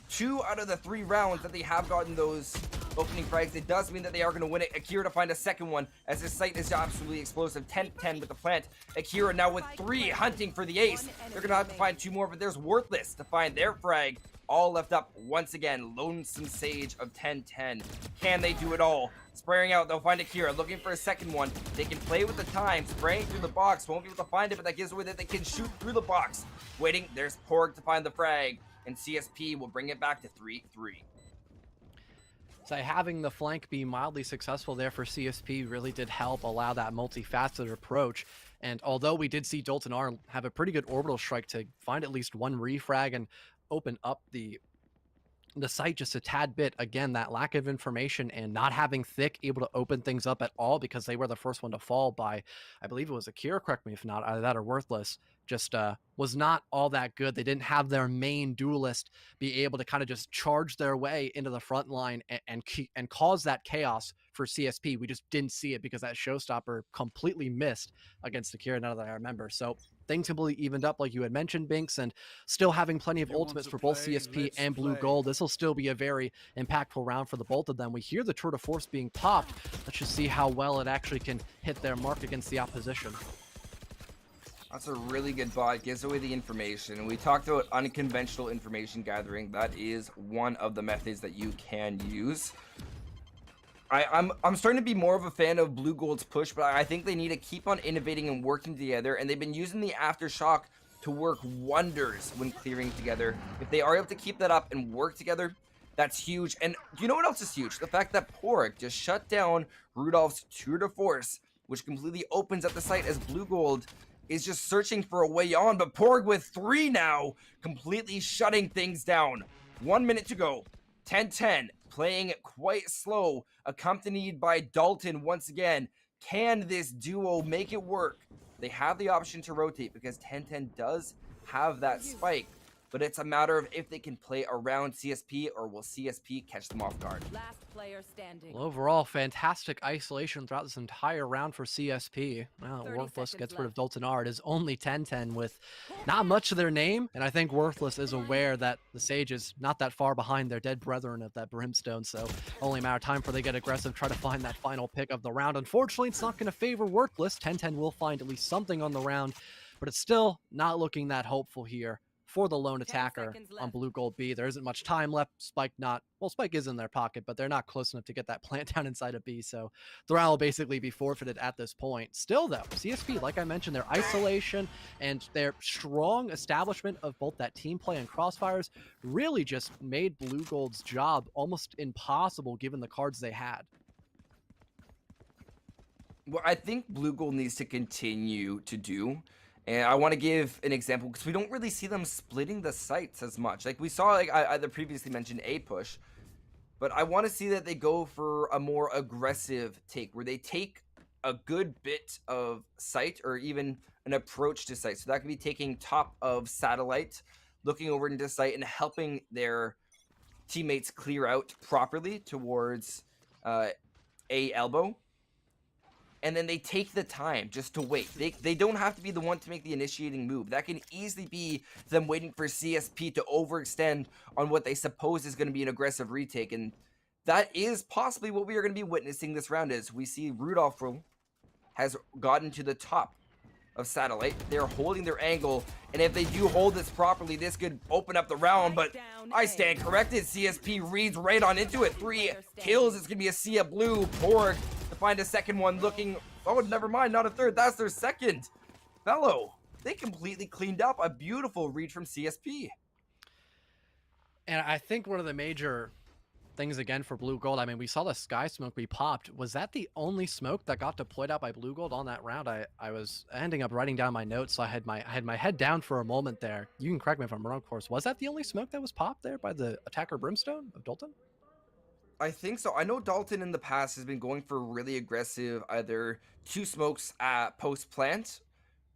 [SPEAKER 17] 2 out of the 3 rounds that they have gotten those opening frags. It does mean that they are going to win it. Akira to find a second one as his sight is absolutely explosive. 10-10 with the plant. Akira now with 3 hunting for the ace. They're going to have to find 2 more, but there's Worthless to find their frag. All left up once again. Lonesome Sage of 10-10. Can they do it all? Spraying out, they'll find Akira, looking for a second one. They can play with the time, spraying through the box. Won't be able to find it, but that gives away that they can shoot through the box. Waiting, there's Porg to find the frag, and CSP will bring it back to 3-3.
[SPEAKER 16] So having the flank be mildly successful there for CSP really did help allow that multifaceted approach. And although we did see Dalton R have a pretty good orbital strike to find at least one refrag and open up the site just a tad bit, again, that lack of information and not having Thick able to open things up at all because they were the first one to fall by, I believe it was Akira, correct me if not, either that or Worthless, just was not all that good. They didn't have their main duelist be able to kind of just charge their way into the front line and cause that chaos for CSP. We just didn't see it because that showstopper completely missed against Akira, now that I remember. So things completely evened up, like you had mentioned, Binks, and still having plenty of ultimates for both CSP and Blue Gold. This will still be a very impactful round for the both of them. We hear the Tour de Force being popped. Let's just see how well it actually can hit their mark against the opposition.
[SPEAKER 17] That's a really good bot. Gives away the information. We talked about unconventional information gathering. That is one of the methods that you can use. I'm starting to be more of a fan of Blue Gold's push, but I think they need to keep on innovating and working together, and they've been using the Aftershock to work wonders when clearing together. If they are able to keep that up and work together, that's huge. And do you know what else is huge? The fact that Porg just shut down Rudolph's Tour de Force, which completely opens up the site as Blue Gold is just searching for a way on, but Porg with 3 now, completely shutting things down. 1 minute to go. 10-10, playing quite slow, accompanied by Dalton once again. Can this duo make it work? They have the option to rotate because 10-10 does have that spike, but it's a matter of if they can play around CSP or will CSP catch them off guard.
[SPEAKER 3] Last player standing.
[SPEAKER 16] Well, overall, fantastic isolation throughout this entire round for CSP. Well, Worthless gets rid of Dalton R. It is only 10-10 with not much of their name, and I think Worthless is aware that the Sage is not that far behind their dead brethren of that Brimstone, so only a matter of time before they get aggressive, try to find that final pick of the round. Unfortunately, it's not going to favor Worthless. 10-10 will find at least something on the round, but it's still not looking that hopeful here for the lone attacker on Blue Gold B. There isn't much time left. Spike is in their pocket, but they're not close enough to get that plant down inside of B, so the round will basically be forfeited at this point. Still, though, CSP, like I mentioned, their isolation and their strong establishment of both that team play and crossfires really just made Blue Gold's job almost impossible given the cards they had.
[SPEAKER 17] What I think Blue Gold needs to continue to do, and I want to give an example because we don't really see them splitting the sites as much. Like we saw, like I previously mentioned A push, but I want to see that they go for a more aggressive take where they take a good bit of site or even an approach to site. So that could be taking top of satellite, looking over into site and helping their teammates clear out properly towards A elbow. And then they take the time just to wait. They don't have to be the one to make the initiating move. That can easily be them waiting for CSP to overextend on what they suppose is going to be an aggressive retake. And that is possibly what we are going to be witnessing this round as we see Rudolph has gotten to the top of satellite. They're holding their angle. And if they do hold this properly, this could open up the round. But I stand corrected. CSP reads right on into it. 3 kills. It's going to be a Sia Blue. Porg to find a second one looking, oh, never mind, not a third. That's their second. Fellow, they completely cleaned up. A beautiful read from CSP.
[SPEAKER 16] And I think one of the major things again for Blue Gold, I mean, we saw the Sky Smoke be popped. Was that the only smoke that got deployed out by Blue Gold on that round? I was ending up writing down my notes, so I had my head down for a moment there. You can correct me if I'm wrong, of course. Was that the only smoke that was popped there by the attacker Brimstone of Dalton?
[SPEAKER 17] I think so. I know Dalton in the past has been going for really aggressive, either 2 smokes at post plant,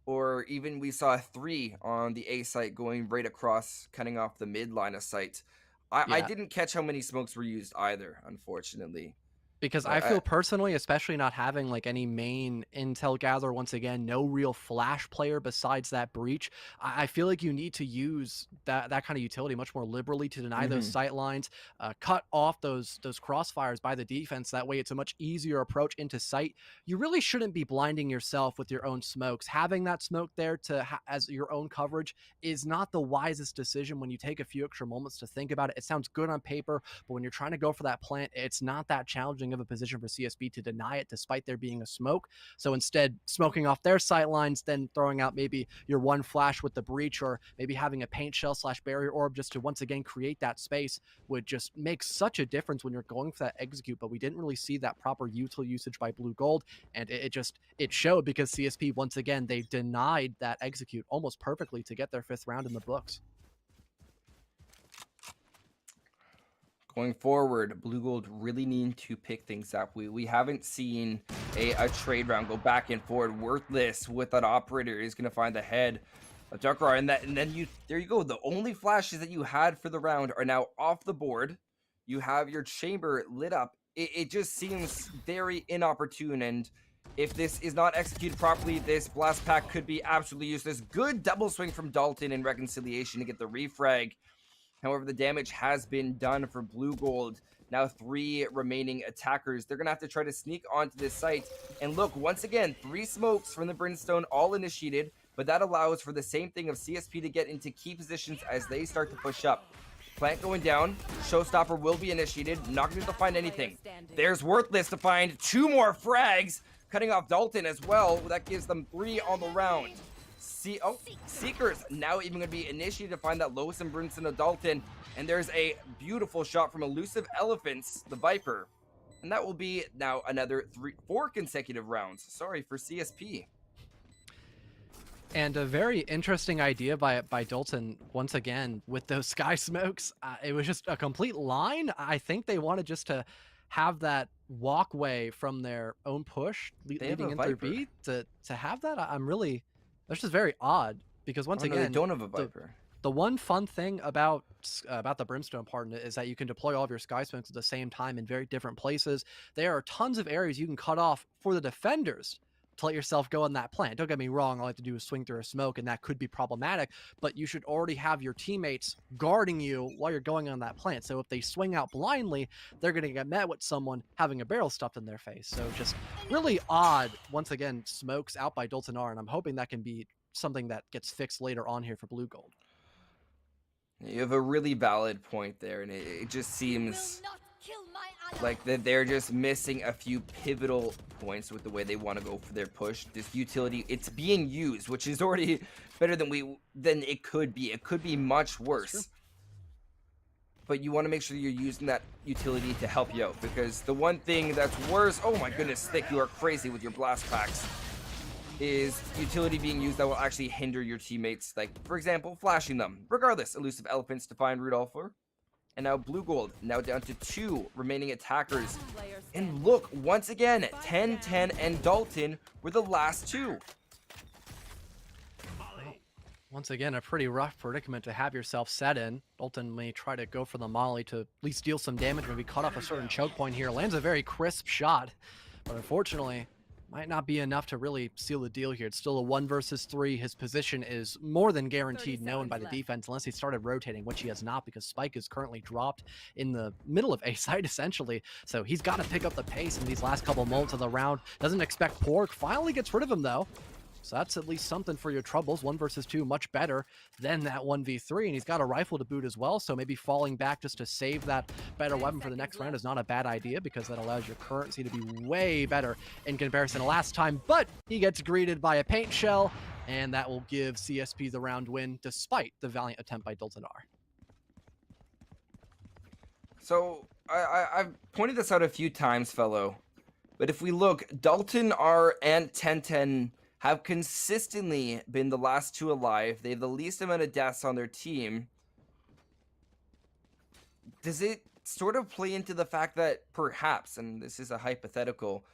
[SPEAKER 17] or even we saw 3 on the A site going right across, cutting off the mid line of sight. I didn't catch how many smokes were used either, unfortunately.
[SPEAKER 16] Because I feel personally, especially not having like any main intel gather, once again, no real flash player besides that breach, I feel like you need to use that kind of utility much more liberally to deny those sight lines, cut off those crossfires by the defense. That way it's a much easier approach into sight. You really shouldn't be blinding yourself with your own smokes. Having that smoke there as your own coverage is not the wisest decision when you take a few extra moments to think about it. It sounds good on paper, but when you're trying to go for that plant, it's not that challenging of a position for CSP to deny it despite there being a smoke. So instead, smoking off their sight lines, then throwing out maybe your one flash with the breach, or maybe having a paint shell / barrier orb just to once again create that space would just make such a difference when you're going for that execute. But we didn't really see that proper util usage by Blue Gold, and it showed because CSP, once again, they denied that execute almost perfectly to get their 5th round in the books.
[SPEAKER 17] Going forward, Blue Gold really need to pick things up. We haven't seen a trade round go back and forward. Worthless with that operator is going to find the head of Duckrar, and then there you go. The only flashes that you had for the round are now off the board. You have your chamber lit up. It just seems very inopportune, and if this is not executed properly, this blast pack could be absolutely useless. Good double swing from Dalton in Reconciliation to get the refrag. However, the damage has been done for Blue Gold. Now 3 remaining attackers. They're going to have to try to sneak onto this site. And look, once again, 3 smokes from the Brimstone, all initiated. But that allows for the same thing of CSP to get into key positions as they start to push up. Plant going down. Showstopper will be initiated. Not going to be able to find anything. There's Worthless to find 2 more frags. Cutting off Dalton as well. That gives them 3 on the round. Seekers now even going to be initiated to find that Lois and Brimstone of Dalton. And there's a beautiful shot from Elusive Elephants, the Viper. And that will be now another 4 consecutive rounds. Sorry for CSP.
[SPEAKER 16] And a very interesting idea by Dalton, once again, with those sky smokes. It was just a complete line. I think they wanted just to have that walkway from their own push leading in through B to have that. That's just very odd, because once again,
[SPEAKER 17] they don't have a Viper.
[SPEAKER 16] The one fun thing about the Brimstone part is that you can deploy all of your sky smokes at the same time in very different places. There are tons of areas you can cut off for the defenders to let yourself go on that plant. Don't get me wrong, all I have to do is swing through a smoke, and that could be problematic, but you should already have your teammates guarding you while you're going on that plant. So if they swing out blindly, they're going to get met with someone having a barrel stuffed in their face. So just really odd, once again, smokes out by Dalton R, and I'm hoping that can be something that gets fixed later on here for Blue Gold.
[SPEAKER 17] You have a really valid point there, and it just seems like that they're just missing a few pivotal points with the way they want to go for their push. This utility, it's being used, which is already better than it could be. It could be much worse. But you want to make sure you're using that utility to help you out, because the one thing that's worse, oh my goodness, Thick, you are crazy with your blast packs, is utility being used that will actually hinder your teammates, like, for example, flashing them. Regardless, Elusive Elephants to find Rudolpher. And now Blue Gold, now down to 2 remaining attackers. And look, once again, 10-10 and Dalton were the last 2.
[SPEAKER 16] Once again, a pretty rough predicament to have yourself set in. Dalton may try to go for the molly to at least deal some damage, maybe cut off a certain choke point here. Lands a very crisp shot, but unfortunately, might not be enough to really seal the deal here. It's still a 1 versus 3. His position is more than guaranteed known by the defense, unless he started rotating, which he has not, because Spike is currently dropped in the middle of A side, essentially. So he's got to pick up the pace in these last couple moments of the round. Doesn't expect Pork. Finally gets rid of him, though. So that's at least something for your troubles. 1 versus 2, much better than that 1v3. And he's got a rifle to boot as well, so maybe falling back just to save that better weapon for the next round is not a bad idea, because that allows your currency to be way better in comparison to last time. But he gets greeted by a paint shell, and that will give CSP the round win, despite the valiant attempt by Dalton R.
[SPEAKER 17] So I've pointed this out a few times, fellow. But if we look, Dalton R and 10-10 have consistently been the last 2 alive. They have the least amount of deaths on their team. Does it sort of play into the fact that perhaps, and this is a hypothetical,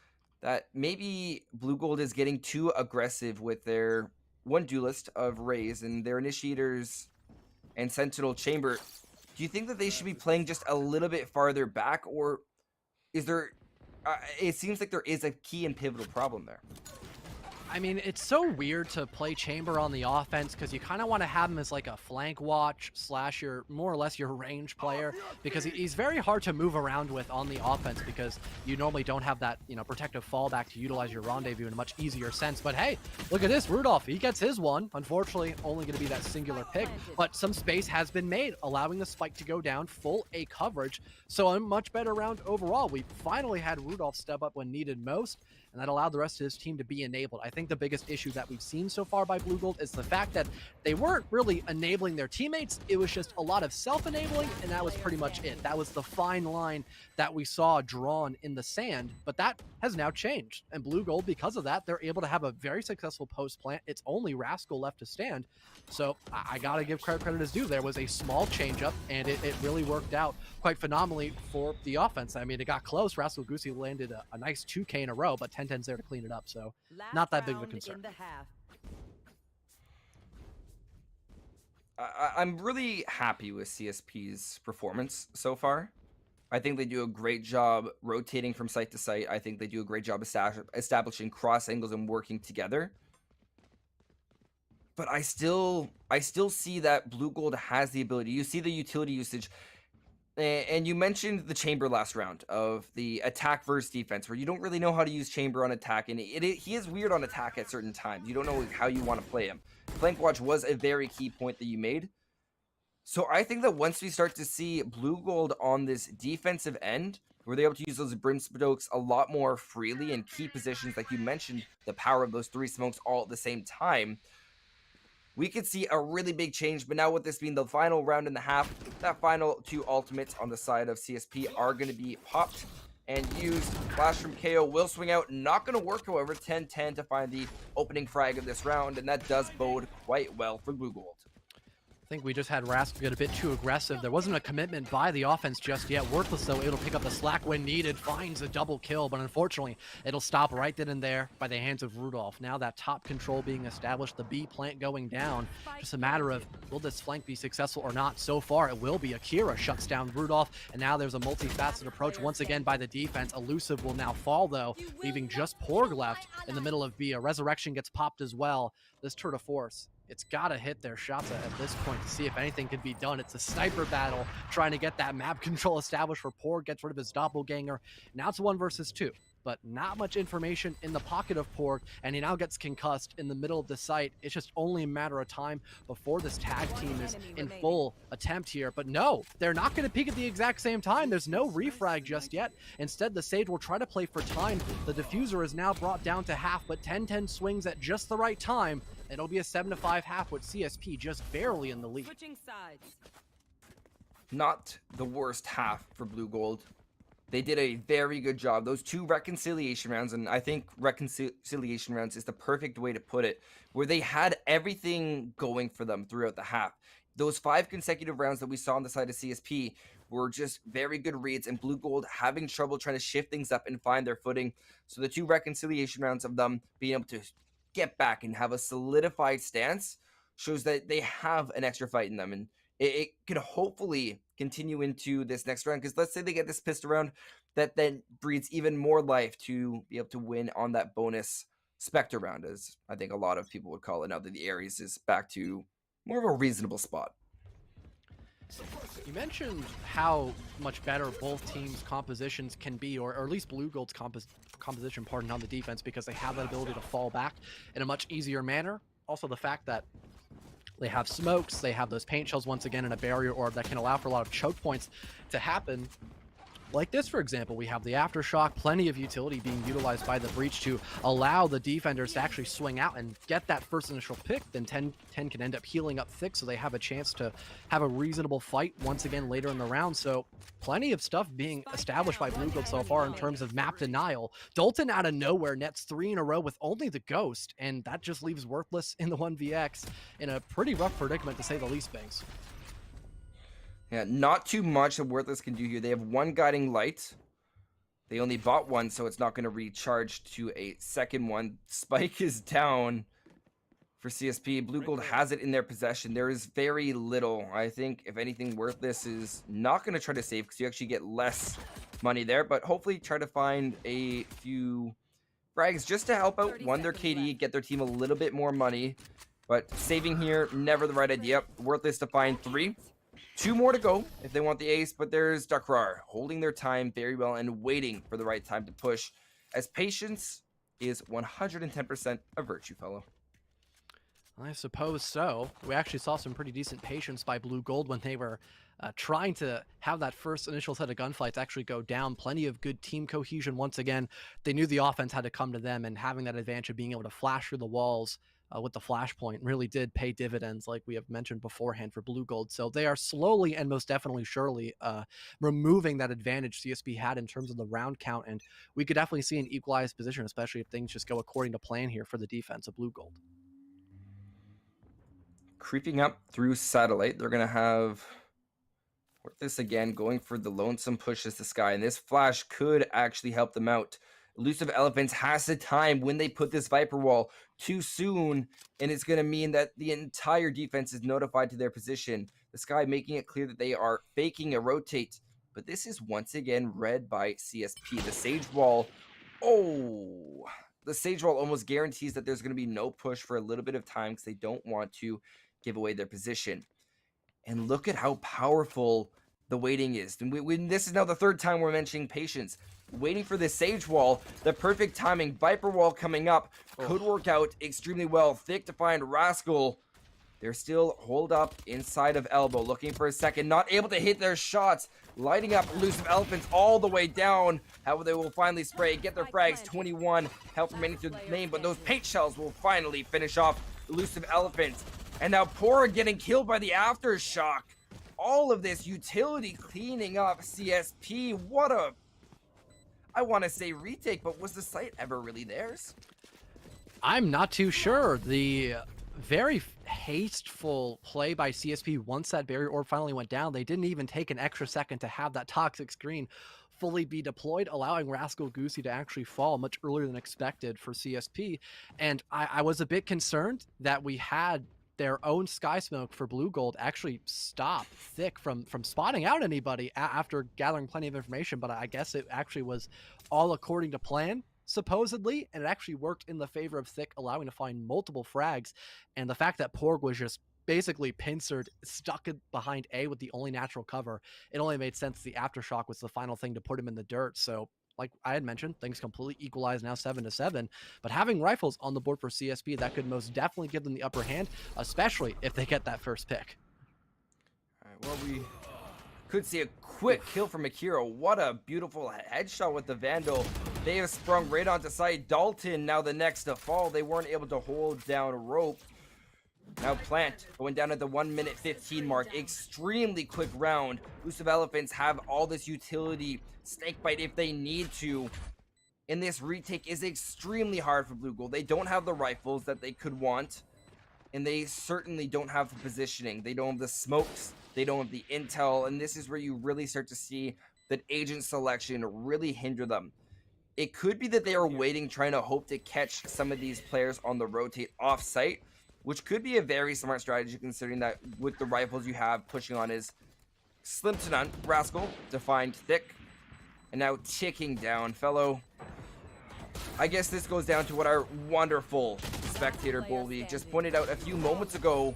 [SPEAKER 17] that maybe Blue Gold is getting too aggressive with their one duelist of Rays and their initiators and Sentinel Chamber? Do you think that they should be playing just a little bit farther back, or is there it seems like there is a key and pivotal problem there.
[SPEAKER 16] I mean, it's so weird to play Chamber on the offense because you kind of want to have him as like a flank watch / your more or less your range player, because he's very hard to move around with on the offense because you normally don't have that, you know, protective fallback to utilize your rendezvous in a much easier sense. But hey, look at this, Rudolph, he gets his one. Unfortunately, only going to be that singular pick, but some space has been made, allowing the spike to go down, full A coverage. So a much better round overall. We finally had Rudolph step up when needed most, and that allowed the rest of his team to be enabled. I think the biggest issue that we've seen so far by Blue Gold is the fact that they weren't really enabling their teammates. It was just a lot of self-enabling, and that was pretty much it. That was the fine line that we saw drawn in the sand, but that has now changed. And Blue Gold, because of that, they're able to have a very successful post plant. It's only Rascal left to stand. So I gotta give credit as due. There was a small changeup, and it really worked out quite phenomenally for the offense. I mean, it got close. Rascal Goosey landed a nice 2K in a row, but 10-10's there to clean it up. So not that big of a concern.
[SPEAKER 17] I'm really happy with CSP's performance so far. I think they do a great job rotating from site to site. I think they do a great job establishing cross angles and working together. But I still see that Blue Gold has the ability. You see the utility usage. And you mentioned the Chamber last round of the attack versus defense, where you don't really know how to use Chamber on attack, and he is weird on attack at certain times. You don't know how you want to play him. Flank Watch was a very key point that you made. So I think that once we start to see Blue Gold on this defensive end, where they're able to use those Brimstokes a lot more freely in key positions, like you mentioned, the power of those 3 smokes all at the same time, we could see a really big change. But now with this being the final round and a half, that final 2 ultimates on the side of CSP are going to be popped and used. Flash from KO will swing out. Not going to work, however. 10-10 to find the opening frag of this round, and that does bode quite well for Blue Gold.
[SPEAKER 16] I think we just had Rascal get a bit too aggressive. There wasn't a commitment by the offense just yet. Worthless, though, able to pick up the slack when needed, finds a double kill, but unfortunately, it'll stop right then and there by the hands of Rudolph. Now that top control being established, the B plant going down. Just a matter of, will this flank be successful or not? So far, it will be. Akira shuts down Rudolph, and now there's a multifaceted approach once again by the defense. Elusive will now fall, though, leaving just Porg left in the middle of B. A Resurrection gets popped as well. This tour de force, it's got to hit their shots at this point to see if anything can be done. It's a sniper battle trying to get that map control established for Porg, gets rid of his doppelganger. Now it's 1 versus 2, but not much information in the pocket of Porg, and he now gets concussed in the middle of the site. It's just only a matter of time before this tag team is in full attempt here. But no, they're not going to peek at the exact same time. There's no refrag just yet. Instead, the Sage will try to play for time. The diffuser is now brought down to half, but 10-10 swings at just the right time. It'll be a 7-5 half with CSP just barely in the lead.
[SPEAKER 3] Switching sides.
[SPEAKER 17] Not the worst half for Blue Gold. They did a very good job. Those 2 reconciliation rounds, and I think reconciliation rounds is the perfect way to put it, where they had everything going for them throughout the half. Those 5 consecutive rounds that we saw on the side of CSP were just very good reads, and Blue Gold having trouble trying to shift things up and find their footing. So the 2 reconciliation rounds of them being able to get back and have a solidified stance shows that they have an extra fight in them, and it could hopefully continue into this next round, because let's say they get this pistol round, that then breeds even more life to be able to win on that bonus Spectre round, as I think a lot of people would call it, now that the Ares is back to more of a reasonable spot.
[SPEAKER 16] You mentioned how much better both teams' compositions can be, or at least Blue Gold's composition, pardon, on the defense, because they have that ability to fall back in a much easier manner. Also, the fact that they have smokes, they have those paint shells once again in a barrier orb that can allow for a lot of choke points to happen. Like this, for example, we have the Aftershock, plenty of utility being utilized by the Breach to allow the defenders to actually swing out and get that first initial pick. Then 10 can end up healing up thick, so they have a chance to have a reasonable fight once again later in the round. So plenty of stuff being established by Blue Gold so far in terms of map denial. Dalton out of nowhere nets 3 in a row with only the Ghost, and that just leaves Worthless in the 1vx in a pretty rough predicament, to say the least, Banks.
[SPEAKER 17] Yeah, not too much that Worthless can do here. They have 1 guiding light. They only bought 1, so it's not going to recharge to a second one. Spike is down for CSP. Blue Gold has it in their possession. There is very little. I think, if anything, Worthless is not going to try to save, because you actually get less money there, but hopefully try to find a few frags just to help out, one, their KD, get their team a little bit more money. But saving here, never the right idea. Worthless to find 3. 2 more to go if they want the ace, but there's Dakrar holding their time very well and waiting for the right time to push, as patience is 110% a virtue, fellow.
[SPEAKER 16] I suppose so. We actually saw some pretty decent patience by Blue Gold when they were trying to have that first initial set of gunfights actually go down. Plenty of good team cohesion once again. They knew the offense had to come to them, and having that advantage of being able to flash through the walls with the flashpoint really did pay dividends, like we have mentioned beforehand, for Blue Gold. So they are slowly and most definitely surely removing that advantage CSP had in terms of the round count, and we could definitely see an equalized position, especially if things just go according to plan here for the defense of Blue Gold.
[SPEAKER 17] Creeping up through Satellite, they're going to have this again, going for the lonesome push as the Sky, and this flash could actually help them out. Elusive Elephants has the time when they put this Viper Wall too soon, and it's going to mean that the entire defense is notified to their position. The Sky making it clear that they are faking a rotate, but this is once again read by CSP. The Sage Wall, the Sage Wall almost guarantees that there's going to be no push for a little bit of time because they don't want to give away their position. And look at how powerful the waiting is. And this is now the third time we're mentioning patience. Waiting for the Sage Wall, the perfect timing. Viper Wall coming up could work out extremely well. Thick to find Rascal. They're still holed up inside of Elbow, looking for a second, not able to hit their shots. Lighting up Elusive Elephants all the way down. However, they will finally spray, get their frags. 21 help remaining through the lane, but those paint shells will finally finish off Elusive Elephants. And now Pora getting killed by the Aftershock. All of this utility cleaning up CSP. What a, I want to say retake, but was the site ever really theirs?
[SPEAKER 16] I'm not too sure. The very hasteful play by CSP once that barrier orb finally went down, they didn't even take an extra second to have that toxic screen fully be deployed, allowing Rascal Goosey to actually fall much earlier than expected for CSP. And I was a bit concerned that we had their own Sky Smoke for Blue Gold actually stop Thick from spotting out anybody after gathering plenty of information, but I guess it actually was all according to plan, supposedly, and it actually worked in the favor of Thick, allowing to find multiple frags. And the fact that Porg was just basically pincered, stuck behind A with the only natural cover, it only made sense the Aftershock was the final thing to put him in the dirt. So like I had mentioned, things completely equalized now 7-7, but having rifles on the board for CSP, that could most definitely give them the upper hand, especially if they get that first pick.
[SPEAKER 17] All right, well, we could see a quick kill from Akira. What a beautiful headshot with the Vandal. They have sprung right onto site. Dalton now the next to fall. They weren't able to hold down Rope. Now Plant going down at the 1:15 mark. Extremely quick round. Elusive Elephants have all this utility. Snakebite if they need to. And this retake is extremely hard for Blue Gold. They don't have the rifles that they could want. And they certainly don't have the positioning. They don't have the smokes. They don't have the intel. And this is where you really start to see that agent selection really hinder them. It could be that they are waiting, trying to hope to catch some of these players on the rotate off-site, which could be a very smart strategy considering that with the rifles you have, pushing on is slim to none. Rascal to find Thick. And now ticking down, fellow. I guess this goes down to what our wonderful spectator Bolby just pointed out a few moments ago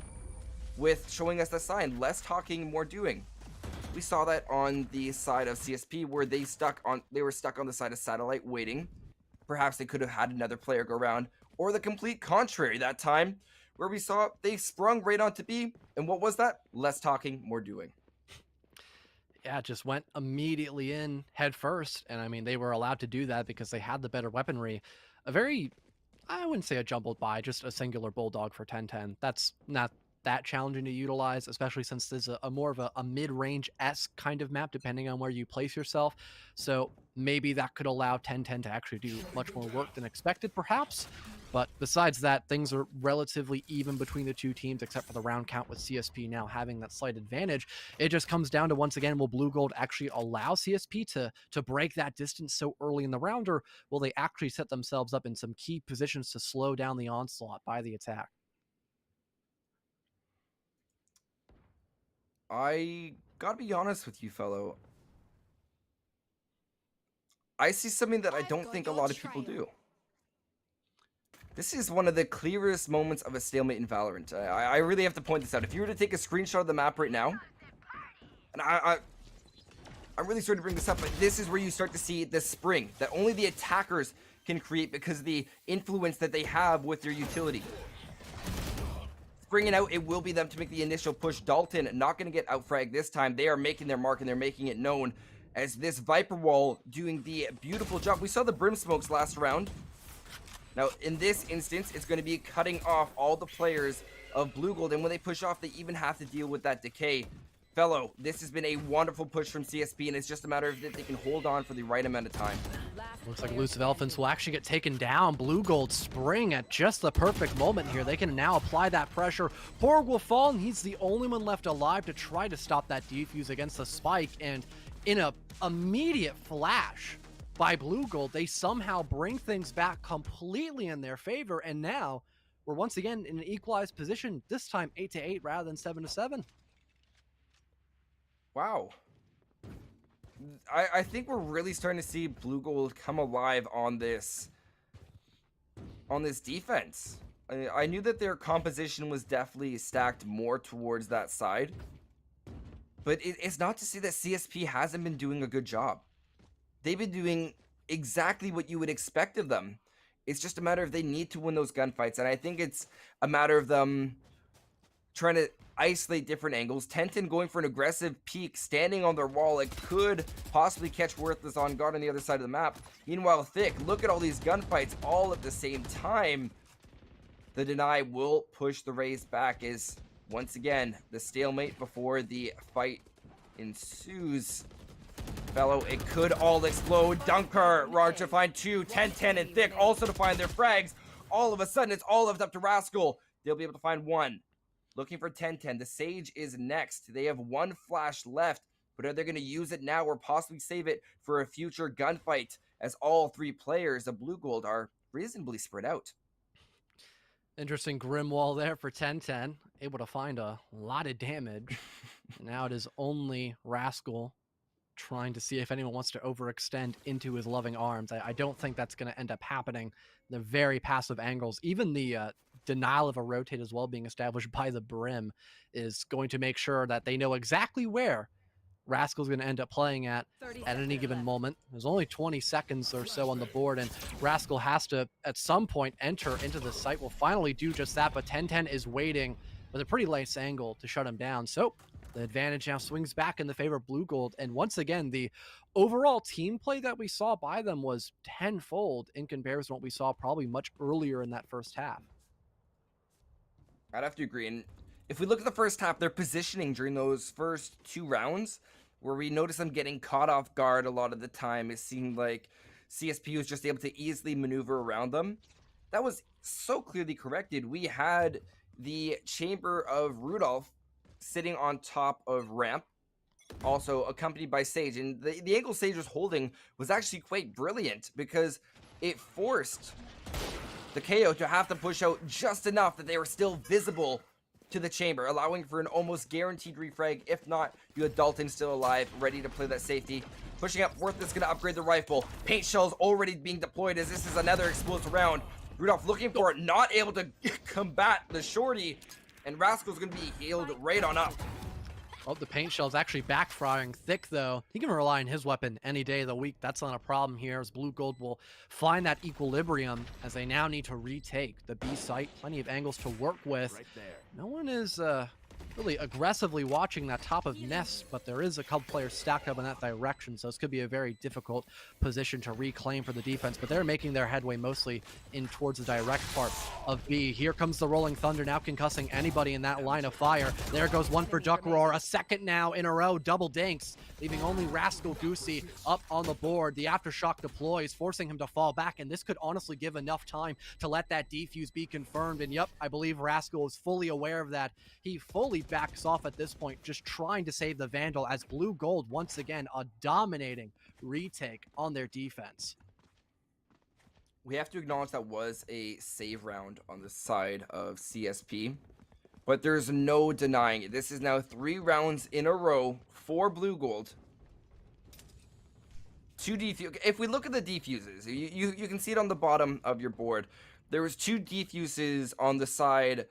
[SPEAKER 17] with showing us the sign, less talking, more doing. We saw that on the side of CSP where they were stuck on the side of Satellite waiting. Perhaps they could have had another player go around, or the complete contrary that time where we saw they sprung right onto B. And what was that? Less talking, more doing.
[SPEAKER 16] Yeah, just went immediately in head first. And I mean, they were allowed to do that because they had the better weaponry. A very, I wouldn't say a jumbled buy, just a singular Bulldog for 10-10. That's not that challenging to utilize, especially since there's a more of a mid-range-esque kind of map, depending on where you place yourself. So maybe that could allow 10-10 to actually do much more work than expected, perhaps. But besides that, things are relatively even between the two teams, except for the round count with CSP now having that slight advantage. It just comes down to, once again, will Blue Gold actually allow CSP to break that distance so early in the round, or will they actually set themselves up in some key positions to slow down the onslaught by the attack?
[SPEAKER 17] I gotta be honest with you, fellow. I see something that I don't think a lot of people do. This is one of the clearest moments of a stalemate in Valorant. I really have to point this out. If you were to take a screenshot of the map right now, and I'm really sorry to bring this up, but this is where you start to see the spring that only the attackers can create because of the influence that they have with their utility. Springing out, it will be them to make the initial push. Dalton not going to get outfragged this time. They are making their mark and they're making it known as this Viper Wall doing the beautiful job. We saw the Brim Smokes last round. Now, in this instance, it's going to be cutting off all the players of Blue Gold, and when they push off, they even have to deal with that decay. Fellow, this has been a wonderful push from CSP, and it's just a matter of if they can hold on for the right amount of time.
[SPEAKER 16] Looks like Elusive Elephants will actually get taken down. Blue Gold spring at just the perfect moment here. They can now apply that pressure. Porg will fall, and he's the only one left alive to try to stop that defuse against the spike, and in a immediate flash by Blue Gold, they somehow bring things back completely in their favor, and now we're once again in an equalized position, this time 8-8 rather than 7-7.
[SPEAKER 17] Wow. I think we're really starting to see Blue Gold come alive on this defense. I knew that their composition was definitely stacked more towards that side, but it's not to say that CSP hasn't been doing a good job. They've been doing exactly what you would expect of them. It's just a matter of they need to win those gunfights, and I think it's a matter of them trying to isolate different angles. Tenton going for an aggressive peek, standing on their wall. It could possibly catch Worthless on guard on the other side of the map. Meanwhile, Thick, look at all these gunfights all at the same time. The deny will push the Rays back as, once again, the stalemate before the fight ensues. Fellow, it could all explode. Dunker, Raj to find 2, 10-10, and Thick also to find their frags. All of a sudden, it's all left up to Rascal. They'll be able to find 1. Looking for 10-10. The Sage is next. They have 1 flash left, but are they going to use it now or possibly save it for a future gunfight as all 3 players of Blue Gold are reasonably spread out?
[SPEAKER 16] Interesting grim wall there for 10-10. Able to find a lot of damage. Now it is only Rascal trying to see if anyone wants to overextend into his loving arms. I don't think that's going to end up happening. The very passive angles, even the denial of a rotate as well being established by the Brim is going to make sure that they know exactly where Rascal's going to end up playing at any given moment. There's only 20 seconds or so on the board, and Rascal has to, at some point, enter into the site. Will finally do just that, but 10-10 is waiting with a pretty nice angle to shut him down. So the advantage now swings back in the favor of Blue Gold, and once again, the overall team play that we saw by them was tenfold in comparison to what we saw probably much earlier in that first half.
[SPEAKER 17] I'd have to agree, and if we look at the first half, their positioning during those first 2 rounds, where we noticed them getting caught off guard a lot of the time, it seemed like CSP was just able to easily maneuver around them. That was so clearly corrected. We had the Chamber of Rudolph sitting on top of ramp, also accompanied by Sage, and the angle Sage was holding was actually quite brilliant because it forced the KO to have to push out just enough that they were still visible to the chamber, allowing for an almost guaranteed refrag. If not, you had Dalton still alive, ready to play that safety. Pushing up, Worthless gonna upgrade the rifle. Paint shells already being deployed as this is another explosive round. Rudolph looking for it, not able to combat the shorty, and Rascal's gonna be healed right on up.
[SPEAKER 16] Oh, the paint shell is actually backfiring. Thick, though, he can rely on his weapon any day of the week. That's not a problem here, as Blue Gold will find that equilibrium as they now need to retake the B site. Plenty of angles to work with. Right there. No one is really aggressively watching that top of Nest, but there is a couple players stacked up in that direction, so this could be a very difficult position to reclaim for the defense, but they're making their headway mostly in towards the direct part of B. Here comes the Rolling Thunder, now concussing anybody in that line of fire. There goes one for Duck Roar, a second now in a row, double dinks, leaving only Rascal Goosey up on the board. The Aftershock deploys, forcing him to fall back, and this could honestly give enough time to let that defuse be confirmed, and yep, I believe Rascal is fully aware of that. He fully backs off at this point, just trying to save the Vandal, as Blue Gold once again a dominating retake on their defense.
[SPEAKER 17] We have to acknowledge that was a save round on the side of CSP, but there's no denying it. This is now 3 rounds in a row for Blue Gold two defuse. If we look at the defuses, you can see it on the bottom of your board. There was 2 defuses on the side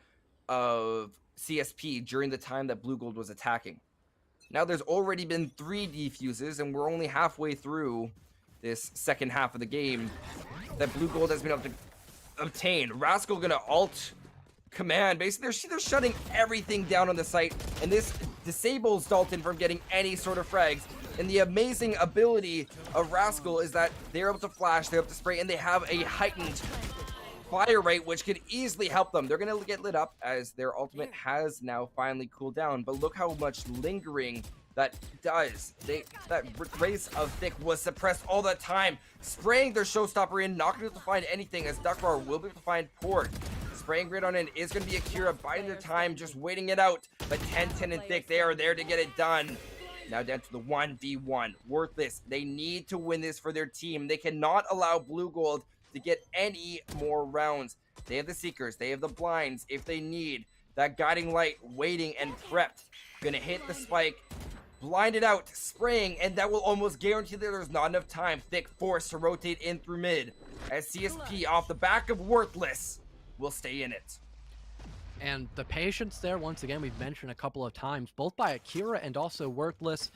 [SPEAKER 17] of CSP during the time that Blue Gold was attacking. Now there's already been 3 defuses, and we're only halfway through this second half of the game that Blue Gold has been able to obtain. Rascal gonna alt command. Basically, they're shutting everything down on the site, and this disables Dalton from getting any sort of frags. And the amazing ability of Rascal is that they're able to flash, they're able to spray, and they have a heightened fire rate, which could easily help them. They're gonna get lit up as their ultimate has now finally cooled down, but look how much lingering that does. That race of Thick was suppressed all the time, spraying their showstopper in, not going to find anything, as Duckroar will be able to find Porg. Spraying Grid on in is going to be Akira, biding their time, just waiting it out. But 10-10 and Thick, they are there to get it done. Now down to the 1v1. Worthless. They need to win this for their team. They cannot allow Blue Gold to get any more rounds. They have the Seekers. They have the Blinds if they need. That Guiding Light waiting and prepped. Gonna hit the spike. Blinded out, spraying, and that will almost guarantee that there's not enough time. Thick forced to rotate in through mid. As CSP off the back of Worthless will stay in it.
[SPEAKER 16] And the patience there, once again, we've mentioned a couple of times, both by Akira and also Worthless,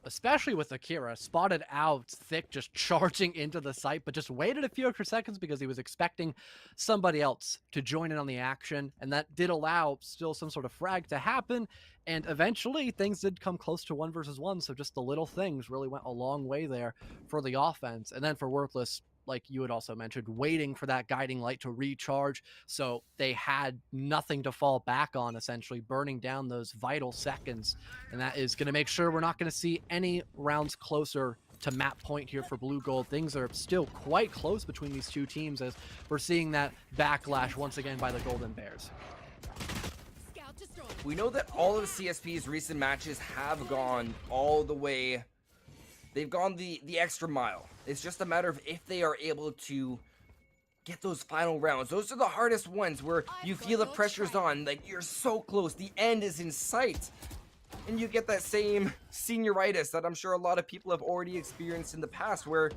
[SPEAKER 16] especially with Akira, spotted out Thick just charging into the site, but just waited a few extra seconds because he was expecting somebody else to join in on the action, and that did allow still some sort of frag to happen, and eventually things did come close to 1 versus 1, so just the little things really went a long way there for the offense. And then for Worthless, like you had also mentioned, waiting for that Guiding Light to recharge, so they had nothing to fall back on, essentially burning down those vital seconds, and that is going to make sure we're not going to see any rounds closer to map point here for Blue Gold. Things are still quite close between these two teams as we're seeing that backlash once again by the Golden Bears.
[SPEAKER 17] We know that all of CSP's recent matches have gone all the way. They've gone the extra mile. It's just a matter of if they are able to get those final rounds. Those are the hardest ones where you feel the pressure's on. Like, you're so close. The end is in sight. And you get that same senioritis that I'm sure a lot of people have already experienced in the past where,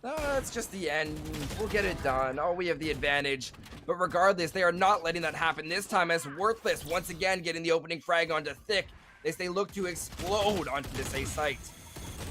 [SPEAKER 17] oh, it's just the end. We'll get it done. Oh, we have the advantage. But regardless, they are not letting that happen this time as Worthless once again getting the opening frag onto Thick as they look to explode onto this A site.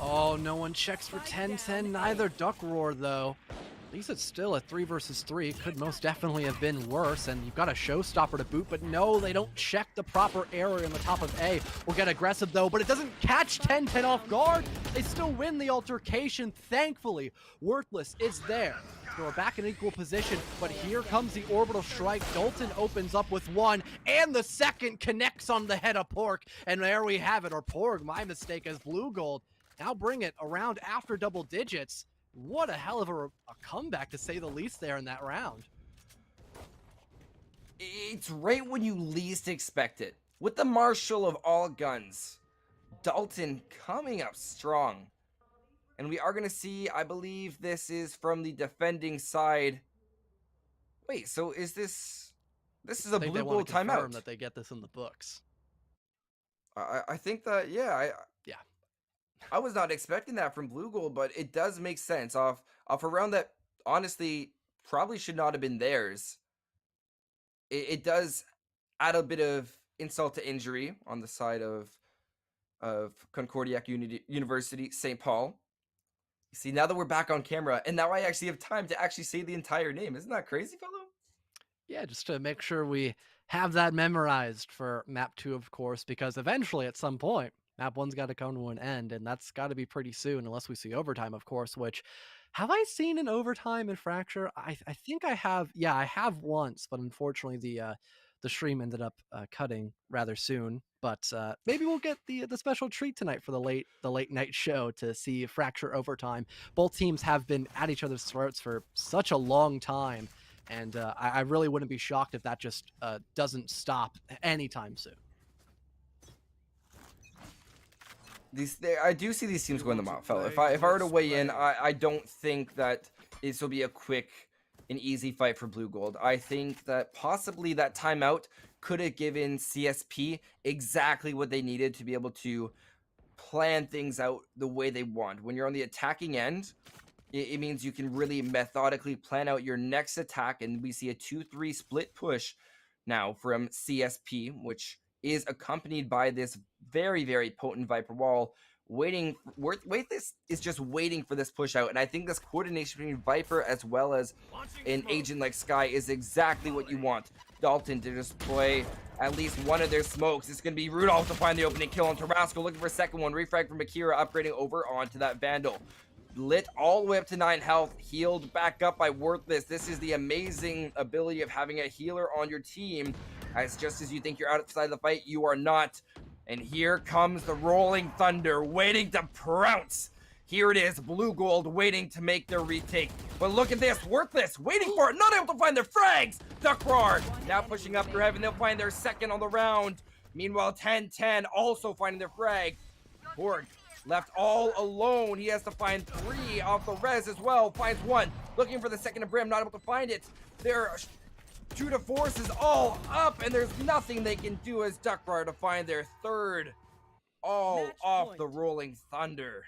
[SPEAKER 16] Oh, no one checks for 10-10, neither Duckroar though. At least it's still a 3 versus 3. Could most definitely have been worse, and you've got a showstopper to boot, but no, they don't check the proper area in the top of A. We'll get aggressive though, but it doesn't catch 10-10 off guard. They still win the altercation, thankfully. Worthless is there. So we're back in equal position, but here comes the orbital strike. Dalton opens up with 1, and the second connects on the head of Porg, and there we have it, or Porg, my mistake, as Blue Gold now bring it around after double digits. What a hell of a comeback, to say the least, there in that round.
[SPEAKER 17] It's right when you least expect it. With the Marshal of all guns, Dalton coming up strong. And we are going to see, I believe this is from the defending side. Wait, so is this is a Blue Gold timeout?
[SPEAKER 16] That they get this in the books.
[SPEAKER 17] I think that, yeah. I was not expecting that from Blue Gold, but it does make sense off a round that honestly probably should not have been theirs. It does add a bit of insult to injury on the side of Concordiac University, St. Paul. You see, now that we're back on camera, and now I actually have time to actually say the entire name. Isn't that crazy, fellow?
[SPEAKER 16] Yeah, just to make sure we have that memorized for map 2, of course, because eventually at some point, map 1's got to come to an end, and that's got to be pretty soon, unless we see overtime, of course, which, have I seen an overtime in Fracture? I think I have. Yeah, I have once, but unfortunately the stream ended up cutting rather soon. But maybe we'll get the special treat tonight for the late night show to see Fracture overtime. Both teams have been at each other's throats for such a long time, and I really wouldn't be shocked if that just doesn't stop anytime soon.
[SPEAKER 17] I do see these teams going the mile, fella. If I were to weigh in, I don't think that this will be a quick and easy fight for Blue Gold. I think that possibly that timeout could have given CSP exactly what they needed to be able to plan things out the way they want. When you're on the attacking end, it means you can really methodically plan out your next attack, and we see a 2-3 split push now from CSP, which is accompanied by this very, very potent Viper wall. This is just waiting for this push out, and I think this coordination between Viper as well as an agent like Sky is exactly what you want Dalton to deploy at least one of their smokes. It's going to be Rudolph to find the opening kill on Tarasco, looking for a second one. Refrag from Akira, upgrading over onto that Vandal. Lit all the way up to 9 health, healed back up by Worthless. This is the amazing ability of having a healer on your team, as just as you think you're outside the fight, you are not. And here comes the Rolling Thunder, waiting to pounce. Here it is, Blue Gold waiting to make their retake. But look at this, Worthless, waiting for it, not able to find their frags. Duck Roar, now pushing up through heaven, they'll find their second on the round. Meanwhile, 10-10 also finding their frag. Borg left all alone. He has to find 3 off the res as well. Finds 1, looking for the second of Brim, not able to find it. Their 2 to force is all up, and there's nothing they can do as Duck Roar to find their third. All off the Rolling Thunder.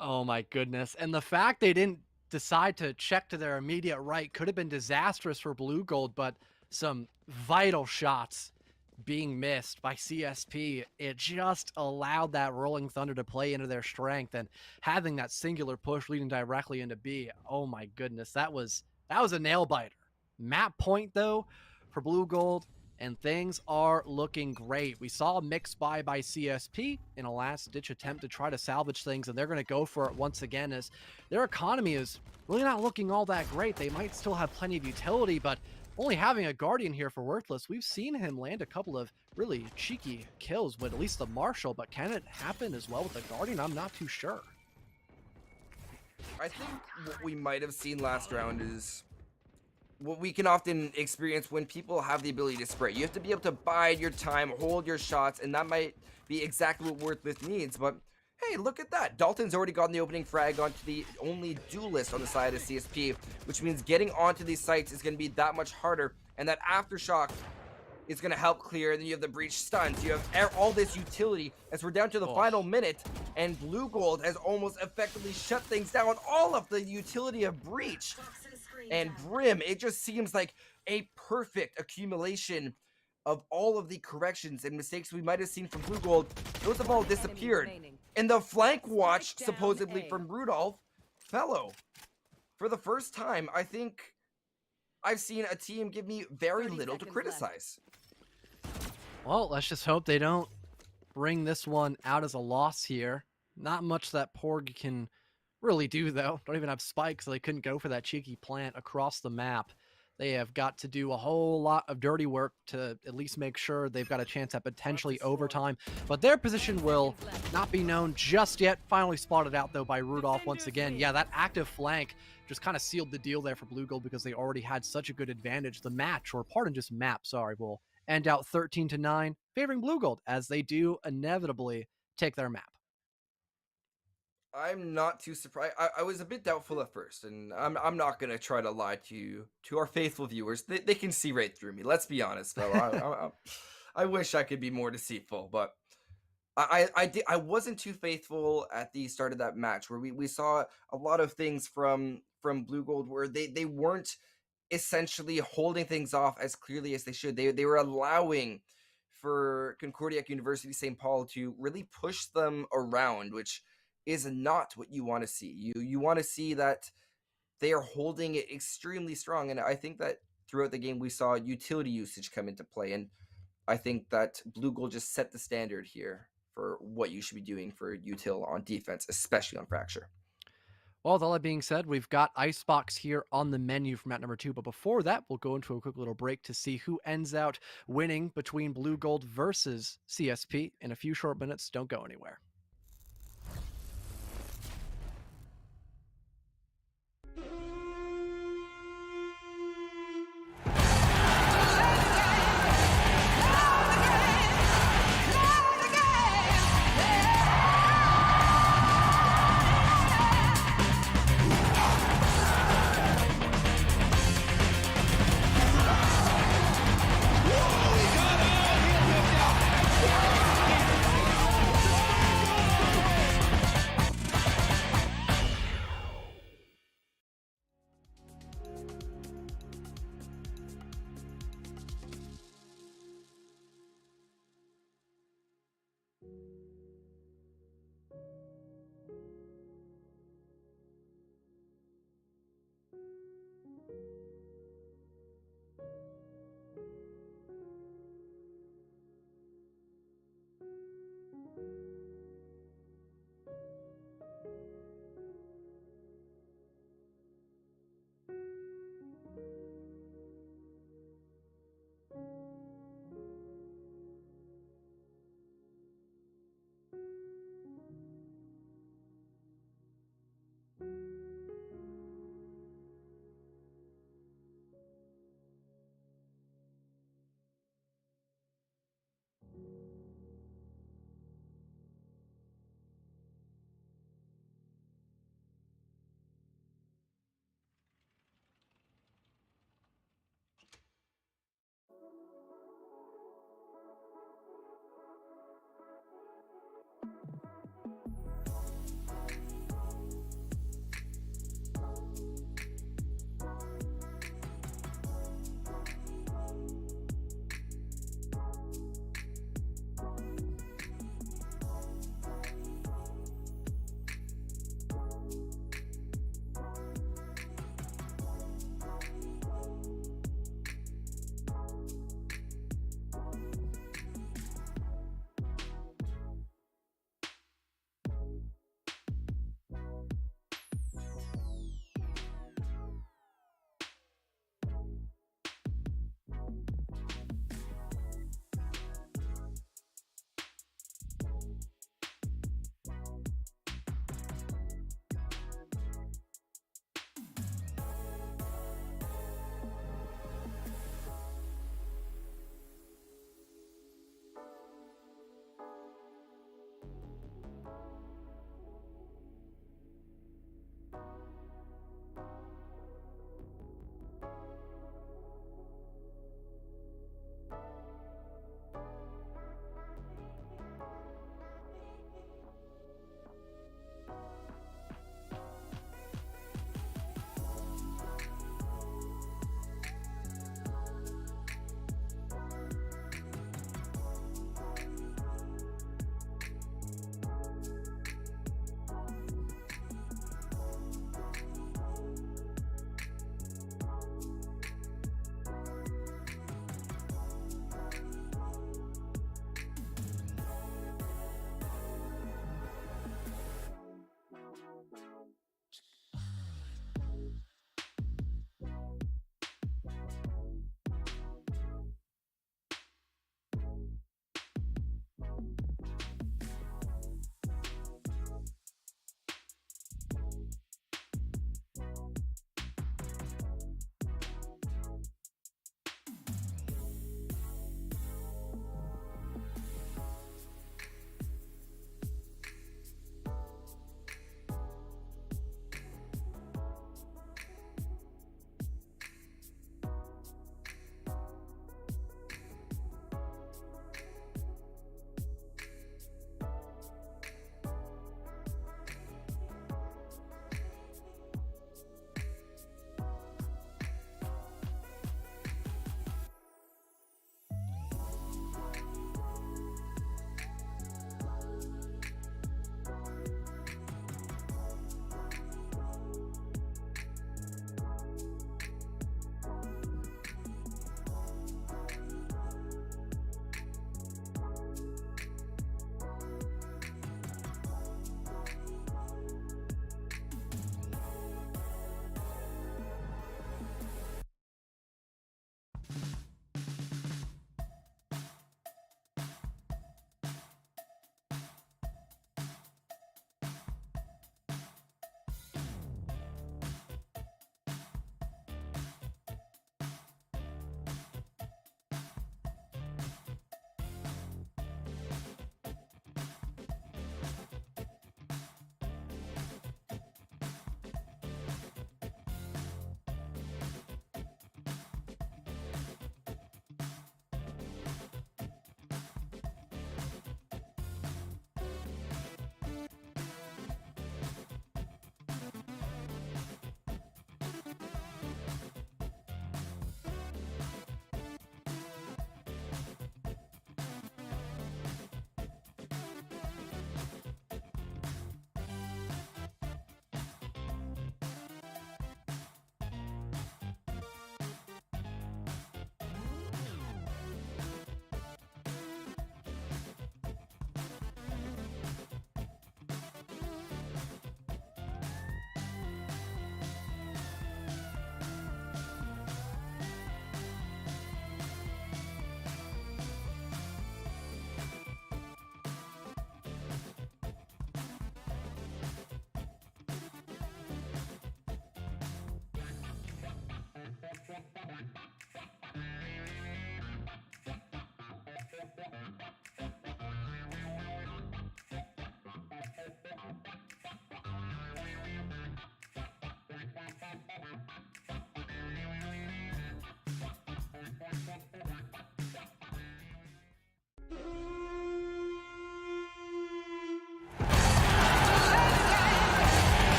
[SPEAKER 16] Oh my goodness. And the fact they didn't decide to check to their immediate right could have been disastrous for Blue Gold, but some vital shots being missed by CSP. It just allowed that Rolling Thunder to play into their strength, and having that singular push leading directly into B. Oh my goodness, that was a nail biter. Map point though for Blue Gold, and things are looking great. We saw a mix buy by CSP in a last-ditch attempt to try to salvage things, and they're going to go for it once again, as their economy is really not looking all that great. They might still have plenty of utility, but only having a Guardian here for Worthless, we've seen him land a couple of really cheeky kills with at least the Marshal, but can it happen as well with the Guardian? I'm not too sure.
[SPEAKER 17] I think what we might have seen last round is what we can often experience when people have the ability to spray. You have to be able to bide your time, hold your shots, and that might be exactly what Worthless needs. But hey, look at that. Dalton's already gotten the opening frag onto the only duelist on the side of CSP, which means getting onto these sites is going to be that much harder. And that Aftershock is going to help clear. And then you have the breach stuns. You have all this utility as we're down to the final minute. And Blue Gold has almost effectively shut things down. All of the utility of breach and Brim, it just seems like a perfect accumulation of all of the corrections and mistakes we might have seen from Blue Gold. Those have all disappeared. And the flank watch, supposedly from Rudolph, fellow. For the first time, I think I've seen a team give me very little to criticize.
[SPEAKER 16] Well, let's just hope they don't bring this one out as a loss here. Not much that Porg can really do, though. Don't even have spikes, so they couldn't go for that cheeky plant across the map. They have got to do a whole lot of dirty work to at least make sure they've got a chance at potentially overtime. But their position will not be known just yet. Finally spotted out, though, by Rudolph once again. Yeah, that active flank just kind of sealed the deal there for Blue Gold because they already had such a good advantage. The match, or pardon, just map, sorry, will end out 13-9, favoring Blue Gold as they do inevitably take their map.
[SPEAKER 17] I'm not too surprised. I was a bit doubtful at first, and I'm not going to try to lie to our faithful viewers. They can see right through me. Let's be honest, fella. I wish I could be more deceitful, but I wasn't too faithful at the start of that match where we saw a lot of things from Blue Gold where they weren't essentially holding things off as clearly as they should. They were allowing for Concordiac University St. Paul to really push them around, which is not what you want to see. You want to see that they are holding it extremely strong. And I think that throughout the game, we saw utility usage come into play. And I think that Blue Gold just set the standard here for what you should be doing for util on defense, especially on Fracture.
[SPEAKER 16] Well, with all that being said, we've got Icebox here on the menu for map number 2. But before that, we'll go into a quick little break to see who ends out winning between Blue Gold versus CSP in a few short minutes. Don't go anywhere.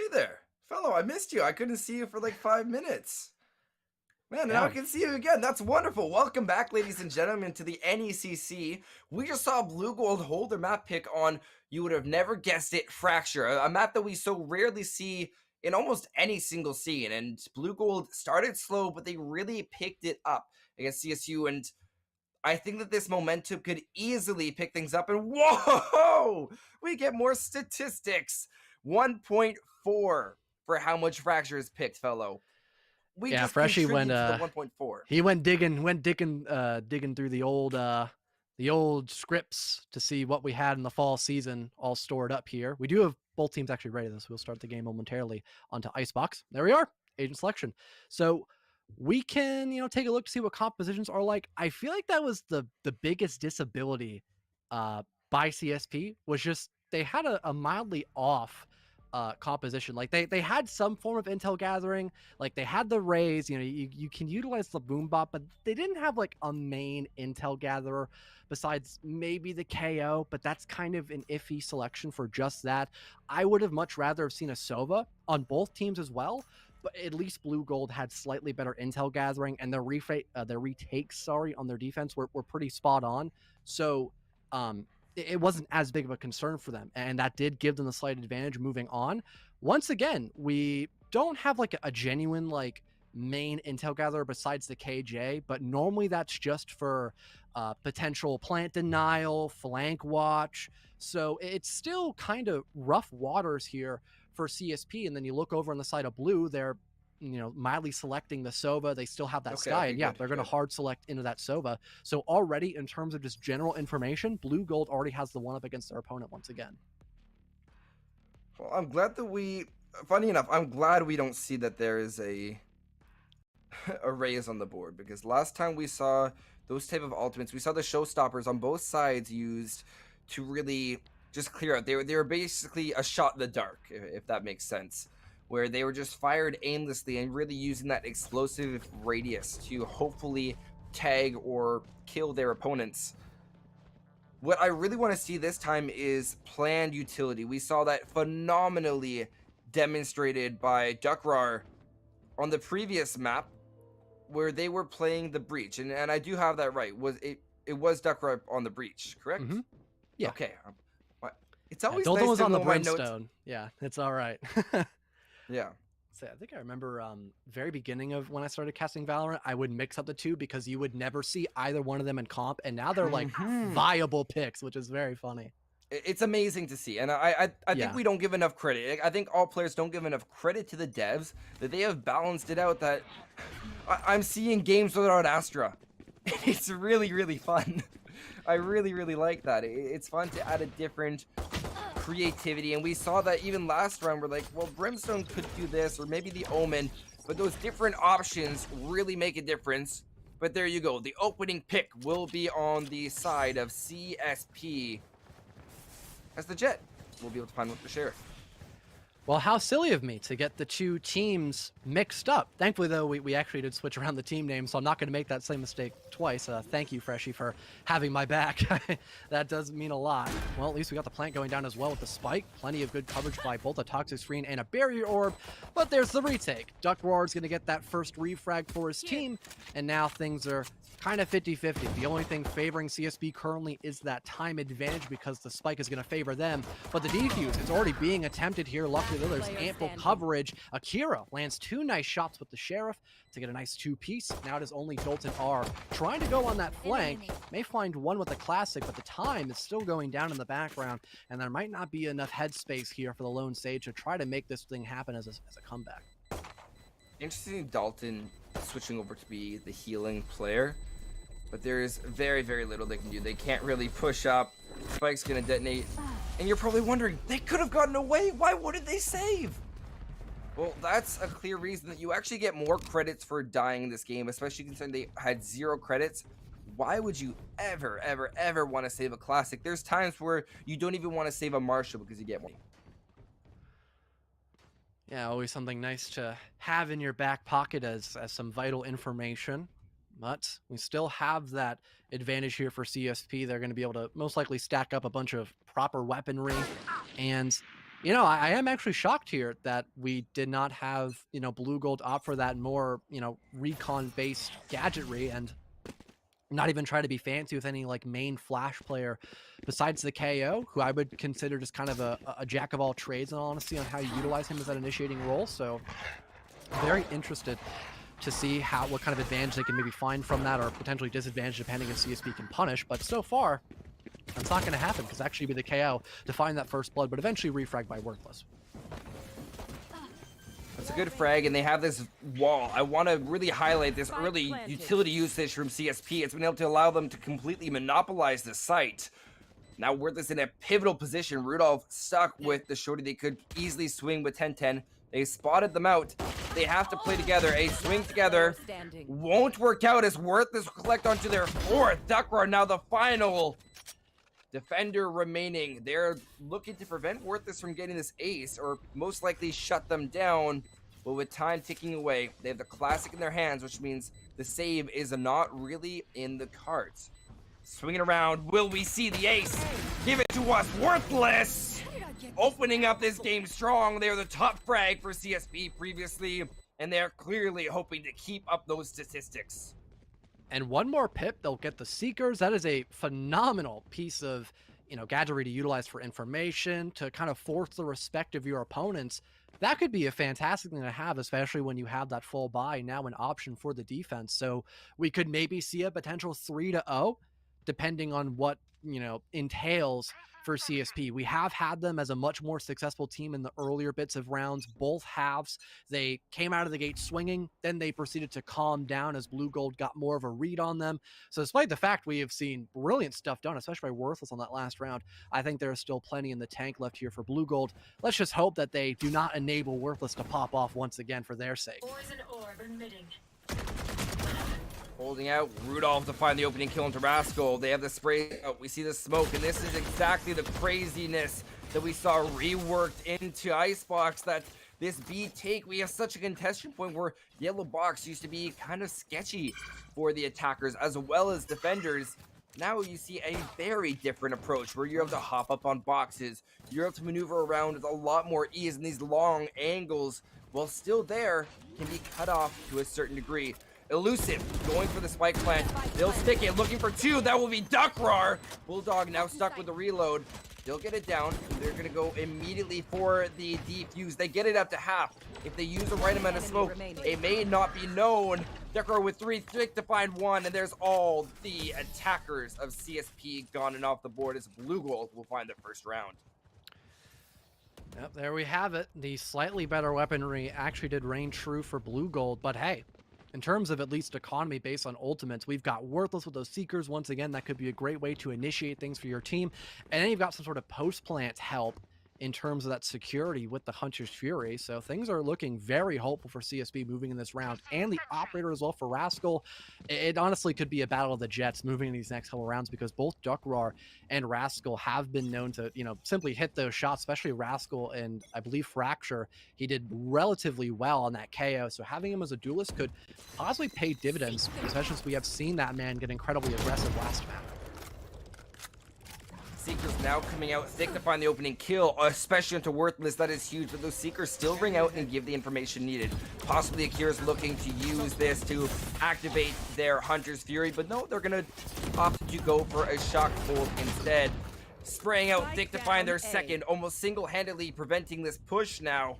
[SPEAKER 17] you there? Fellow, I missed you. I couldn't see you for like 5 minutes. Man, now I can see you again. That's wonderful. Welcome back, ladies and gentlemen, to the NECC. We just saw Blue Gold hold their map pick on, you would have never guessed it, Fracture, a map that we so rarely see in almost any single scene. And Blue Gold started slow, but they really picked it up against CSU. And I think that this momentum could easily pick things up. And whoa, we get more statistics. 1.4 for how much Fracture is picked, fellow. We just
[SPEAKER 16] Freshie
[SPEAKER 17] contribute
[SPEAKER 16] went
[SPEAKER 17] to the 1.4.
[SPEAKER 16] he went digging through the old scripts to see what we had in the fall season all stored up here. We do have both teams actually ready though, so we'll start the game momentarily onto Icebox. There we are, agent selection. So we can, take a look to see what compositions are like. I feel like that was the biggest disability by CSP was just they had a mildly off composition. Like they had some form of intel gathering, like they had the rays, you can utilize the boom bot, but they didn't have like a main intel gatherer besides maybe the KO, but that's kind of an iffy selection for just that. I would have much rather have seen a Sova on both teams as well, but at least Blue Gold had slightly better intel gathering, and their retakes on their defense were pretty spot on. So it wasn't as big of a concern for them, and that did give them the slight advantage moving on. Once again, we don't have like a genuine like main intel gatherer besides the KJ, but normally that's just for potential plant denial, flank watch. So it's still kind of rough waters here for CSP. And then you look over on the side of Blue, they're mildly selecting the Sova. They still have that Sky, and they're going to hard select into that Sova. So already in terms of just general information, Blue Gold already has the one up against their opponent once again.
[SPEAKER 17] Well, I'm glad that funny enough, I'm glad we don't see that there is a raise on the board, because last time we saw those type of ultimates, we saw the showstoppers on both sides used to really just clear out. They were basically a shot in the dark, if that makes sense, where they were just fired aimlessly and really using that explosive radius to hopefully tag or kill their opponents. What I really want to see this time is planned utility. We saw that phenomenally demonstrated by Duckrar on the previous map, where they were playing the breach, and I do have that right. It was Duckrar on the breach, correct?
[SPEAKER 16] Mm-hmm. Yeah.
[SPEAKER 17] Okay. It's always
[SPEAKER 16] Dalton
[SPEAKER 17] nice
[SPEAKER 16] was
[SPEAKER 17] to
[SPEAKER 16] on the
[SPEAKER 17] know my notes.
[SPEAKER 16] brimstone. Yeah, it's all right.
[SPEAKER 17] Yeah.
[SPEAKER 16] So I think I remember very beginning of when I started casting Valorant, I would mix up the two because you would never see either one of them in comp, and now they're like viable picks, which is very funny.
[SPEAKER 17] It's amazing to see, and I think we don't give enough credit. I think all players don't give enough credit to the devs that they have balanced it out. That I'm seeing games without Astra. It's really, really fun. I really, really like that. It's fun to add a different creativity, and we saw that even last round. We're like, well, Brimstone could do this, or maybe the Omen, but those different options really make a difference. But there you go. The opening pick will be on the side of CSP, as the Jet will be able to find with the Sheriff.
[SPEAKER 16] Well, how silly of me to get the two teams mixed up. Thankfully, though, we actually did switch around the team name, so I'm not going to make that same mistake twice. Thank you, Freshie, for having my back. That does mean a lot. Well, at least we got the plant going down as well with the spike. Plenty of good coverage by both a toxic screen and a barrier orb, but there's the retake. Duckroar is going to get that first refrag for his team, and now things are kind of 50-50. The only thing favoring CSP currently is that time advantage because the spike is going to favor them, but the defuse is already being attempted here. Luckily, though, there's ample coverage. Akira lands two nice shots with the Sheriff to get a nice two-piece. Now it is only Dalton R trying to go on that flank. May find one with the classic, but the time is still going down in the background, and there might not be enough headspace here for the lone sage to try to make this thing happen as a comeback.
[SPEAKER 17] Interesting, Dalton switching over to be the healing player, but there is very, very little they can do. They can't really push up. Spike's gonna detonate, and you're probably wondering, they could have gotten away. Why wouldn't they save? Well, that's a clear reason that you actually get more credits for dying in this game, especially considering they had 0 credits. Why would you ever, ever, ever want to save a classic? There's times where you don't even want to save a Marshall because you get one.
[SPEAKER 16] Yeah, always something nice to have in your back pocket as some vital information. But we still have that advantage here for CSP. They're going to be able to most likely stack up a bunch of proper weaponry. And You know, I am actually shocked here that we did not have, Blue Gold opt for that more, recon-based gadgetry and not even try to be fancy with any like main flash player besides the KO, who I would consider just kind of a jack of all trades in all honesty on how you utilize him as that initiating role. So very interested to see what kind of advantage they can maybe find from that, or potentially disadvantage depending if CSP can punish. But so far, that's not going to happen because actually be the KO to find that first blood, but eventually refrag by Worthless.
[SPEAKER 17] It's a good frag, and they have this wall. I want to really highlight this early utility usage from CSP. It's been able to allow them to completely monopolize the site. Now Worthless in a pivotal position. Rudolph stuck with the shorty. They could easily swing with 10-10. They spotted them out. They have to play together. A swing together won't work out as Worthless will collect onto their fourth. Duckroar now the final defender remaining. They're looking to prevent Worthless from getting this ace, or most likely shut them down. But with time ticking away, they have the classic in their hands, which means the save is not really in the cards. Swinging around, will we see the ace? Give it to us, Worthless! Opening up this game strong. They're the top frag for CSP previously, and they're clearly hoping to keep up those statistics.
[SPEAKER 16] And one more pip, they'll get the Seekers. That is a phenomenal piece of, gadgetry to utilize for information, to kind of force the respect of your opponents. That could be a fantastic thing to have, especially when you have that full buy now an option for the defense. So we could maybe see a potential 3-0, depending on what, entails for CSP. We have had them as a much more successful team in the earlier bits of rounds. Both halves, they came out of the gate swinging, then they proceeded to calm down as Blue Gold got more of a read on them. So despite the fact we have seen brilliant stuff done, especially by Worthless on that last round, I think there is still plenty in the tank left here for Blue Gold. Let's just hope that they do not enable Worthless to pop off once again for their sake.
[SPEAKER 6] Poison orb emitting.
[SPEAKER 17] Holding out, Rudolph to find the opening kill into Rascal. They have the spray out. We see the smoke, and this is exactly the craziness that we saw reworked into Icebox, that this B take, we have such a contestation point where Yellow Box used to be kind of sketchy for the attackers as well as defenders. Now you see a very different approach where you're able to hop up on boxes. You're able to maneuver around with a lot more ease, and these long angles, while still there, can be cut off to a certain degree. Elusive, going for the spike plant. They'll stick it, looking for two. That will be Duckroar. Bulldog now stuck with the reload. They'll get it down. They're going to go immediately for the defuse. They get it up to half. If they use the right amount of smoke, it may not be known. Duckroar with 3, Thick to find 1, and there's all the attackers of CSP gone and off the board as Blue Gold will find the first round.
[SPEAKER 16] Yep, there we have it. The slightly better weaponry actually did reign true for Blue Gold, but hey, in terms of at least economy based on ultimates, we've got Worthless with those Seekers. Once again, that could be a great way to initiate things for your team. And then you've got some sort of post-plant help in terms of that security with the Hunter's Fury. So things are looking very hopeful for CSP moving in this round, and the Operator as well for Rascal. It honestly could be a battle of the Jets moving in these next couple rounds, because both Duckroar and Rascal have been known to, simply hit those shots, especially Rascal, and I believe Fracture, he did relatively well on that KO. So having him as a duelist could possibly pay dividends, especially since we have seen that man get incredibly aggressive last map.
[SPEAKER 17] Seekers now coming out thick to find the opening kill, especially into Worthless. That is huge, but those Seekers still ring out and give the information needed. Possibly Akira's looking to use this to activate their Hunter's Fury, but no, they're going to opt to go for a Shock Bolt instead. Spraying out thick to find their second, almost single-handedly preventing this push now.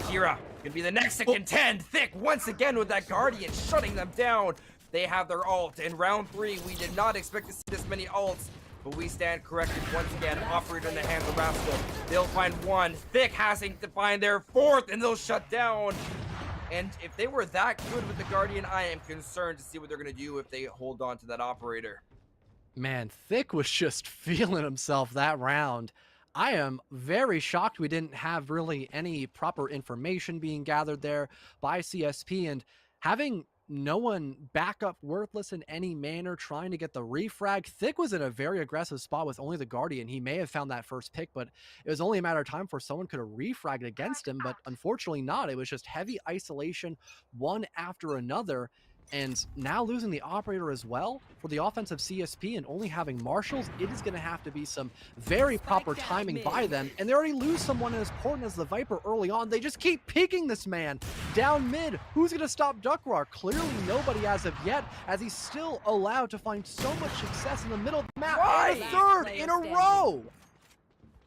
[SPEAKER 17] Akira gonna be the next to contend. Thick once again with that Guardian, shutting them down. They have their ult. In round 3, we did not expect to see this many ults, but we stand corrected once again. Operator in the hands of Rascal. They'll find one. Thick having to find their fourth, and they'll shut down. And if they were that good with the Guardian, I am concerned to see what they're going to do if they hold on to that Operator.
[SPEAKER 16] Man, Thick was just feeling himself that round. I am very shocked we didn't have really any proper information being gathered there by CSP, and having no one back up Worthless in any manner trying to get the refrag. Thick was in a very aggressive spot with only the Guardian. He may have found that first pick, but it was only a matter of time before someone could have refragged against him, but unfortunately not. It was just heavy isolation, one after another, And now losing the operator as well for the offensive CSP and only having marshals, it is going to have to be some very proper timing by them. And they already lose someone as important as the Viper early on. They just keep peeking this man down mid. Who's going to stop Duckrar? Clearly nobody as of yet, as he's still allowed to find so much success in the middle of the map. And a third in a row.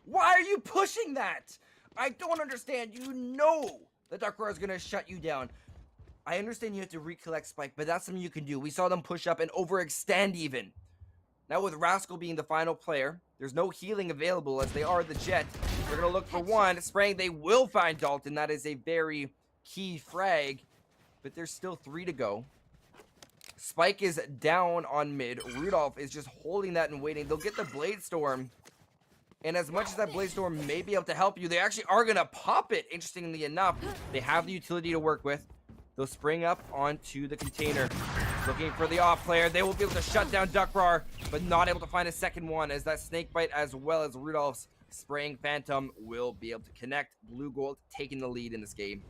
[SPEAKER 17] Why are you pushing that? I don't understand. You know that Duckrar is going to shut you down. I understand you have to recollect Spike, but that's something you can do. We saw them push up and overextend even. Now with Rascal being the final player, there's no healing available as they are the Jet. They're going to look for one. Spraying, they will find Dalton. That is a very key frag, but there's still 3 to go. Spike is down on mid. Rudolph is just holding that and waiting. They'll get the Blade Storm. And as much as that Blade Storm may be able to help you, they actually are going to pop it, interestingly enough. They have the utility to work with. They'll spring up onto the container. Looking for the off player. They will be able to shut down Duckrar, but not able to find a second one, as that Snakebite as well as Rudolph's spraying Phantom will be able to connect. Blue Gold taking the lead in this game.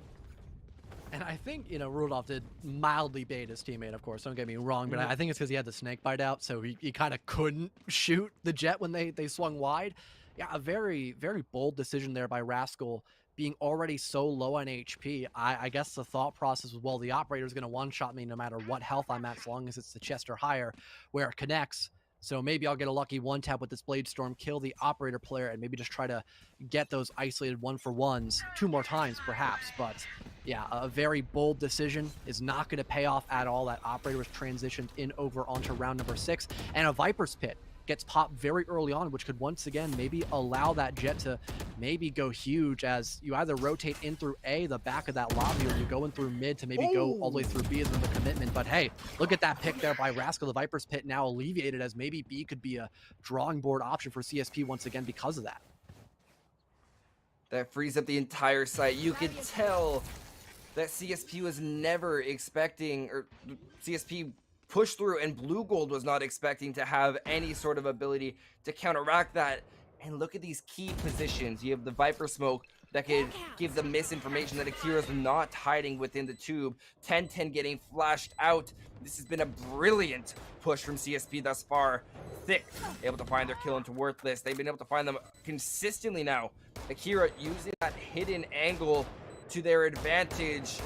[SPEAKER 16] And I think, Rudolph did mildly bait his teammate, of course, don't get me wrong, but I think it's because he had the Snakebite out, so he kind of couldn't shoot the Jet when they swung wide. Yeah, a very, very bold decision there by Rascal, being already so low on HP. I guess the thought process was, well, the operator's going to one-shot me no matter what health I'm at, as long as it's the chest or higher, where it connects. So maybe I'll get a lucky one-tap with this Blade Storm, kill the operator player, and maybe just try to get those isolated one-for-ones 2 more times, perhaps. But yeah, a very bold decision is not going to pay off at all. That operator was transitioned in over onto round number 6, and a Viper's Pit gets popped very early on, which could once again maybe allow that Jet to maybe go huge, as you either rotate in through A, the back of that lobby, or you go in through mid to maybe go all the way through B as the commitment. But hey, look at that pick there by Rascal. The Viper's Pit now alleviated, as maybe B could be a drawing board option for CSP once again because of that.
[SPEAKER 17] That frees up the entire site. You could tell that CSP was never expecting, or CSP pushed through, and Blue Gold was not expecting to have any sort of ability to counteract that. And look at these key positions. You have the Viper Smoke that could give them misinformation that Akira's not hiding within the tube. 10-10 getting flashed out. This has been a brilliant push from CSP thus far. Thick able to find their kill into Worthless. They've been able to find them consistently now. Akira using that hidden angle to their advantage.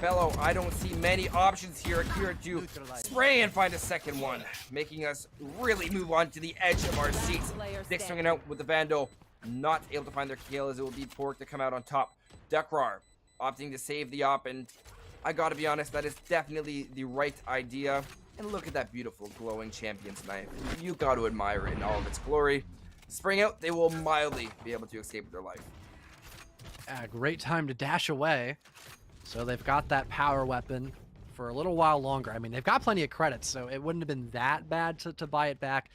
[SPEAKER 17] Fellow, I don't see many options here. Akira to spray and find a second one, making us really move on to the edge of our seats. Nick swinging out with the Vandal, not able to find their kill, as it will be Pork to come out on top. Duckrar opting to save the op, and I gotta be honest, that is definitely the right idea. And look at that beautiful glowing champion's knife. You got to admire it in all of its glory. Spring out, they will mildly be able to escape with their life.
[SPEAKER 16] Great time to dash away. So they've got that power weapon for a little while longer. I mean, they've got plenty of credits, so it wouldn't have been that bad to buy it back.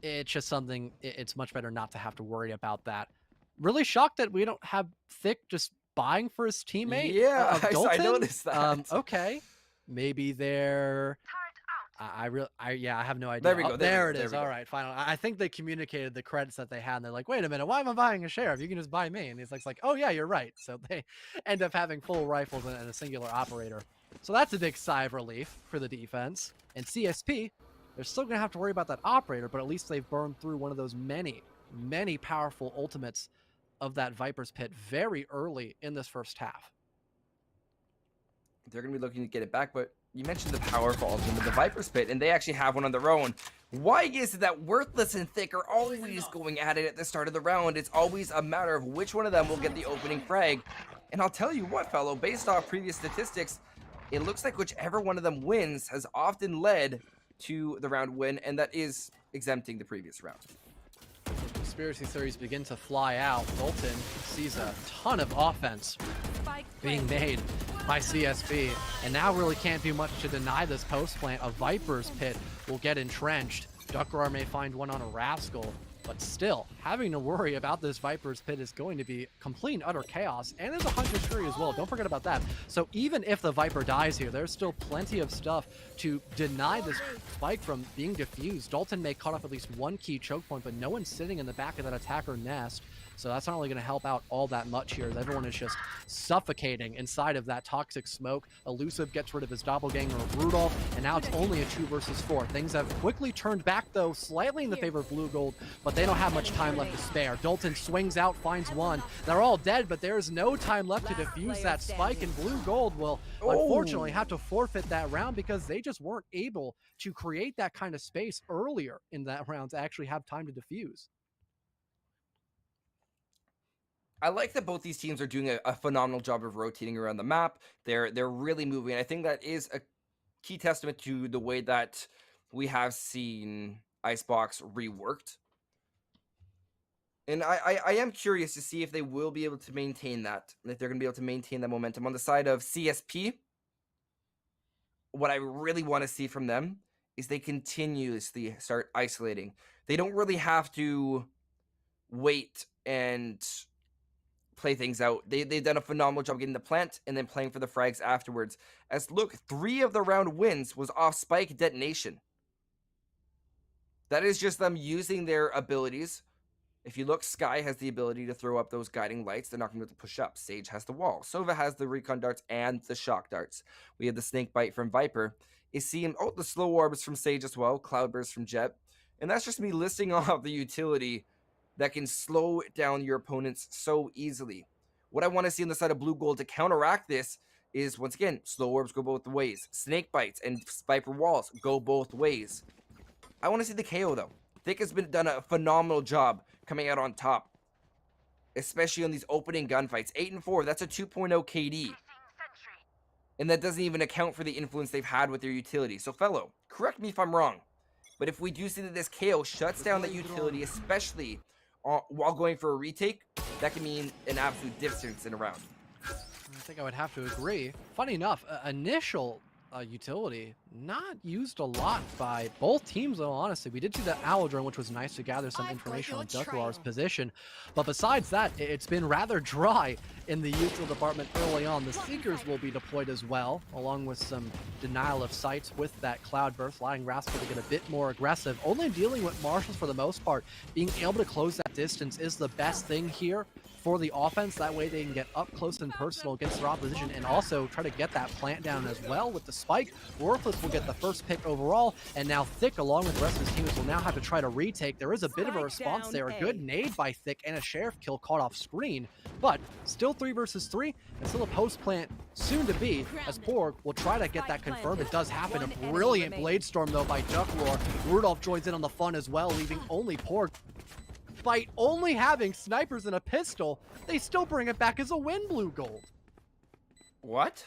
[SPEAKER 16] It's just something, it's much better not to have to worry about that. Really shocked that we don't have Thick just buying for his teammate.
[SPEAKER 17] Yeah, I noticed that.
[SPEAKER 16] Okay. Maybe they're... I have no idea.
[SPEAKER 17] There we go.
[SPEAKER 16] There it is. All right, fine. I think they communicated the credits that they had, and they're like, wait a minute, why am I buying a sheriff? You can just buy me. And he's like, oh yeah, you're right. So they end up having full rifles and a singular operator. So that's a big sigh of relief for the defense. And CSP, they're still going to have to worry about that operator, but at least they've burned through one of those many, many powerful ultimates of that Viper's Pit very early in this first half.
[SPEAKER 17] They're going to be looking to get it back, but you mentioned the powerful ultimate, the Viper's Pit, and they actually have one on their own. Why is it that Worthless and Thick are always going at it at the start of the round? It's always a matter of which one of them will get the opening frag. And I'll tell you what, fellow, based off previous statistics, it looks like whichever one of them wins has often led to the round win, and that is exempting the previous round.
[SPEAKER 16] Conspiracy theories begin to fly out. Dalton sees a ton of offense being made by CSP, and now really can't do much to deny this post plant. A Viper's Pit will get entrenched. Duckrar may find one on a Rascal, but still, having to worry about this Viper's Pit is going to be complete and utter chaos. And there's a Hunter's Fury as well. Don't forget about that. So even if the Viper dies here, there's still plenty of stuff to deny this spike from being diffused. Dalton may cut off at least one key choke point, but no one's sitting in the back of that attacker nest. So that's not really going to help out all that much here, as everyone is just suffocating inside of that toxic smoke. Elusive gets rid of his doppelganger of Rudolph, and now it's only a 2 versus 4. Things have quickly turned back, though, slightly in the favor of Blue Gold, but they don't have much time left to spare. Dalton swings out, finds one. They're all dead, but there's no time left to defuse that spike, and Blue Gold will unfortunately have to forfeit that round because they just weren't able to create that kind of space earlier in that round to actually have time to defuse.
[SPEAKER 17] I like that both these teams are doing a phenomenal job of rotating around the map. They're really moving. I think that is a key testament to the way that we have seen Icebox reworked. And I am curious to see if they will be able to maintain that, if they're going to be able to maintain that momentum. On the side of CSP, what I really want to see from them is they continuously start isolating. They don't really have to wait and play things out. They've done a phenomenal job getting the plant and then playing for the frags afterwards. As look, 3 of the round wins was off spike detonation. That is just them using their abilities. If you look, Sky has the ability to throw up those guiding lights. They're not going to be able to push up. Sage has the wall. Sova has the recon darts and the shock darts. We have the snake bite from Viper. The slow orbs from Sage as well. Cloudburst from Jet. And that's just me listing off the utility that can slow down your opponents so easily. What I want to see on the side of Blue Gold to counteract this is, once again, slow orbs go both ways. Snake bites and Viper walls go both ways. I want to see the KO, though. Thick has done a phenomenal job coming out on top, especially on these opening gunfights. 8 and 4, that's a 2.0 KD. And that doesn't even account for the influence they've had with their utility. So, fellow, correct me if I'm wrong, but if we do see that this KO shuts down that utility, especially while going for a retake, that can mean an absolute difference in a round.
[SPEAKER 16] I think I would have to agree. Funny enough, initial utility not used a lot by both teams, in all honesty. We did see that owl drone, which was nice to gather some information on Ducklar's position, but besides that, it's been rather dry in the util department early on. The Seekers will be deployed as well, along with some denial of sights with that cloud burst, allowing Rascal to get a bit more aggressive. Only dealing with marshals for the most part. Being able to close that distance is the best thing here for the offense. That way they can get up close and personal against their opposition and also try to get that plant down as well with the spike. Worthless will get the first pick overall, and now Thick, along with the rest of his teams, will now have to try to retake. There is a bit of a response there. A good nade by Thick and a sheriff kill caught off screen, but still 3 versus 3 and still a post plant soon to be, as Porg will try to get that confirmed. It does happen. A brilliant blade storm though by Duck Roar. Rudolph joins in on the fun as well, leaving only Porg. Despite only having snipers and a pistol, they still bring it back as a win, Blue Gold.
[SPEAKER 17] What?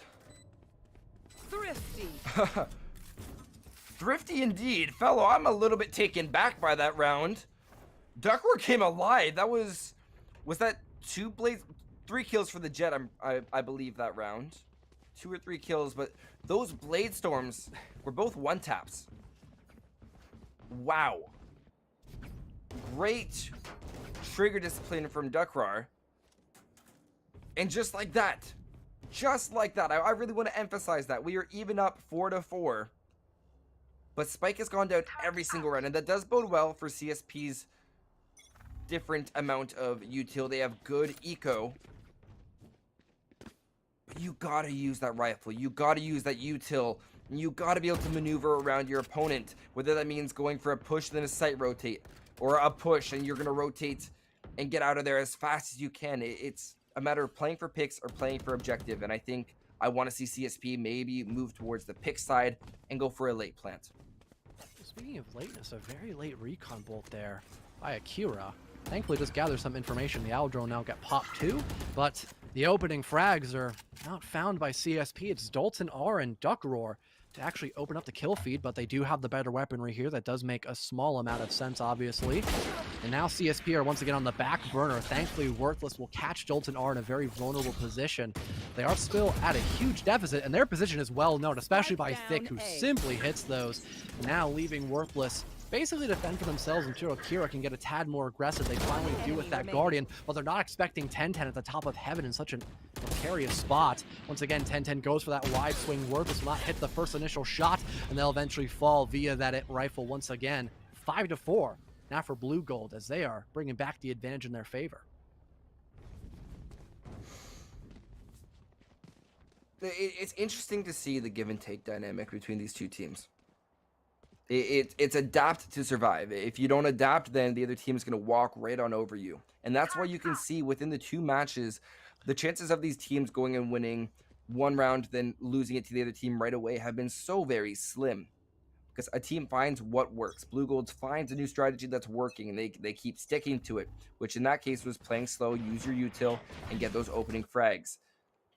[SPEAKER 3] Thrifty.
[SPEAKER 17] Thrifty indeed. Fellow, I'm a little bit taken back by that round. Duckroar came alive. That was that 3 kills for the Jet, I believe, that round. 2 or 3 kills, but those blade storms were both 1-taps. Wow. Great trigger discipline from Duckroar. And just like that, I really want to emphasize that. We are even up 4-4. But Spike has gone down every single round, and that does bode well for CSP's different amount of util. They have good eco. But you gotta use that rifle. You gotta use that util. And you gotta be able to maneuver around your opponent. Whether that means going for a push, then a sight rotate. Or a push, and you're gonna rotate and get out of there as fast as you can. It's a matter of playing for picks or playing for objective. And I think I want to see CSP maybe move towards the pick side and go for a late plant.
[SPEAKER 16] Speaking of lateness, a very late recon bolt there by Akira. Thankfully, just gather some information. The owl drone now got popped too, but the opening frags are not found by CSP. It's Dalton R and Duckroar to actually open up the kill feed, but they do have the better weaponry here. That does make a small amount of sense, obviously. And now CSP are once again on the back burner. Thankfully, Worthless will catch Dalton R in a very vulnerable position. They are still at a huge deficit, and their position is well known, especially by Thick, who simply hits those. Now leaving Worthless basically defend for themselves until Akira can get a tad more aggressive. They finally do with that Guardian, but they're not expecting 10-10 at the top of heaven in such a precarious spot. Once again, 10-10 goes for that wide swing. Worthless will not hit the first initial shot, and they'll eventually fall via that rifle once again. 5-4 now for Blue Gold, as they are bringing back the advantage in their favor.
[SPEAKER 17] It's interesting to see the give and take dynamic between these two teams. It's adapt to survive. If you don't adapt, then the other team is going to walk right on over you. And that's why you can see within the two matches, the chances of these teams going and winning one round, then losing it to the other team right away have been so very slim. Because a team finds what works. Blue Gold finds a new strategy that's working, and they keep sticking to it, which in that case was playing slow, use your util, and get those opening frags.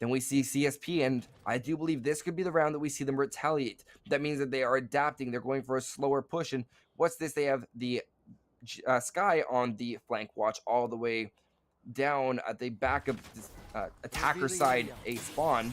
[SPEAKER 17] Then we see CSP, and I do believe this could be the round that we see them retaliate. That means that they are adapting. They're going for a slower push. And what's this? They have the Sky on the flank watch all the way down at the back of this attacker side, a spawn.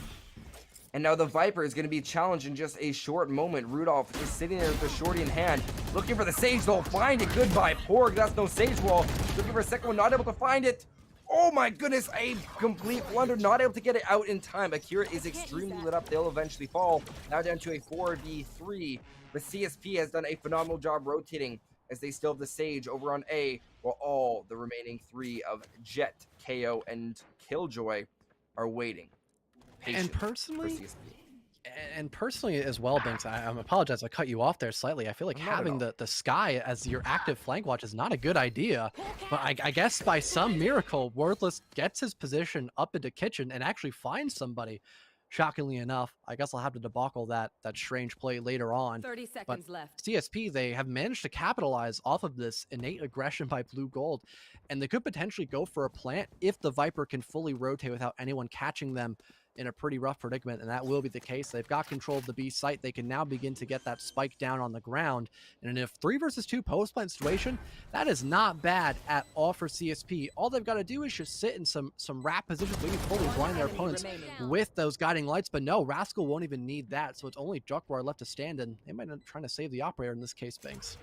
[SPEAKER 17] And now the Viper is going to be challenged in just a short moment. Rudolph just sitting there with the shorty in hand, looking for the Sage. They'll find it. Goodbye, Porg. That's no Sage wall. Looking for a second one, not able to find it. Oh my goodness, a complete blunder, not able to get it out in time. Akira is extremely lit up. They'll eventually fall. Now down to a 4v3. But CSP has done a phenomenal job rotating as they still have the Sage over on A, while all the remaining three of Jet, KO, and Killjoy are waiting.
[SPEAKER 16] And personally as well, Binks, I apologize, I cut you off there slightly. I feel like having the Sky as your active flank watch is not a good idea. But I guess by some miracle, Worthless gets his position up into kitchen and actually finds somebody. Shockingly enough, I guess I'll have to debacle that strange play later on.
[SPEAKER 18] 30 seconds left.
[SPEAKER 16] CSP, they have managed to capitalize off of this innate aggression by Blue Gold, and they could potentially go for a plant if the Viper can fully rotate without anyone catching them in a pretty rough predicament, and that will be the case. They've got control of the B site. They can now begin to get that spike down on the ground. And in a 3 versus 2 post plant situation, that is not bad at all for CSP. All they've got to do is just sit in some wrap positions, maybe fully blind their opponents with those guiding lights. But no, Rascal won't even need that. So it's only Jukwar left to stand, and they might end up trying to save the operator in this case, Banks.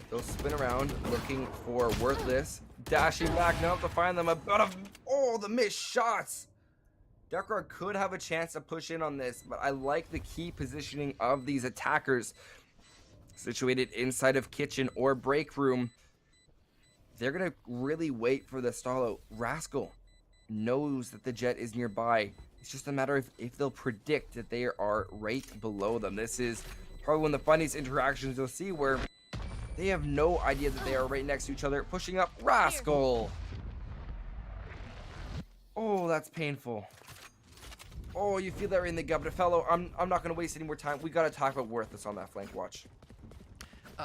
[SPEAKER 17] They'll spin around looking for Worthless. Dashing back now to find them. The missed shots. Duckrock could have a chance to push in on this, but I like the key positioning of these attackers situated inside of kitchen or break room. They're going to really wait for the stall. Rascal knows that the Jet is nearby. It's just a matter of if they'll predict that they are right below them. This is probably one of the funniest interactions you'll see where they have no idea that they are right next to each other. Pushing up, Rascal. Oh, that's painful. Oh, you feel that right in the gut, but fellow, I'm not going to waste any more time. We got to talk about Worthless on that flank watch.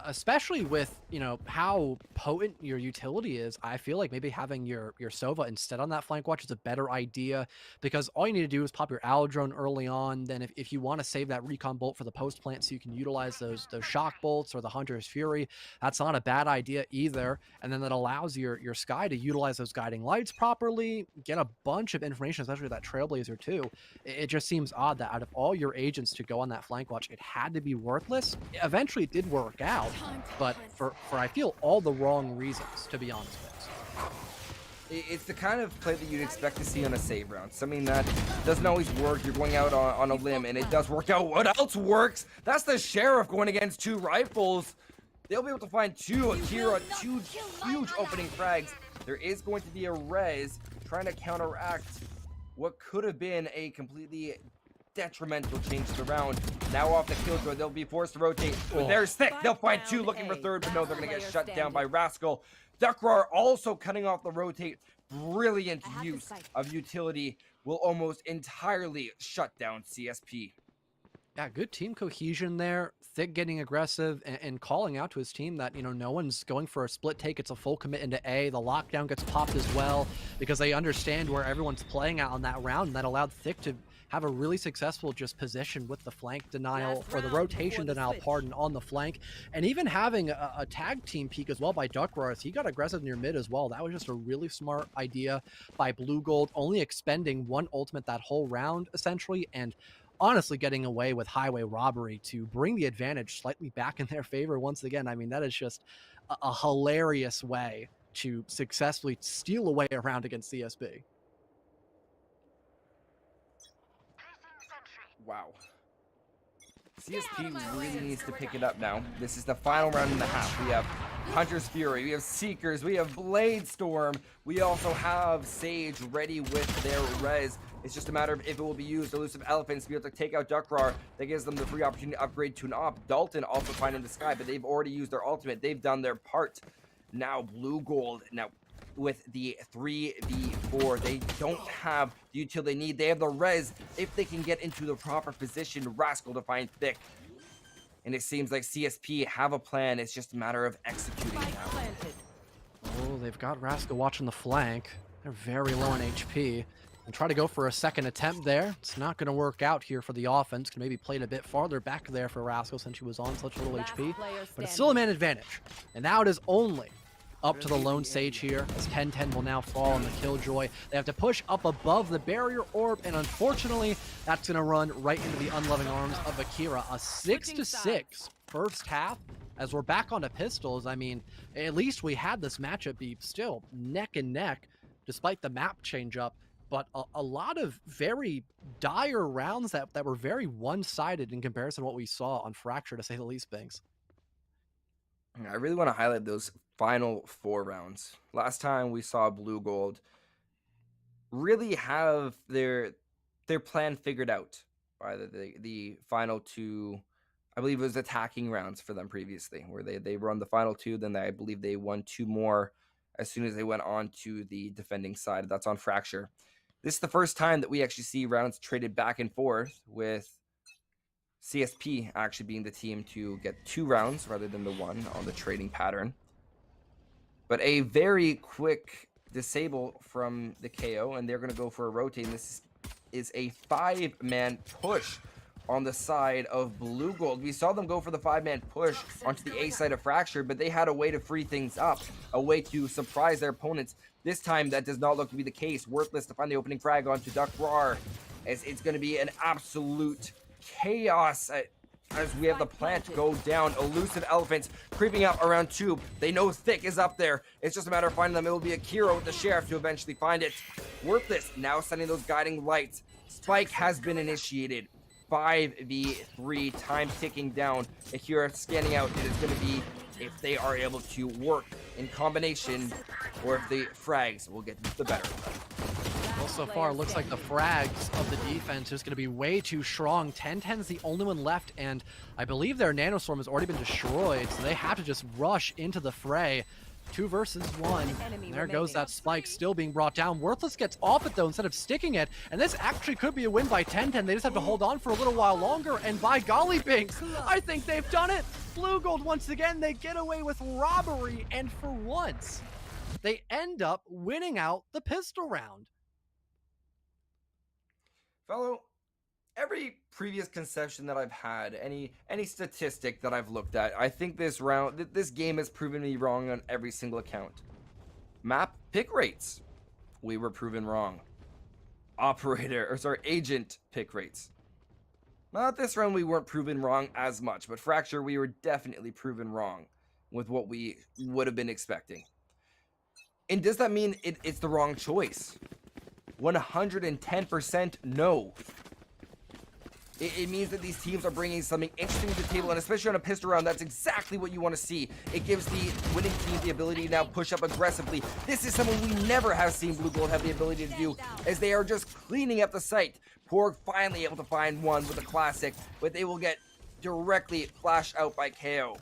[SPEAKER 16] Especially with, you know, how potent your utility is, I feel like maybe having your Sova instead on that flank watch is a better idea, because all you need to do is pop your Owl Drone early on. Then if you want to save that recon bolt for the post plant so you can utilize those shock bolts or the Hunter's Fury, that's not a bad idea either. And then that allows your Sky to utilize those guiding lights properly, get a bunch of information, especially that Trailblazer too. It just seems odd that out of all your agents to go on that flank watch, it had to be Worthless. Eventually it did work out, but for I feel all the wrong reasons, to be honest with.
[SPEAKER 17] It's the kind of play that you'd expect to see on a save round. Something that doesn't always work. You're going out on a limb, and it does work out. What else works? That's the Sheriff going against 2 rifles. They'll be able to find 2 Akira, 2 huge opening frags. There is going to be a res trying to counteract what could have been a completely detrimental change to the round. Now off the Killjoy, they'll be forced to rotate. But there's Thick. They'll find 2 looking for 3rd, but no, they're going to get shut down by Rascal. Duckroar also cutting off the rotate. Brilliant use of utility will almost entirely shut down CSP.
[SPEAKER 16] Yeah, good team cohesion there. Thick getting aggressive and calling out to his team that, you know, no one's going for a split take. It's a full commit into A. The lockdown gets popped as well because they understand where everyone's playing out on that round, and that allowed Thick to have a really successful just position with the flank denial, or the rotation denial, pardon, on the flank. And even having a tag team peek as well by Duckroar. He got aggressive near mid as well. That was just a really smart idea by Blue Gold, only expending 1 ultimate that whole round, essentially, and honestly getting away with highway robbery to bring the advantage slightly back in their favor once again. I mean, that is just a hilarious way to successfully steal away a round against CSB.
[SPEAKER 17] Wow. CSP really needs to pick it up now. This is the final round and a half. We have Hunter's Fury, we have Seekers, we have Blade Storm, we also have Sage ready with their res. It's just a matter of if it will be used. Elusive Elephants to be able to take out Duckrar. That gives them the free opportunity to upgrade to an op. Dalton also finding the sky, but they've already used their ultimate. They've done their part. Now Blue Gold. Now with the 3v4, they don't have the utility they need. They have the res if they can get into the proper position. Rascal to find Thick. And it seems like CSP have a plan. It's just a matter of executing now.
[SPEAKER 16] Oh, they've got Rascal watching the flank. They're very low on HP. And try to go for a second attempt there. It's not going to work out here for the offense. Can maybe play it a bit farther back there for Rascal since he was on such little HP. But it's still a man advantage. And now it is only up to the Lone Sage here, as 10-10 will now fall on the Killjoy. They have to push up above the barrier orb, and unfortunately, that's going to run right into the unloving arms of Akira. A 6-6 first half, as we're back onto pistols. I mean, at least we had this matchup be still neck and neck, despite the map change up. But a lot of very dire rounds that were very one-sided in comparison to what we saw on Fracture, to say the least, Binks.
[SPEAKER 17] I really want to highlight those final 4 rounds. Last time we saw Blue Gold really have their plan figured out by the final 2, I believe it was attacking rounds for them previously, where they run the final 2, then I believe they won 2 more as soon as they went on to the defending side. That's on Fracture. This is the first time that we actually see rounds traded back and forth, with CSP actually being the team to get 2 rounds rather than the 1 on the trading pattern. But a very quick disable from the KO, and they're going to go for a rotate. And this is a 5-man push on the side of Blue Gold. We saw them go for the 5-man push onto the A side of Fracture, but they had a way to free things up, a way to surprise their opponents. This time, that does not look to be the case. Worthless to find the opening frag onto Duckrar, as it's going to be an absolute chaos as we have the plant go down. Elusive Elephants creeping up around Tube. They know Thick is up there. It's just a matter of finding them. It will be Akira with the Sheriff to eventually find it. Worthless now sending those guiding lights. Spike has been initiated. 5v3, time ticking down. Akira scanning out. It is going to be if they are able to work in combination, or if the frags will get the better of them.
[SPEAKER 16] Well, so far, it looks like the frags of the defense is going to be way too strong. 10-10's the only one left, and I believe their Nanostorm has already been destroyed, so they have to just rush into the fray. 2 versus 1. There goes that Spike still being brought down. Worthless gets off it, though, instead of sticking it, and this actually could be a win by 10-10. They just have to hold on for a little while longer, and by golly, Binks, I think they've done it. Blue Gold, once again, they get away with robbery, and for once, they end up winning out the pistol round.
[SPEAKER 17] Fellow, every previous conception that I've had, any statistic that I've looked at, I think this game has proven me wrong on every single account. Map pick rates, we were proven wrong. Agent pick rates. Not this round, we weren't proven wrong as much, but Fracture, we were definitely proven wrong with what we would have been expecting. And does that mean it's the wrong choice? 110% no. It means that these teams are bringing something interesting to the table, and especially on a pistol round, that's exactly what you want to see. It gives the winning team the ability to now push up aggressively. This is something we never have seen Blue Gold have the ability to do, as they are just cleaning up the site. Porg finally able to find one with a classic, but they will get directly flashed out by KO.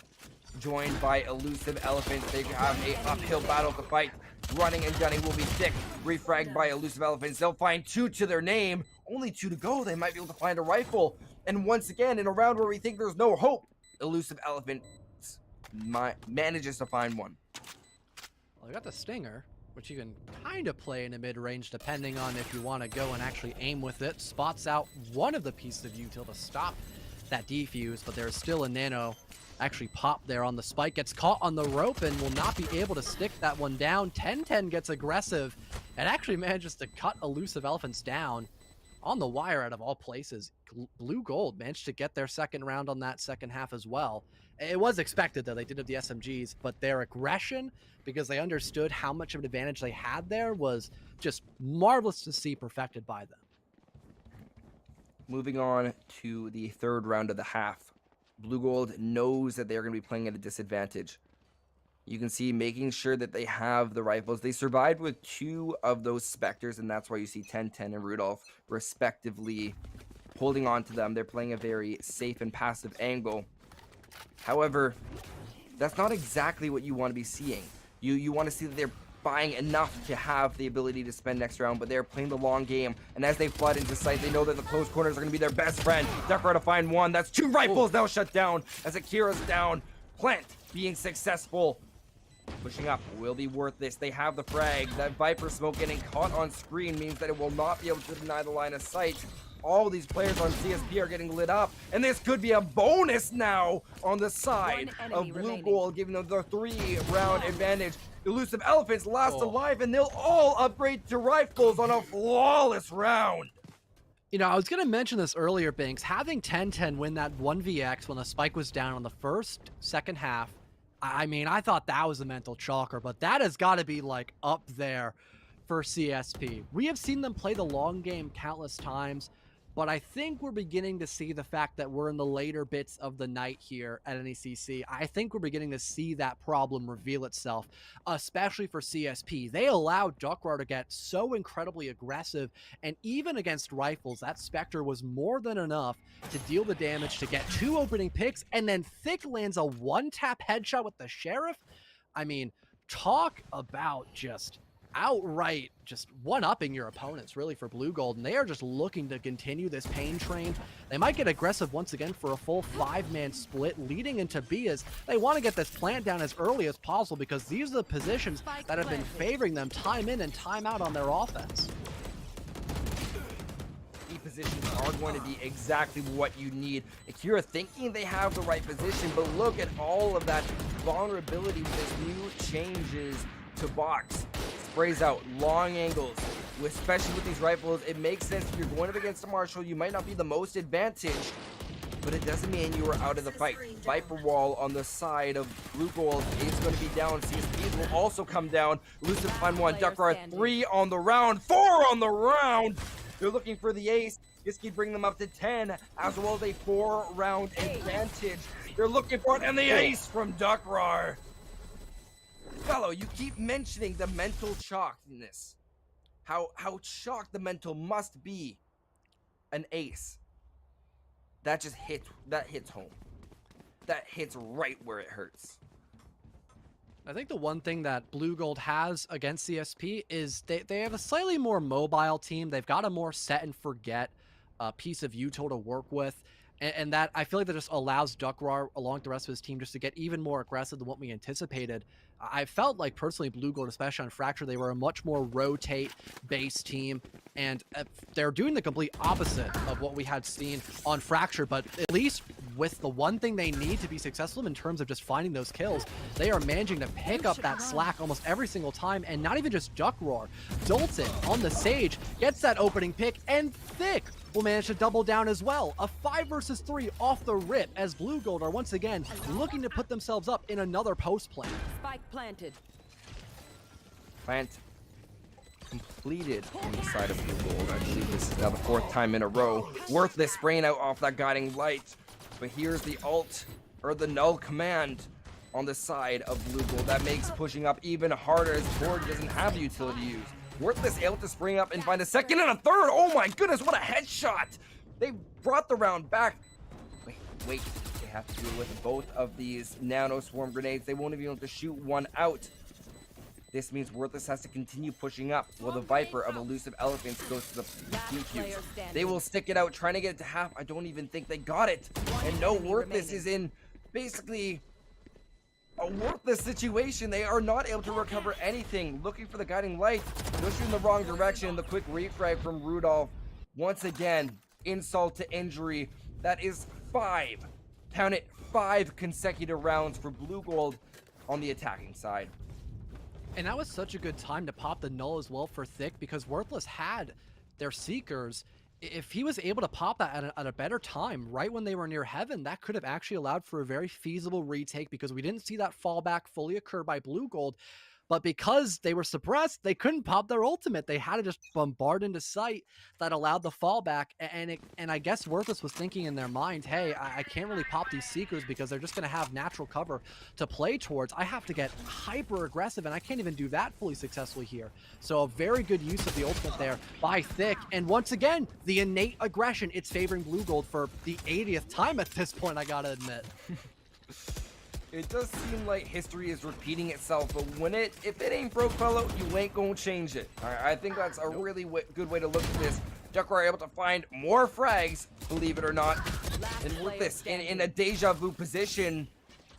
[SPEAKER 17] Joined by Elusive Elephants, they have a uphill battle to fight. Running and gunning will be Thick. Refragged by Elusive Elephants. They'll find 2 to their name. Only 2 to go. They might be able to find a rifle. And once again, in a round where we think there's no hope, Elusive Elephants manages to find one.
[SPEAKER 16] Well, I got the Stinger, which you can kind of play in a mid-range depending on if you want to go and actually aim with it. Spots out one of the pieces of util to stop that defuse, but there's still a nano actually pop there on the Spike. Gets caught on the rope and will not be able to stick that one down. 10-10 gets aggressive and actually manages to cut Elusive Elephants down on the wire out of all places. Blue Gold managed to get their second round on that second half as well. It was expected, though. They did have the SMGs, but their aggression, because they understood how much of an advantage they had there, was just marvelous to see perfected by them.
[SPEAKER 17] Moving on to the third round of the half. Blue Gold knows that they're going to be playing at a disadvantage. You can see making sure that they have the rifles. They survived with 2 of those Spectres, and that's why you see 1010 and Rudolph respectively holding on to them. They're playing a very safe and passive angle. However, that's not exactly what you want to be seeing. You want to see that they're buying enough to have the ability to spend next round, but they're playing the long game, and as they flood into sight, they know that the close corners are going to be their best friend. Duckrar to find 1. That's 2 rifles now shut down as Akira's down. Plant being successful. Pushing up will be worth this. They have the frag. That Viper smoke getting caught on screen means that it will not be able to deny the line of sight. All these players on CSP are getting lit up, and this could be a bonus now on the side of Blue Gold, giving them the 3-round advantage. Elusive Elephants last alive, and they'll all upgrade to rifles on a flawless round.
[SPEAKER 16] You know, I was going to mention this earlier, Binks. Having 1010 win that 1vx when the spike was down on the second half, I mean, I thought that was a mental chalker, but that has got to be, like, up there for CSP. We have seen them play the long game countless times, but I think we're beginning to see the fact that we're in the later bits of the night here at NECC. I think we're beginning to see that problem reveal itself, especially for CSP. They allowed Duckrar to get so incredibly aggressive, and even against rifles, that Spectre was more than enough to deal the damage to get 2 opening picks, and then Thick lands a 1-tap headshot with the Sheriff. I mean, talk about just outright just one-upping your opponents, really, for Blue Gold, and they are just looking to continue this pain train. They might get aggressive once again for a full 5-man split leading into B, as they want to get this plant down as early as possible, because these are the positions that have been favoring them time in and time out on their offense.
[SPEAKER 17] Key positions are going to be exactly what you need. Akira thinking they have the right position, but look at all of that vulnerability with this new changes to box. Sprays out long angles, especially with these rifles. It makes sense if you're going up against a Marshall, you might not be the most advantaged, but it doesn't mean you are out of the fight. Viper wall on the side of Blue Gold is going to be down. CSP will also come down. Elusive find 1. Duckrar 3 on the round, 4 on the round. They're looking for the ace. This could bring them up to 10, as well as a 4-round advantage. They're looking for it, and the ace from Duckrar. Fellow, you keep mentioning the mental chalk in this. How chalk the mental must be. An ace. That just hits home. That hits right where it hurts.
[SPEAKER 16] I think the one thing that Blue Gold has against CSP is they have a slightly more mobile team. They've got a more set and forget piece of util to work with. And that, I feel like that just allows Duckrar, along with the rest of his team, just to get even more aggressive than what we anticipated. I felt like, personally, Blue Gold, especially on Fracture, they were a much more rotate-based team, and they're doing the complete opposite of what we had seen on Fracture, but at least with the one thing they need to be successful in terms of just finding those kills, they are managing to pick up that slack almost every single time, and not even just Duckrar. Dalton, on the Sage, gets that opening pick, and Thick will manage to double down as well. A 5 versus 3 off the rip, as Blue Gold are once again looking to put themselves up in another post plan.
[SPEAKER 18] Spike planted.
[SPEAKER 17] Plant completed on the side of Blue Gold. I believe this is now the 4th time in a row. Worthless spraying out off that guiding light. But here's the ult, or the null command on the side of Blue Gold. That makes pushing up even harder, as Borg doesn't have the utility to use. Worthless able to spring up and find a second and a third. Oh my goodness, what a headshot. They brought the round back. Wait. They have to deal with both of these nano swarm grenades. They won't even be able to shoot one out. This means Worthless has to continue pushing up, while the Viper of Elusive Elephants goes to the DQs. They will stick it out, trying to get it to half. I don't even think they got it. And no, Worthless is in basically a worthless situation. They are not able to recover anything. Looking for the guiding light, pushing in the wrong direction. The quick refrag from Rudolph. Once again, insult to injury. That is 5. Count it, 5 consecutive rounds for Blue Gold on the attacking side.
[SPEAKER 16] And that was such a good time to pop the null as well for Thick, because Worthless had their Seekers. If he was able to pop that at a better time, right when they were near heaven, that could have actually allowed for a very feasible retake, because we didn't see that fallback fully occur by Blue Gold. but because they were suppressed, they couldn't pop their ultimate. They had to just bombard into sight that allowed the fallback. And I guess Worthless was thinking in their mind, hey, I can't really pop these Seekers because they're just going to have natural cover to play towards. I have to get hyper aggressive, and I can't even do that fully successfully here. So a very good use of the ultimate there by Thick. And once again, the innate aggression, it's favoring Blue Gold for the 80th time at this point, I gotta admit.
[SPEAKER 17] It does seem like history is repeating itself, but if it ain't broke, fellow, you ain't gonna change it. All right, I think that's a really good way to look at this. Duckworth are able to find more frags, believe it or not. And with this, in a deja vu position,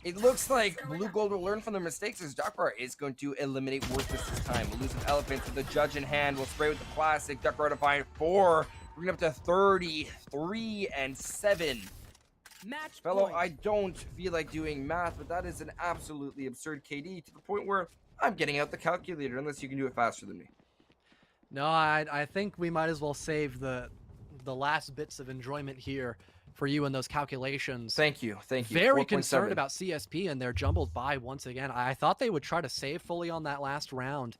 [SPEAKER 17] it looks like Blue Gold will learn from their mistakes as Duckworth is going to eliminate Worthless this time. Elusive Elephant with the judge in hand will spray with the classic. Duckworth to find 4, bringing up to 33 and 7.
[SPEAKER 3] Match
[SPEAKER 17] Fellow,
[SPEAKER 3] point.
[SPEAKER 17] I don't feel like doing math, but that is an absolutely absurd KD to the point where I'm getting out the calculator unless you can do it faster than me.
[SPEAKER 16] No, I think we might as well save the last bits of enjoyment here for you in those calculations.
[SPEAKER 17] Thank you.
[SPEAKER 16] Very
[SPEAKER 17] 4.7.
[SPEAKER 16] concerned about CSP and their jumbled by once again. I thought they would try to save fully on that last round,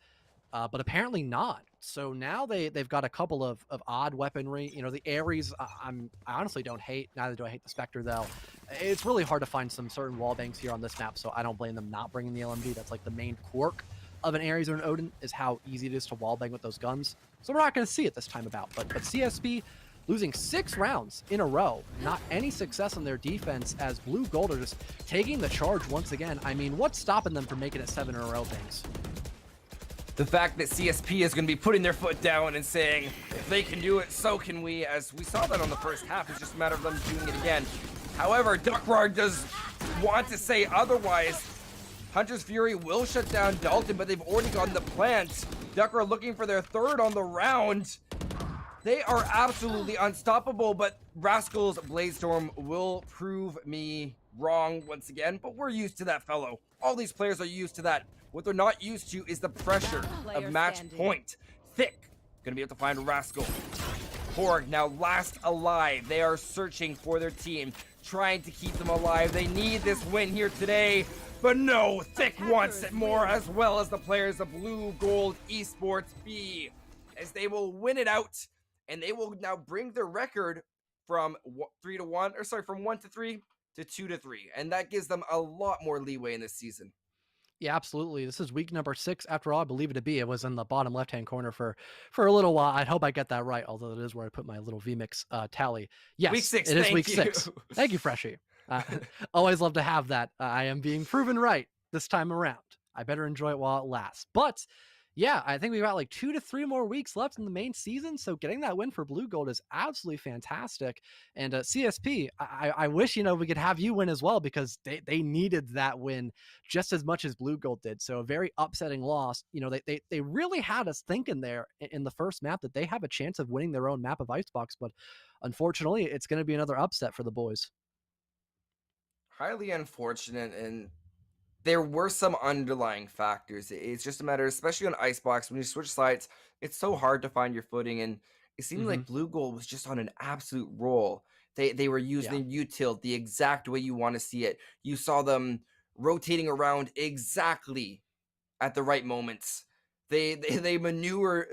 [SPEAKER 16] but apparently not. So now they've got a couple of odd weaponry. You know, the Ares, I honestly don't hate. Neither do I hate the Spectre, though. It's really hard to find some certain wall banks here on this map, so I don't blame them not bringing the LMG. That's like the main quirk of an Ares or an Odin, is how easy it is to wall bang with those guns. So we're not going to see it this time about. But CSP losing 6 rounds in a row, not any success on their defense, as Blue Gold are just taking the charge once again. I mean, what's stopping them from making it 7 in a row, things?
[SPEAKER 17] The fact that CSP is going to be putting their foot down and saying, if they can do it, so can we, as we saw that on the first half. It's just a matter of them doing it again. However, Duckworth does want to say otherwise. Hunter's Fury will shut down Dalton, but they've already gotten the plant. Duckworth looking for their 3rd on the round. They are absolutely unstoppable, but Rascal's Bladestorm will prove me wrong once again, but we're used to that, fellow. All these players are used to that. What they're not used to is the pressure of match point. Thick, gonna be able to find Rascal. Porg now last alive. They are searching for their team, trying to keep them alive. They need this win here today, but no, Thick wants it more, as well as the players of Blue Gold Esports B, as they will win it out, and they will now bring their record from 1 to 3 to 2 to 3, and that gives them a lot more leeway in this season.
[SPEAKER 16] Yeah, absolutely. This is week number 6. After all, I believe it to be. It was in the bottom left-hand corner for a little while. I hope I get that right, although it is where I put my little VMix tally. Yes,
[SPEAKER 17] Week 6,
[SPEAKER 16] it is week
[SPEAKER 17] you.
[SPEAKER 16] 6. Thank you, Freshie. Always love to have that. I am being proven right this time around. I better enjoy it while it lasts. But yeah, I think we've got like 2 to 3 more weeks left in the main season, so getting that win for Blue Gold is absolutely fantastic. And CSP, I wish, we could have you win as well, because they needed that win just as much as Blue Gold did. So a very upsetting loss. They really had us thinking there in the first map that they have a chance of winning their own map of Icebox, but unfortunately, it's going to be another upset for the boys.
[SPEAKER 17] Highly unfortunate, and there were some underlying factors. It's just a matter, especially on Icebox, when you switch sides, it's so hard to find your footing, and it seemed like Blue Gold was just on an absolute roll. They were using util the exact way you want to see it. You saw them rotating around exactly at the right moments. They maneuvered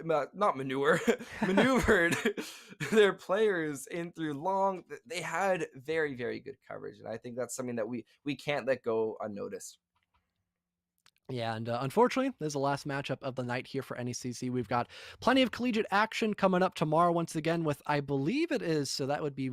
[SPEAKER 17] their players in through long. They had very, very good coverage, and I think that's something that we can't let go unnoticed.
[SPEAKER 16] Yeah, and unfortunately, this is the last matchup of the night here for NECC. We've got plenty of collegiate action coming up tomorrow once again with, I believe it is, so that would be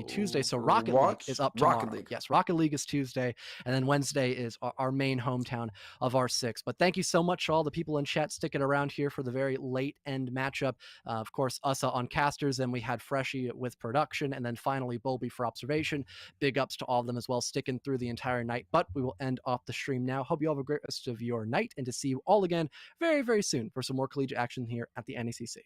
[SPEAKER 16] Tuesday. So Rocket League is up tomorrow.
[SPEAKER 17] Rocket League.
[SPEAKER 16] Yes, Rocket League is Tuesday, and then Wednesday is our main hometown of R6. But thank you so much to all the people in chat sticking around here for the very late end matchup. Of course, us on casters, and we had Freshie with production, and then finally Bolby for observation. Big ups to all of them as well, sticking through the entire night. But we will end off the stream now. Hope you all have a great rest of your night, and to see you all again very, very soon for some more collegiate action here at the NECC.